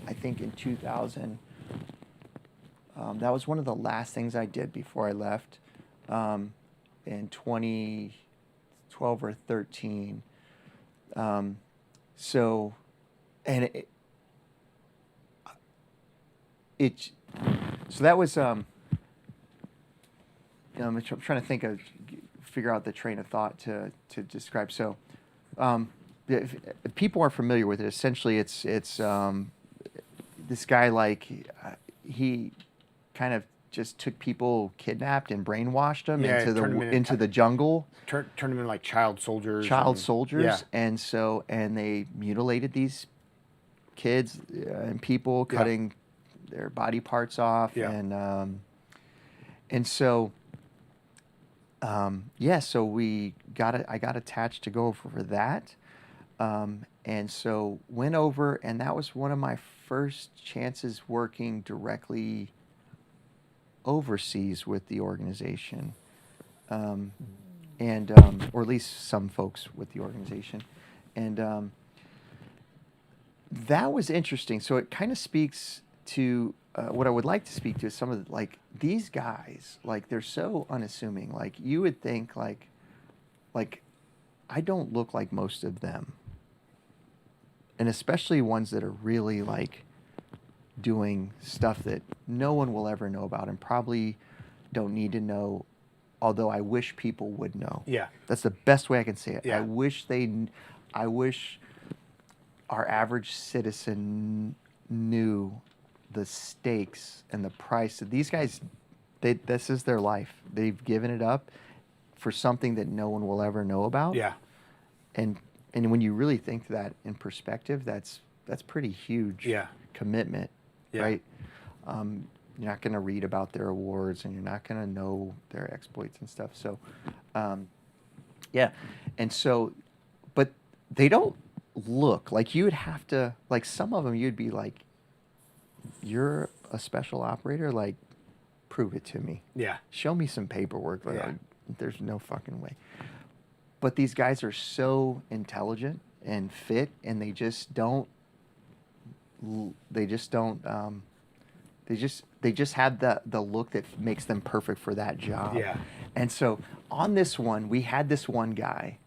I think in 2000, that was one of the last things I did before I left, in 2012 or 13. So, and so that was, I'm trying to figure out the train of thought to describe. So, if people are familiar with it, essentially it's this guy, he kind of just took people, kidnapped and brainwashed them into the jungle. Turn them into like child soldiers. And so, and they mutilated these kids and people, cutting their body parts off. And so, so I got attached to go over for that. And so went over, and that was one of my first chances working directly overseas with the organization, or at least some folks with the organization. And that was interesting. So it kind of speaks to what I would like to speak to is some of the, these guys, they're so unassuming. You would think I don't look like most of them. And especially ones that are really doing stuff that no one will ever know about and probably don't need to know, although I wish people would know. Yeah. That's the best way I can say it. Yeah. I wish our average citizen knew the stakes and the price. These guys, this is their life. They've given it up for something that no one will ever know about. Yeah. And when you really think that in perspective, that's pretty huge commitment, right? You're not going to read about their awards, and you're not going to know their exploits and stuff. So, and so, but they don't look like you would have to, some of them you'd be like, you're a special operator? Prove it to me. Yeah. Show me some paperwork. There's no fucking way. But these guys are so intelligent and fit, and they just have the look that makes them perfect for that job. Yeah. And so on this one, we had this one guy,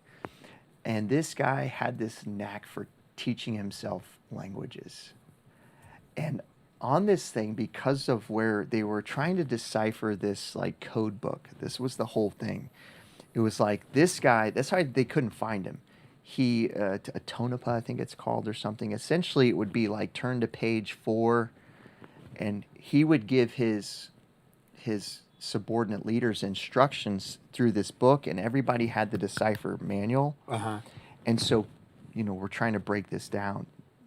and this guy had this knack for teaching himself languages. And on this thing, because of where they were trying to decipher this code book, this was the whole thing. It was this guy, that's why they couldn't find him. He, a Tonopah, I think it's called, or something. Essentially, it would be turn to page 4, and he would give his subordinate leaders instructions through this book, and everybody had the decipher manual. And so, we're trying to break this down,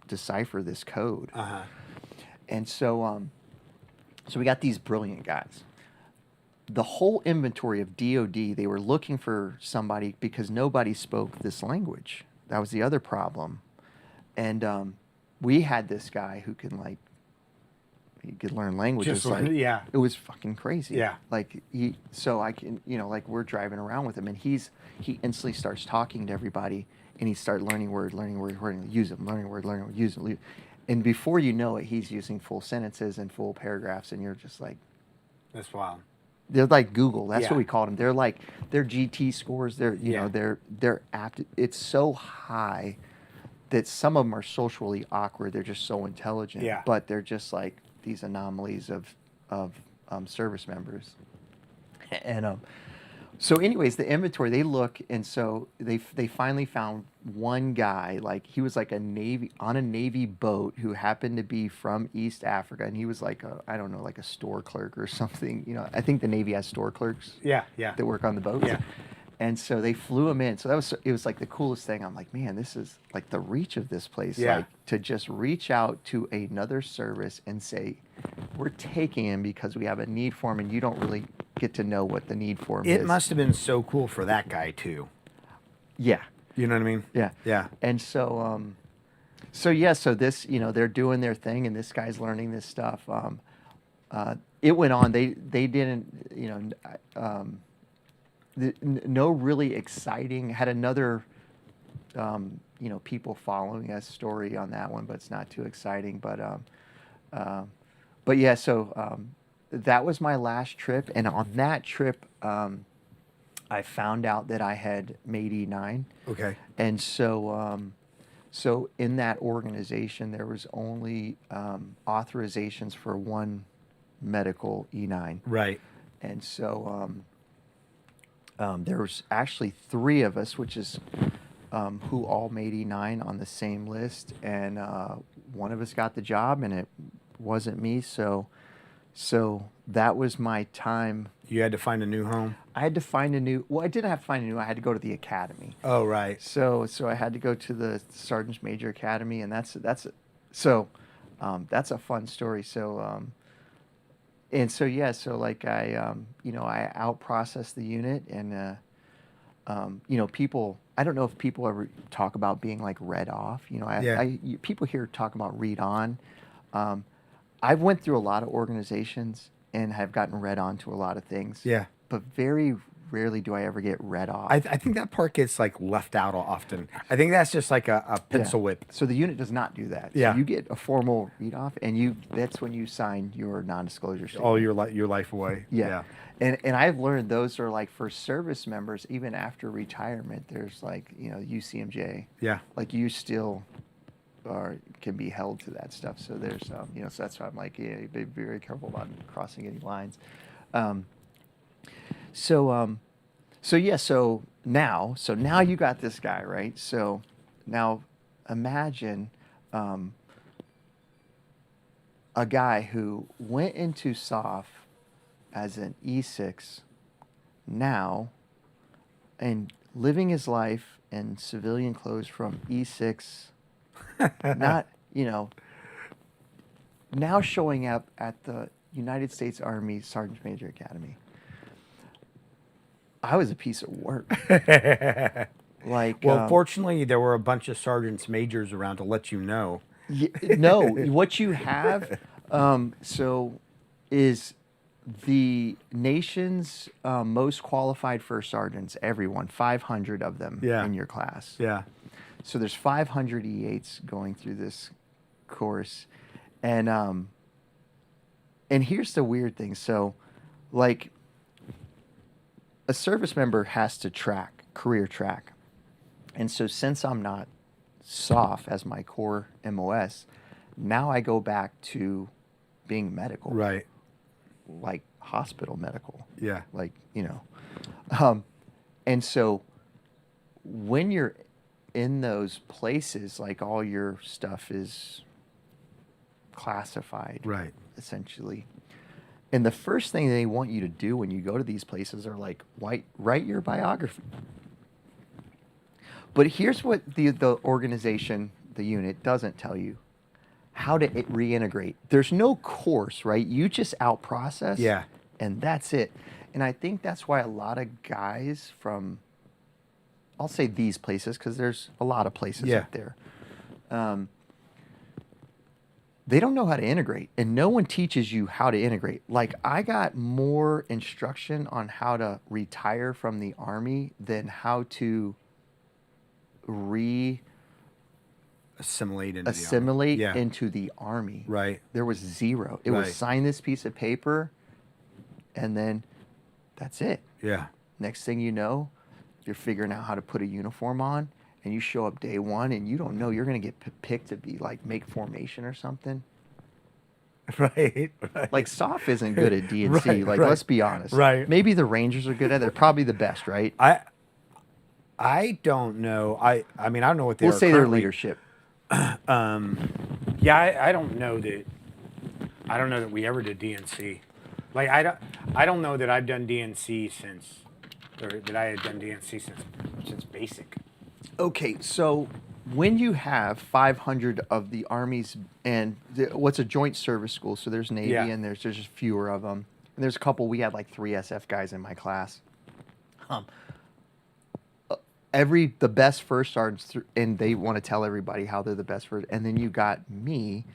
decipher this code. And so, so we got these brilliant guys. The whole inventory of DOD, they were looking for somebody because nobody spoke this language. That was the other problem. And we had this guy who can he could learn languages. Just learn- yeah. It was fucking crazy. Yeah. Like so I can, like we're driving around with him, and he instantly starts talking to everybody, and he starts learning word, use them, learning word, use them. And before you know it, he's using full sentences and full paragraphs, and you're just like, That's wild. they're like Google. That's Yeah. what we called them. They're like their GT scores. They're Yeah. they're apt. It's so high that some of them are socially awkward. They're just so intelligent. Yeah. But they're just like these anomalies of service members. And so anyways, the inventory, they look, and so they finally found one guy, like he was like on a Navy boat who happened to be from East Africa, and he was like I don't know, like a store clerk or something. I think the Navy has store clerks Yeah. that work on the boats. Yeah. And so they flew him in. So it was like the coolest thing. I'm like, man, this is like the reach of this place. Yeah. Like to just reach out to another service and say, we're taking him because we have a need for him, and you don't really get to know what the need for him is. It must have been so cool for that guy too. Yeah. You know what I mean? Yeah. Yeah. And so, so this, they're doing their thing, and this guy's learning this stuff. It went on. They didn't, no really exciting. Had another, people following us story on that one, but it's not too exciting. But yeah, so that was my last trip, and on that trip, I found out that I had made E9. Okay. And so, so in that organization, there was only authorizations for one medical E9. Right. And so there was actually 3 of us, which is who all made E9 on the same list. And one of us got the job, and it wasn't me. So that was my time. You had to find a new home. I had to find a new. Well, I didn't have to find a new. I had to go to the academy. Oh, right. So I had to go to the Sergeant's Major Academy, and that's a fun story. So like I out processed the unit, and people. I don't know if people ever talk about being like read off. People here talk about read on. I've went through a lot of organizations and have gotten read on to a lot of things. Yeah. But very rarely do I ever get read off. I think that part gets like left out often. I think that's just like a pencil whip. So the unit does not do that. Yeah. So you get a formal read off, and that's when you sign your non-disclosure statement. All your life away. Yeah. And I've learned those are like for service members, even after retirement, there's like, UCMJ. Yeah. Like you still can be held to that stuff. So there's, so that's why I'm like, yeah, be very careful about crossing any lines. So now you got this guy, right? So now imagine a guy who went into SOF as an E6 now and living his life in civilian clothes from E6, not, now showing up at the United States Army Sergeant Major Academy. I was a piece of work. Well, fortunately, there were a bunch of sergeants majors around to let you know. No, what you have, is the nation's most qualified first sergeants. Everyone, 500 of them in your class. Yeah. So there's 500 E8s going through this course, and here's the weird thing. So, like, a service member has to career track. And so since I'm not SOF as my core MOS, now I go back to being medical. Right. Like hospital medical. Yeah. Like, and so when you're in those places, like all your stuff is classified. Right. Essentially. And the first thing they want you to do when you go to these places are like, write your biography. But here's what the organization, the unit, doesn't tell you. How to reintegrate. There's no course, right? You just out-process. Yeah. And that's it. And I think that's why a lot of guys from, I'll say these places, because there's a lot of places up there. they don't know how to integrate, and no one teaches you how to integrate. Like, I got more instruction on how to retire from the Army than how to Assimilate into assimilate the army. into the Army. Right. There was zero. It was Right. sign this piece of paper, and then that's it. Yeah. Next thing you know, you're figuring out how to put a uniform on, and you show up day one, and you don't know you're going to get picked to be like make formation or something. Right. Like, SOF isn't good at DNC. Right, Like, right. let's be honest. Right. Maybe the Rangers are good at it. They're probably the best, right? I don't know. I mean, I don't know what they We'll are say their currently. leadership. Yeah, I don't know that. I don't know that we ever did DNC. Like, I don't know that I've done DNC since, or that I had done DNC since basic. Okay, so when you have 500 of the Army's, and what's a joint service school, so there's Navy Yeah. and there's just fewer of them. And there's a couple, we had like 3 SF guys in my class. The best first sergeants, and they want to tell everybody how they're the best first, and then you got me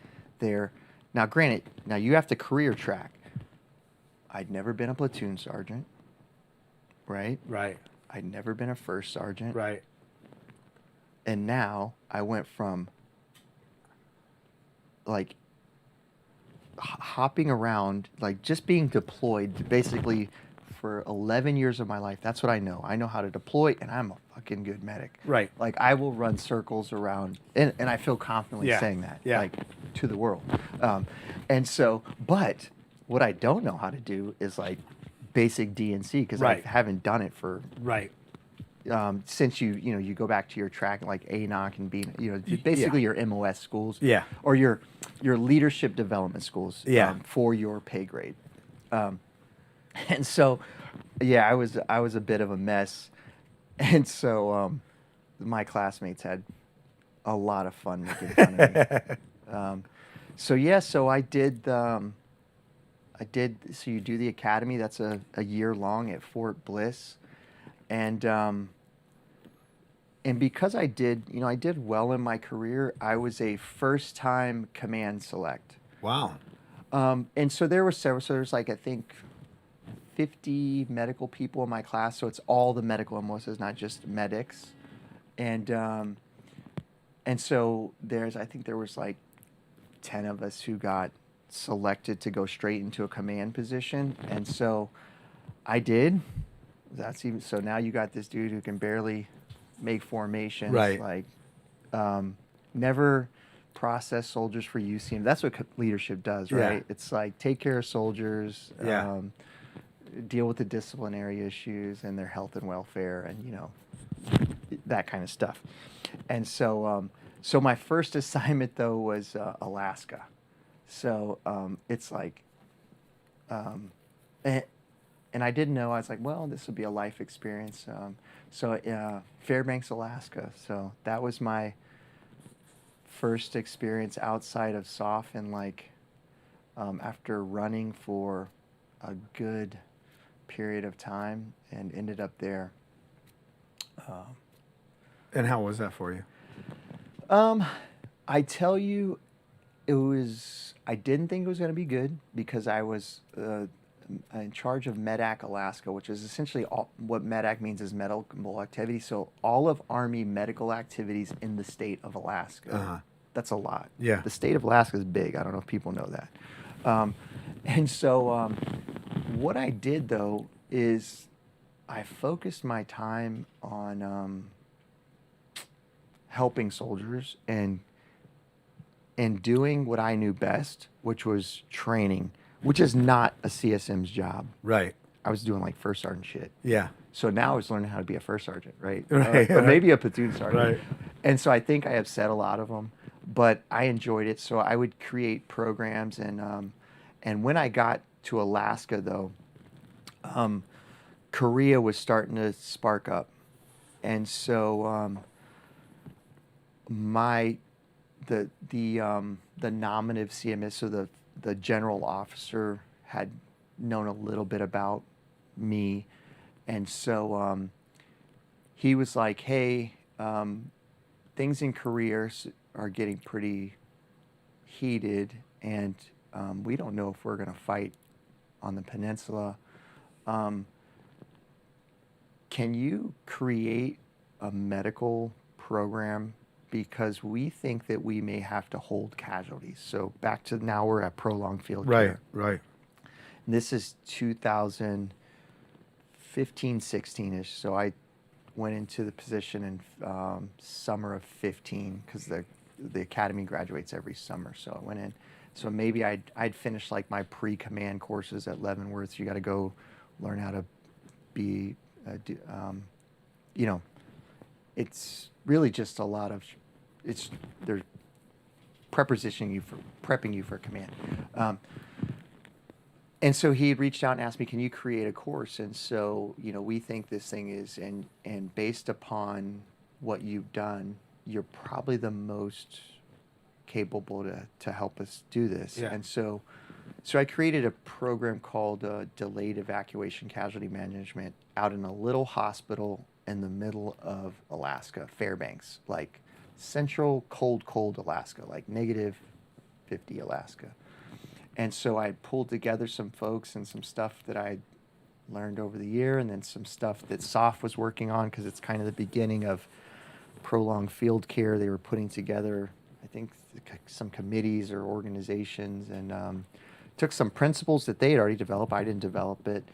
there. Now, granted, now you have to career track. I'd never been a platoon sergeant, right? Right. I'd never been a first sergeant. Right. And now I went from like hopping around, like just being deployed basically for 11 years of my life. That's what I know. I know how to deploy, and I'm a fucking good medic. Right. Like, I will run circles around, and I feel confidently Yeah. saying that, Yeah. like, to the world. And so, but what I don't know how to do is like basic DNC, because Right. I haven't done it for Right. since you go back to your track like ANOC and B, basically your MOS schools, Yeah. or your leadership development schools, Yeah. for your pay grade, and so, yeah, I was a bit of a mess, and so my classmates had a lot of fun making fun of me. So I did. So you do the academy. That's a year long at Fort Bliss. And because I did well in my career, I was a first-time command select. Wow. And so there were several. So there's like, I think, 50 medical people in my class. So it's all the medical MOSs, not just medics. And so I think there was like 10 of us who got selected to go straight into a command position. And so I did. So now you got this dude who can barely make formations. Right. Like, never process soldiers for UCM. That's what leadership does, right? Yeah. It's like, take care of soldiers, Yeah. deal with the disciplinary issues and their health and welfare, and that kind of stuff. And so, so my first assignment though was Alaska. So it's like, and I didn't know. I was like, well, this would be a life experience. So Fairbanks, Alaska. So that was my first experience outside of SOF, and like after running for a good period of time, and ended up there. And how was that for you? I tell you, I didn't think it was going to be good, because I was in charge of MEDDAC Alaska, which is essentially what MEDDAC means is medical activity. So all of Army medical activities in the state of Alaska. Uh-huh. That's a lot. Yeah. The state of Alaska is big. I don't know if people know that. And so what I did though is I focused my time on helping soldiers and doing what I knew best, which was training, which is not a CSM's job. Right. I was doing like first sergeant shit. Yeah. So now I was learning how to be a first sergeant, right? Right, Or right. maybe a platoon sergeant. Right. And so I think I upset a lot of them, but I enjoyed it. So I would create programs, and when I got to Alaska though, Korea was starting to spark up, and so the nominative CMS, so the general officer, had known a little bit about me, and so he was like, hey, things in Korea are getting pretty heated, and we don't know if we're going to fight on the peninsula. Can you create a medical program? Because we think that we may have to hold casualties. So back to now we're at prolonged field care. Right. And this is 2015, 16-ish. So I went into the position in summer of 15 because the academy graduates every summer. So I went in. So maybe I'd finished like my pre-command courses at Leavenworth. You got to go learn how to be, it's really just a lot of, they're prepping you for command. And so he had reached out and asked me, can you create a course? And so, we think this thing is, and based upon what you've done, you're probably the most capable to help us do this. Yeah. And so I created a program called Delayed Evacuation Casualty Management out in a little hospital in the middle of Alaska, Fairbanks, like central cold Alaska, like -50 Alaska. And so I pulled together some folks and some stuff that I learned over the year, and then some stuff that SOF was working on, because it's kind of the beginning of prolonged field care. They were putting together, I think, some committees or organizations, and took some principles that they had already developed. I didn't develop it.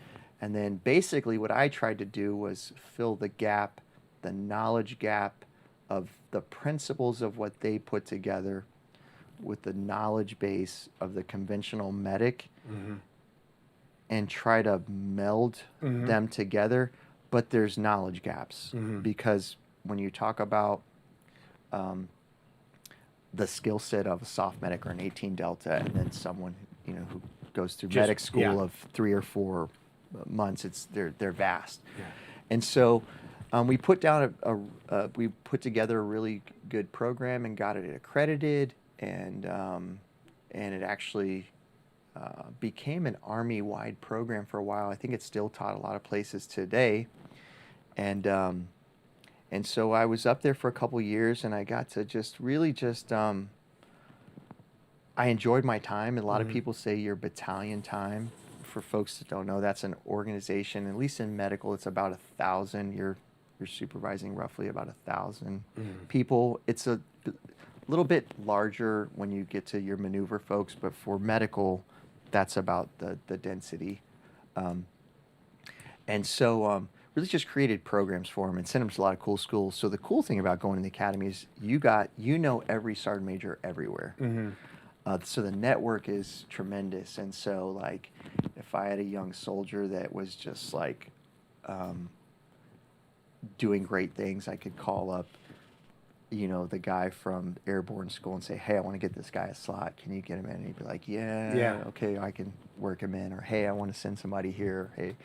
And then basically what I tried to do was fill the gap, the knowledge gap of the principles of what they put together with the knowledge base of the conventional medic, and try to meld them together. But there's knowledge gaps, because when you talk about the skill set of a soft medic or an 18 Delta, and then someone who goes through medic school of 3 or 4 months, they're vast. Yeah. And so we put down we put together a really good program and got it accredited, and it actually became an Army-wide program for a while. I think it's still taught a lot of places today, and so I was up there for a couple years, and I got to I enjoyed my time. And a lot of people say your battalion time. For folks that don't know, that's an organization. At least in medical, it's about 1,000. You're supervising roughly about 1,000 people. It's a little bit larger when you get to your maneuver folks, but for medical, that's about the density. And so really just created programs for them and sent them to a lot of cool schools. So the cool thing about going to the academy is every sergeant major everywhere. So the network is tremendous. And so, like, if I had a young soldier that was just like doing great things, I could call up, the guy from airborne school and say, hey, I want to get this guy a slot. Can you get him in? And he'd be like, yeah, okay, I can work him in. Or, hey, I want to send somebody here. Hey.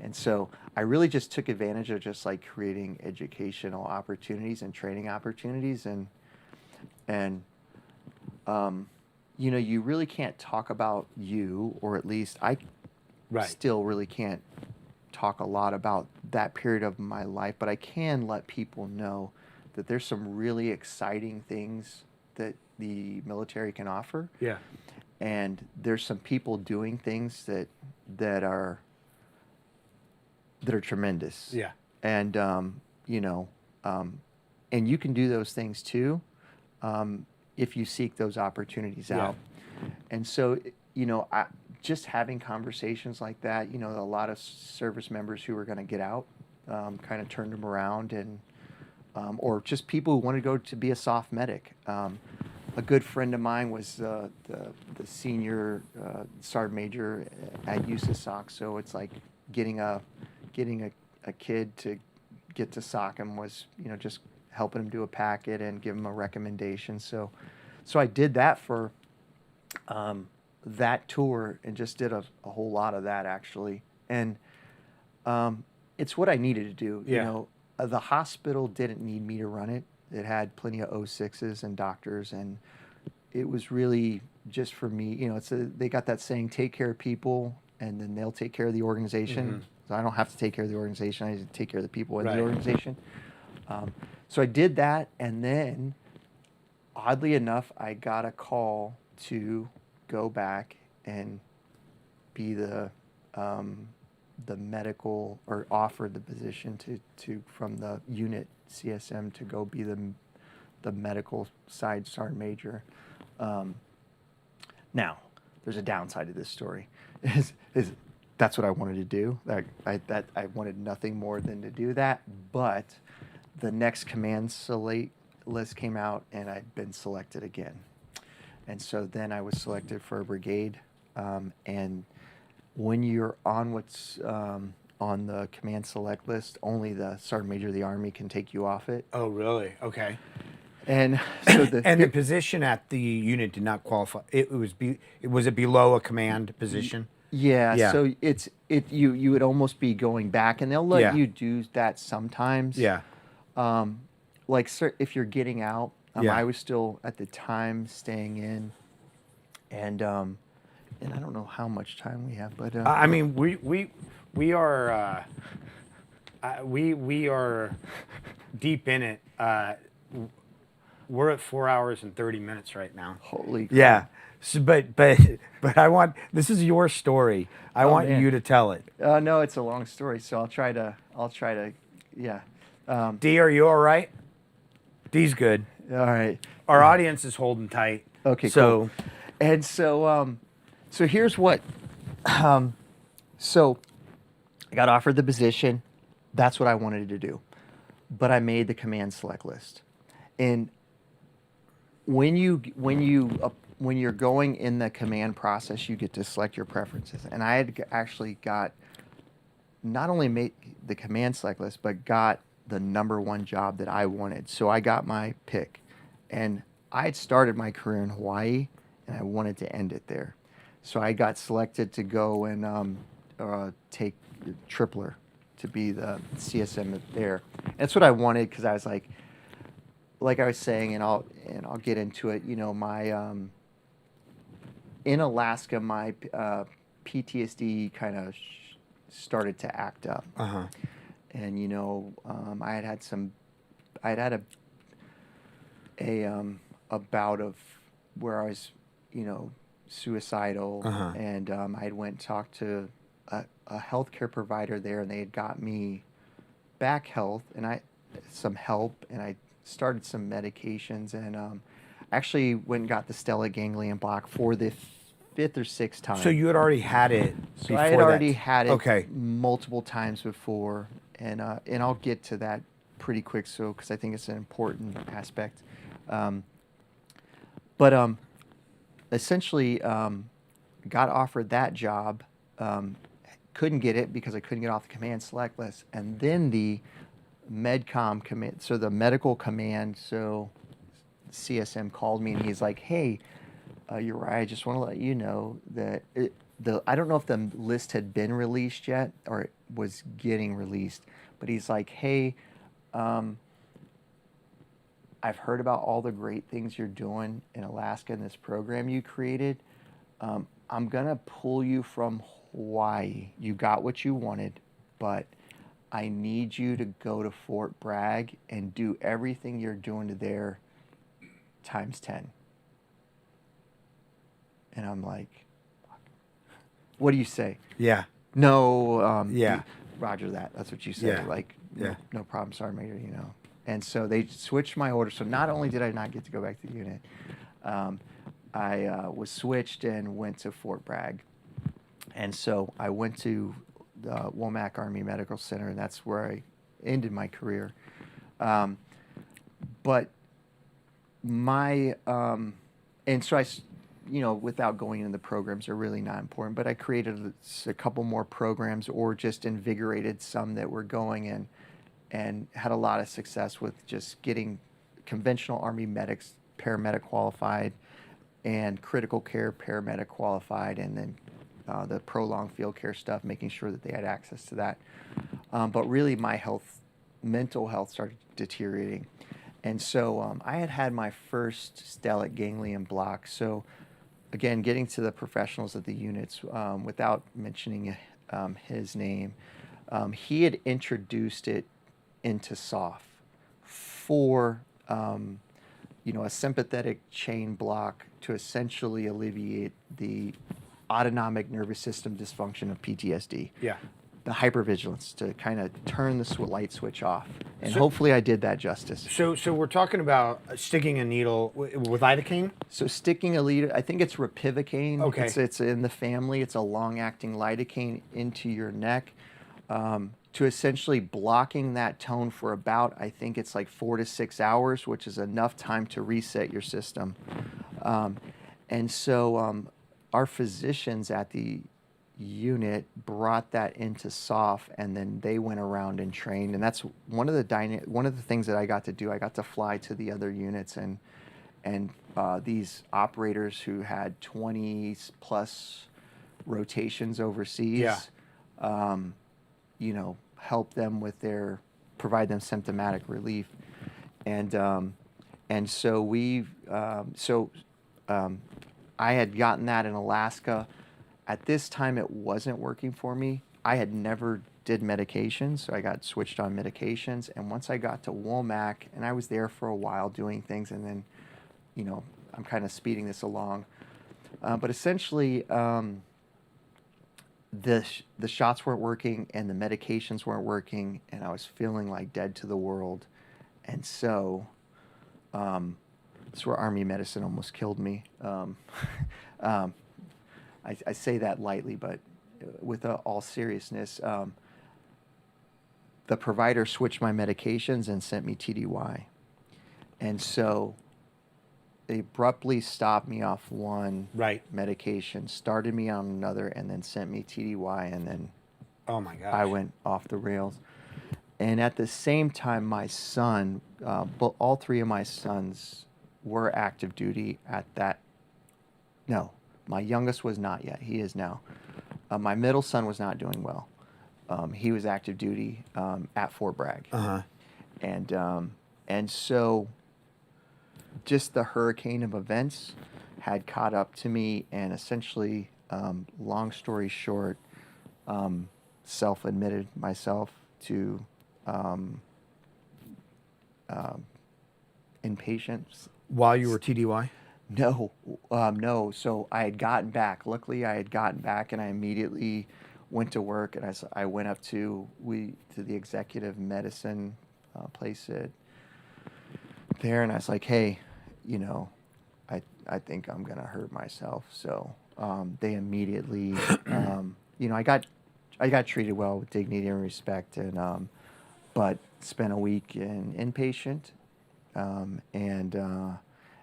And so I really just took advantage of just like creating educational opportunities and training opportunities. And you really can't talk about you, or at least I still really can't talk a lot about that period of my life, but I can let people know that there's some really exciting things that the military can offer. Yeah. And there's some people doing things that are tremendous. Yeah. And and you can do those things too, if you seek those opportunities out. And so, just having conversations like that, a lot of service members who were going to get out, kind of turned them around, and or just people who wanted to go to be a soft medic. A good friend of mine was the senior sergeant major at USASOC, so it's like getting a kid to get to SOCM was, just helping him do a packet and give him a recommendation. So I did that for that tour, and just did a whole lot of that, actually. And it's what I needed to do. The hospital didn't need me to run it. It had plenty of 06s and doctors, and it was really just for me. They got that saying, take care of people, and then they'll take care of the organization. So I don't have to take care of the organization. I need to take care of the people in the organization. So I did that, and then oddly enough, I got a call to go back and be the medical, or offered the position to from the unit CSM to go be the medical side sergeant major. Now, there's a downside to this story. Is that's what I wanted to do. I wanted nothing more than to do that. But the next command select list came out, and I'd been selected again. And so then I was selected for a brigade. And when you're on what's on the command select list, only the sergeant major of the Army can take you off it. Oh, really? Okay. And so the position at the unit did not qualify. Was it below a command position? Yeah, Yeah. so you would almost be going back, and they'll let Yeah. you do that sometimes. Yeah. Like, sir, if you're getting out, Yeah. I was still at the time staying in, and I don't know how much time we have, but I mean, we are we are deep in it. We're at 4 hours and 30 minutes right now. holy crap. Yeah. So, but I want, this is your story. I want man. you to tell it. No, it's a long story, so I'll try to yeah. D, are you all right? D's good. All right. Our audience is holding tight. Okay, So, cool. And so here's what. So I got offered the position. That's what I wanted to do, but I made the command select list. And when you're going in the command process, you get to select your preferences. And I had actually got not only made the command select list, but got the #1 job that I wanted. So I got my pick, and I had started my career in Hawaii, and I wanted to end it there. So I got selected to go and take Tripler to be the CSM there. That's what I wanted, because I was like I was saying, and I'll get into it. You know, my in Alaska, my PTSD kind of started to act up. uh-huh. And you know, I had a bout of where I was, you know, suicidal, Uh-huh. and I had went and talked to a healthcare provider there, and they had got me back health and some help, and I started some medications, and actually went and got the stellate ganglion block for the 5th or 6th time. So you had already had it So before I had already that. had it Okay. multiple times before, and I'll get to that pretty quick, so because I think it's an important aspect. But essentially, got offered that job, couldn't get it because I couldn't get off the command select list, and then the MedCom command, so the medical command, so CSM called me and he's like, "Hey, Uriah, I just want to let you know that I don't know if the list had been released yet or it was getting released, but he's like, hey, I've heard about all the great things you're doing in Alaska in this program you created. I'm going to pull you from Hawaii. You got what you wanted, but I need you to go to Fort Bragg and do everything you're doing there times 10. And I'm like, what do you say? Yeah. No, Yeah. Roger that. That's what you said. Yeah. Like, Yeah. no problem, Sergeant Major, you know. And so they switched my order. So not only did I not get to go back to the unit, I was switched and went to Fort Bragg. And so I went to the Womack Army Medical Center, and that's where I ended my career. But my, and so you know, without going into the programs, are really not important, but I created a couple more programs or just invigorated some that were going, and had a lot of success with just getting conventional Army medics, paramedic qualified, and critical care paramedic qualified, and then the prolonged field care stuff, making sure that they had access to that. But really my mental health started deteriorating. And so I had my first stellate ganglion block. So again, getting to the professionals of the units, without mentioning his name, he had introduced it into SOF for a sympathetic chain block to essentially alleviate the autonomic nervous system dysfunction of PTSD. Yeah. The hypervigilance to kind of turn the light switch off. And So- hopefully I did that justice. So we're talking about sticking a needle with lidocaine. So sticking a lead, I think it's ropivacaine. Okay. It's in the family. It's a long-acting lidocaine into your neck to essentially blocking that tone for about, I think it's like 4 to 6 hours, which is enough time to reset your system. And so our physicians at the unit brought that into SOF, and then they went around and trained. And that's one of the things that I got to do. I got to fly to the other units and these operators who had 20 plus rotations overseas. Yeah. Help them with provide them symptomatic relief. And so I had gotten that in Alaska. At this time, it wasn't working for me. I had never did medications, so I got switched on medications. And once I got to Womack, and I was there for a while doing things, and then, I'm kind of speeding this along. But essentially, the shots weren't working and the medications weren't working, and I was feeling like dead to the world. And so that's where Army medicine almost killed me. I say that lightly, but with all seriousness, the provider switched my medications and sent me TDY. And so they abruptly stopped me off one Right. medication, started me on another, and then sent me TDY, and then Oh my gosh. I went off the rails. And at the same time, my son, but all three of my sons were active duty at that. No, my youngest was not yet. He is now. My middle son was not doing well. He was active duty at Fort Bragg. Uh-huh. And so just the hurricane of events had caught up to me, and essentially, long story short, self-admitted myself to inpatients. While you were TDY? No. So I had gotten back. Luckily, I had gotten back, and I immediately went to work, and I went up to the executive medicine place there, and I was like, hey, I think I'm gonna hurt myself. So they immediately, I got treated well with dignity and respect, and but spent a week in inpatient, and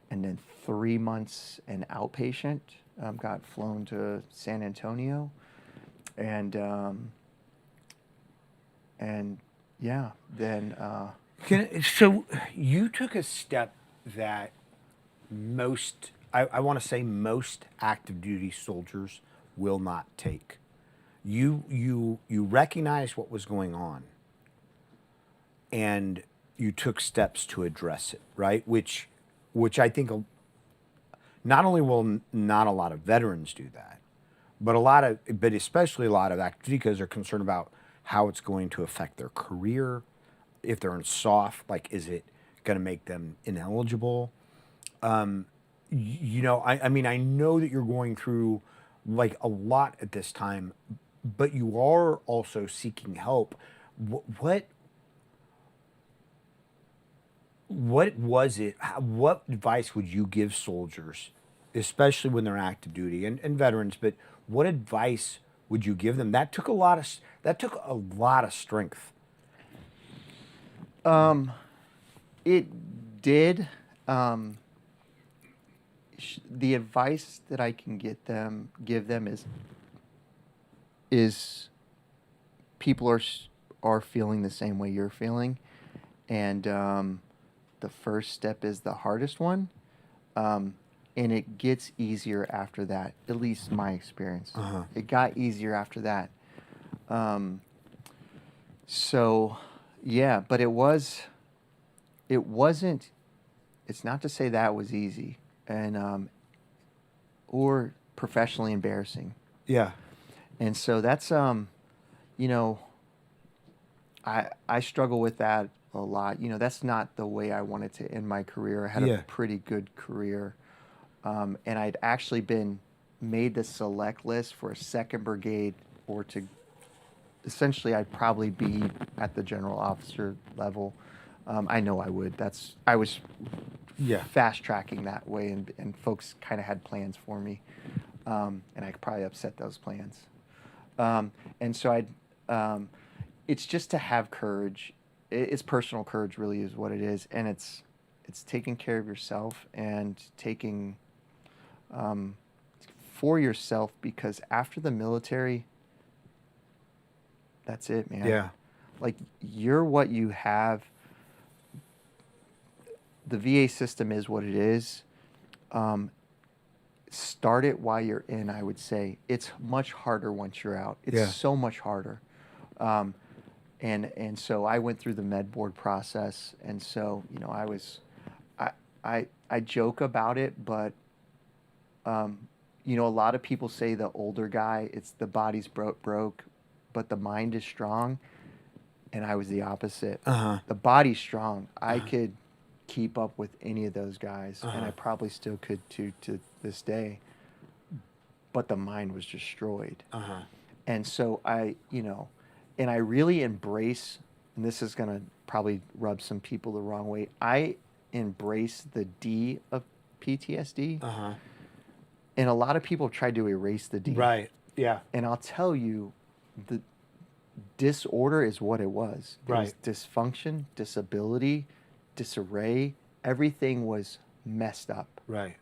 then 3 months in outpatient. Got flown to San Antonio, and yeah, then. So you took a step that most, I want to say most active duty soldiers will not take. You recognized what was going on, and you took steps to address it, right? Which I think not only will not a lot of veterans do that, but especially a lot of active duty guys are concerned about how it's going to affect their career. If they're in soft, like, is it going to make them ineligible? I mean, I know that you're going through like a lot at this time, but you are also seeking help. What was it? What advice would you give soldiers, especially when they're active duty and veterans? But what advice would you give them? That took a lot of strength. It did. The advice that I can give them is people are feeling the same way you're feeling, and the first step is the hardest one, and it gets easier after that. At least my experience. Uh-huh. It got easier after that. So, yeah, but it wasn't. It's not to say that was easy, and or professionally embarrassing. Yeah. And so that's I struggle with that a lot. You know, that's not the way I wanted to end my career. I had a pretty good career. And I'd actually been made the select list for a 2nd Brigade, or to essentially I'd probably be at the general officer level. I know I would. I was fast tracking that way, and folks kind of had plans for me, and I could probably upset those plans. And so it's just to have courage. It's personal courage, really, is what it is, and it's taking care of yourself and taking for yourself, because after the military, that's it, man. Yeah. Like, you're what you have. The VA system is what it is. Start it while you're in, I would say. It's much harder once you're out. It's so much harder. And so I went through the med board process, and so, you know, I joke about it, but you know, a lot of people say the older guy, it's the body's broke, but the mind is strong, and I was the opposite. The body's strong. I could keep up with any of those guys, and I probably still could to this day, but the mind was destroyed. And so you know, and I really embrace, and this is going to probably rub some people the wrong way, I embrace the D of PTSD. And a lot of people tried to erase the D. Right. Yeah. And I'll tell you, the disorder is what it was. It was dysfunction, disability, disarray. Everything was messed up. Right.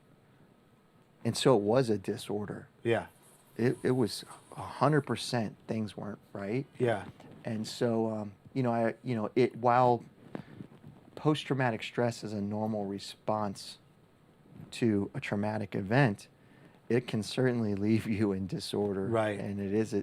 And so it was a disorder. Yeah. It was 100% things weren't right. Yeah. And so, you know, while post-traumatic stress is a normal response to a traumatic event, it can certainly leave you in disorder. Right. And it is,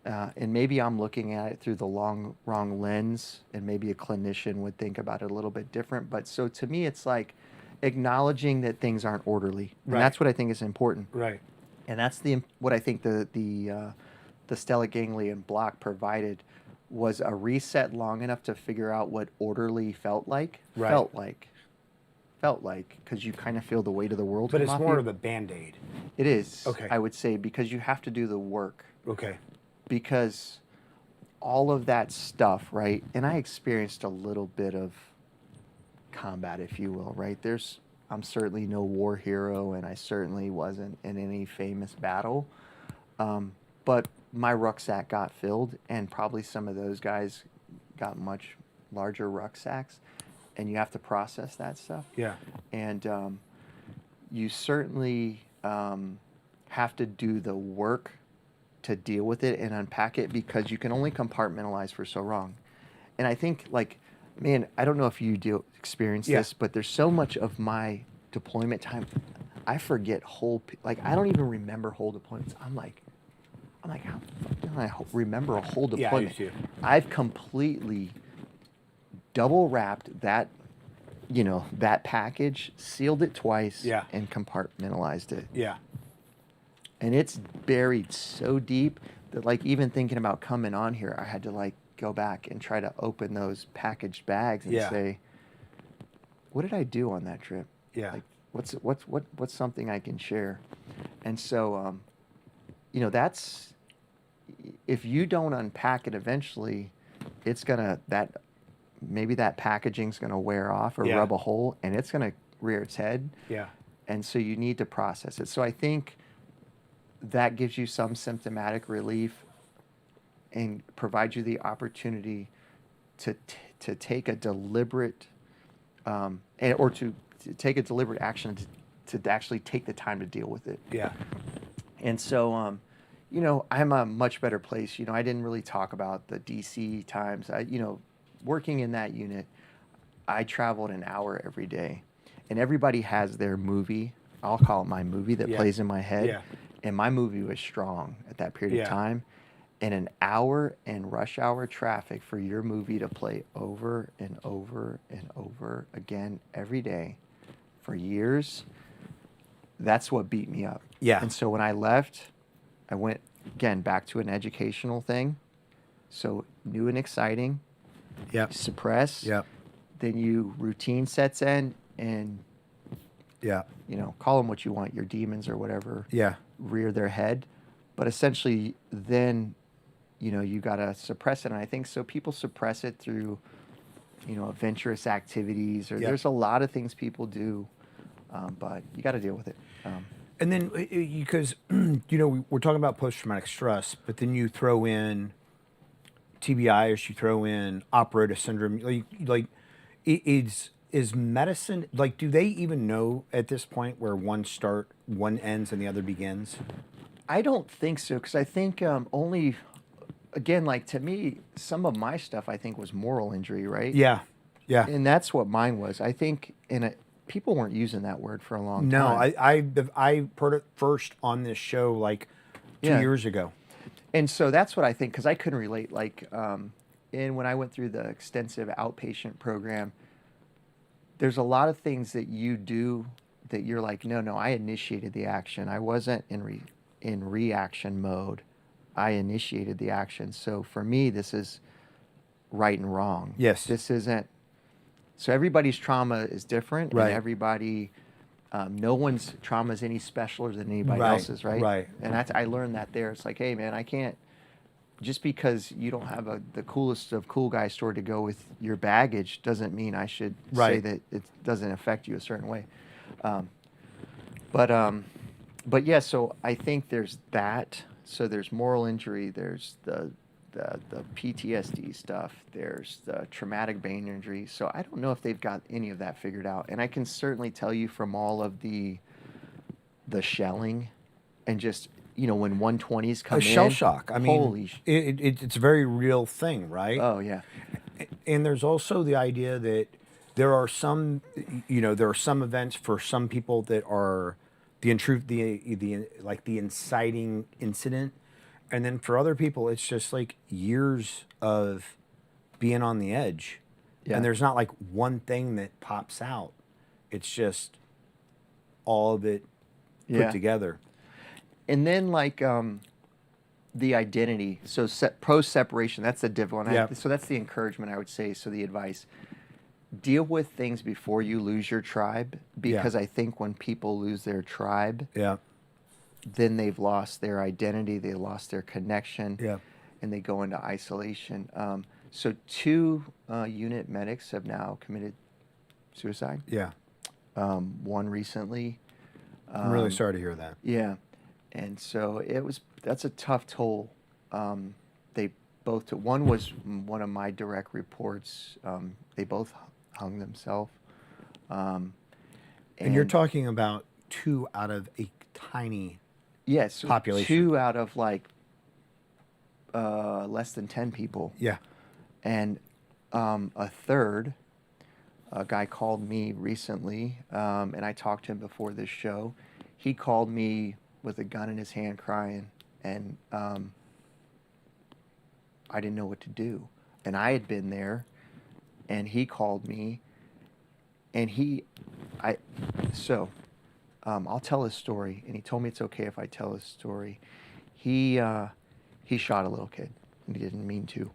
and maybe I'm looking at it through the wrong lens, and maybe a clinician would think about it a little bit different. But so to me, it's like acknowledging that things aren't orderly. And that's what I think is important. Right. And that's what I think the stellate ganglion block provided, was a reset long enough to figure out what orderly felt like. Felt like, because you kind of feel the weight of the world. But come it's off more you. of a Band-Aid. It is. Okay. I would say, because you have to do the work. Okay. Because all of that stuff, right? And I experienced a little bit of combat, if you will, right? I'm certainly no war hero, and I certainly wasn't in any famous battle. But my rucksack got filled, and probably some of those guys got much larger rucksacks, and you have to process that stuff. Yeah. And you certainly have to do the work to deal with it and unpack it, because you can only compartmentalize for so long. And I think, like, man, I don't know if you experience this, but there's so much of my deployment time, I forget I don't even remember whole deployments. I'm like, how the fuck do I remember a whole deployment? Yeah, I used to. I've completely double wrapped that, you know, that package, sealed it twice, and compartmentalized it. Yeah. And it's buried so deep that, like, even thinking about coming on here, I had to, like, go back and try to open those packaged bags and say, what did I do on that trip? Yeah. Like, what's something I can share? And so, you know, that's, if you don't unpack it eventually, it's gonna, maybe that packaging's gonna wear off or rub a hole, and it's gonna rear its head. Yeah. And so you need to process it. So I think that gives you some symptomatic relief and provides you the opportunity to take a deliberate, or to take a deliberate action to actually take the time to deal with it. Yeah. And so, you know, I'm a much better place. You know, I didn't really talk about the DC times. You know, working in that unit, I traveled an hour every day, and everybody has their movie. I'll call it my movie that plays in my head. Yeah. And my movie was strong at that period of time. And an hour in rush hour traffic for your movie to play over and over and over again every day for years, that's what beat me up. Yeah. And so when I left, I went, again, back to an educational thing. So new and exciting. Yep. suppress, Yep. then routine sets in, and Yeah. call them what you want, your demons or whatever, Yeah. rear their head. But essentially, then, you got to suppress it. And I think so people suppress it through, adventurous activities, or Yep. there's a lot of things people do, but you got to deal with it. And then, because, we're talking about post-traumatic stress, but then you throw in TBIs, you throw in operative syndrome, is medicine, do they even know at this point where one ends and the other begins? I don't think so, because I think only, again, like to me, some of my stuff I think was moral injury, right? Yeah. Yeah. And that's what mine was. I think people weren't using that word for a long No, time. I heard it first on this show 2 Yeah. years ago. And so that's what I think, because I couldn't relate. And when I went through the extensive outpatient program, there's a lot of things that you do that you're like, no, I initiated the action. I wasn't in reaction mode. I initiated the action. So for me, this is right and wrong. Yes. This isn't. So everybody's trauma is different, Right. and everybody, no one's trauma is any specialer than anybody Right, else's, right? right. And I learned that there. It's like, hey, man, I can't, just because you don't have the coolest of cool guy story to go with your baggage doesn't mean I should say Right. that it doesn't affect you a certain way. But yeah, so I think there's that. So there's moral injury, there's the PTSD stuff, there's the traumatic brain injury. So I don't know if they've got any of that figured out. And I can certainly tell you from all of the shelling and just, when 120s come in. Shell shock. I mean, holy it's a very real thing, right? Oh, yeah. And there's also the idea that there are some events for some people that are the inciting incident, and then for other people it's just years of being on the edge, Yeah. and there's not one thing that pops out. It's just all of it put Yeah. together. And then the identity. So pro-separation, that's the difficult one. Yeah. So that's the encouragement, I would say. So the advice, deal with things before you lose your tribe, because I think when people lose their tribe, Yeah. then they've lost their identity, they lost their connection, Yeah. and they go into isolation. So 2 unit medics have now committed suicide. Yeah. One recently. I'm really sorry to hear that. Yeah, and so that's a tough toll. They both took, one was one of my direct reports. They both hung themselves. And you're talking about 2 out of a tiny yes, population. 2 out of less than 10 people. Yeah. And a third, a guy called me recently, and I talked to him before this show. He called me with a gun in his hand crying, and I didn't know what to do. And I had been there, and he called me, and I'll tell his story, and he told me it's okay if I tell his story. He shot a little kid, and he didn't mean to.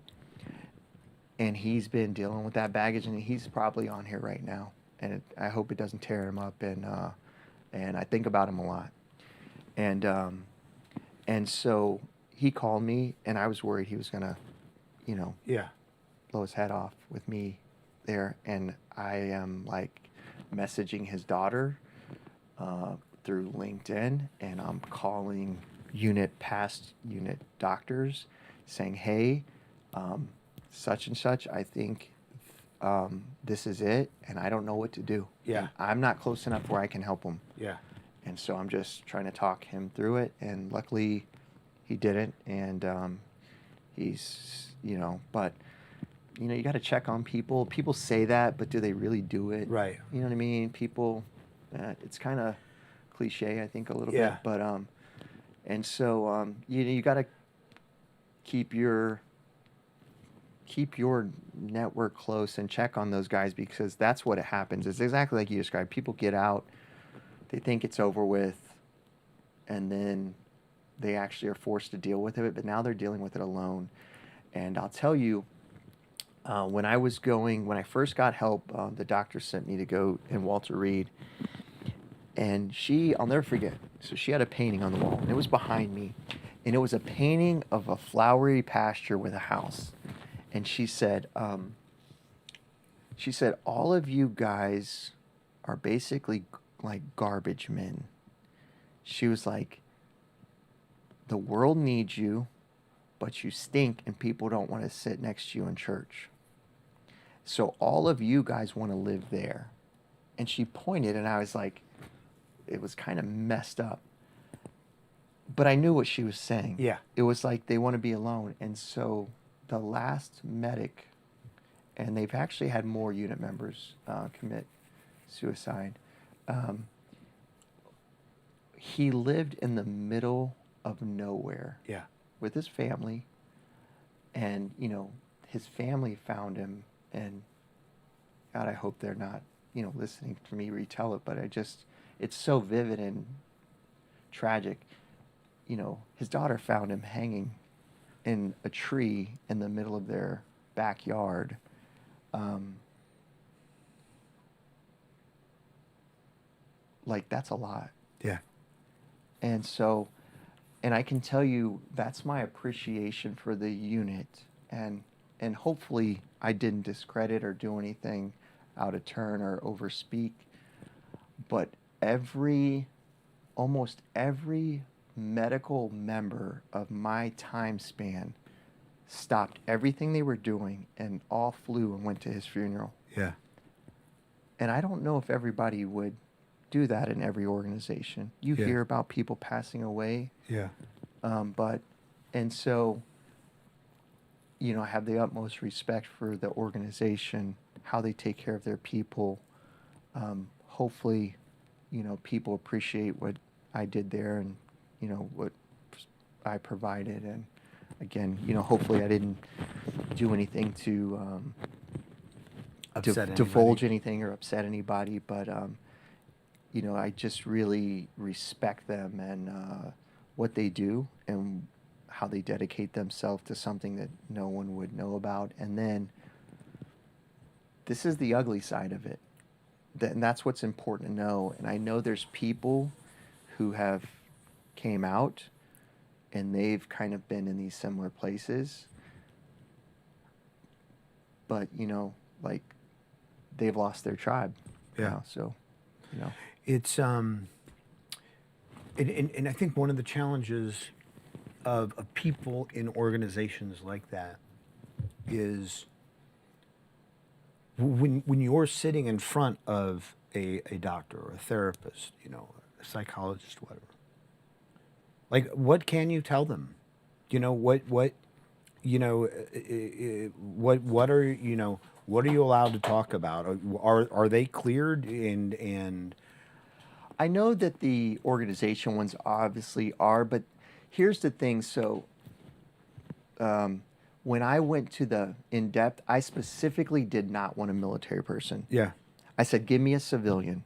And he's been dealing with that baggage, and he's probably on here right now. And I hope it doesn't tear him up, and I think about him a lot. And so he called me, and I was worried he was gonna, Yeah. blow his head off with me there. And I am messaging his daughter through LinkedIn, and I'm calling past unit doctors saying, hey, such and such, I think this is it, and I don't know what to do. Yeah. I'm not close enough where I can help him. Yeah. And so I'm just trying to talk him through it, and luckily he didn't, and he's, but, you got to check on people. People say that, but do they really do it? Right. You know what I mean? People, it's kind of cliche, I think, a little Yeah. bit, but, and so, you got to keep your network close and check on those guys, because that's what happens. It's exactly like you described. People get out, they think it's over with, and then they actually are forced to deal with it, but now they're dealing with it alone. And I'll tell you, when I first got help, the doctor sent me to go in Walter Reed, and I'll never forget. So she had a painting on the wall, and it was behind me, and it was a painting of a flowery pasture with a house, and she said, all of you guys are basically like garbage men. She was like, the world needs you, but you stink, and people don't want to sit next to you in church. So all of you guys want to live there. And she pointed, and I was like, it was kind of messed up. But I knew what she was saying. Yeah. It was like they want to be alone. And so the last medic, and they've actually had more unit members commit suicide. He lived in the middle of nowhere. Yeah. With his family. And, his family found him. And God, I hope they're not, listening to me retell it, but it's so vivid and tragic. His daughter found him hanging in a tree in the middle of their backyard. That's a lot. Yeah. And so, and I can tell you that's my appreciation for the unit. And hopefully I didn't discredit or do anything out of turn or overspeak. But almost every medical member of my time span stopped everything they were doing and all flew and went to his funeral. Yeah. And I don't know if everybody would do that in every organization. You Yeah. hear about people passing away. Yeah. And so, I have the utmost respect for the organization, how they take care of their people. Hopefully, people appreciate what I did there and, what I provided. And again, hopefully I didn't do anything to divulge anything or upset anybody. But, I just really respect them and what they do and how they dedicate themselves to something that no one would know about. And then this is the ugly side of it. And that's what's important to know. And I know there's people who have came out and they've kind of been in these similar places. But, they've lost their tribe. Yeah. So, It's and I think one of the challenges of people in organizations like that is when you're sitting in front of a doctor or a therapist, a psychologist, whatever. Like, what can you tell them? What are you allowed to talk about? Are they cleared and I know that the organization ones obviously are, but here's the thing. So when I went to the in-depth, I specifically did not want a military person. Yeah. I said, give me a civilian.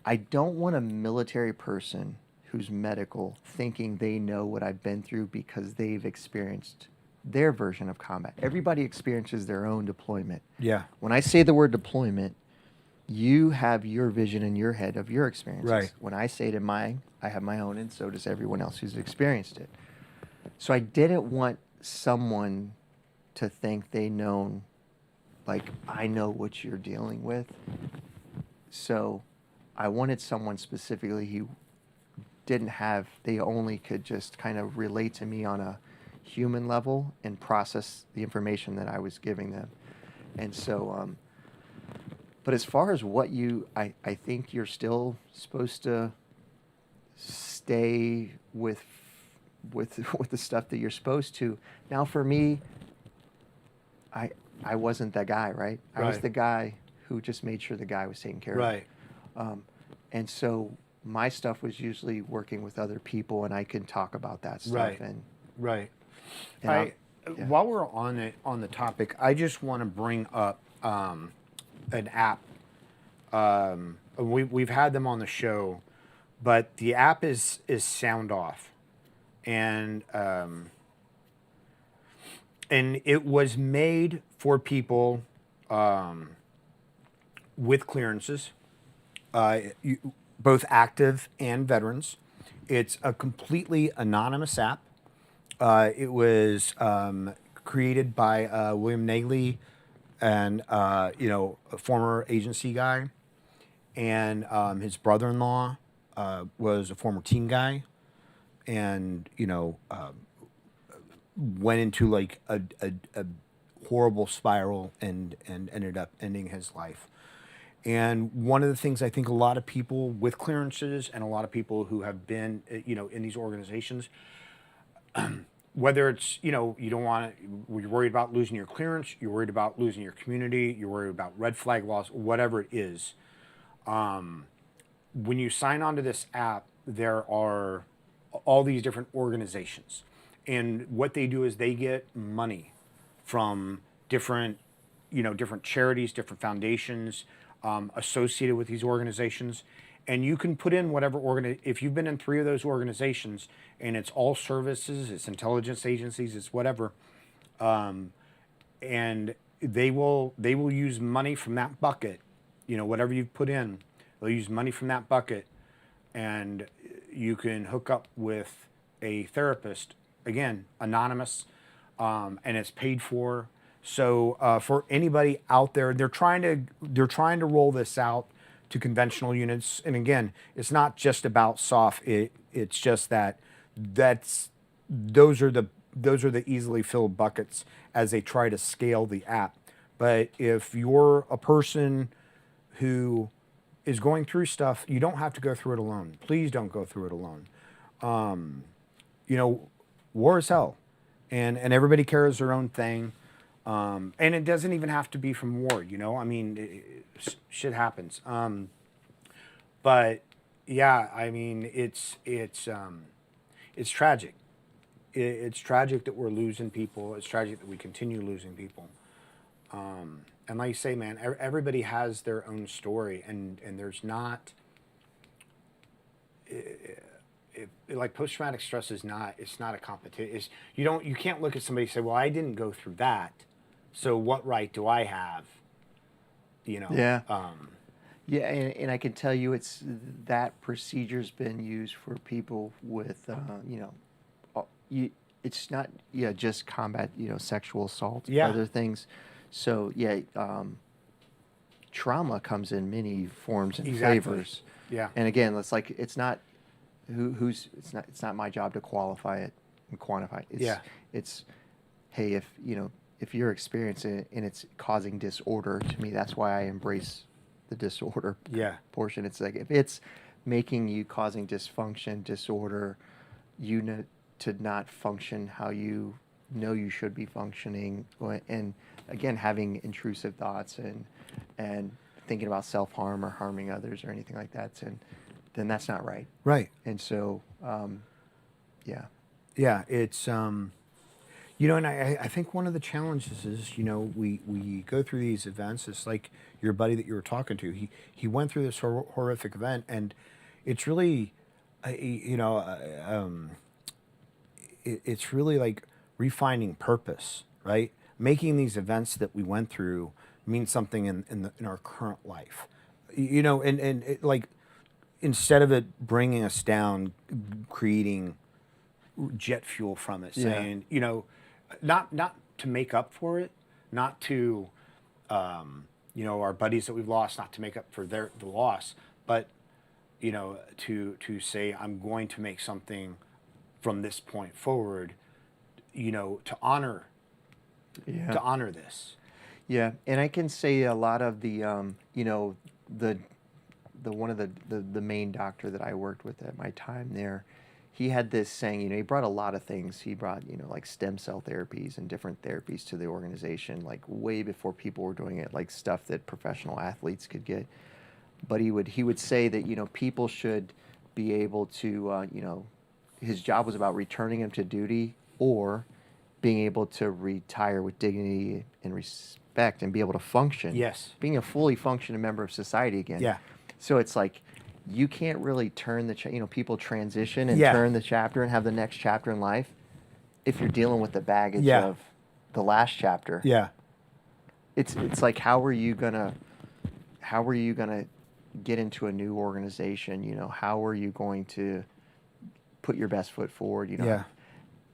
I don't want a military person who's medical thinking they know what I've been through because they've experienced their version of combat. Everybody experiences their own deployment. Yeah. When I say the word deployment, you have your vision in your head of your experiences. Right. When I say it in mine, I have my own, and so does everyone else who's experienced it. So I didn't want someone to think they know, I know what you're dealing with. So I wanted someone specifically who they only could just kind of relate to me on a human level and process the information that I was giving them. And so, but as far as what I think you're still supposed to stay with the stuff that you're supposed to. Now for me, I wasn't that guy, right? I was Right. the guy who just made sure the guy was taken care of. Right. And so my stuff was usually working with other people, and I can talk about that stuff. Right. And Right. yeah. While we're on the topic, I just want to bring up an app. We've had them on the show, but the app is Sound Off, and And it was made for people with clearances, both active and veterans. It's a completely anonymous app. It was created by William Nagley, and a former agency guy, and his brother-in-law was a former team guy, and went into like a horrible spiral and ended up ending his life. And one of the things I think a lot of people with clearances and a lot of people who have been, in these organizations, whether it's, you don't want to, you're worried about losing your clearance, you're worried about losing your community, you're worried about red flag laws, whatever it is. When you sign on to this app, there are all these different organizations. And what they do is they get money from different charities, different foundations associated with these organizations. And you can put in whatever if you've been in 3 of those organizations, and it's all services, it's intelligence agencies, it's whatever, and they will use money from that bucket, whatever you've put in, they'll use money from that bucket, and you can hook up with a therapist, again, anonymous, and it's paid for. So for anybody out there, they're trying to roll this out to conventional units. And again, it's not just about soft. It's just those are the easily filled buckets as they try to scale the app. But if you're a person who is going through stuff, you don't have to go through it alone. Please don't go through it alone. War is hell, and everybody carries their own thing. And it doesn't even have to be from war, I mean, shit happens. But yeah, I mean, it's tragic. It's tragic that we're losing people. It's tragic that we continue losing people. And like you say, man, everybody has their own story, and there's not, like post-traumatic stress is not, it's not a competition. You can't look at somebody and say, well, I didn't go through that, so what right do I have? Yeah. Yeah, and I can tell you that procedure's been used for people with, it's not just combat, sexual assault, other things. So trauma comes in many forms and flavors. Yeah. And again, it's not it's not my job to qualify it and quantify it. It's hey, if you're experiencing it and it's causing disorder, to me, that's why I embrace the disorder portion. It's like if it's making you causing dysfunction, disorder, to not function how you know you should be functioning, and again having intrusive thoughts and thinking about self-harm or harming others or anything like that, then that's not right. Right. And so, it's and I think one of the challenges is, we go through these events. It's like your buddy that you were talking to. He went through this horrific event, and it's really, it's really like refining purpose, right? Making these events that we went through mean something in our current life, and it, like, instead of it bringing us down, creating jet fuel from it, saying, not to make up for it, not to, our buddies that we've lost, not to make up for the loss, but, to say, I'm going to make something from this point forward, to honor this. Yeah, and I can say a lot of the, the one of the main doctor that I worked with at my time there, he had this saying, he brought a lot of things. He brought, like stem cell therapies and different therapies to the organization, like way before people were doing it, like stuff that professional athletes could get. But he would say that, people should be able to, his job was about returning him to duty or being able to retire with dignity and respect and be able to function. Yes. Being a fully functioning member of society again. Yeah. So it's like, you can't really turn the, people transition and turn the chapter and have the next chapter in life if you're dealing with the baggage of the last chapter. Yeah. It's like how are you gonna get into a new organization? You know, how are you going to put your best foot forward? You know, Yeah.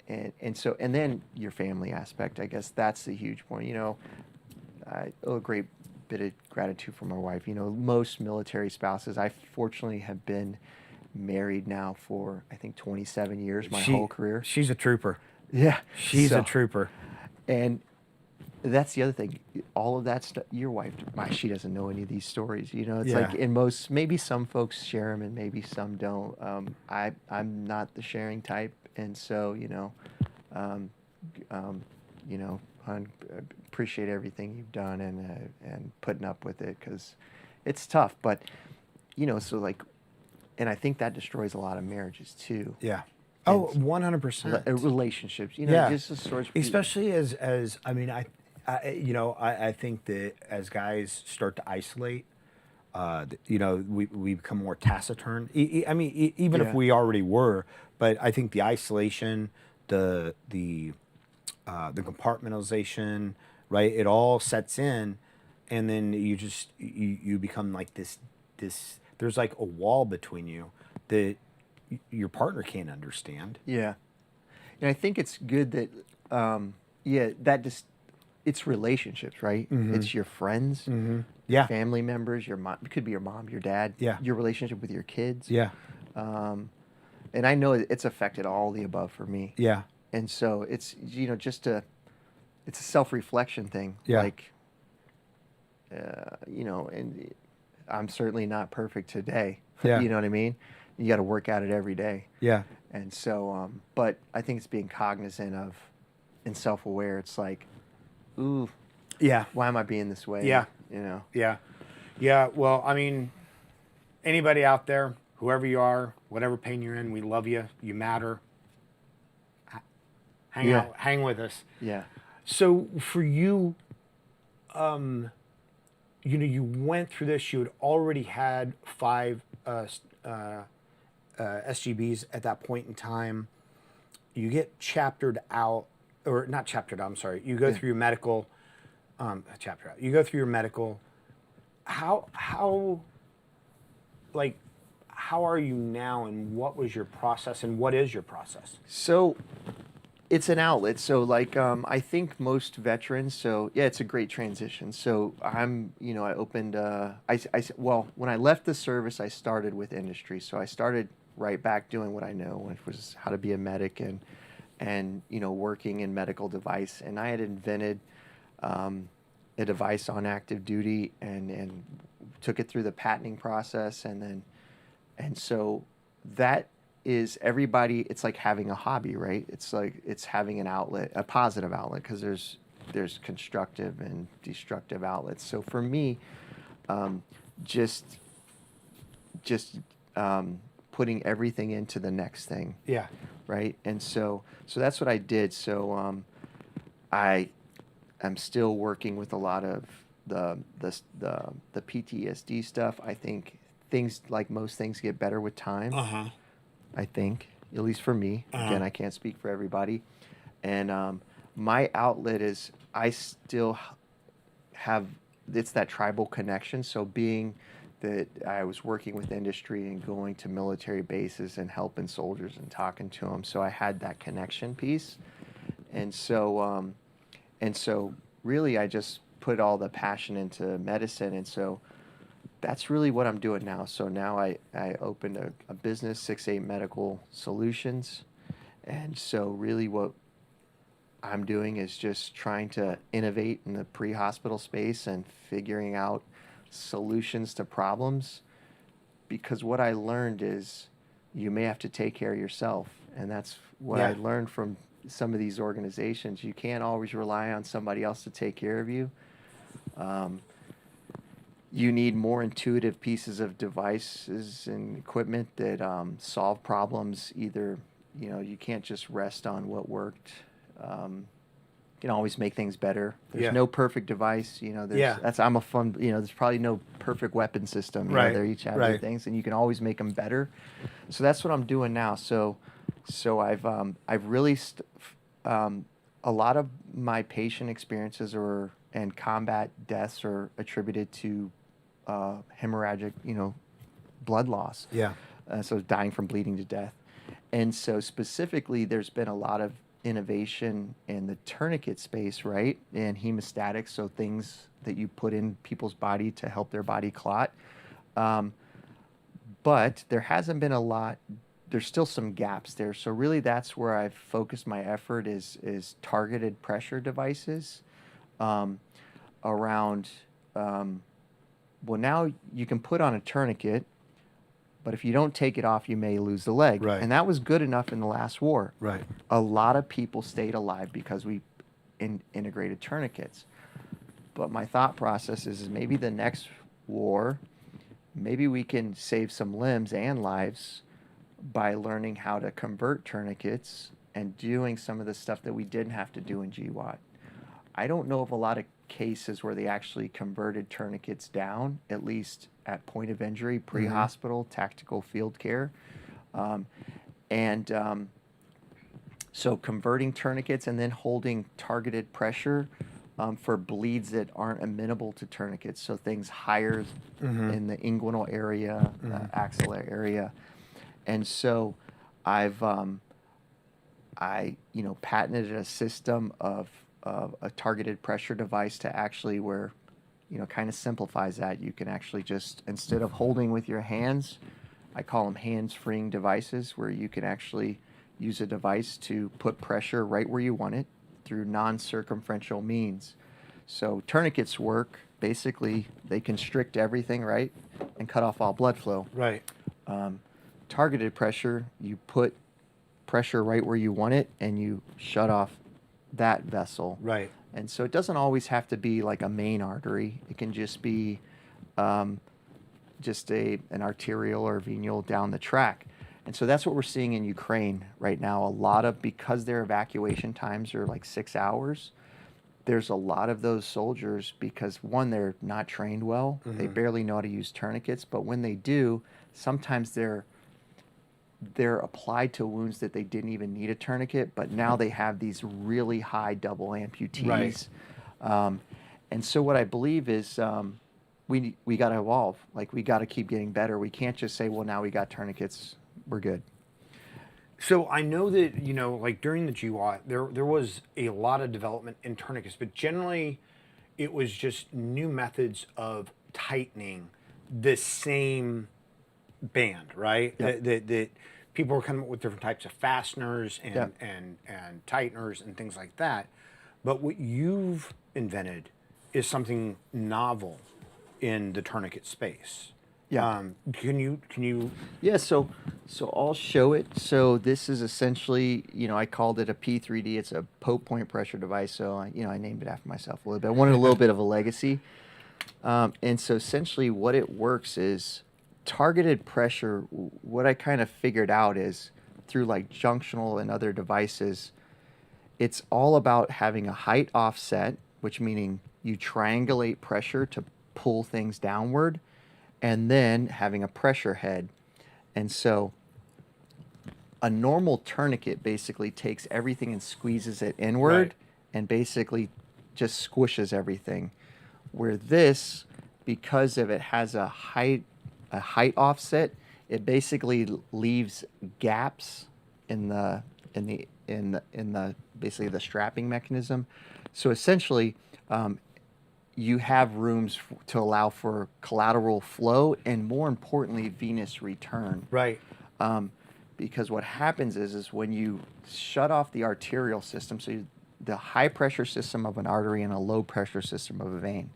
And then your family aspect. I guess that's the huge point. You know, I owe a great bit of gratitude for my wife. You know, most military spouses, I fortunately have been married now for I think 27 years, my whole career. She's a trooper. Yeah, She's a trooper. And that's the other thing. All of that stuff. Your wife, she doesn't know any of these stories. You know, it's Yeah. like in most, maybe some folks share them and maybe some don't. I'm not the sharing type, and so um, I appreciate everything you've done and putting up with it because it's tough. But so like, and I think that destroys a lot of marriages too. Yeah. And Oh, 100%. Relationships. Yeah. Just the sorts. Especially as I mean, I think that as guys start to isolate, we become more taciturn. I mean, even if we already were, but I think the isolation, the compartmentalization, right? It all sets in, and then you become like this. There's like a wall between you that your partner can't understand. Yeah, and I think it's good that it's relationships, right? Mm-hmm. It's your friends, Yeah. family members, your mom. It could be your mom, your dad. Yeah. Your relationship with your kids. Yeah. And I know it's affected all the above for me. Yeah. And so it's it's a self-reflection thing. Yeah. Like, and I'm certainly not perfect today. Yeah. You know what I mean? You got to work at it every day. Yeah. And so, but I think it's being cognizant of and self-aware. It's like, ooh, Yeah. why am I being this way? Yeah. You know? Yeah. Yeah. Well, I mean, anybody out there, whoever you are, whatever pain you're in, we love you. You matter. Hang out, hang with us. Yeah. So for you, you went through this. You had already had 5 SGBs at that point in time. You get chaptered out, or not chaptered out. I'm sorry. You go through your medical. Chapter out. You go through your medical. How are you now, and what was your process, and what is your process? So it's an outlet. So like, I think most veterans, so yeah, it's a great transition. So I opened, when I left the service, I started with industry. So I started right back doing what I know, which was how to be a medic and working in medical device. And I had invented a device on active duty and took it through the patenting process. And so that is everybody, it's like having a hobby, right? It's like it's having an outlet, a positive outlet, because there's constructive and destructive outlets. So for me, just putting everything into the next thing. Yeah. Right. And so that's what I did. So I am still working with a lot of the PTSD stuff. I think things, like most things, get better with time. I think, at least for me. Again, I can't speak for everybody. And my outlet is, I still have, it's that tribal connection. So being that I was working with industry and going to military bases and helping soldiers and talking to them, so I had that connection piece. And so really I just put all the passion into medicine. And so that's really what I'm doing now. So now I opened a business, 6-8 Medical Solutions. And so really what I'm doing is just trying to innovate in the pre-hospital space and figuring out solutions to problems. Because what I learned is you may have to take care of yourself. And that's what I learned from some of these organizations. You can't always rely on somebody else to take care of you. You need more intuitive pieces of devices and equipment that solve problems. Either, you can't just rest on what worked. You can always make things better. There's no perfect device. There's probably no perfect weapon system. Right. They each have their things, and you can always make them better. So that's what I'm doing now. So I've really a a lot of my patient experiences and combat deaths are attributed to hemorrhagic, blood loss. Yeah. So dying from bleeding to death. And so specifically, there's been a lot of innovation in the tourniquet space, right? And hemostatics, so things that you put in people's body to help their body clot. But there hasn't been a lot. There's still some gaps there. So really that's where I've focused my effort is targeted pressure devices around, well, now you can put on a tourniquet, but if you don't take it off, you may lose the leg. Right. And that was good enough in the last war. Right. A lot of people stayed alive because we integrated tourniquets. But my thought process is maybe the next war, maybe we can save some limbs and lives by learning how to convert tourniquets and doing some of the stuff that we didn't have to do in GWAT. I don't know of a lot of cases where they actually converted tourniquets down, at least at point of injury, pre-hospital, tactical field care. So converting tourniquets and then holding targeted pressure for bleeds that aren't amenable to tourniquets, so things higher in the inguinal area, axillary area. And so I've patented a system of a targeted pressure device to actually where, kind of simplifies that. You can actually just, instead of holding with your hands, I call them hands-freeing devices, where you can actually use a device to put pressure right where you want it through non-circumferential means. So tourniquets work, basically, they constrict everything, right, and cut off all blood flow. Right. Targeted pressure, you put pressure right where you want it, and you shut off that vessel. Right. And so it doesn't always have to be like a main artery. It can just be just an arterial or venule down the track. And so that's what we're seeing in Ukraine right now. A lot of, because their evacuation times are like 6 hours, there's a lot of those soldiers, because one, they're not trained well. They barely know how to use tourniquets, but when they do, sometimes they're applied to wounds that they didn't even need a tourniquet, but now they have these really high double amputees. Right. And so what I believe is we got to evolve. Like, we got to keep getting better. We can't just say, well, now we got tourniquets, we're good. So I know that, like during the GWAT, there was a lot of development in tourniquets, but generally it was just new methods of tightening the same band, right? Yep. That people were coming up with different types of fasteners and, Yep. and tighteners and things like that. But what you've invented is something novel in the tourniquet space. Yeah. Can you? Yeah, so I'll show it. So this is essentially, I called it a P3D. It's a Popp point pressure device. So I named it after myself a little bit. I wanted a little bit of a legacy. And so essentially what it works is targeted pressure. What I kind of figured out is through like junctional and other devices, it's all about having a height offset, which meaning you triangulate pressure to pull things downward, and then having a pressure head. And so a normal tourniquet basically takes everything and squeezes it inward, Right. and basically just squishes everything. Where this, because of it has a height offset, it basically leaves gaps in the basically the strapping mechanism. So essentially, you have rooms to allow for collateral flow and, more importantly, venous return. Right. Because what happens is when you shut off the arterial system, so the high pressure system of an artery and a low pressure system of a vein,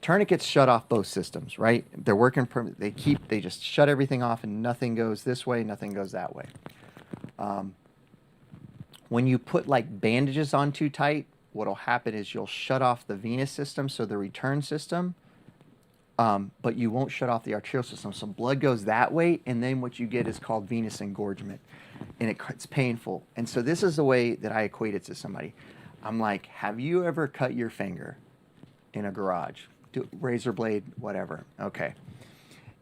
tourniquets shut off both systems, right? They're working, they just shut everything off, and nothing goes this way, nothing goes that way. When you put like bandages on too tight, what'll happen is you'll shut off the venous system, so the return system, but you won't shut off the arterial system. So blood goes that way, and then what you get is called venous engorgement, and it's painful. And so this is the way that I equate it to somebody. I'm like, have you ever cut your finger in a garage? Razor blade, whatever. Okay.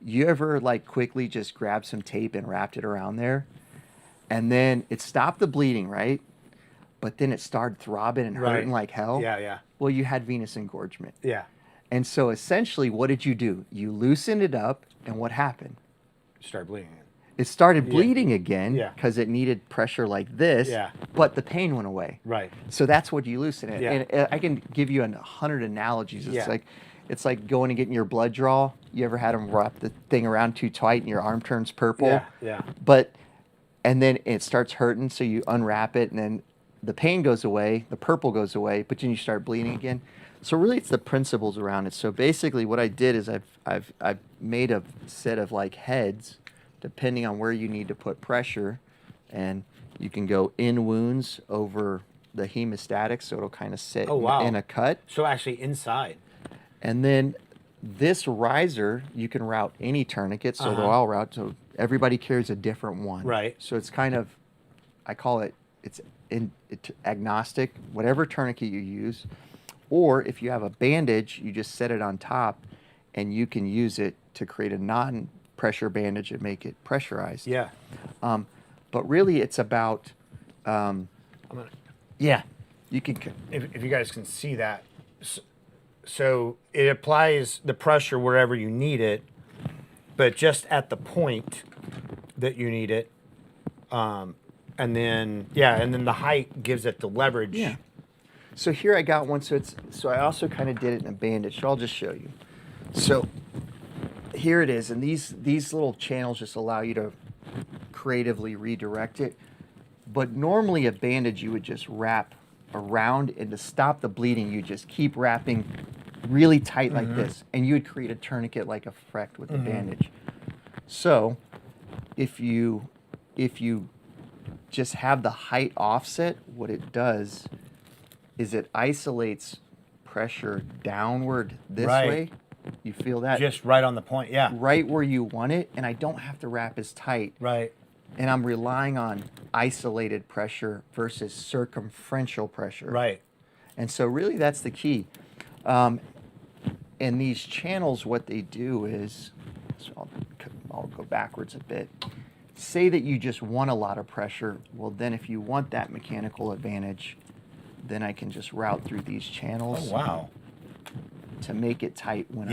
You ever like quickly just grabbed some tape and wrapped it around there? And then it stopped the bleeding, right? but then it started throbbing and hurting like hell. Yeah. Well, you had venous engorgement. Yeah. And so essentially, what did you do? You loosened it up, and what happened? Start bleeding again. It started bleeding again Yeah. because it needed pressure like this, Yeah. but the pain went away. Right. So that's what you loosen it. Yeah. And I can give you 100 analogies. Yeah. It's like going and getting your blood draw. You ever had them wrap the thing around too tight and your arm turns purple? Yeah. And then it starts hurting, so you unwrap it, and then the pain goes away, the purple goes away, but then you start bleeding again. So really, it's the principles around it. So basically, what I did is I've made a set of like heads, depending on where you need to put pressure, and you can go in wounds over the hemostatic, so it'll kind of sit in a cut. So actually inside. And then this riser, you can route any tourniquet, so they'll all route. So everybody carries a different one. Right. So it's kind of, I call it, it's agnostic, whatever tourniquet you use. Or if you have a bandage, you just set it on top, and you can use it to create a non-pressure bandage and make it pressurized. Yeah. But really, it's about, I'm gonna, you can. if you guys can see that. So it applies the pressure wherever you need it, but just at the point that you need it. And then the height gives it the leverage. Yeah. So here I got one. So I also kind of did it in a bandage. So I'll just show you. So here it is, and these little channels just allow you to creatively redirect it. But normally a bandage you would just wrap around, and to stop the bleeding, you just keep wrapping really tight like this, and you would create a tourniquet like a freck with the bandage. So if you just have the height offset, what it does is it isolates pressure downward this way. You feel that? Just right on the point, yeah. Right where you want it, and I don't have to wrap as tight. Right. And I'm relying on isolated pressure versus circumferential pressure. Right. And so really that's the key. And these channels, what they do is, so I'll go backwards a bit. Say that you just want a lot of pressure. Well, then if you want that mechanical advantage, then I can just route through these channels. Oh, wow. To make it tight when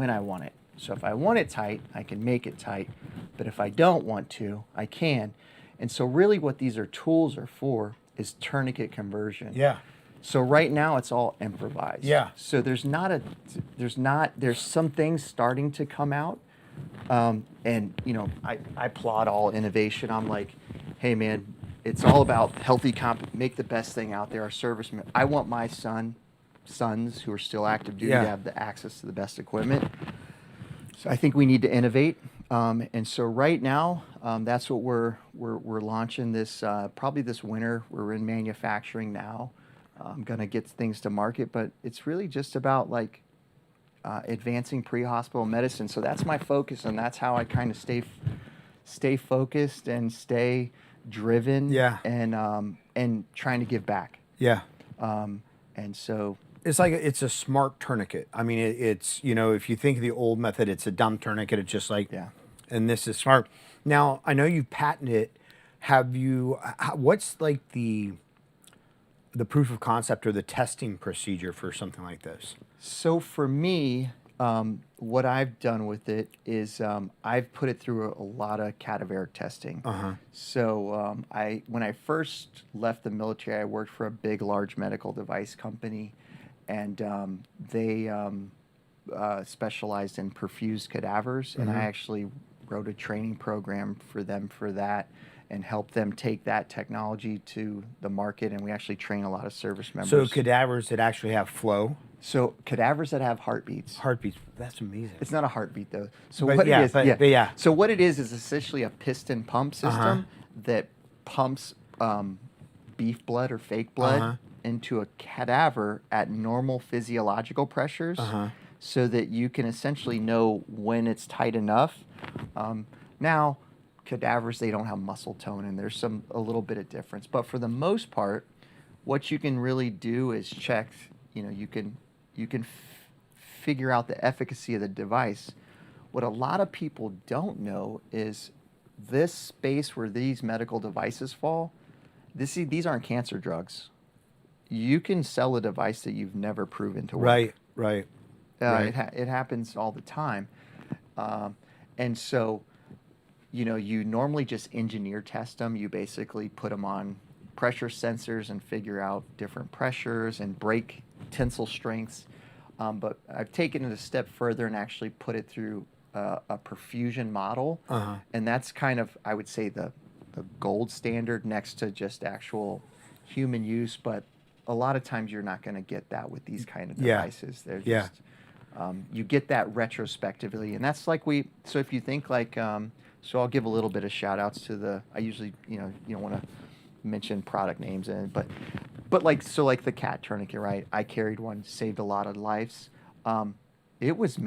I want it. So if I want it tight, I can make it tight. But if I don't want to, I can. And so really what these are tools are for is tourniquet conversion. Yeah. So right now it's all improvised. Yeah. So there's some things starting to come out. And you know, I applaud all innovation. I'm like, hey man, it's all about healthy make the best thing out there. Our servicemen. I want my sons who are still active duty to have the access to the best equipment. So I think we need to innovate. And so right now, that's what we're launching this probably this winter. We're in manufacturing now. I'm gonna get things to market, but it's really just about like advancing pre-hospital medicine. So that's my focus, and that's how I kind of stay focused and stay driven. Yeah. And trying to give back. Yeah. And so it's like it's a smart tourniquet. I mean, it's you know, if you think of the old method, it's a dumb tourniquet. It's just like and this is smart. Now I know you've patented it. Have you? What's like the proof of concept or the testing procedure for something like this? So for me, what I've done with it is I've put it through a lot of cadaveric testing. So when I first left the military, I worked for a big, large medical device company, and they specialized in perfused cadavers, and I actually wrote a training program for them for that, and help them take that technology to the market, and we actually train a lot of service members. So cadavers that actually have flow? So cadavers that have heartbeats. Heartbeats, that's amazing. It's not a heartbeat though. So but what yeah, it is, yeah. So what it is essentially a piston pump system that pumps beef blood or fake blood into a cadaver at normal physiological pressures, so that you can essentially know when it's tight enough. Now, cadavers, they don't have muscle tone, and there's a little bit of difference. But for the most part, what you can really do is check. You know, you can figure out the efficacy of the device. What a lot of people don't know is this space where these medical devices fall, these aren't cancer drugs. You can sell a device that you've never proven to work. Right. It happens all the time. And so, you normally just engineer test them. You basically put them on pressure sensors and figure out different pressures and break tensile strengths. But I've taken it a step further and actually put it through a perfusion model. And that's kind of, I would say, the gold standard next to just actual human use. But a lot of times you're not going to get that with these kind of devices. They're just, you get that retrospectively. And that's like so if you think like, so I'll give a little bit of shout outs to I usually, you don't want to mention product names but like the cat tourniquet, right? I carried one, saved a lot of lives. It was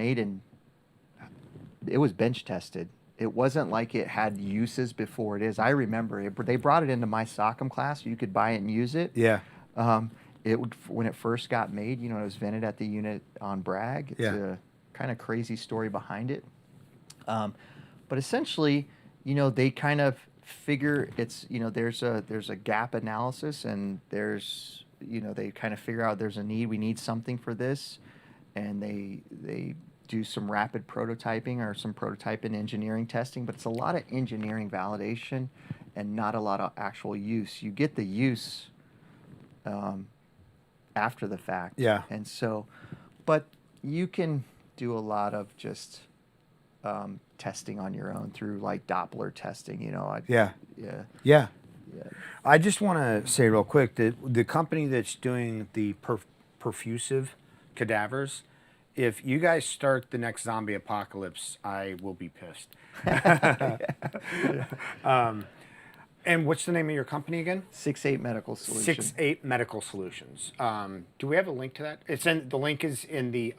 bench tested. It wasn't like it had uses before it is. I remember they brought it into my SOCM class. You could buy it and use it. Yeah. When it first got made, it was vented at the unit on Bragg. It's a kind of crazy story behind it. But essentially, they kind of figure there's a gap analysis, and they kind of figure out there's a need. We need something for this, and they do some rapid prototyping or some prototype and engineering testing. But it's a lot of engineering validation and not a lot of actual use. You get the use after the fact. Yeah. And so, but you can do a lot of just testing on your own through like Doppler testing, Yeah. I just want to say real quick that the company that's doing the perfusive cadavers, if you guys start the next zombie apocalypse, I will be pissed. And what's the name of your company again? 6-8 Medical Solutions. 6-8 Medical Solutions. Do we have a link to that? The link is in the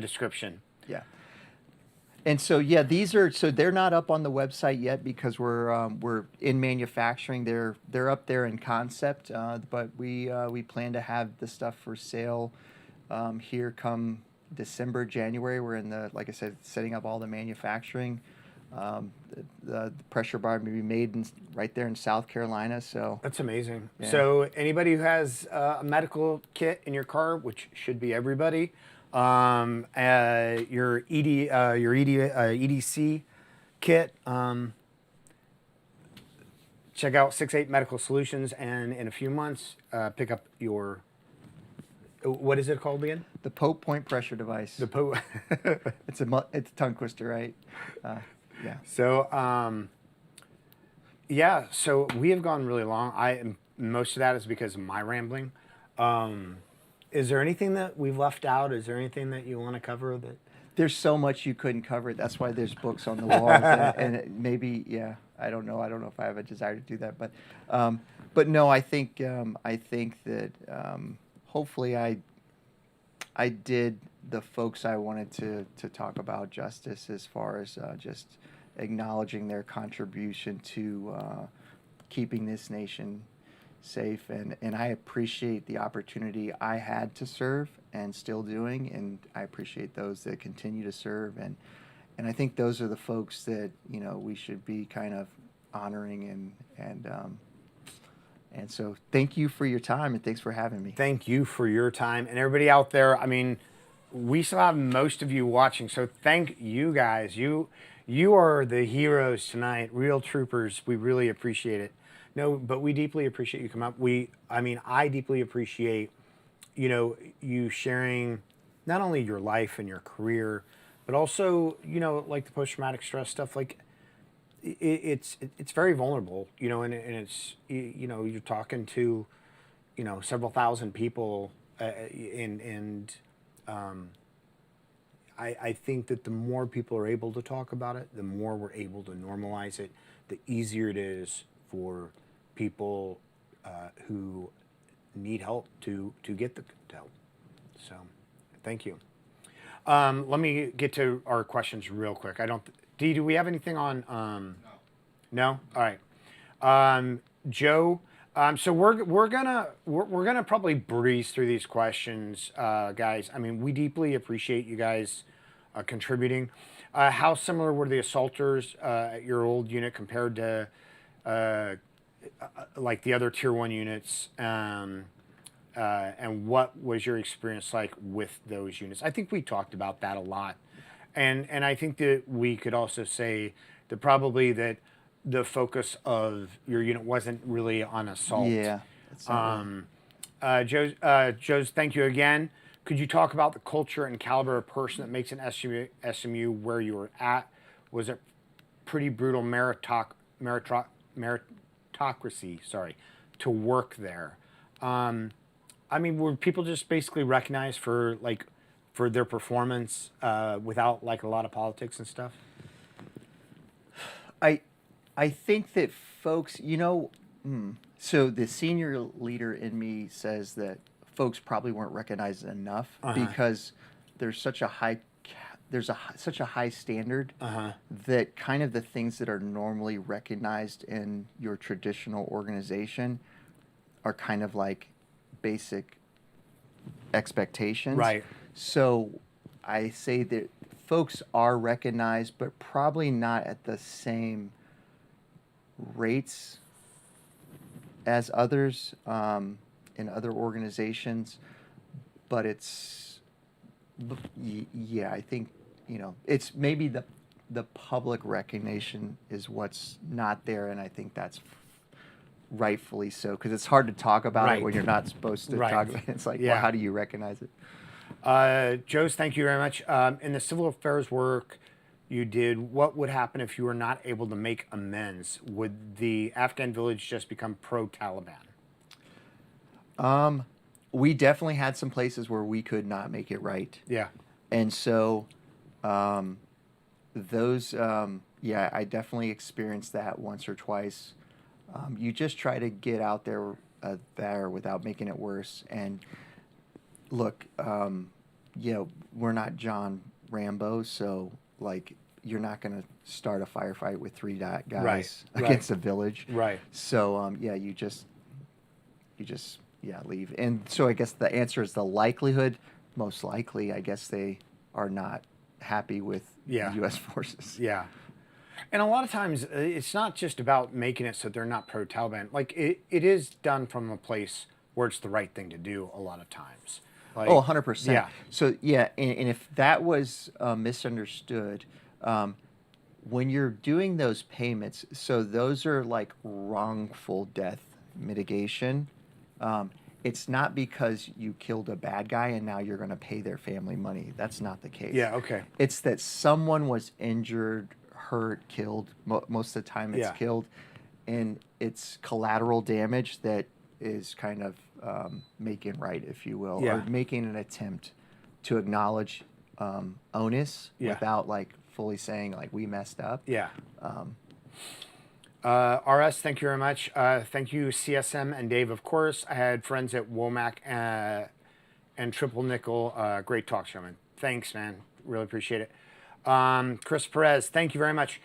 description. Yeah. And so they're not up on the website yet because we're in manufacturing. They're up there in concept, but we plan to have the stuff for sale here come December, January. We're like I said, setting up all the manufacturing. The pressure bar will be made right there in South Carolina. So that's amazing. Yeah. So anybody who has a medical kit in your car, which should be everybody, your EDC kit, check out 6-8 Medical Solutions, and in a few months, pick up your. What is it called again? The Popp point pressure device. The Popp. It's a tongue twister, right? Yeah. So, so we have gone really long. Most of that is because of my rambling. Is there anything that we've left out? Is there anything that you want to cover? There's so much you couldn't cover. That's why there's books on the walls. and maybe, I don't know. I don't know if I have a desire to do that, but no, I think that hopefully I did the folks I wanted to talk about justice as far as just acknowledging their contribution to keeping this nation safe, and I appreciate the opportunity I had to serve and still doing, and I appreciate those that continue to serve, and I think those are the folks that we should be kind of honoring, and so thank you for your time, and thanks for having me. Thank you for your time, and everybody out there. I mean, we still have most of you watching, so thank you guys. You are the heroes tonight, real troopers. We really appreciate it. No, but we deeply appreciate you coming up. I deeply appreciate, you sharing not only your life and your career, but also, like the post-traumatic stress stuff. Like, it's very vulnerable, and it's, you're talking to, several thousand people, I think that the more people are able to talk about it, the more we're able to normalize it, the easier it is for people who need help to get the help. So, thank you. Let me get to our questions real quick. Dee, do we have anything on? No. All right. Joe. So we're gonna probably breeze through these questions, guys. I mean, we deeply appreciate you guys contributing. How similar were the assaulters at your old unit compared to like the other Tier 1 units, and what was your experience like with those units? I think we talked about that a lot. And I think that we could also say that probably that the focus of your unit wasn't really on assault. Yeah. That's not really- Joe's, thank you again. Could you talk about the culture and caliber of person that makes an SMU where you were at? Was it pretty brutal meritocracy, to work there? I mean, were people just basically recognized for their performance without like a lot of politics and stuff? I think that folks, so the senior leader in me says that folks probably weren't recognized enough because there's such a high such a high standard that kind of the things that are normally recognized in your traditional organization are kind of like basic expectations. Right. So I say that folks are recognized, but probably not at the same rates as others in other organizations. But yeah, I think, it's maybe the public recognition is what's not there, and I think that's rightfully so, because it's hard to talk about it when you're not supposed to talk about it. It's like, well, how do you recognize it? Joe's, thank you very much. In the civil affairs work you did, what would happen if you were not able to make amends? Would the Afghan village just become pro-Taliban? We definitely had some places where we could not make it right. Yeah. And so those, I definitely experienced that once or twice. You just try to get out there without making it worse. And look, we're not John Rambo, so like you're not going to start a firefight with 3 guys against a village. Right. So you just leave. And so I guess the answer is the likelihood. Most likely, I guess they are not happy with U.S. forces. Yeah. And a lot of times, it's not just about making it so they're not pro-Taliban. Like, it is done from a place where it's the right thing to do a lot of times. Like, 100%. Yeah. So, and if that was misunderstood, when you're doing those payments, so those are like wrongful death mitigation. It's not because you killed a bad guy and now you're going to pay their family money. That's not the case. Yeah, okay. It's that someone was injured, hurt, killed. Most of the time it's killed. And it's collateral damage that is kind of making right, if you will, or making an attempt to acknowledge onus without like fully saying like we messed up. Yeah. RS, thank you very much. Thank you, CSM and Dave, of course. I had friends at Womack and Triple Nickel. Great talk show, man. Thanks, man. Really appreciate it. Chris Perez, thank you very much.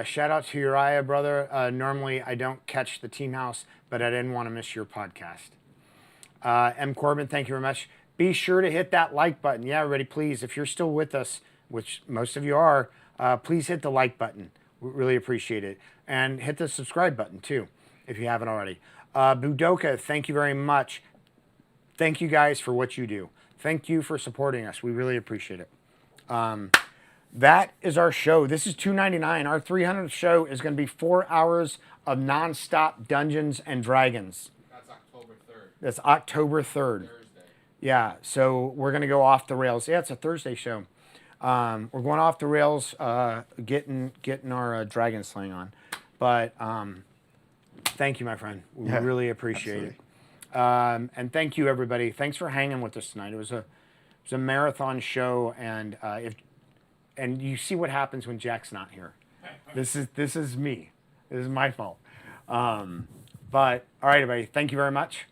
Shout out to Uriah, brother. Normally, I don't catch the Team House, but I didn't want to miss your podcast. M. Corbin, thank you very much. Be sure to hit that like button. Yeah, everybody, please, if you're still with us, which most of you are, please hit the like button. We really appreciate it. And hit the subscribe button, too, if you haven't already. Budoka, thank you very much. Thank you guys for what you do. Thank you for supporting us. We really appreciate it. That is our show. This is $2.99. Our 300th show is going to be 4 hours of nonstop Dungeons and Dragons. That's October 3rd. That's October 3rd. Thursday. Yeah, so we're going to go off the rails. Yeah, it's a Thursday show. We're going off the rails, getting our dragon slaying on. But thank you, my friend. We really appreciate it. And thank you, everybody. Thanks for hanging with us tonight. It was a marathon show, and and you see what happens when Jack's not here. This is me. This is my fault. But all right, everybody. Thank you very much.